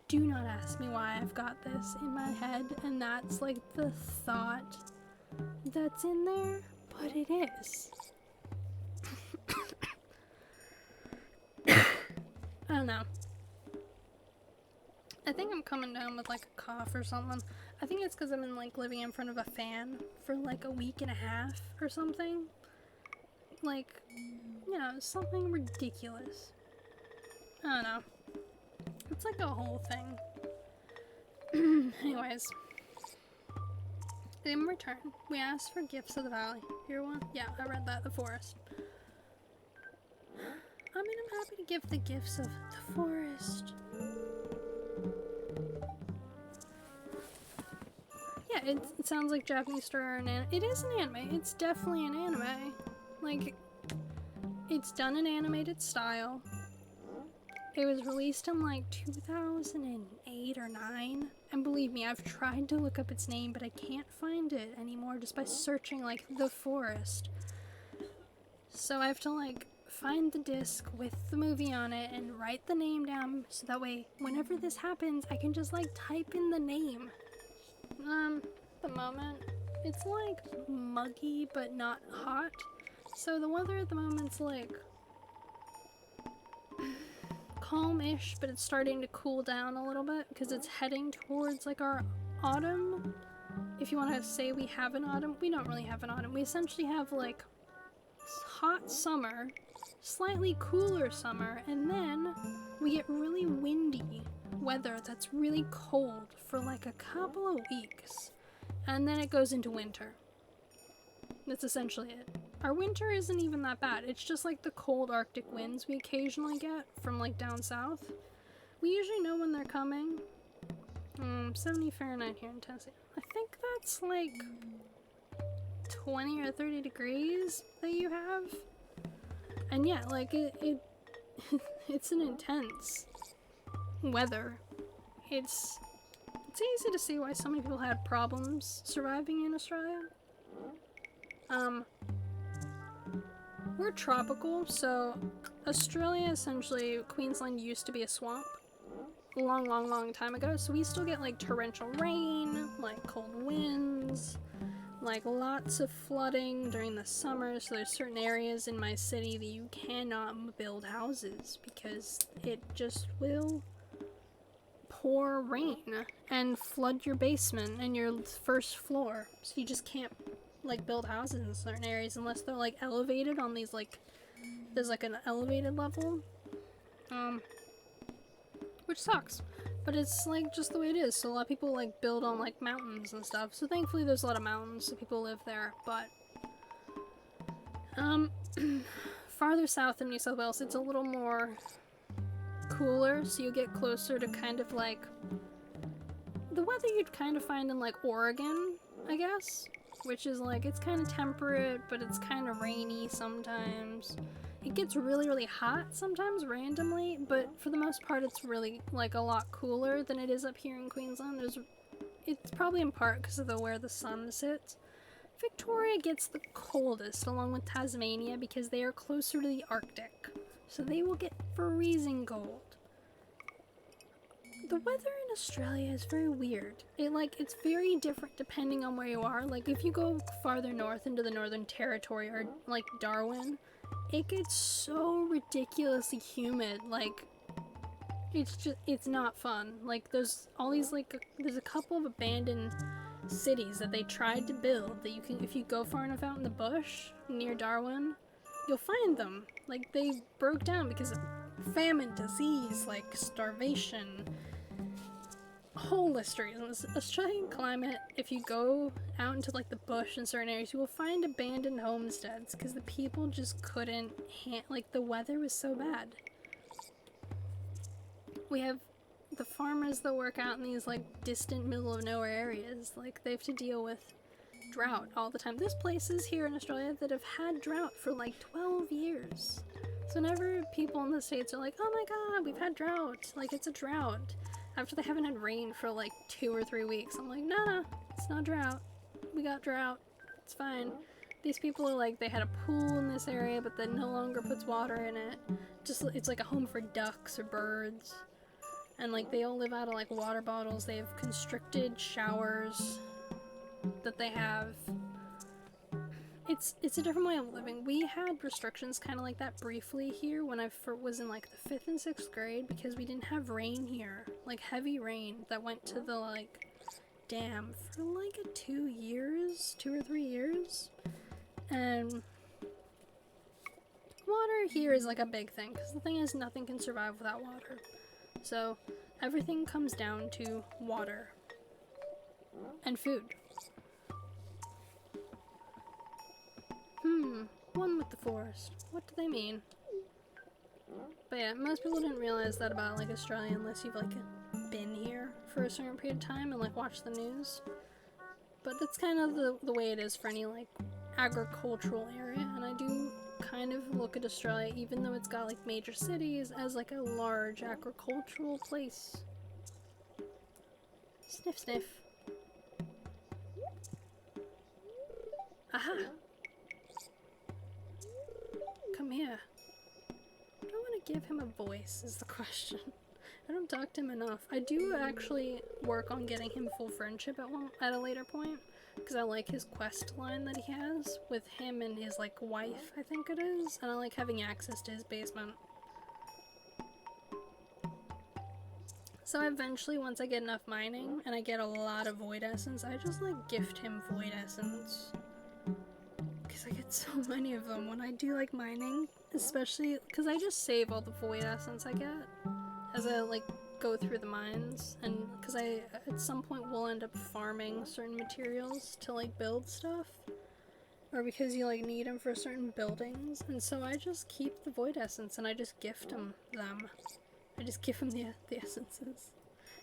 Do not ask me why I've got this in my head, and that's like the thought that's in there, but it is. I don't know. I think I'm coming down with like a cough or something. I think it's because I've been like living in front of a fan for like a week and a half or something. Like, you know, something ridiculous. I don't know. It's like a whole thing. Anyways. In return, we asked for gifts of the valley. Here one? Yeah, I read that. The forest. I mean, I'm happy to give the gifts of the forest. Yeah, it sounds like Japanese story or an anime. It is an anime. It's definitely an anime. Like, it's done in animated style. It was released in like 2008 or 9. And believe me, I've tried to look up its name, but I can't find it anymore just by searching like the forest. So I have to like find the disc with the movie on it and write the name down so that way whenever this happens, I can just like type in the name. At the moment, it's like muggy but not hot. So the weather at the moment's like calm-ish, but it's starting to cool down a little bit because it's heading towards like our autumn. If you want to say we have an autumn, we don't really have an autumn. We essentially have like hot summer, slightly cooler summer, and then we get really windy weather that's really cold for like a couple of weeks, and then it goes into winter. That's essentially it. Our winter isn't even that bad. It's just like the cold Arctic winds we occasionally get from like down south. We usually know when they're coming. 70 Fahrenheit here in Tennessee. I think that's like 20 or 30 degrees that you have. And yeah, like it it's an intense weather. It's easy to see why so many people had problems surviving in Australia. We're tropical, so Australia, essentially, Queensland used to be a swamp a long time ago, so we still get like torrential rain, like cold winds, like lots of flooding during the summer, so there's certain areas in my city that you cannot build houses because it just will pour rain and flood your basement and your first floor, so you just can't like build houses in certain areas unless they're like elevated on these like there's like an elevated level, which sucks, but it's like just the way it is. So a lot of people like build on like mountains and stuff, so thankfully there's a lot of mountains so people live there. But farther south in New South Wales it's a little more cooler, so you get closer to kind of like the weather you'd kind of find in like Oregon, I guess. Which is like, it's kind of temperate, but it's kind of rainy sometimes. It gets really hot sometimes randomly, but for the most part it's really like a lot cooler than it is up here in Queensland. It's probably in part because of where the sun sits. Victoria gets the coldest along with Tasmania because they are closer to the Arctic, so they will get freezing cold. The weather in Australia is very weird. It's very different depending on where you are. Like, if you go farther north into the Northern Territory or, like, Darwin, it gets so ridiculously humid. Like, it's not fun. Like, there's all these, like, there's a couple of abandoned cities that they tried to build that you can, if you go far enough out in the bush near Darwin, you'll find them. Like, they broke down because of famine, disease, like, starvation, whole list of reasons. Australian climate, if you go out into like the bush in certain areas, you will find abandoned homesteads because the people just couldn't like the weather was so bad. We have the farmers that work out in these like distant middle of nowhere areas, like they have to deal with drought all the time. There's places here in Australia that have had drought for like 12 years. So whenever people in the States are like, oh my god, we've had drought, like it's a drought, after they haven't had rain for like 2 or 3 weeks, I'm like, no, it's not drought. We got drought. It's fine. These people are like, they had a pool in this area, but that no longer puts water in it. Just, it's like a home for ducks or birds. And like, they all live out of like water bottles. They have constricted showers that they have. It's a different way of living. We had restrictions kind of like that briefly here when I was in like the 5th and 6th grade because we didn't have rain here like heavy rain that went to the like dam for like 2 years, 2 or 3 years. And water here is like a big thing, because the thing is nothing can survive without water. So everything comes down to water and food. One with the forest. What do they mean? But yeah, most people didn't realize that about like Australia unless you've like been here for a certain period of time and like watched the news. But that's kind of the way it is for any like agricultural area, and I do kind of look at Australia, even though it's got like major cities, as like a large agricultural place. Sniff sniff. Aha! Come here. Do I want to give him a voice is the question. I don't talk to him enough. I do actually work on getting him full friendship at a later point, because I like his quest line that he has with him and his like wife, I think it is, and I like having access to his basement. So eventually, once I get enough mining and I get a lot of void essence, I just like gift him void essence. Because I get so many of them when I do like mining, especially because I just save all the void essence I get as I like go through the mines, and because I at some point will end up farming certain materials to like build stuff, or because you like need them for certain buildings, and so I just keep the void essence and I just gift them. I just give him the essences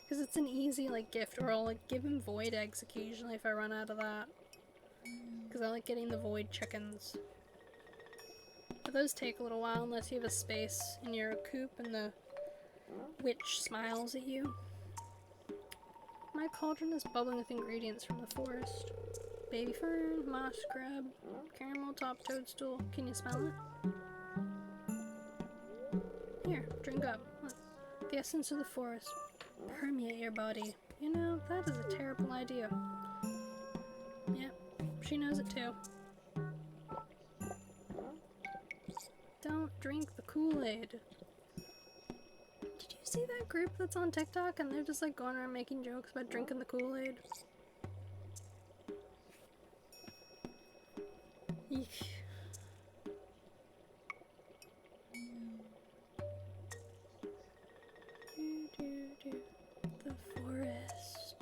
because it's an easy like gift, or I'll like give him void eggs occasionally if I run out of that. Because I like getting the void chickens. But those take a little while unless you have a space in your coop and the witch smiles at you. My cauldron is bubbling with ingredients from the forest. Baby fern, moss grub, caramel top toadstool. Can you smell it? Here, drink up. Look. The essence of the forest. Permeate your body. You know, that is a terrible idea. Yeah. She knows it too. Don't drink the Kool-Aid. Did you see that group that's on TikTok and they're just like going around making jokes about drinking the Kool-Aid? Eek. The forest.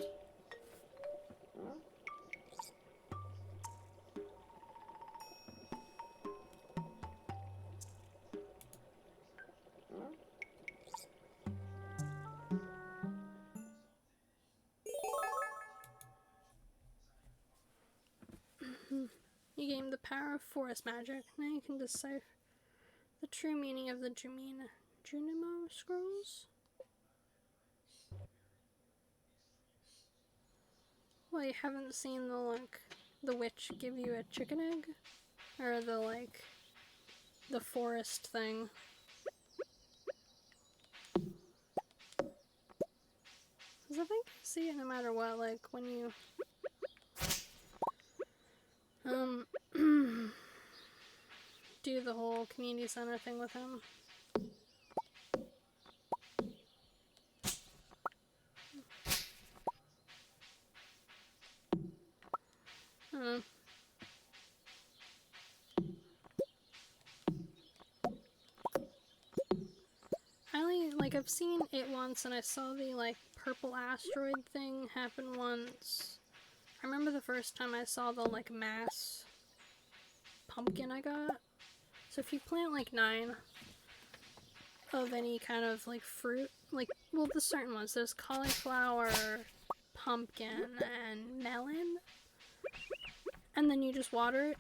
You gain the power of forest magic. Now you can decipher the true meaning of the Junimo scrolls. Well, you haven't seen the like the witch give you a chicken egg, or the like the forest thing. Because I think you see it no matter what. Like when you do the whole community center thing with him. I've seen it once, and I saw the like purple asteroid thing happen once. I remember the first time I saw the like mass pumpkin I got. So if you plant like 9 of any kind of like fruit, like, well, the certain ones, there's cauliflower, pumpkin, and melon, and then you just water it.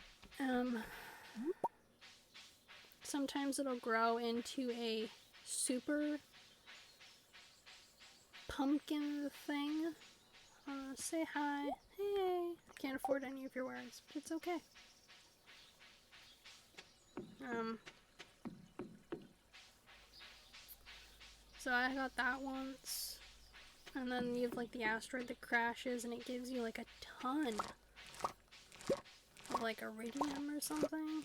Sometimes it'll grow into a super pumpkin thing. Say hi. Hey. Can't afford any of your words, but it's okay. So I got that once. And then you have like the asteroid that crashes and it gives you like a ton of like iridium or something.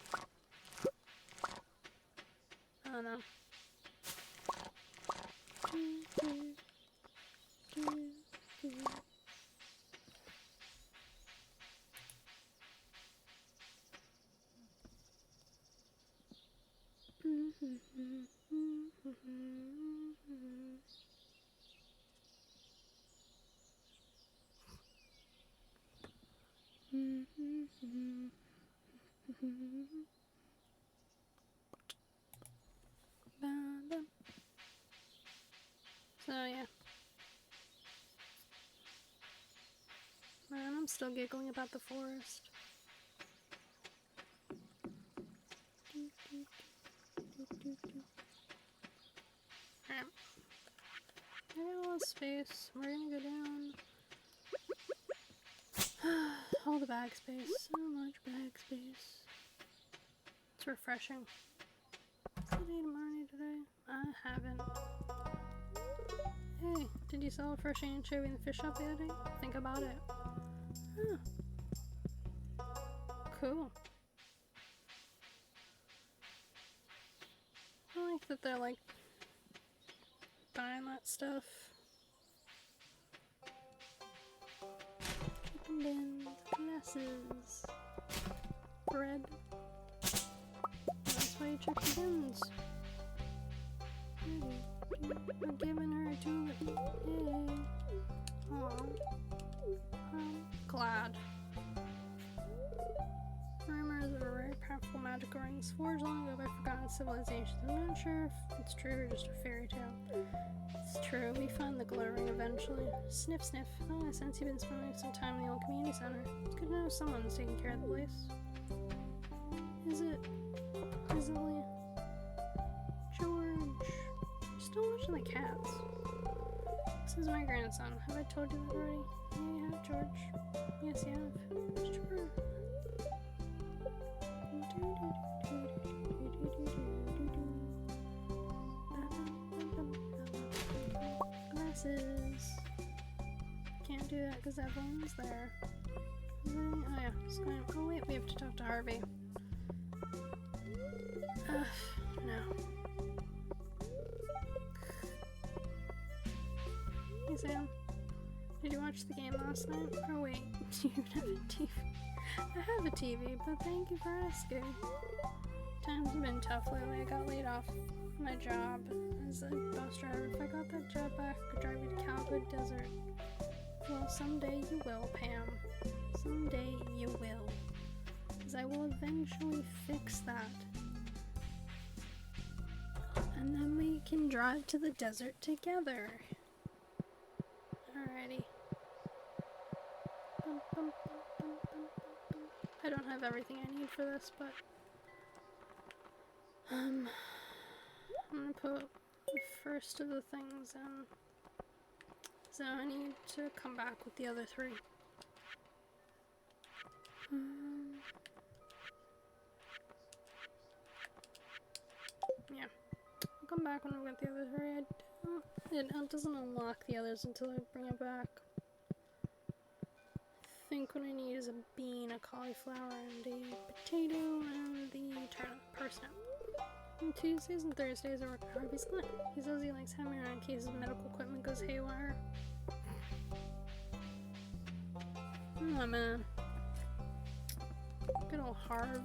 I don't know. So yeah. Man, I'm still giggling about the forest. Alright. I got a lot of space. We're gonna go down. All the bag space. So much bag space. It's refreshing. Did I eat a Marnie today? I haven't. Hey, did you sell a fresh anchovy in the fish shop the other day? Think about it. Huh. Cool. I like that they're like buying that stuff. Chicken bins, glasses, bread. That's why you check the bins. We're giving her a tulip. Yay. Aww. I'm glad. Rumors of very powerful magical rings forged long ago by forgotten civilizations. I'm not sure if it's true or just a fairy tale. It's true. We found the glow ring eventually. Sniff, sniff. Oh, I sense you've been spending some time in the old community center. It's good to know someone's taking care of the place. Is it? Isn't George? Still watching the cats. This is my grandson. Have I told you that already? Yeah, you have, George. Yes, you have. Sure. Glasses. Can't do that because Evelyn's there. Oh yeah, just going. Oh wait, we have to talk to Harvey. No. Hey Sam, did you watch the game last night? Oh wait, do you have a TV? I have a TV, but thank you for asking. Times have been tough lately. I got laid off my job as a bus driver. If I got that job back, I could drive you to Cowboy Desert. Well, someday you will, Pam. Someday you will. Because I will eventually fix that. And then we can drive to the desert together. Alrighty. Bum, bum, bum, bum, bum, bum. I don't have everything I need for this, but I'm gonna put the first of the things in. So I need to come back with the other three. Yeah. I'll come back when I've got the other three. It doesn't unlock the others until I bring it back. I think what I need is a bean, a cauliflower, and a potato, and the turnip, parsnip. And Tuesdays and Thursdays are Harvey's clinic. He says he likes having me around in case his medical equipment goes haywire. Oh man. Good old Harv.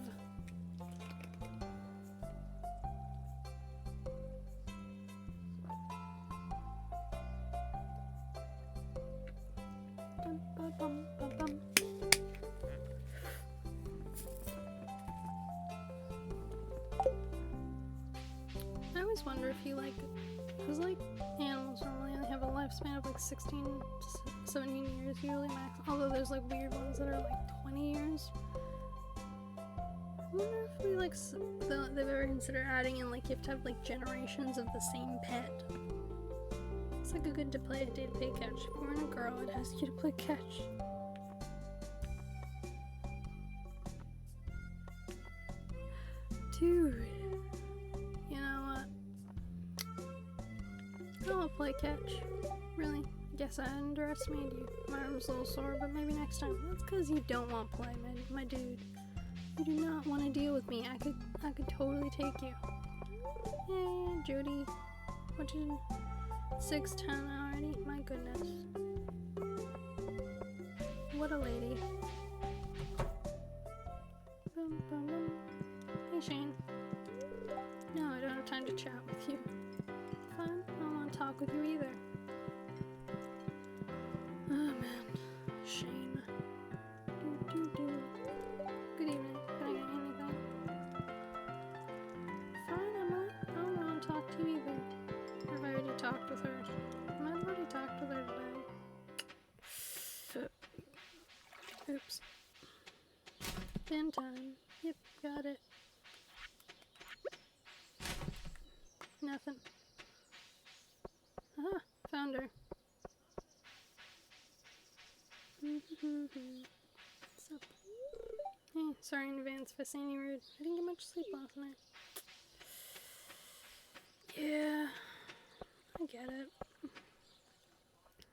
I always wonder if you because animals normally only have a lifespan of 16 to 17 years usually max, although there's weird ones that are 20 years. I wonder if we they've ever considered adding in you have to have generations of the same pet. It's a good to play a day to play catch. If you weren't a girl, I'd ask you to play catch. Dude, you know what? I'll play catch. Really? I guess I underestimated you. My arm's a little sore, but maybe next time. That's because you don't want to play, my dude. You do not want to deal with me. I could totally take you. Hey, Judy. What did 6:10 already? My goodness. what a lady. Bum, bum, bum. Hey Shane. No, I don't have time to chat with you. Fine, I don't want to talk with you either. Oh man, Shane. Good evening. Can I get you anything? Fine, Emma. I don't want to talk to you either. Or have I already talked with her? I might have already talked with her today. Oops. Bin time. Yep, got it. Nothing. Aha, found her. What's up? Hey, sorry in advance if I say any rude. I didn't get much sleep last night. Yeah, I get it.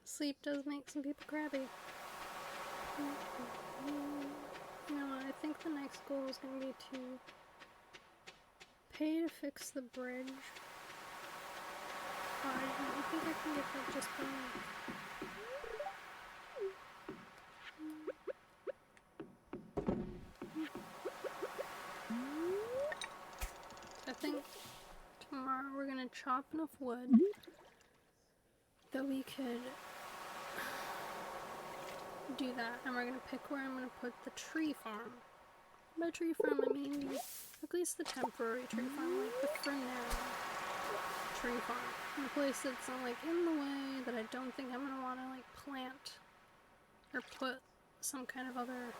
Sleep does make some people crabby. You know what, I think the next goal is going to be to pay to fix the bridge. I think I can get that just by... I think tomorrow we're going to chop enough wood that we could do that, and we're going to pick where I'm going to put the tree farm. By tree farm I mean at least the temporary tree farm, like the for now tree farm. In a place that's not like in the way that I don't think I'm going to want to like plant or put some kind of other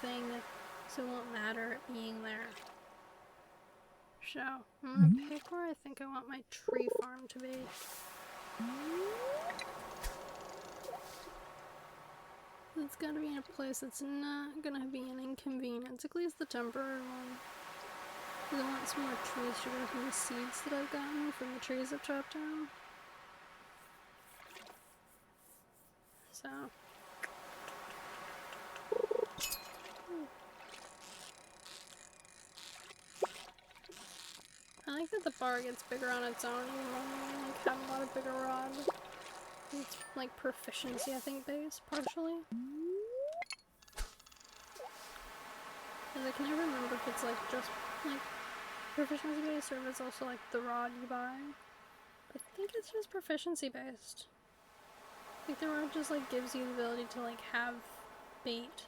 thing so it won't matter it being there. So, I'm going to pick where I think I want my tree farm to be. It's gotta be in a place that's not gonna be an inconvenience, at least the temporary one. Because I want some more trees to grow from the seeds that I've gotten from the trees I've chopped down. So. I like that the bar gets bigger on its own, even though I like, have a lot of bigger rod. It's like proficiency, I think, based, partially. Because I can never remember if it's like just like proficiency based or if it's also like the rod you buy. I think it's just proficiency based. Like the rod just like gives you the ability to like have bait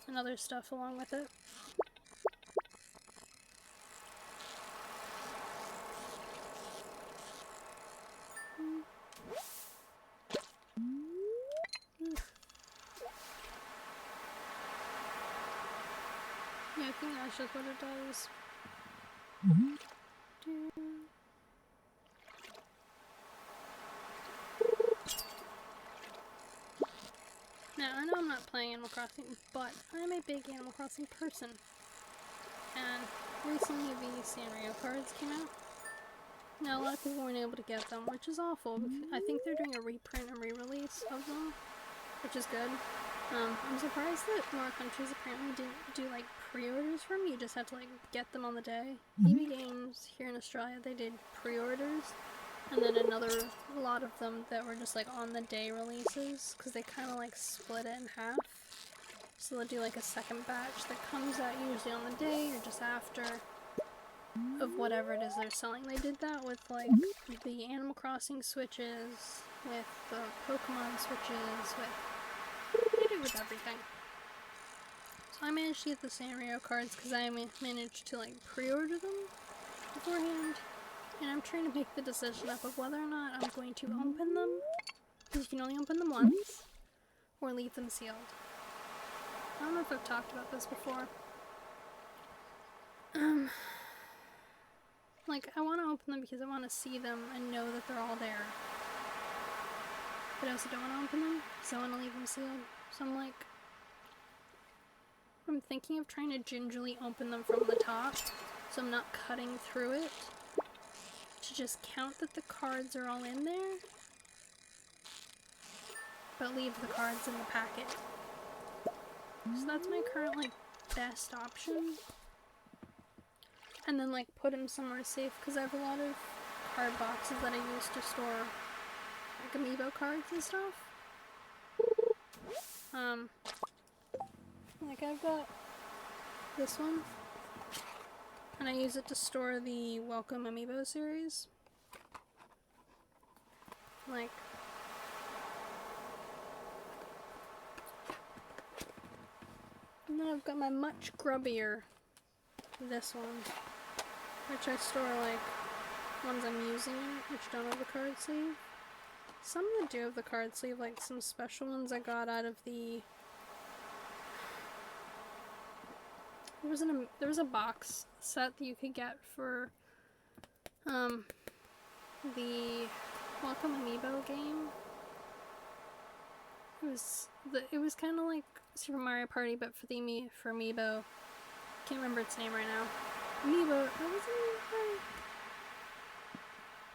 and other stuff along with it. Yeah, I think that's just what it does. Now, I know I'm not playing Animal Crossing, but I'm a big Animal Crossing person. And recently the Sanrio cards came out. Now, a lot of people weren't able to get them, which is awful. Because I think they're doing a reprint and re-release of them, which is good. I'm surprised that more countries apparently didn't do like pre-orders for them. You just had to like get them on the day. EB Games here in Australia, they did pre-orders, and then a lot of them that were just like on the day releases, because they kind of like split it in half. So they'll do like a second batch that comes out usually on the day or just after of whatever it is they're selling. They did that with like the Animal Crossing Switches, with the Pokemon Switches, they do it with everything. So I managed to get the Sanrio cards because I managed to like pre-order them beforehand, and I'm trying to make the decision up of whether or not I'm going to open them, because you can only open them once, or leave them sealed. I don't know if I've talked about this before. Like, I want to open them because I want to see them and know that they're all there. But I also don't want to open them, because I want to leave them sealed. So I'm thinking of trying to gingerly open them from the top, so I'm not cutting through it, to just count that the cards are all in there, but leave the cards in the packet. So that's my current, like, best option. And then, like, put them somewhere safe, because I have a lot of card boxes that I use to store, like, amiibo cards and stuff. Like I've got this one, and I use it to store the Welcome Amiibo series. Like, and then I've got my much grubbier, this one, which I store like ones I'm using, which don't have the card sleeve. Some that do have the card sleeve, like some special ones I got out of the. There was a box set that you could get for the Welcome Amiibo game. It was kind of like Super Mario Party, but for Amiibo. Can't remember its name right now. Amiibo. What was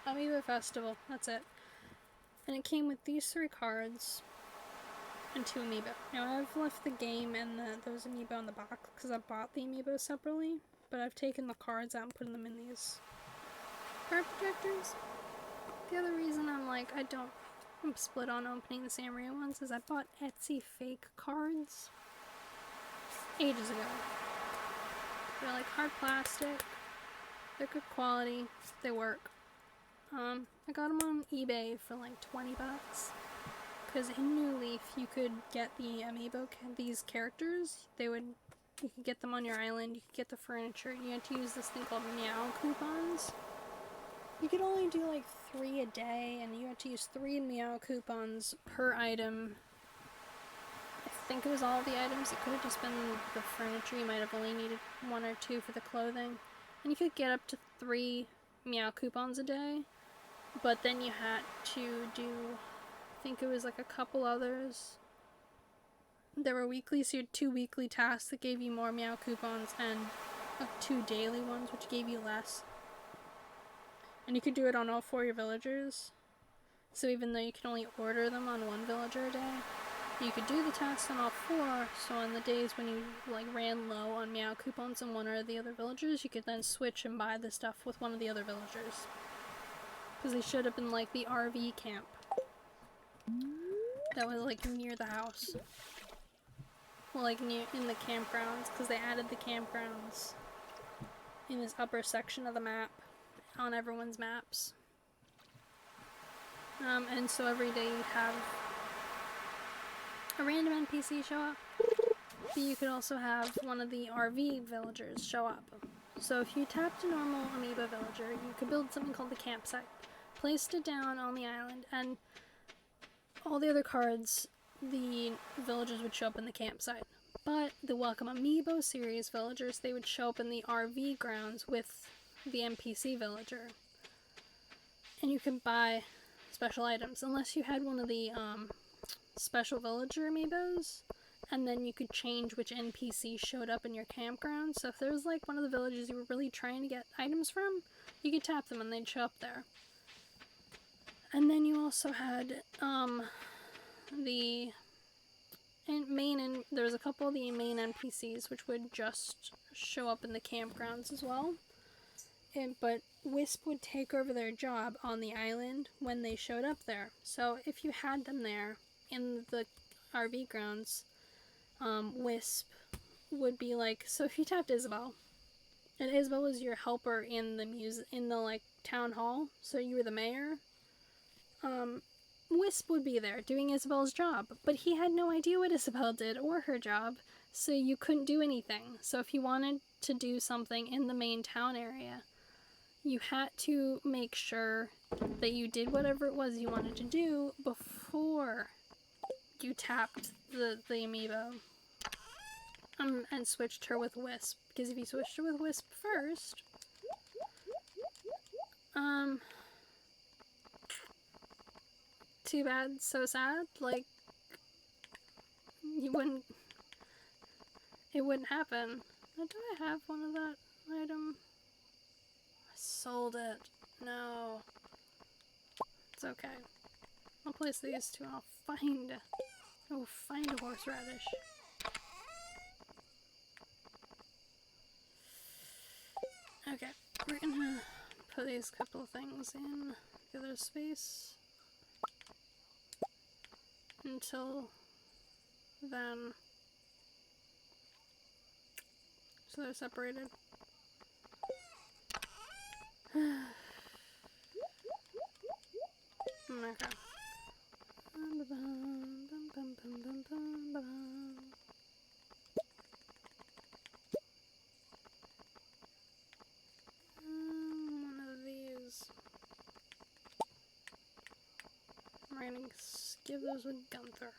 it? Amiibo Festival. That's it. And it came with these 3 cards and 2 amiibo. Now I've left the game and those amiibo in the box because I bought the amiibo separately, but I've taken the cards out and put them in these card protectors. The other reason I'm split on opening the Sanrio ones is I bought Etsy fake cards ages ago. They're like hard plastic, they're good quality, they work. I got them on eBay for like 20 bucks. Because in New Leaf, you could get the amiibo, these characters. You could get them on your island, you could get the furniture. You had to use this thing called Meow coupons. You could only do like 3 a day, and you had to use 3 Meow coupons per item. I think it was all the items. It could have just been the furniture. You might have only needed 1 or 2 for the clothing. And you could get up to 3 Meow coupons a day. But then you had to do, I think it was like a couple others. There were weekly, so you had 2 weekly tasks that gave you more Meow coupons and 2 daily ones, which gave you less. And you could do it on all 4 of your villagers. So even though you can only order them on 1 villager a day, you could do the tasks on all 4, so on the days when you like ran low on Meow coupons on 1 or the other villagers, you could then switch and buy the stuff with one of the other villagers. Because they showed up in like the RV camp that was like near the house. Well, like near in the campgrounds, because they added the campgrounds in this upper section of the map on everyone's maps. And so every day you'd have a random NPC show up, but you could also have one of the RV villagers show up. So if you tapped a normal amiibo villager, you could build something called the campsite, placed it down on the island, and all the other cards, the villagers would show up in the campsite. But the Welcome Amiibo series villagers, they would show up in the RV grounds with the NPC villager. And you could buy special items, unless you had one of the special villager amiibos, and then you could change which NPC showed up in your campground. So if there was like one of the villagers you were really trying to get items from, you could tap them and they'd show up there. And then you also had there was a couple of the main NPCs which would just show up in the campgrounds as well. But Wisp would take over their job on the island when they showed up there. So if you had them there in the RV grounds, Wisp would be like, so if you tapped Isabel, and Isabel was your helper in the like town hall, so you were the mayor, Wisp would be there doing Isabel's job, but he had no idea what Isabel did or her job, so you couldn't do anything. So if you wanted to do something in the main town area, you had to make sure that you did whatever it was you wanted to do before you tapped the amiibo and switched her with Wisp. Because if you switched her with Wisp first, too bad, so sad. Like, it wouldn't happen. Do I have one of that item? I sold it. No. It's okay. I'll place these 2 and I'll find a horseradish. Okay, we're gonna put these couple of things in the other space until then. So they're separated. Okay. One of these. We're gonna give those with Gunther.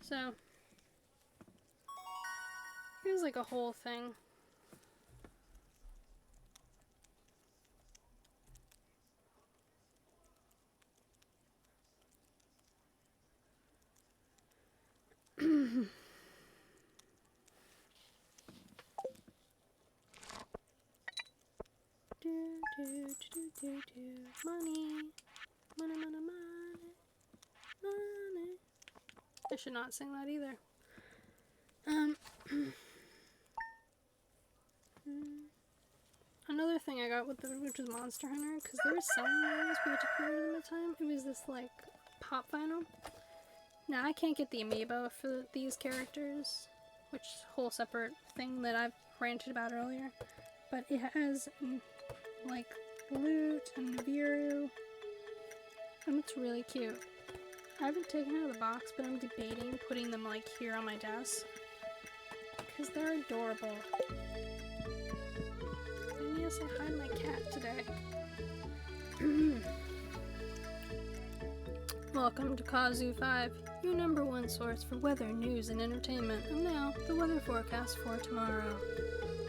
So, here's like a whole thing. Money. Money, money, money. Money. I should not sing that either. Another thing I got with which was Monster Hunter, because they were selling those, we had to pre-order them at the time. It was this like pop vinyl. Now I can't get the amiibo for these characters, which is a whole separate thing that I've ranted about earlier. But it has like Lute and Viru, and it's really cute. I haven't taken it out of the box, but I'm debating putting them like here on my desk because they're adorable. And yes, I hide my cat today. Welcome to Kazoo 5, your #1 source for weather, news, and entertainment. And now, the weather forecast for tomorrow.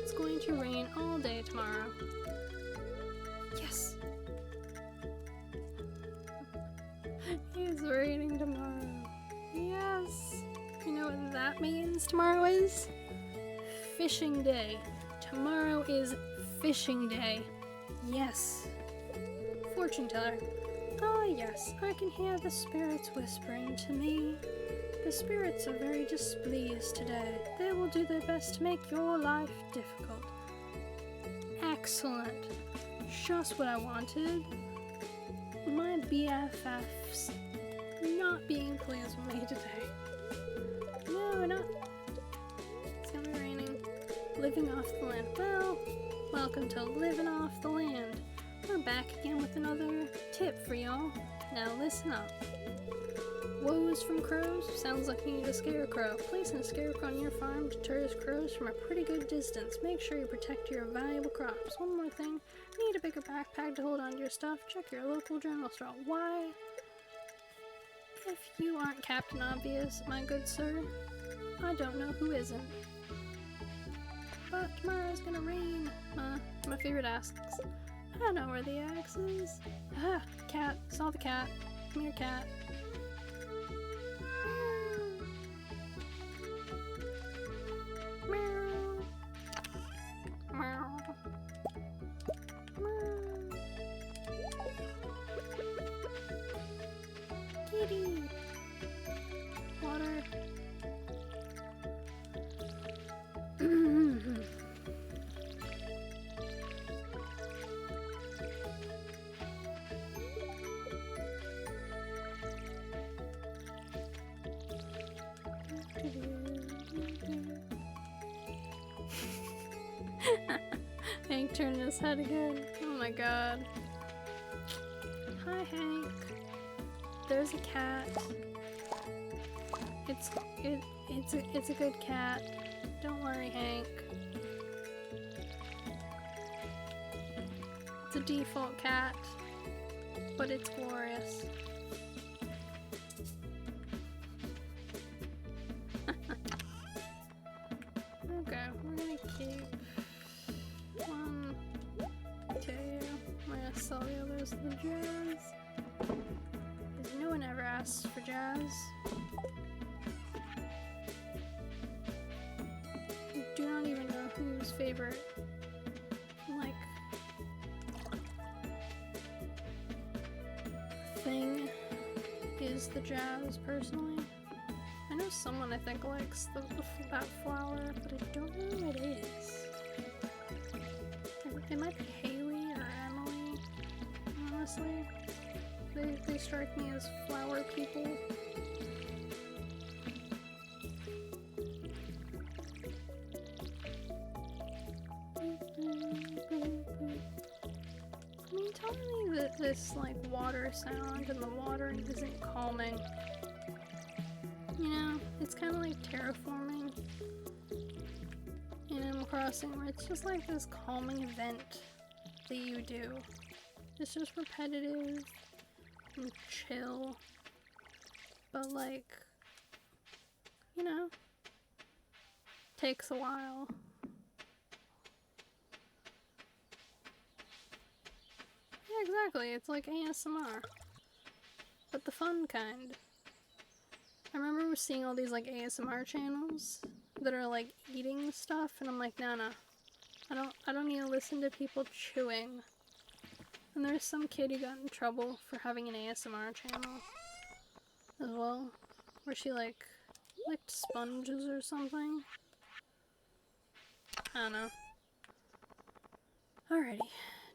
It's going to rain all day tomorrow. Yes! It's raining tomorrow. Yes! You know what that means tomorrow is? Fishing day. Tomorrow is fishing day. Yes. Fortune teller. Ah, yes, I can hear the spirits whispering to me. The spirits are very displeased today. They will do their best to make your life difficult. Excellent. Just what I wanted. My BFFs not being pleased with me today. No, not. It's gonna be raining. Living off the land. Well, welcome to Living Off the Land. We're back again with another tip for y'all. Now listen up. Woes from crows? Sounds like you need a scarecrow. Placing a scarecrow on your farm deters crows from a pretty good distance. Make sure you protect your valuable crops. One more thing. Need a bigger backpack to hold on to your stuff? Check your local general store. Why? If you aren't Captain Obvious, my good sir, I don't know who isn't. But tomorrow's gonna rain. My favorite asks. I don't know where the axe is. Ah, cat. Saw the cat. Come here, cat. Meow. Meow. Meow. Kitty. Water. Hank turned his head again. Oh my god. Hi, Hank. There's a cat. It's a good cat. Don't worry, Hank. It's a default cat, but it's glorious. Okay, we're gonna keep 1, 2. I'm gonna sell the others to the jazz. Because no one ever asks for jazz. I do not even know whose favorite, like, thing is the jazz, personally. I know someone I think likes that flower, but I don't know who it is. It might be Haley or Emily. I want to honestly. They strike me as flower people. I mean, telling me that this, like, water sound and the watering isn't calming. You know, it's kind of like terraforming in Animal Crossing, where it's just like this calming event that you do. It's just repetitive and chill, but like, you know, takes a while. Yeah, exactly, it's like ASMR, but the fun kind. I remember seeing all these like ASMR channels that are like eating stuff, and I'm like, no, I don't need to listen to people chewing. And there's some kid who got in trouble for having an ASMR channel as well, where she like licked sponges or something. I don't know. Alrighty,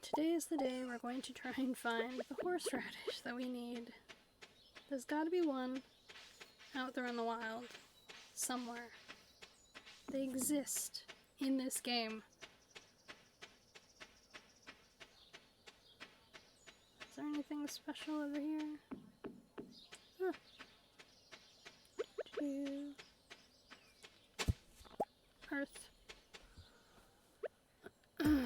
today is the day we're going to try and find the horseradish that we need. There's gotta be one out there in the wild, somewhere. They exist in this game. Is there anything special over here? Huh. Earth. Okay.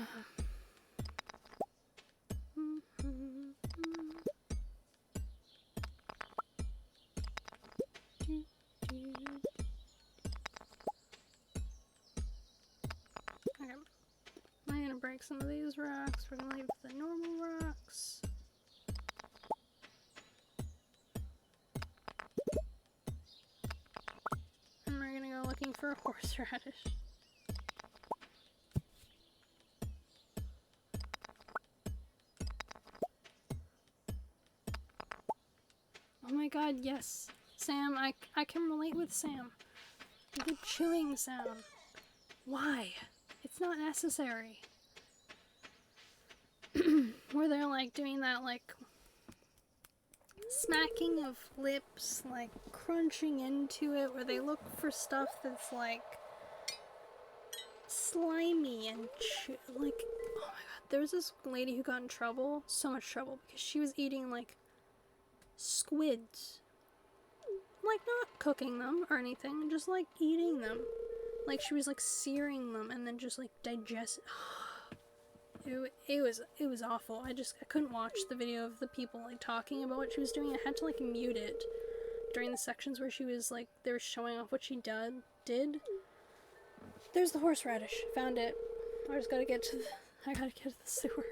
I'm gonna break some of these rocks. We're gonna leave the normal rocks. And we're gonna go looking for a horseradish. Oh my god, yes. Sam, I can relate with Sam. The chewing sound. Why? It's not necessary. Where they're like doing that like smacking of lips, like crunching into it, where they look for stuff that's like slimy and like, oh my god, there was this lady who got in trouble, so much trouble, because she was eating like squids. Like not cooking them or anything, just like eating them. Like she was like searing them and then just like digest. It was awful. I couldn't watch the video of the people like talking about what she was doing. I had to like mute it during the sections where she was like, they were showing off what she did. There's the horseradish. Found it. I just gotta get to the sewer.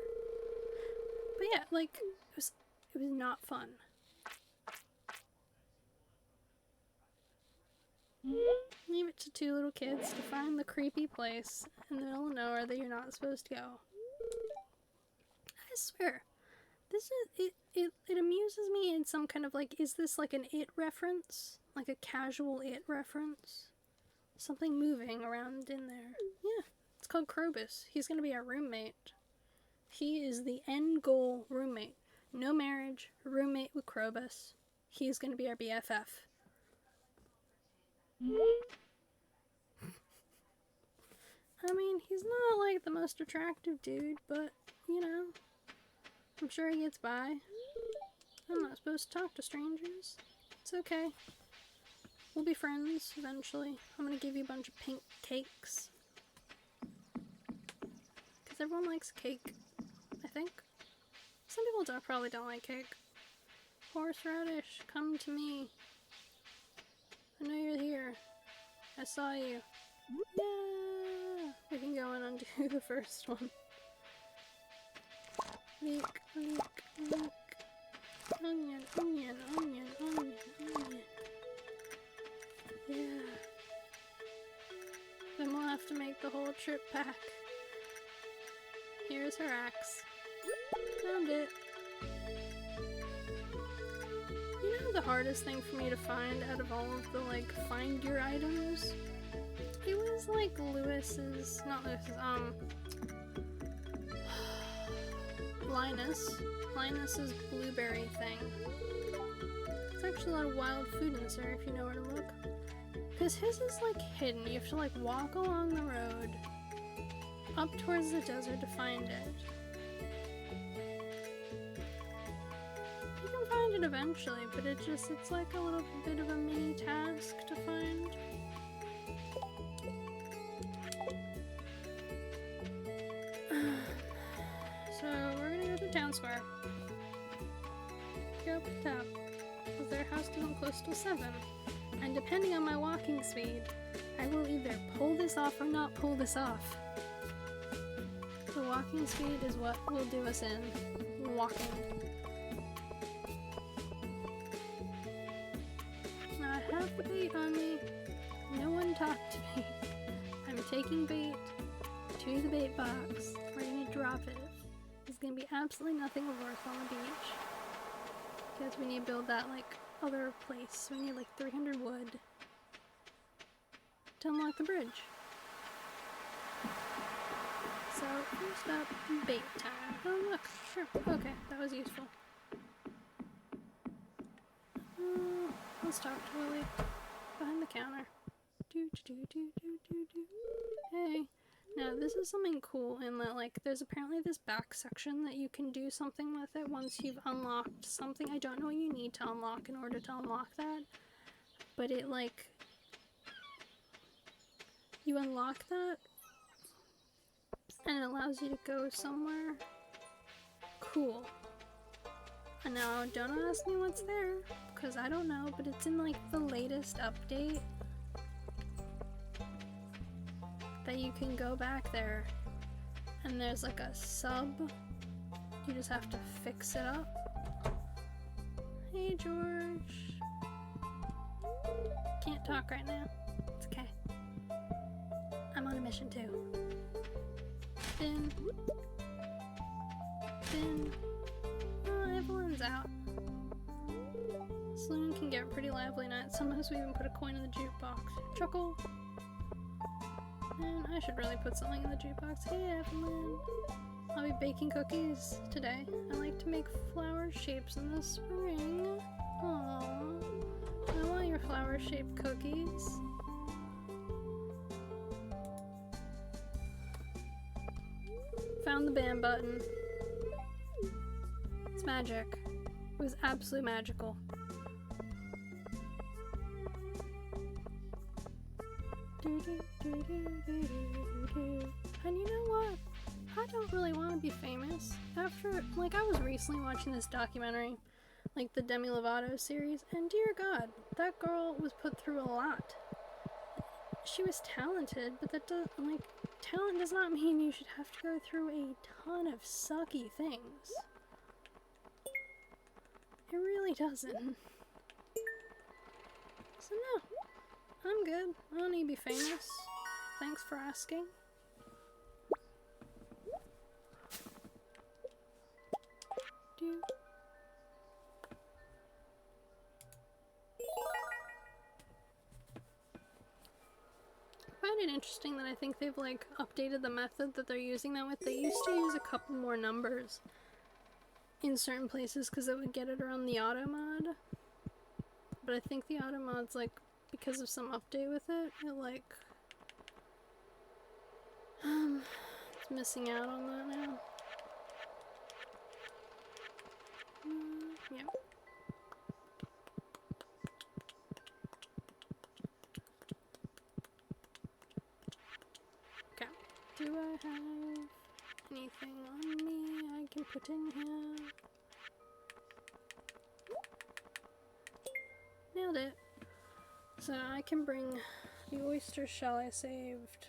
But yeah, like it was not fun. Leave it to two little kids to find the creepy place in the middle of nowhere that you're not supposed to go. I swear, this is it amuses me in some kind of like, is this like an It reference? Like a casual It reference? Something moving around in there. Yeah, it's called Krobus. He's gonna be our roommate. He is the end goal roommate. No marriage, roommate with Krobus. He's gonna be our BFF. I mean, he's not like the most attractive dude, but, you know, I'm sure he gets by. I'm not supposed to talk to strangers. It's okay. We'll be friends eventually. I'm gonna give you a bunch of pink cakes. Because everyone likes cake, I think. Some people probably don't like cake. Horseradish, come to me. I know you're here. I saw you. Yeah! We can go and undo the first one. Leek, leek, leek. Onion, onion, onion, onion, onion. Yeah. Then we'll have to make the whole trip back. Here's her axe. Found it. You know the hardest thing for me to find out of all of the, like, find your items? It was, like, Linus Linus's blueberry thing. There's actually a lot of wild food in this area if you know where to look. Because his is like hidden. You have to like walk along the road up towards the desert to find it. You can find it eventually, but it's like a little bit of a mini task to find. So we're gonna go to town square. Go up the top, because their house doesn't close till 7. And depending on my walking speed, I will either pull this off or not pull this off. The walking speed is what will do us in. Walking. Now I have the bait on me. No one talked to me. I'm taking bait to the bait box. We're gonna drop it. There's gonna be absolutely nothing of worth on the beach. Because we need to build that like other place. We need like 300 wood to unlock the bridge. So first up, bait time. Oh look, sure, okay, that was useful. Let's talk to Willie behind the counter. Hey, now this is something cool in that like there's apparently this back section that you can do something with it once you've unlocked something. I don't know what you need to unlock in order to unlock that, but it like you unlock that and it allows you to go somewhere cool. And now don't ask me what's there because I don't know, but it's in like the latest update that you can go back there and there's like a sub. You just have to fix it up. Hey George. Can't talk right now. It's okay. I'm on a mission too. Finn. Oh, Evelyn's out. Saloon can get pretty lively nights. Sometimes we even put a coin in the jukebox. Chuckle. And I should really put something in the jukebox. Hey Evelyn. I'll be baking cookies today. I like to make flower shapes in the spring. Aww. I want your flower shaped cookies. Found the ban button. It's magic. It was absolutely magical. And you know what? I don't really want to be famous. After, like, I was recently watching this documentary, like the Demi Lovato series, and dear God, that girl was put through a lot. She was talented, but that doesn't, like, talent does not mean you should have to go through a ton of sucky things. It really doesn't. So no, I'm good. I don't need to be famous. Thanks for asking. I find it interesting that I think they've like updated the method that they're using that with. They used to use a couple more numbers in certain places because it would get it around the auto mod. But I think the auto mod's like, because of some update with it, it like it's missing out on that now. Yeah. Okay. Do I have anything on me I can put in here? Nailed it. So I can bring the oyster shell I saved.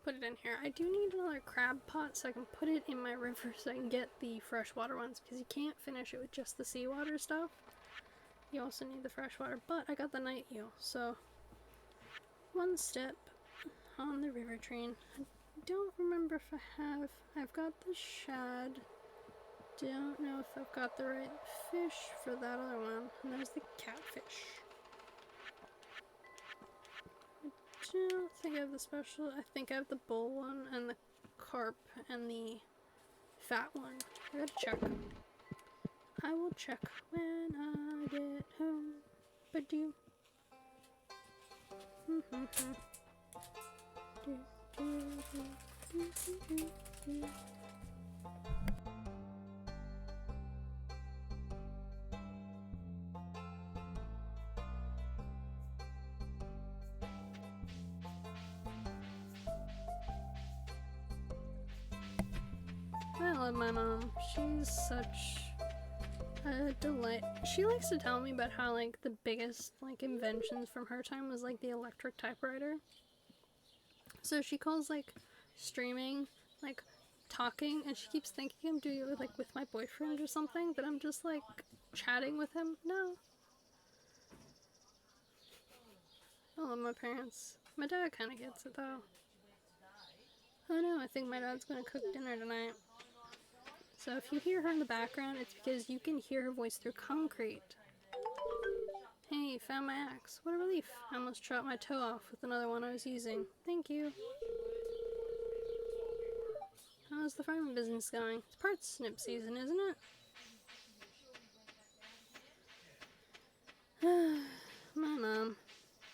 Put it in here. I do need another crab pot so I can put it in my river so I can get the freshwater ones because you can't finish it with just the seawater stuff. You also need the freshwater, but I got the night eel, so one step on the river train. I don't remember if I have. I've got the shad. Don't know if I've got the right fish for that other one. And there's the catfish. I don't think I have the special. I think I have the bull one and the carp and the fat one. I gotta check. I will check when I get home. But do. I love my mom. She's such a delight. She likes to tell me about how like the biggest like inventions from her time was like the electric typewriter. So she calls like streaming like talking, and she keeps thinking I'm doing it with my boyfriend or something, but I'm just like chatting with him. No. I love my parents. My dad kind of gets it though. Oh no, I think my dad's gonna cook dinner tonight. So if you hear her in the background, it's because you can hear her voice through concrete. Hey, found my axe. What a relief. I almost chopped my toe off with another one I was using. Thank you. How's the farming business going? It's parts snip season, isn't it? My mom.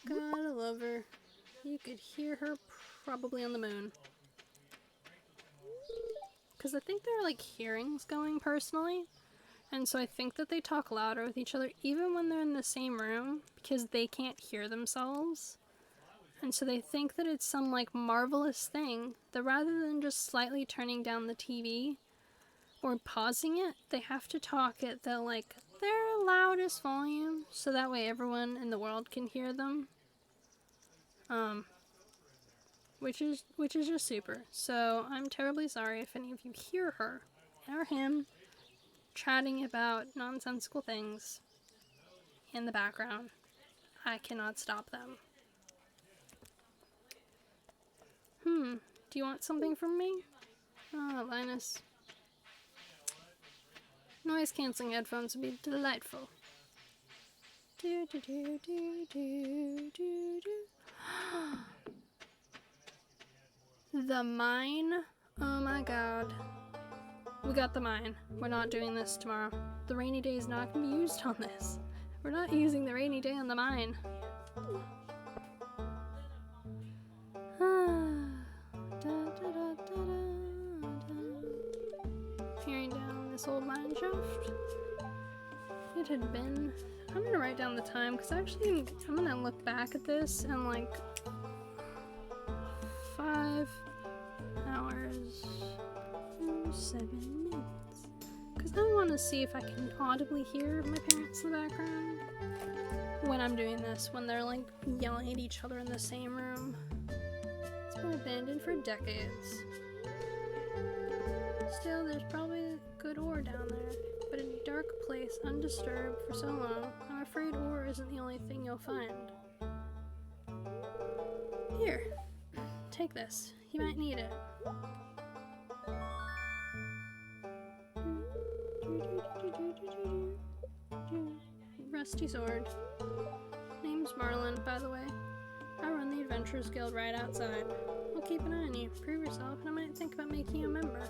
Gotta love her. You could hear her probably on the moon. Because I think there are like hearings going personally. And so I think that they talk louder with each other even when they're in the same room because they can't hear themselves. And so they think that it's some like marvelous thing that rather than just slightly turning down the TV or pausing it, they have to talk at the like their loudest volume so that way everyone in the world can hear them. Which is just super. So I'm terribly sorry if any of you hear her or him chatting about nonsensical things in the background. I cannot stop them. Do you want something from me? Oh, Linus. Noise cancelling headphones would be delightful. Do do do do do do do. The mine? Oh my god. We got the mine. We're not doing this tomorrow. The rainy day is not going to be used on this. We're not using the rainy day on the mine. Peering down this old mine shaft. It had been... I'm going to write down the time because actually I'm going to look back at this and like 5 hours and 7 minutes. Because I want to see if I can audibly hear my parents in the background when I'm doing this, when they're like yelling at each other in the same room. It's been abandoned for decades. Still, there's probably good ore down there, but in a dark place, undisturbed for so long, I'm afraid ore isn't the only thing you'll find. Here, take this. You might need it. Rusty sword. Name's Marlin, by the way. I run the Adventurers Guild right outside. I'll keep an eye on you, prove yourself, and I might think about making you a member.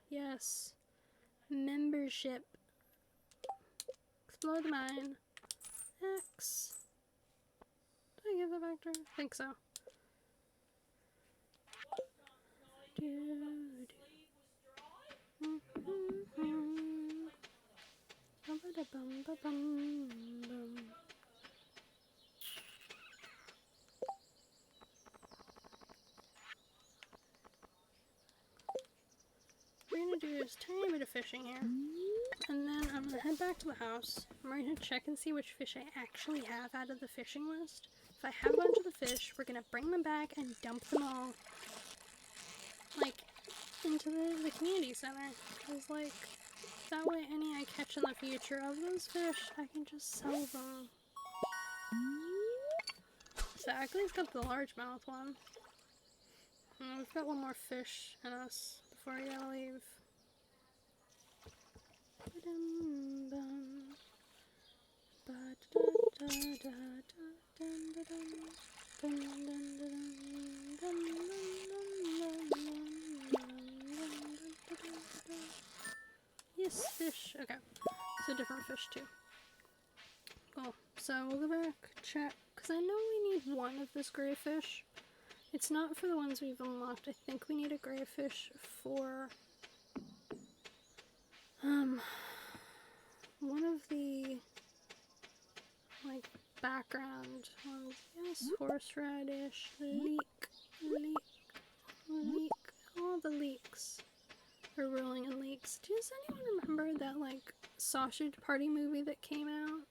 Yes. Membership. Explore the mine. X. Did I give that back to her? I think so. We're gonna do this tiny bit of fishing here, and then I'm gonna head back to the house. I'm gonna check and see which fish I actually have out of the fishing list. If I have a bunch of the fish, we're gonna bring them back and dump them all, like, into the community center. Because, like, that way any I catch in the future of those fish, I can just sell them. So Ackley's got the largemouth one. And we've got one more fish in us before I gotta leave. this fish. Okay, it's a different fish too. Cool. So we'll go back, check, because I know we need one of this gray fish. It's not for the ones we've unlocked. I think we need a gray fish for one of the like background ones. Yes, horseradish, leek. All the leeks are rolling in leeks. Does anyone remember that like sausage party movie that came out?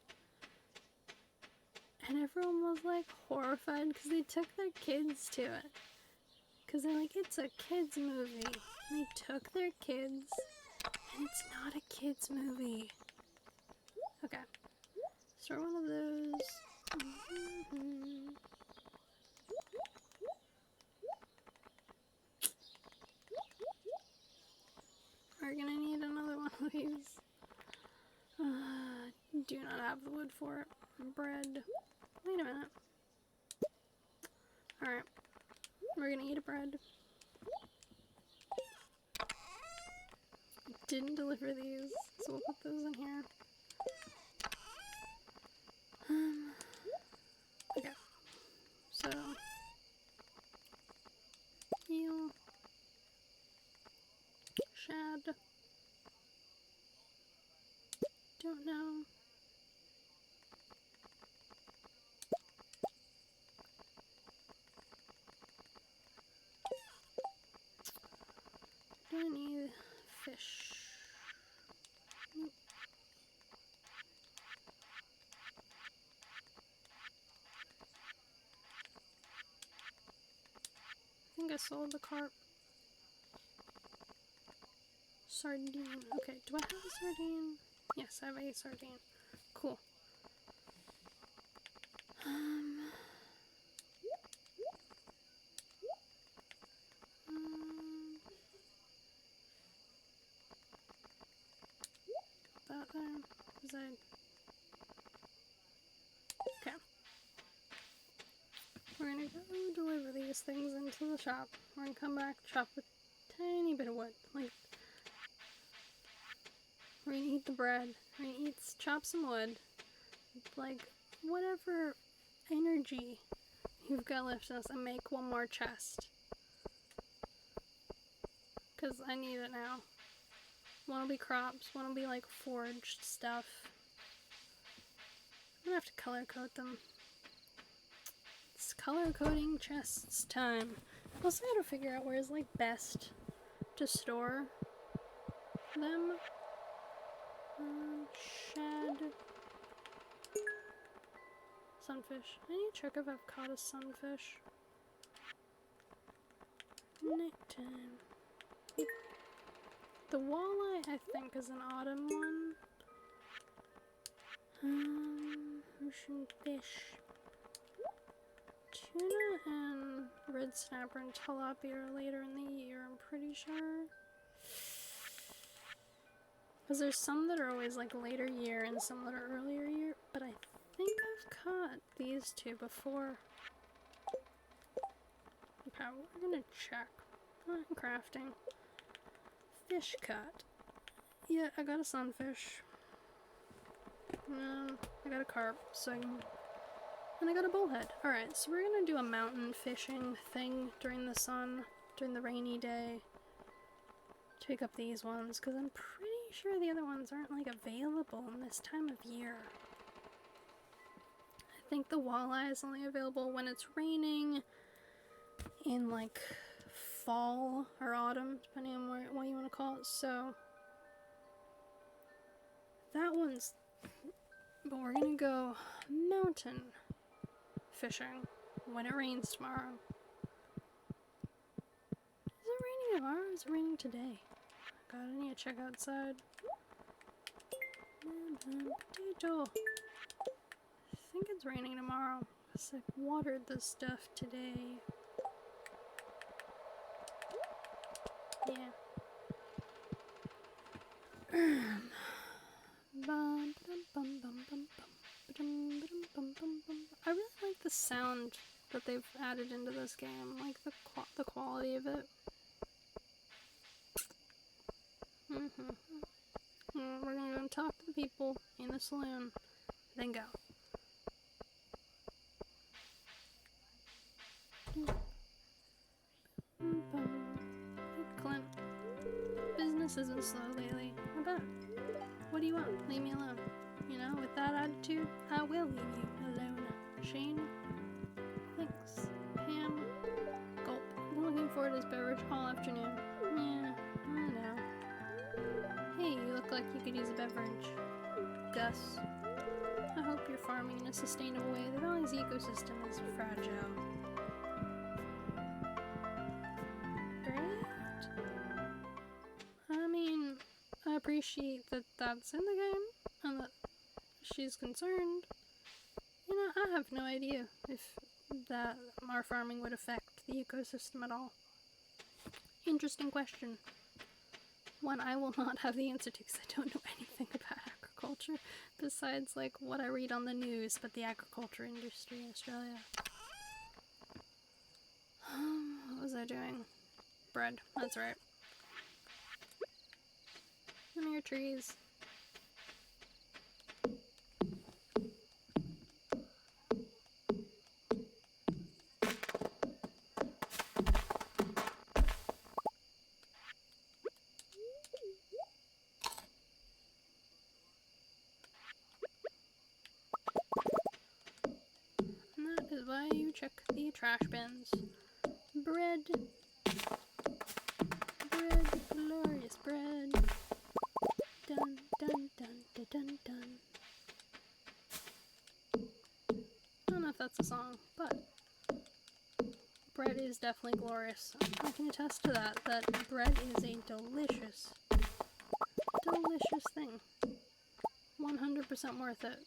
And everyone was like horrified because they took their kids to it. Because they're like, it's a kids movie. And they took their kids, and it's not a kids movie. Okay. Start one of those. We're gonna need another one of these. Do not have the wood for it. Bread. Wait a minute. Alright. We're gonna eat a bread. Didn't deliver these, so we'll put those in here. Okay. So, eel, shad. Don't know. Do I need fish? Nope. I think I sold the carp. Sardine. Okay, do I have a sardine? Yes, I have a sardine. Cool. That there. Cause okay. We're gonna go deliver these things into the shop. We're gonna come back, chop a tiny bit of wood. Like, we're gonna eat the bread. We're gonna chop some wood. Like, whatever energy you've got left in us, and make one more chest. Because I need it now. One will be crops, one will be like foraged stuff. I'm gonna have to color code them. It's color coding chests time. I also gotta figure out where's like best to store them. Shad. Sunfish. I need to check if I've caught a sunfish. Nighttime. The walleye, I think, is an autumn one. Ocean fish. Tuna and red snapper and tilapia are later in the year, I'm pretty sure. Because there's some that are always like later year and some that are earlier year, but I think I've caught these two before. Okay, we're gonna check. Crafting. Fish cut. Yeah, I got a sunfish. I got a carp, so and I got a bullhead. Alright, so we're gonna do a mountain fishing thing during the sun, during the rainy day. To pick up these ones, because I'm pretty sure the other ones aren't like available in this time of year. I think the walleye is only available when it's raining in like fall or autumn, depending on what you want to call it. So that one's, but we're gonna go mountain fishing when it rains tomorrow. Is it raining tomorrow or is it raining today? God, I need to check outside. Potato. I think it's raining tomorrow because I watered this stuff today. Yeah. I really like the sound that they've added into this game, like the quality of it. talk to the people in the saloon, then go. Clint, business isn't slow lately. I bet. What do you want? Leave me alone. You know, with that attitude, I will leave you alone. Shane? Thanks. Pam? Gulp. I've been looking forward to this beverage all afternoon. Yeah, I know. Hey, you look like you could use a beverage. Gus. I hope you're farming in a sustainable way. The valley's ecosystem is fragile. Great. I mean, I appreciate that that's in the game and that she's concerned. You know, I have no idea if that our farming would affect the ecosystem at all. Interesting question. One I will not have the answer to because I don't know anything about agriculture besides like what I read on the news about the agriculture industry in Australia. What was I doing? Bread, that's right. Give me your trees. And that is why you check the trash bins. Bread. Bread, glorious bread. Dun, dun, dun, dun, dun, dun. I don't know if that's a song, but bread is definitely glorious. I can attest to that bread is a delicious, delicious thing. 100% worth it.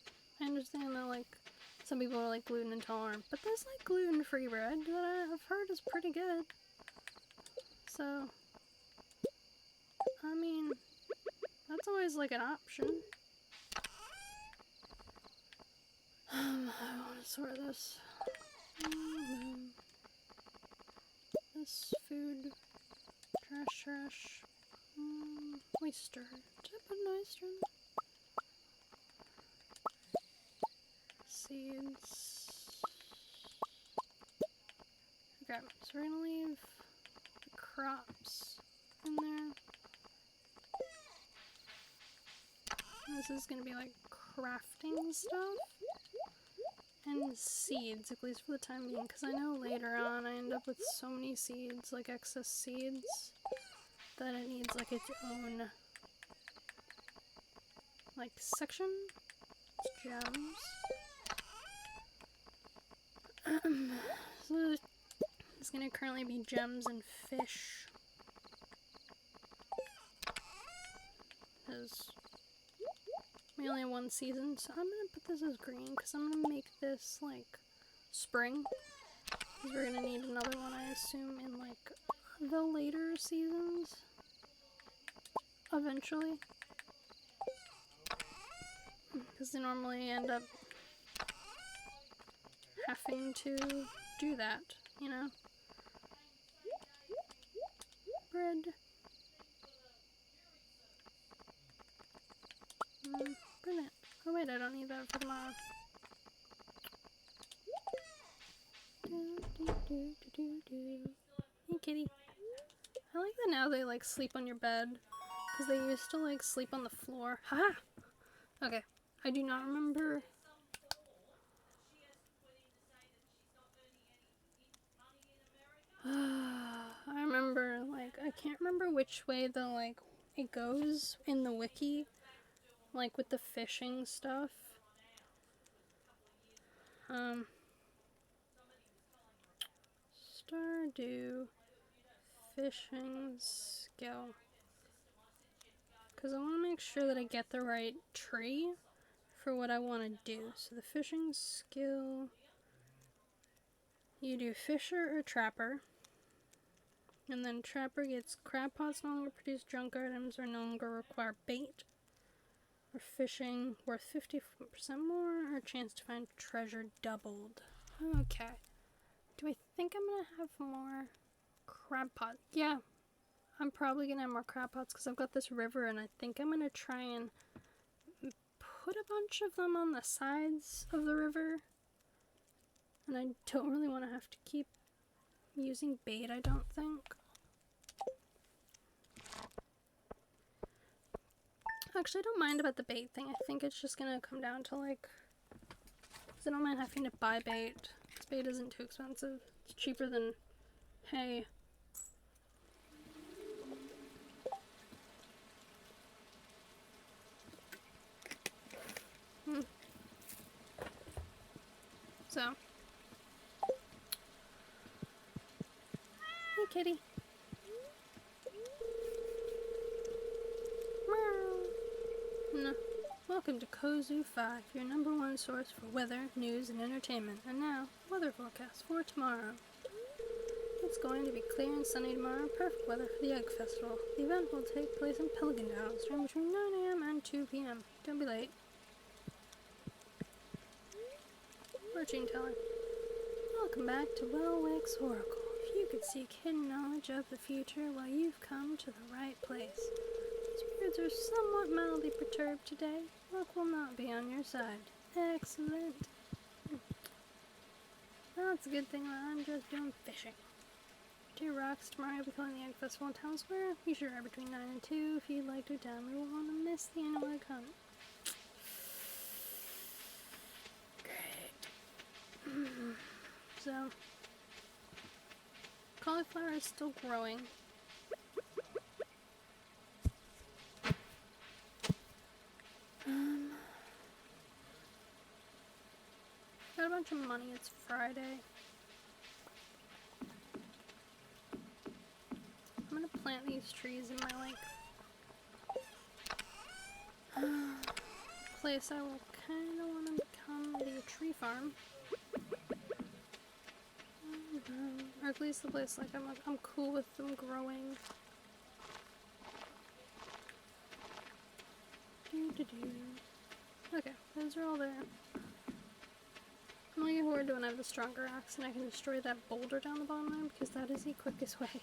I understand that, like, some people are, like, gluten intolerant, but there's, like, gluten-free bread that I've heard is pretty good. So, I mean, that's always, like, an option. I want to sort this. This food. Trash. Oyster. Did I put an oyster in there? Seeds. Okay, so we're gonna leave the crops in there. This is gonna be like crafting stuff. And seeds, at least for the time being, because I know later on I end up with so many seeds, like excess seeds, that it needs like its own like section. It's gems. So it's gonna currently be gems and fish. Because we only have one season, so I'm gonna put this as green because I'm gonna make this like spring. Because we're gonna need another one, I assume, in like the later seasons. Eventually. Because they normally end up having to do that, you know? Bread. Brilliant. Oh wait, I don't need that for tomorrow. Hey kitty. I like that now they like sleep on your bed. Because they used to like sleep on the floor. Haha! Okay. I do not remember. I remember like I can't remember which way the like it goes in the wiki. Like with the fishing stuff. Stardew fishing skill. Because I want to make sure that I get the right tree for what I want to do. So the fishing skill, you do fisher or trapper. And then trapper gets crab pots no longer produce junk items or no longer require bait. Or fishing worth 50% more or a chance to find treasure doubled. Okay. Do I think I'm going to have more crab pots? Yeah. I'm probably going to have more crab pots because I've got this river and I think I'm going to try and put a bunch of them on the sides of the river. And I don't really want to have to keep using bait, I don't think. Actually, I don't mind about the bait thing. I think it's just gonna come down to like, because I don't mind having to buy bait. This bait isn't too expensive. It's cheaper than hay. So, hey kitty. No. Welcome to Kozu 5, your #1 source for weather, news, and entertainment. And now, weather forecast for tomorrow. It's going to be clear and sunny tomorrow. Perfect weather for the Egg Festival. The event will take place in Pelican Downs during between 9 a.m. and 2 p.m. Don't be late. Fortune teller. Welcome back to Wellwick's Oracle. If you could seek hidden knowledge of the future, well, you've come to the right place. Spirits are somewhat mildly perturbed today. Luck will not be on your side. Excellent. Well, that's a good thing that I'm just doing fishing. 2 rocks tomorrow. I'll be calling the Egg Festival in Town Square. Be sure between 9 and 2 if you'd like to attend. We won't want to miss the annual egg hunt. Great. So, cauliflower is still growing. Got a bunch of money. It's Friday. I'm gonna plant these trees in my place I will kind of want to become the tree farm. Or at least the place like I'm cool with them growing. Okay, those are all there. I'm looking forward to when I have the stronger axe and I can destroy that boulder down the bottom there because that is the quickest way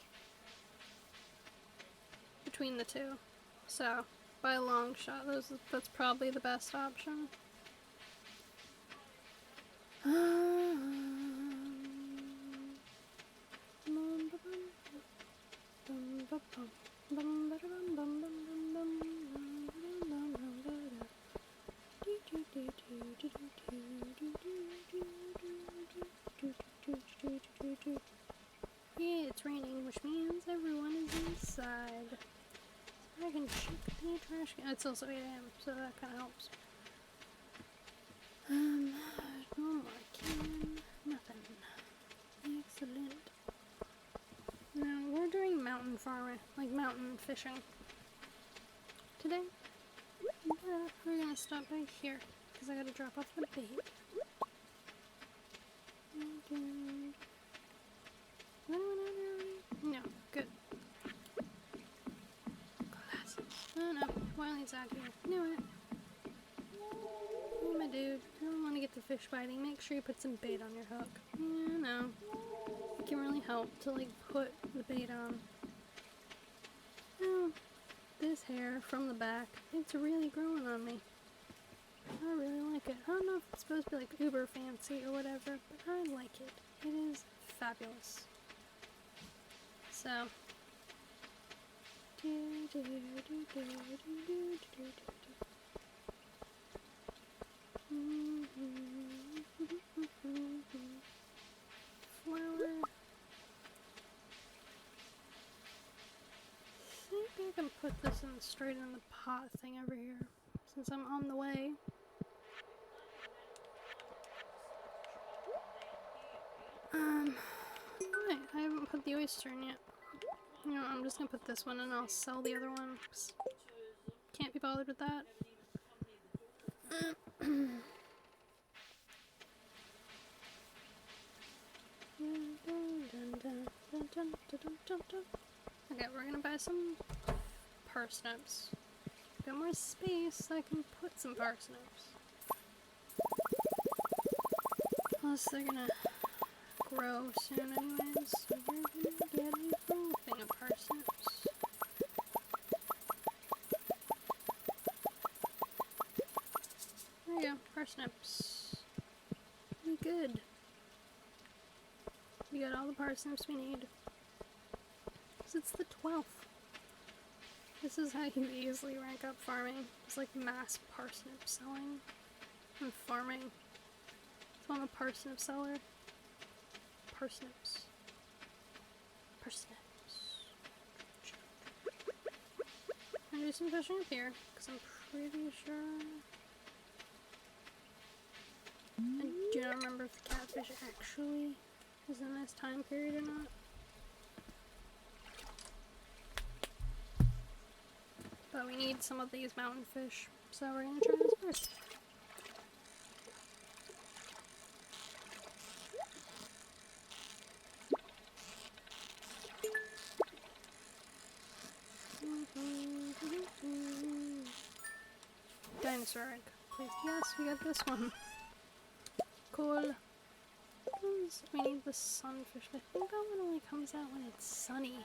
between the two. So, by a long shot, that's probably the best option. Yeah, it's raining, which means everyone is inside. So I can check the trash can. It's also 8 a.m., so that kind of helps. One more can. Nothing. Excellent. Now, we're doing mountain farming, like mountain fishing today. But we're gonna stop right here, because I gotta drop off the bait. No, good. Glasses. Oh no, Wiley's out here. Knew it. Hey, my dude, I don't want to get the fish biting. Make sure you put some bait on your hook. Yeah, no. It can really help to, like, put the bait on. Oh, this hair from the back, it's really growing on me. I really like it. I don't know if it's supposed to be, like, uber fancy or whatever, but I like it. It is fabulous. So. Flower. I think I can put this in straight in the pot thing over here, since I'm on the way. Wait, I haven't put the oyster in yet. You know, I'm just gonna put this one and I'll sell the other one. Can't be bothered with that. Okay, we're gonna buy some parsnips. Got more space, I can put some parsnips. Plus, they're gonna grow soon anyways, so we're gonna get a full thing of parsnips. Parsnips. We good. We got all the parsnips we need. 'Cause it's the 12th. This is how you easily rank up farming. It's like mass parsnip selling and farming. So I'm a parsnip seller. Parsnips. Parsnips. I'm gonna do some fishing up here, because I'm pretty sure... I do not remember if the catfish actually is in this time period or not. But we need some of these mountain fish, so we're gonna try this first. Dinosaur egg, please. Yes, we got this one. Cool. We need the sunfish. I think that one only comes out when it's sunny.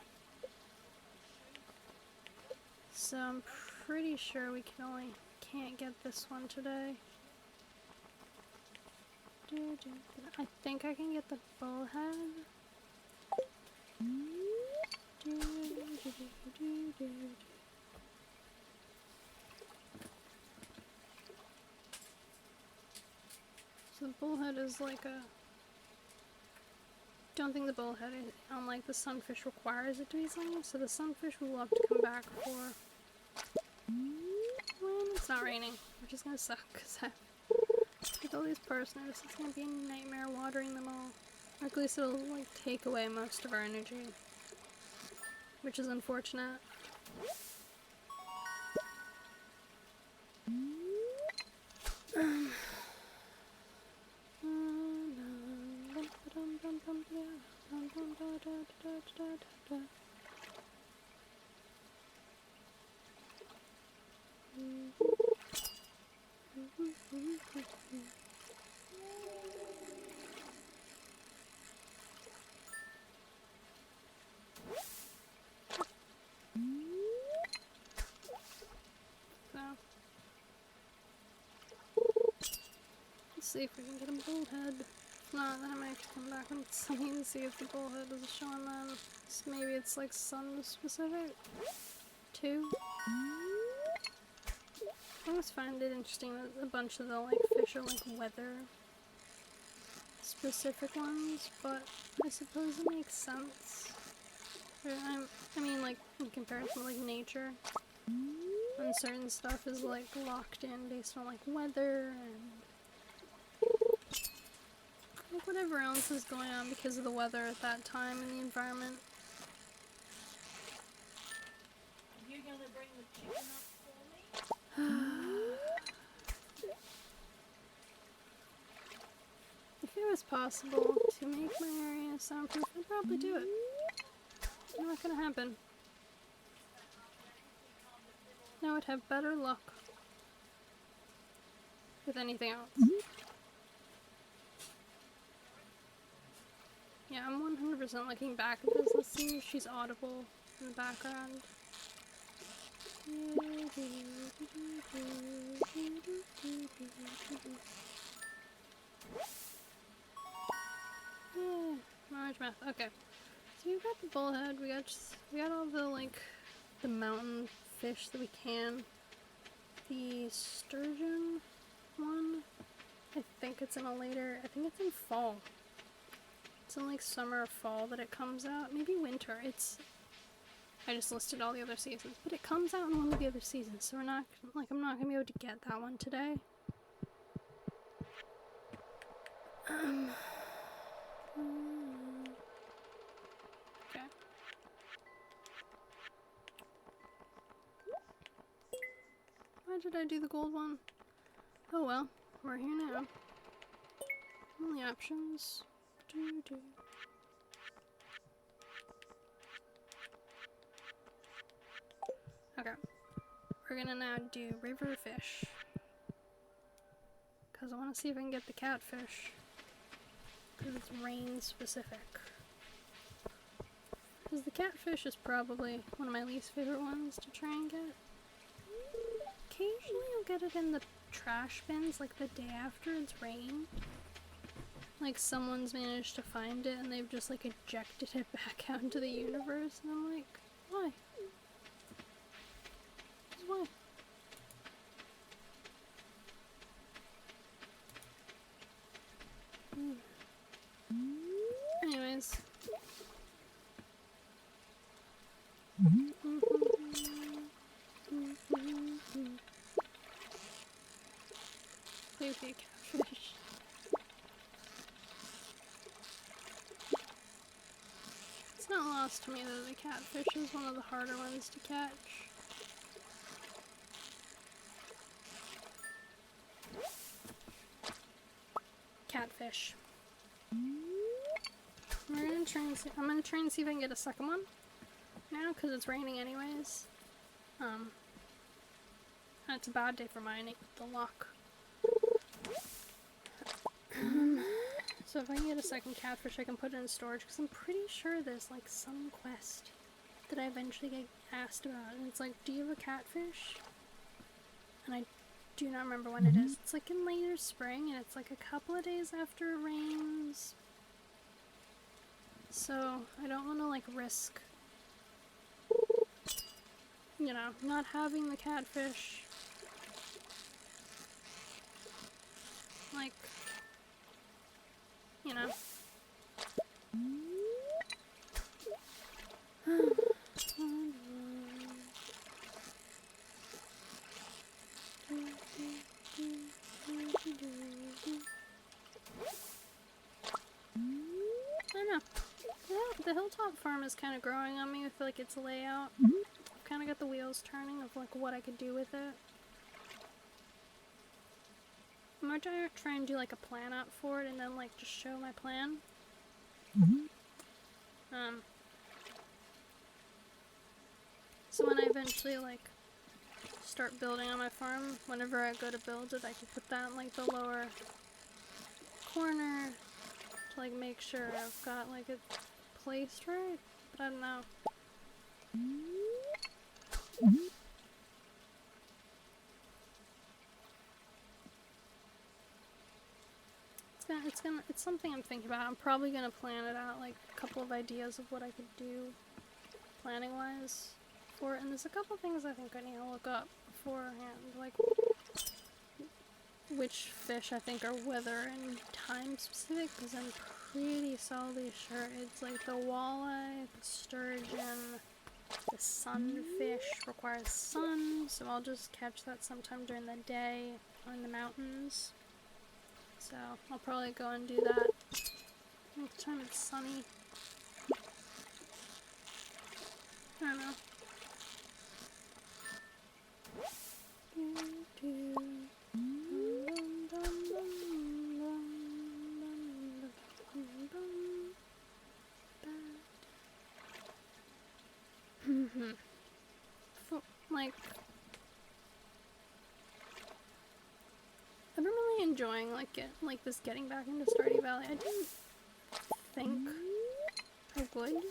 So I'm pretty sure we can't get this one today. I think I can get the bullhead. So the bullhead is like a... Don't think the bullhead, unlike the sunfish, requires it to be sunny, so the sunfish will love to come back for when it's not raining, which is gonna suck, because with all these parsnips, it's gonna be a nightmare watering them all. Or at least it'll like take away most of our energy, which is unfortunate. Let's see if we can get a bullhead. If not, then I might have to come back when it's sunny and see if the bullhead is showing then. So maybe it's like sun specific too. I always find it interesting that a bunch of the like fish are like weather specific ones, but I suppose it makes sense. I mean, like in comparison to like nature, when certain stuff is like locked in based on like weather and like whatever else is going on because of the weather at that time in the environment. You're gonna bring the chicken up for me? If it was possible to make my area soundproof, I'd probably do it. Not gonna happen. I would have better luck with anything else. Yeah, I'm 100% looking back at this. Let's see if she's audible in the background. Yeah, large mouth. Okay, so we've got the bullhead. We got all the like the mountain fish that we can. The sturgeon one, I think it's in a later. I think it's in fall. It's in like summer or fall that it comes out. Maybe winter. I just listed all the other seasons, but it comes out in one of the other seasons, so I'm not gonna be able to get that one today. Okay. Why did I do the gold one? Oh well, we're here now. Only options. Okay. We're gonna now do river fish. Because I want to see if I can get the catfish. Because it's rain specific. Because the catfish is probably one of my least favorite ones to try and get. Occasionally I'll get it in the trash bins like the day after it's rained. Like someone's managed to find it and they've just like ejected it back out into the universe, and I'm like, why? Just why? Anyways. Please be a catfish. It's not lost to me that the catfish is one of the harder ones to catch. Catfish. We're gonna try and see. I'm gonna try and see if I can get a second one now, because it's raining anyways. It's a bad day for mining with the lock. So if I can get a second catfish, I can put it in storage, because I'm pretty sure there's like some quest that I eventually get asked about, and it's like, do you have a catfish? And I do not remember when it is. It's like in later spring, and it's like a couple of days after it rains. So I don't want to like risk, you know, not having the catfish. Like, you know. I don't know. The hilltop farm is kind of growing on me with like its layout. I've kind of got the wheels turning of like what I could do with it. I'm gonna try and do like a plan out for it and then like just show my plan. So when I eventually like start building on my farm, whenever I go to build it, I can put that in like the lower corner to like make sure I've got like it placed right, but I don't know. It's something I'm thinking about. I'm probably gonna plan it out, like a couple of ideas of what I could do planning wise for it, and there's a couple things I think I need to look up beforehand, like which fish I think are weather and time specific, because I'm pretty solidly sure it's like the walleye, the sturgeon, the sunfish requires sun, so I'll just catch that sometime during the day on the mountains. So I'll probably go and do that next time it's sunny. I don't know. Like, I've been really enjoying like this getting back into Stardew Valley. I didn't think I would,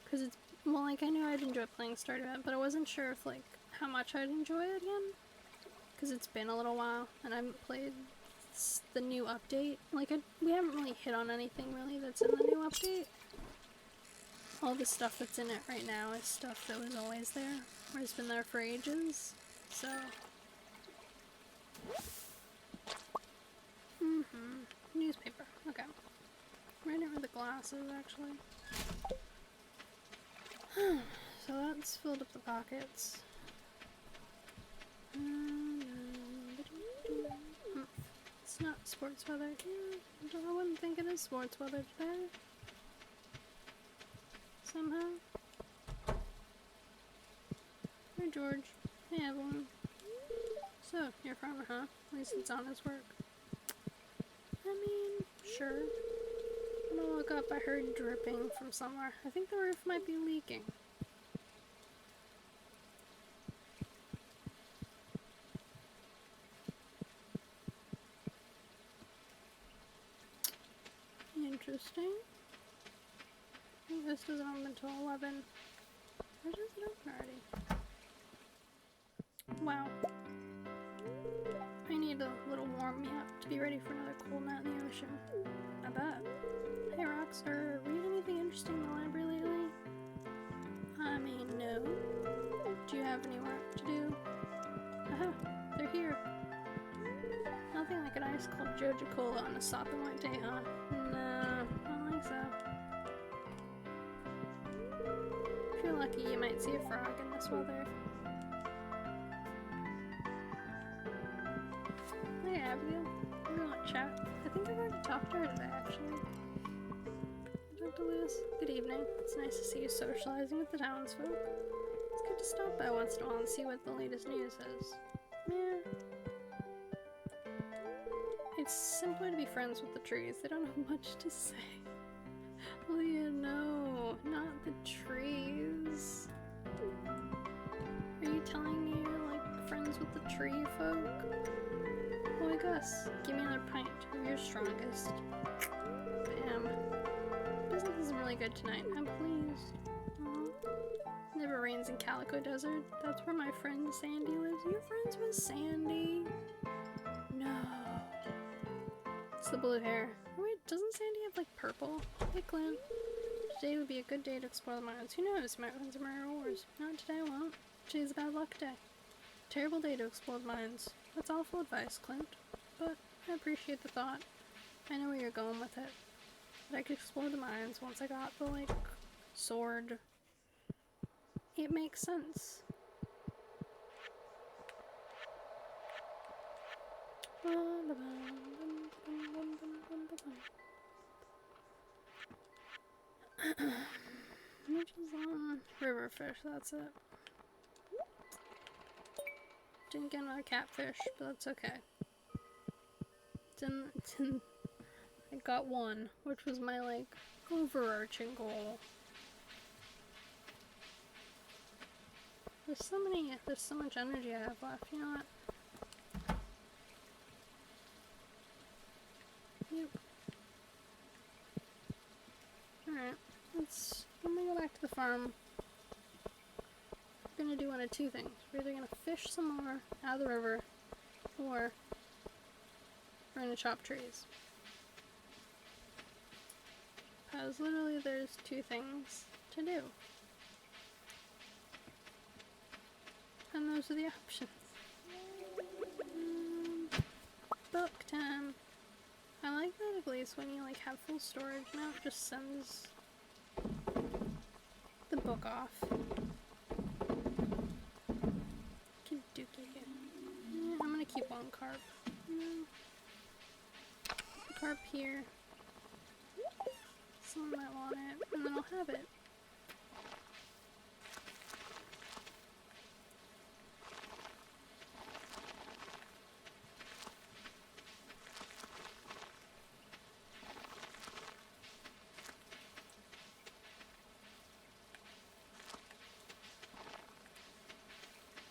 because it's, well, like I knew I'd enjoy playing Stardew Valley, but I wasn't sure if like how much I'd enjoy it again, because it's been a little while and I haven't played the new update. Like we haven't really hit on anything really that's in the new update. All the stuff that's in it right now is stuff that was always there, or has been there for ages, so. Newspaper, okay. Right over the glasses, actually. So that's filled up the pockets. It's not sports weather. Yeah, I wouldn't think it is sports weather today. Somehow. Hey George. Hey Evelyn. So, you're a farmer, huh? At least it's honest work. I mean, sure. When I woke up, I heard dripping from somewhere. I think the roof might be leaking. Interesting. I think this doesn't open until 11. Or does it open already? Wow. warm me up to be ready for another cold night in the ocean. I bet. Hey Rockstar, read anything interesting in the library lately? I mean, no. Do you have any work to do? Haha, they're here. Nothing like an ice cold Joja Cola on a sopping wet day, huh? No, I don't think so. If you're lucky, you might see a frog in this weather. Hey Abigail, we want to chat. I think I've already talked to her today, actually. Dr. Lewis, good evening. It's nice to see you socializing with the townsfolk. It's good to stop by once in a while and see what the latest news is. Yeah. It's simpler to be friends with the trees. They don't have much to say. Leah, no, not the trees. Are you telling me you're like friends with the tree folk? Boy Gus, give me another pint of your strongest. Bam. Business is really good tonight. I'm pleased. Aw. Never rains in Calico Desert. That's where my friend Sandy lives. You're friends with Sandy? No. It's the blue hair. Oh, wait, doesn't Sandy have like purple? Hey Clint. Today would be a good day to explore the mines. Who knows? Might win some rare ores. Not today, won't. Today's a bad luck day. Terrible day to explore the mines. That's awful advice, Clint. But I appreciate the thought. I know where you're going with it. But I could explore the mines once I got the, like, sword. It makes sense. Which is on Riverfish, that's it. Didn't get another catfish, but that's okay. Didn't I got one, which was my like overarching goal. There's so much energy I have left, you know what? Yep. Alright, I'm gonna go back to the farm. We're gonna do one of two things. We're either gonna fish some more out of the river, or we're gonna chop trees. Because literally there's two things to do. And those are the options. Book time. I like that at least when you like have full storage now, it just sends the book off. I'm gonna keep one carp. Carp here. Someone might want it, and then I'll have it.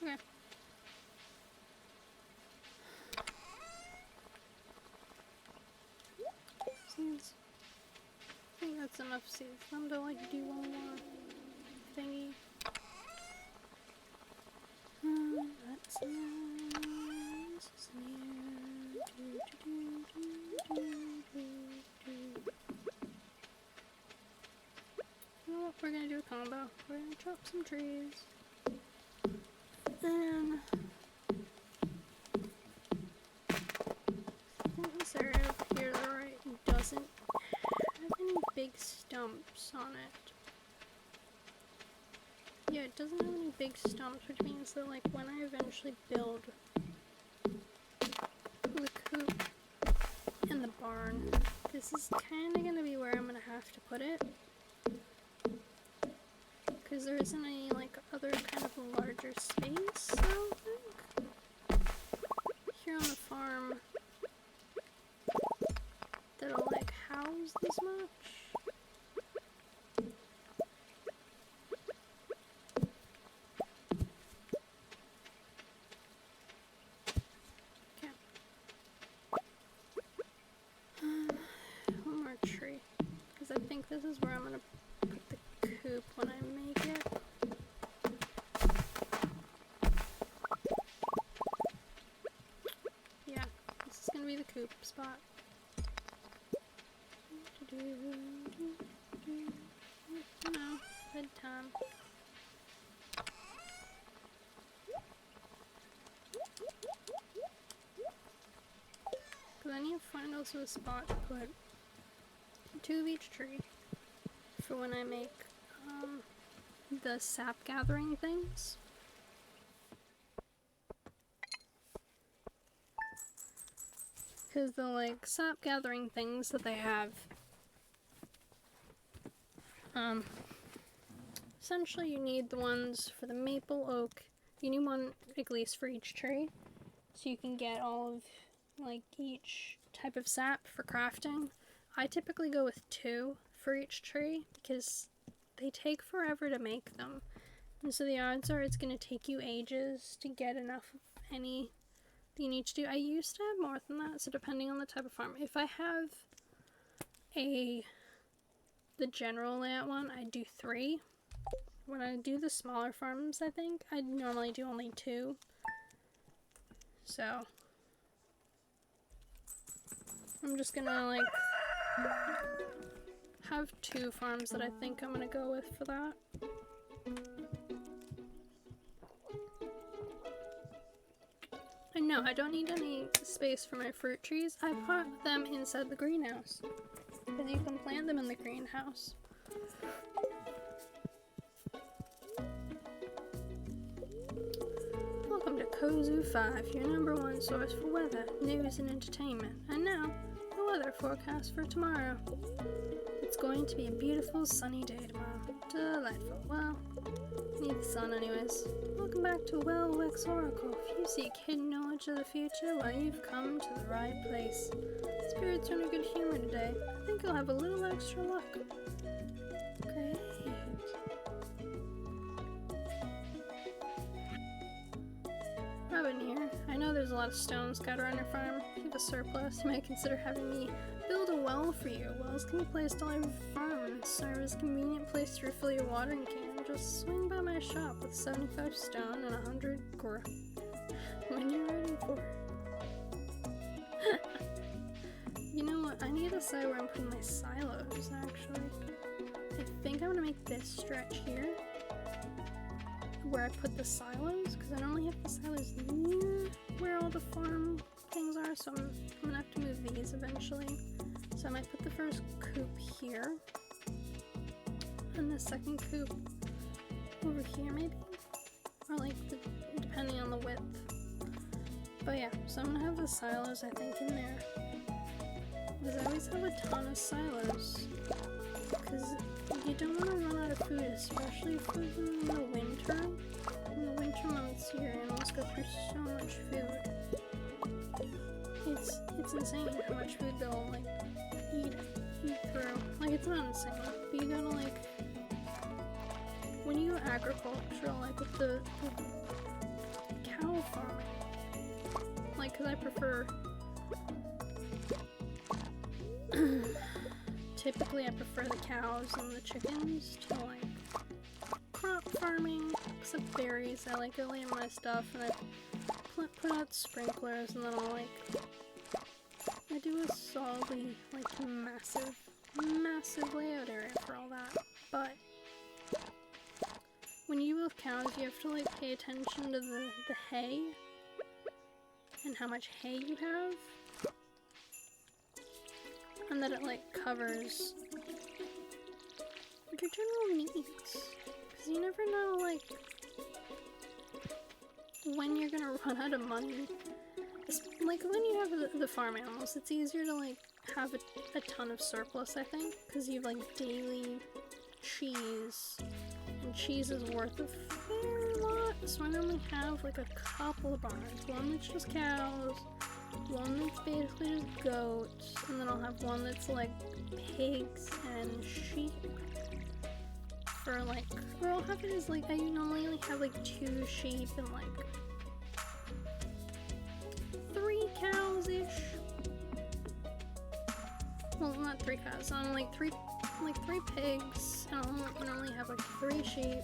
Okay. Seeds. I think that's enough seeds. I'm gonna like do one more thingy. That's nice. You know what? We're gonna do a combo. We're gonna chop some trees. Then I think this area up here to the right doesn't have any big stumps on it. Yeah, it doesn't have any big stumps, which means that like when I eventually build the coop and the barn, this is kind of gonna be where I'm gonna have to put it. Because there isn't any like other kind of larger space, I don't think, here on the farm that'll like house this much. Okay. One more tree, because I think this is where I'm gonna put the coop when I make it. Yeah, this is gonna be coop spot. No, bedtime. Because I need to find also a spot to put 2 of each tree for when I make the sap gathering things. Because the like sap gathering things that they have, essentially you need the ones for the maple, oak. You need one at least for each tree, so you can get all of like each type of sap for crafting. I typically go with 2 for each tree because they take forever to make them, and so the odds are it's going to take you ages to get enough of any that you need to do. I used to have more than that, so depending on the type of farm. If I have the general layout one, I do 3. When I do the smaller farms, I think I normally do only 2. So I'm just gonna like have 2 farms that I think I'm gonna go with for that. And no, I don't need any space for my fruit trees. I put them inside the greenhouse, because you can plant them in the greenhouse. Welcome to Kozu 5, your #1 source for weather, news, and entertainment. And now, the weather forecast for tomorrow. It's going to be a beautiful sunny day tomorrow. Delightful. Well, need the sun anyways. Welcome back to Wellwex Oracle. If you seek hidden knowledge of the future, well, you've come to the right place. Spirits are in a good humor today. I think you'll have a little extra luck. Great. Robin here. I know there's a lot of stone scattered on your farm. If you have a surplus, you might consider having me build a well for you. Wells can be placed all over the farm and serve as a convenient place to refill your watering can. Just swing by my shop with 75 stone and 100 when you're ready for it. You know what? I need to decide where I'm putting my silos, actually. I think I'm gonna make this stretch here where I put the silos, because I normally have the silos near where all the farm things are, so I'm gonna have to move these eventually. So I might put the first coop here, and the second coop over here maybe, or like depending on the width. But yeah, so I'm gonna have the silos I think in there, because I always have a ton of silos, because you don't want to run out of food, especially food in the winter. In the winter months, your animals go through so much food. It's insane how much food they'll like eat through. Like, it's not insane, but you gotta like, when you go agricultural, like with the cow farming, like, because I prefer typically I prefer the cows and the chickens to like crop farming, except berries. I like to lay in my stuff and I put out sprinklers, and then I'll like, I do a solidly like massive layout area for all that. But when you have cows, you have to like pay attention to the hay and how much hay you have, and that it like covers your general needs, because you never know like when you're gonna run out of money. Like when you have the farm animals, it's easier to like have a ton of surplus, I think, because you have like daily cheese, and cheese is worth a fair lot. So I normally have like a couple of barns, one that's just cows, one that's basically just goats, and then I'll have one that's like pigs and sheep. For like, or I'll have it as like, I normally only have like 2 sheep and like 3 cows-ish. Well, not 3 cows, like three pigs, and I'll normally have like 3 sheep,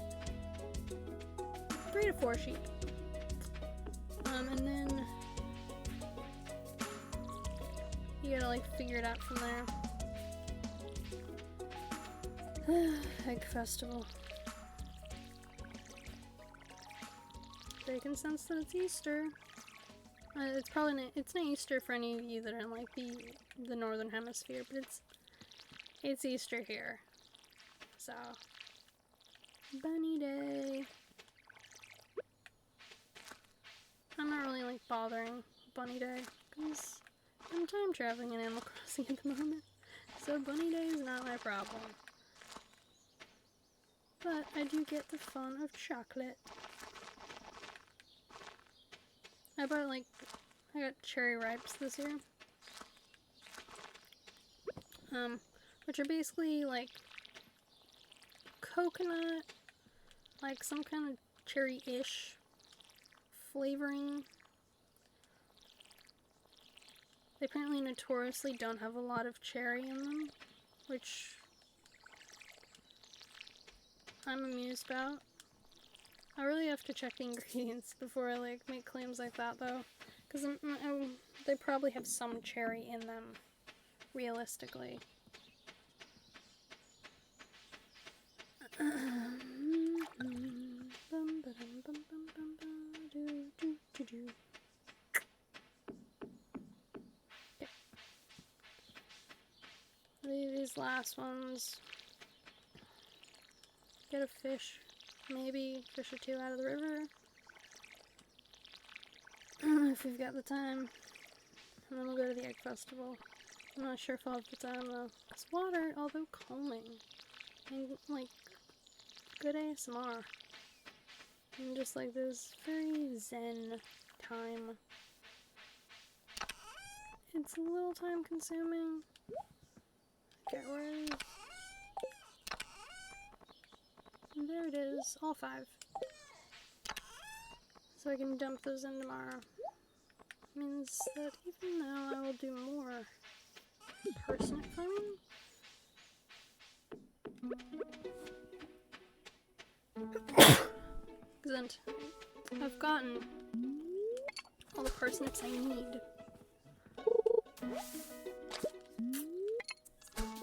3 to 4 sheep. And then like figure it out from there. Egg festival. They can sense that it's Easter. It's probably it's not Easter for any of you that are in like the northern hemisphere, but it's Easter here. So Bunny Day. I'm not really like bothering Bunny Day because I'm time traveling in Animal Crossing at the moment, so Bunny Day is not my problem. But I do get the fun of chocolate. I got cherry ripes this year. Which are basically like coconut, like some kind of cherry-ish flavoring. They apparently notoriously don't have a lot of cherry in them, which I'm amused about. I really have to check the ingredients before I like make claims like that though, because they probably have some cherry in them, realistically. These last ones. Get a fish, maybe fish or two out of the river. If we've got the time. And then we'll go to the egg festival. I'm not sure if I'll have the time though. Because water, although calming, and like good ASMR. And just like this very zen time. It's a little time consuming. Okay, where is... There it is, all 5. So I can dump those in tomorrow. Means that even though I will do more parsnip farming, because I've gotten all the parsnips I need.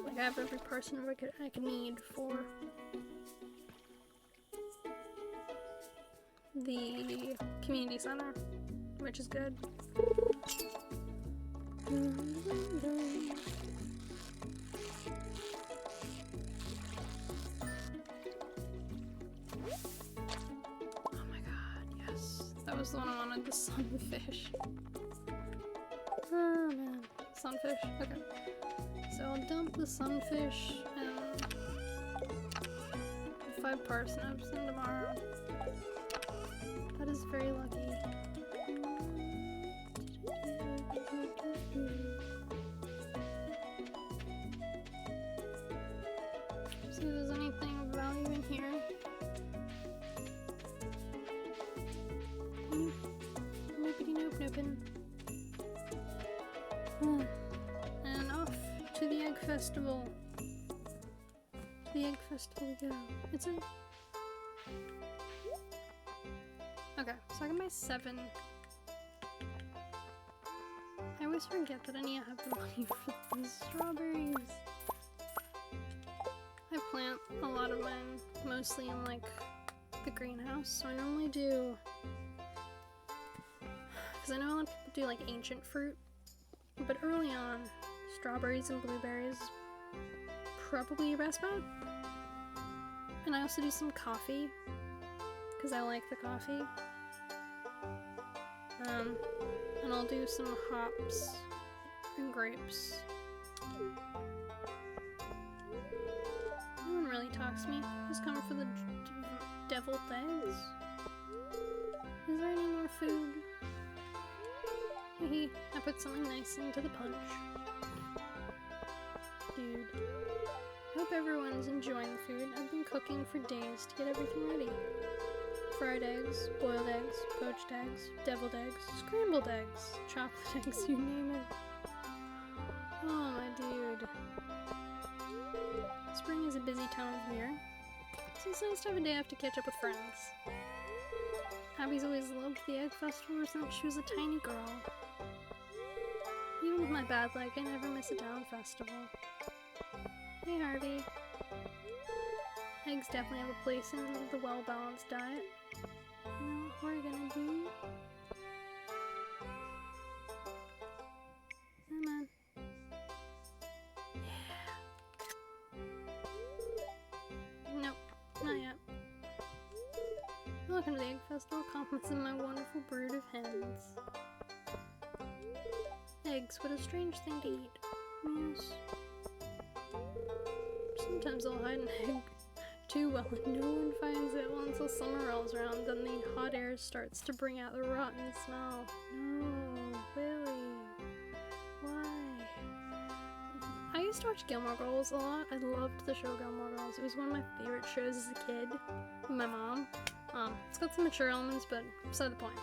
Like I have every parsnip I could need for the community center, which is good. Oh my god, yes. That was the one I wanted, the sunfish. Oh man, sunfish, okay. So I'll dump the sunfish and 5 parsnips in tomorrow. That is very lucky. See if there's anything of value in here. Noopity noop noopin'. And off to the egg festival. To the egg festival we go. It's a... Okay, so I got my 7. I always forget that I need to have the money for these strawberries. I plant a lot of mine, mostly in like the greenhouse, so I normally do, because I know a lot of people do like ancient fruit, but early on, strawberries and blueberries probably your best bet. And I also do some coffee, because I like the coffee. And I'll do some hops and grapes. No one really talks to me. Just come for the deviled eggs. Is there any more food? Hehe, I put something nice into the punch. Dude. Hope everyone's enjoying the food. I've been cooking for days to get everything ready. Fried eggs, boiled eggs, poached eggs, deviled eggs, scrambled eggs, chocolate eggs, you name it. Oh my dude. Spring is a busy time of year, so it's nice to have a day off to catch up with friends. Abby's always loved the egg festival since she was a tiny girl. Even with my bad leg, I never miss a town festival. Hey Harvey. Eggs definitely have a place in the well-balanced diet. You know what we're gonna do? Come on. Yeah. Nope, not yet. Welcome to the Egg Festival. Compliments of my wonderful brood of hens. Eggs, what a strange thing to eat. Yes. Sometimes I'll hide an egg too well and no one finds it. Well, until summer rolls around, then the hot air starts to bring out the rotten smell. No, really? Why? I used to watch Gilmore Girls a lot. I loved the show Gilmore Girls. It was one of my favorite shows as a kid with my mom. It's got some mature elements, but beside the point.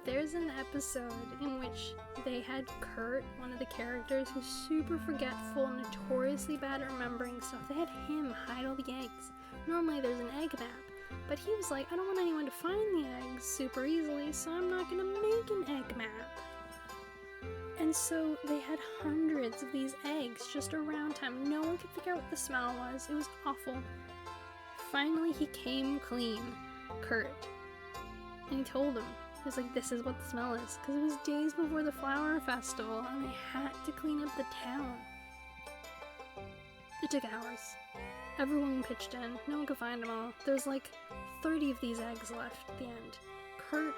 There's an episode in which they had Kurt, one of the characters, who's super forgetful, notoriously bad at remembering stuff. They had him hide all the eggs. Normally there's an egg map, but he was like, I don't want anyone to find the eggs super easily, so I'm not gonna make an egg map. And so they had hundreds of these eggs just around town. No one could figure out what the smell was. It was awful. Finally he came clean, Kurt, and he told him. He was like, this is what the smell is. Because it was days before the flower festival and they had to clean up the town. It took hours. Everyone pitched in. No one could find them all. There's like 30 of these eggs left at the end. Kurt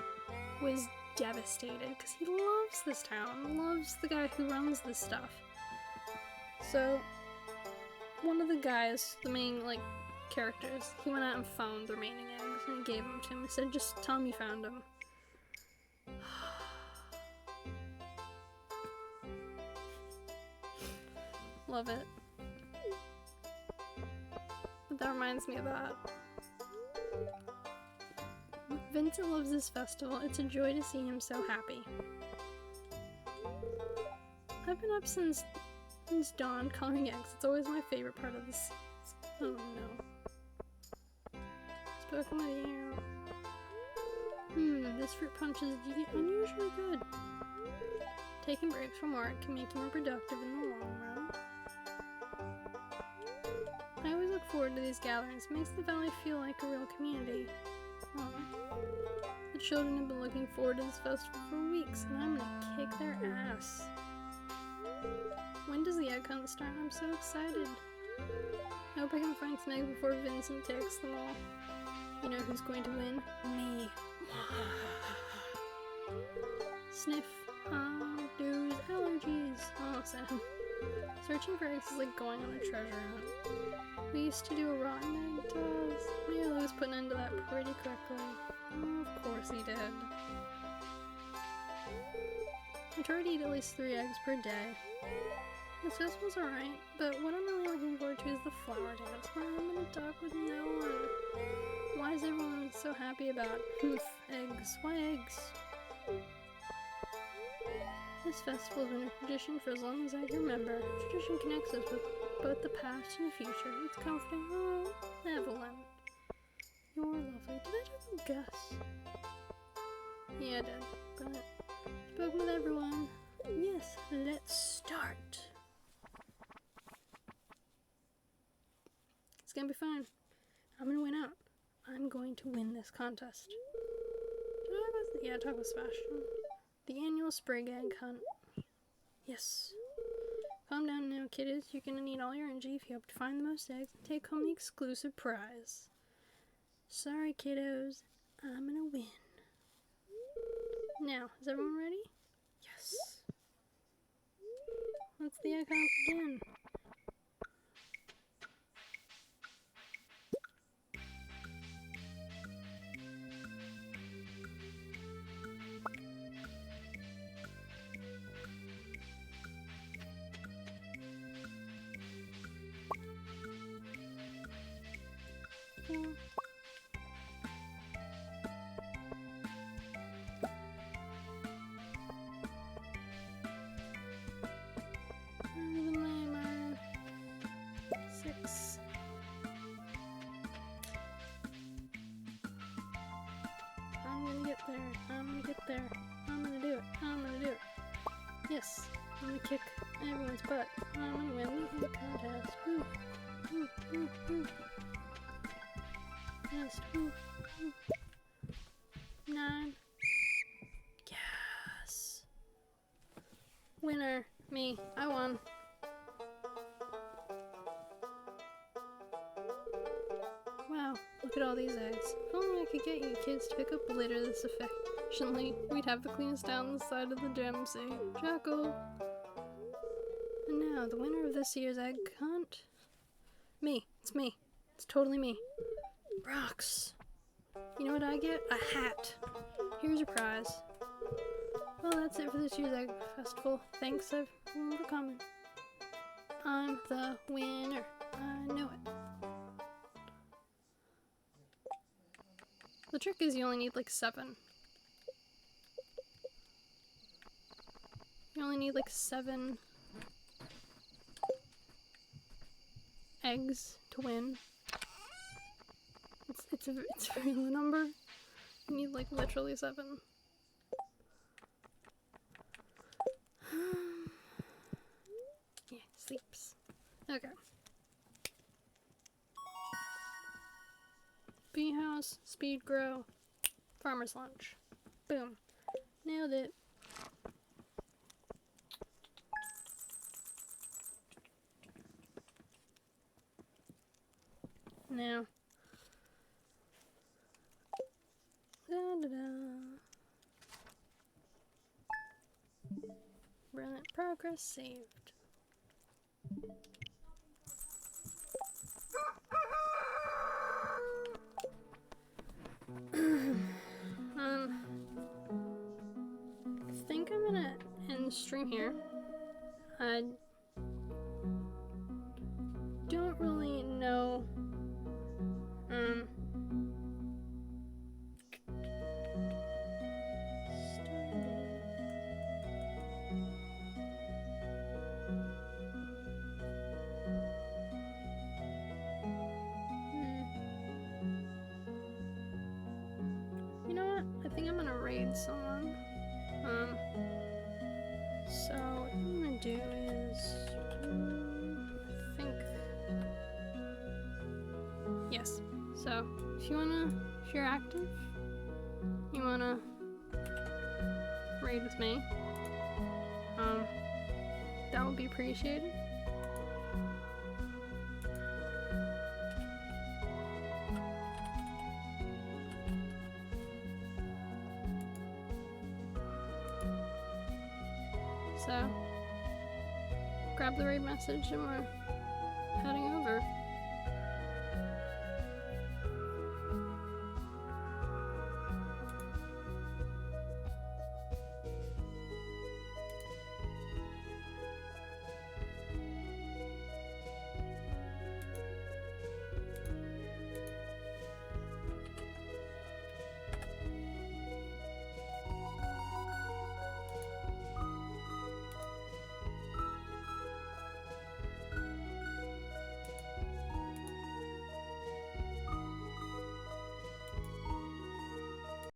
was devastated because he loves this town. Loves the guy who runs this stuff. So, one of the guys, the main characters, he went out and found the remaining eggs and he gave them to him. He said, just tell me you found them. Love it. But that reminds me of that. Vincent loves this festival. It's a joy to see him so happy. I've been up since dawn coloring eggs. It's always my favorite part of this. Oh no. Spoken with you. This fruit punch is unusually good. Taking breaks from work can make you more productive in the long run. I always look forward to these gatherings. It makes the valley feel like a real community. Aww. The children have been looking forward to this festival for weeks, and I'm gonna kick their ass. When does the egg hunt start? I'm so excited. I hope I can find some eggs before Vincent takes them all. You know who's going to win? Me. Sniff. Dude, allergies. Oh, Sam. Searching for eggs is like going on a treasure hunt. We used to do a rotten egg toss. Maybe Lou's put an end to that pretty quickly. Oh, of course he did. I try to eat at least 3 eggs per day. This festival's alright, but what I'm really looking forward to is the flower dance, where I'm gonna talk with no one. Why is everyone so happy about eggs? Why eggs? This festival has been a tradition for as long as I can remember. Tradition connects us with both the past and the future. It's comforting. Oh, Evelyn. You're lovely. Did I talk about Gus? Yeah, I did. Brilliant. Spoken with everyone. Yes, let's start. It's gonna be fine. I'm gonna win out. I'm going to win this contest. Did I talk about Sebastian. The annual sprig egg hunt. Yes. Calm down now, kiddos. You're gonna need all your energy if you hope to find the most eggs and take home the exclusive prize. Sorry, kiddos. I'm gonna win. Now, is everyone ready? Yes. Let's the egg hunt begin. I'm gonna get there. I'm gonna do it. I'm gonna do it. Yes. I'm gonna kick everyone's butt. I'm gonna win the contest. Woo. Woo, woo, woo. Yes, woo, woo. 9. Yes. Winner. Me. I won. Wow, look at all these eggs. If only I could get you kids to pick up a litter this efficiently, we'd have the cleanest down the side of the gem, say, Jackal. And now, the winner of this year's egg hunt? Me. It's me. It's totally me. Rocks. You know what I get? A hat. Here's your prize. Well, that's it for this year's egg festival. Thanks everyone for coming. I'm the winner. I know it. The trick is you only need like 7. You only need like 7 eggs to win. It's a very low number. You need like literally 7. Yeah, sleeps. Okay. Bee house, speed grow, farmer's lunch. Boom. Nailed it. Now. Da-da-da. Brilliant progress saved. I think I'm gonna end the stream here. I don't really know. You know what? I think I'm gonna raid someone. So what I'm gonna do is, I think, yes. So if you're active, you wanna raid with me, that would be appreciated. So grab the raid message and we're heading over.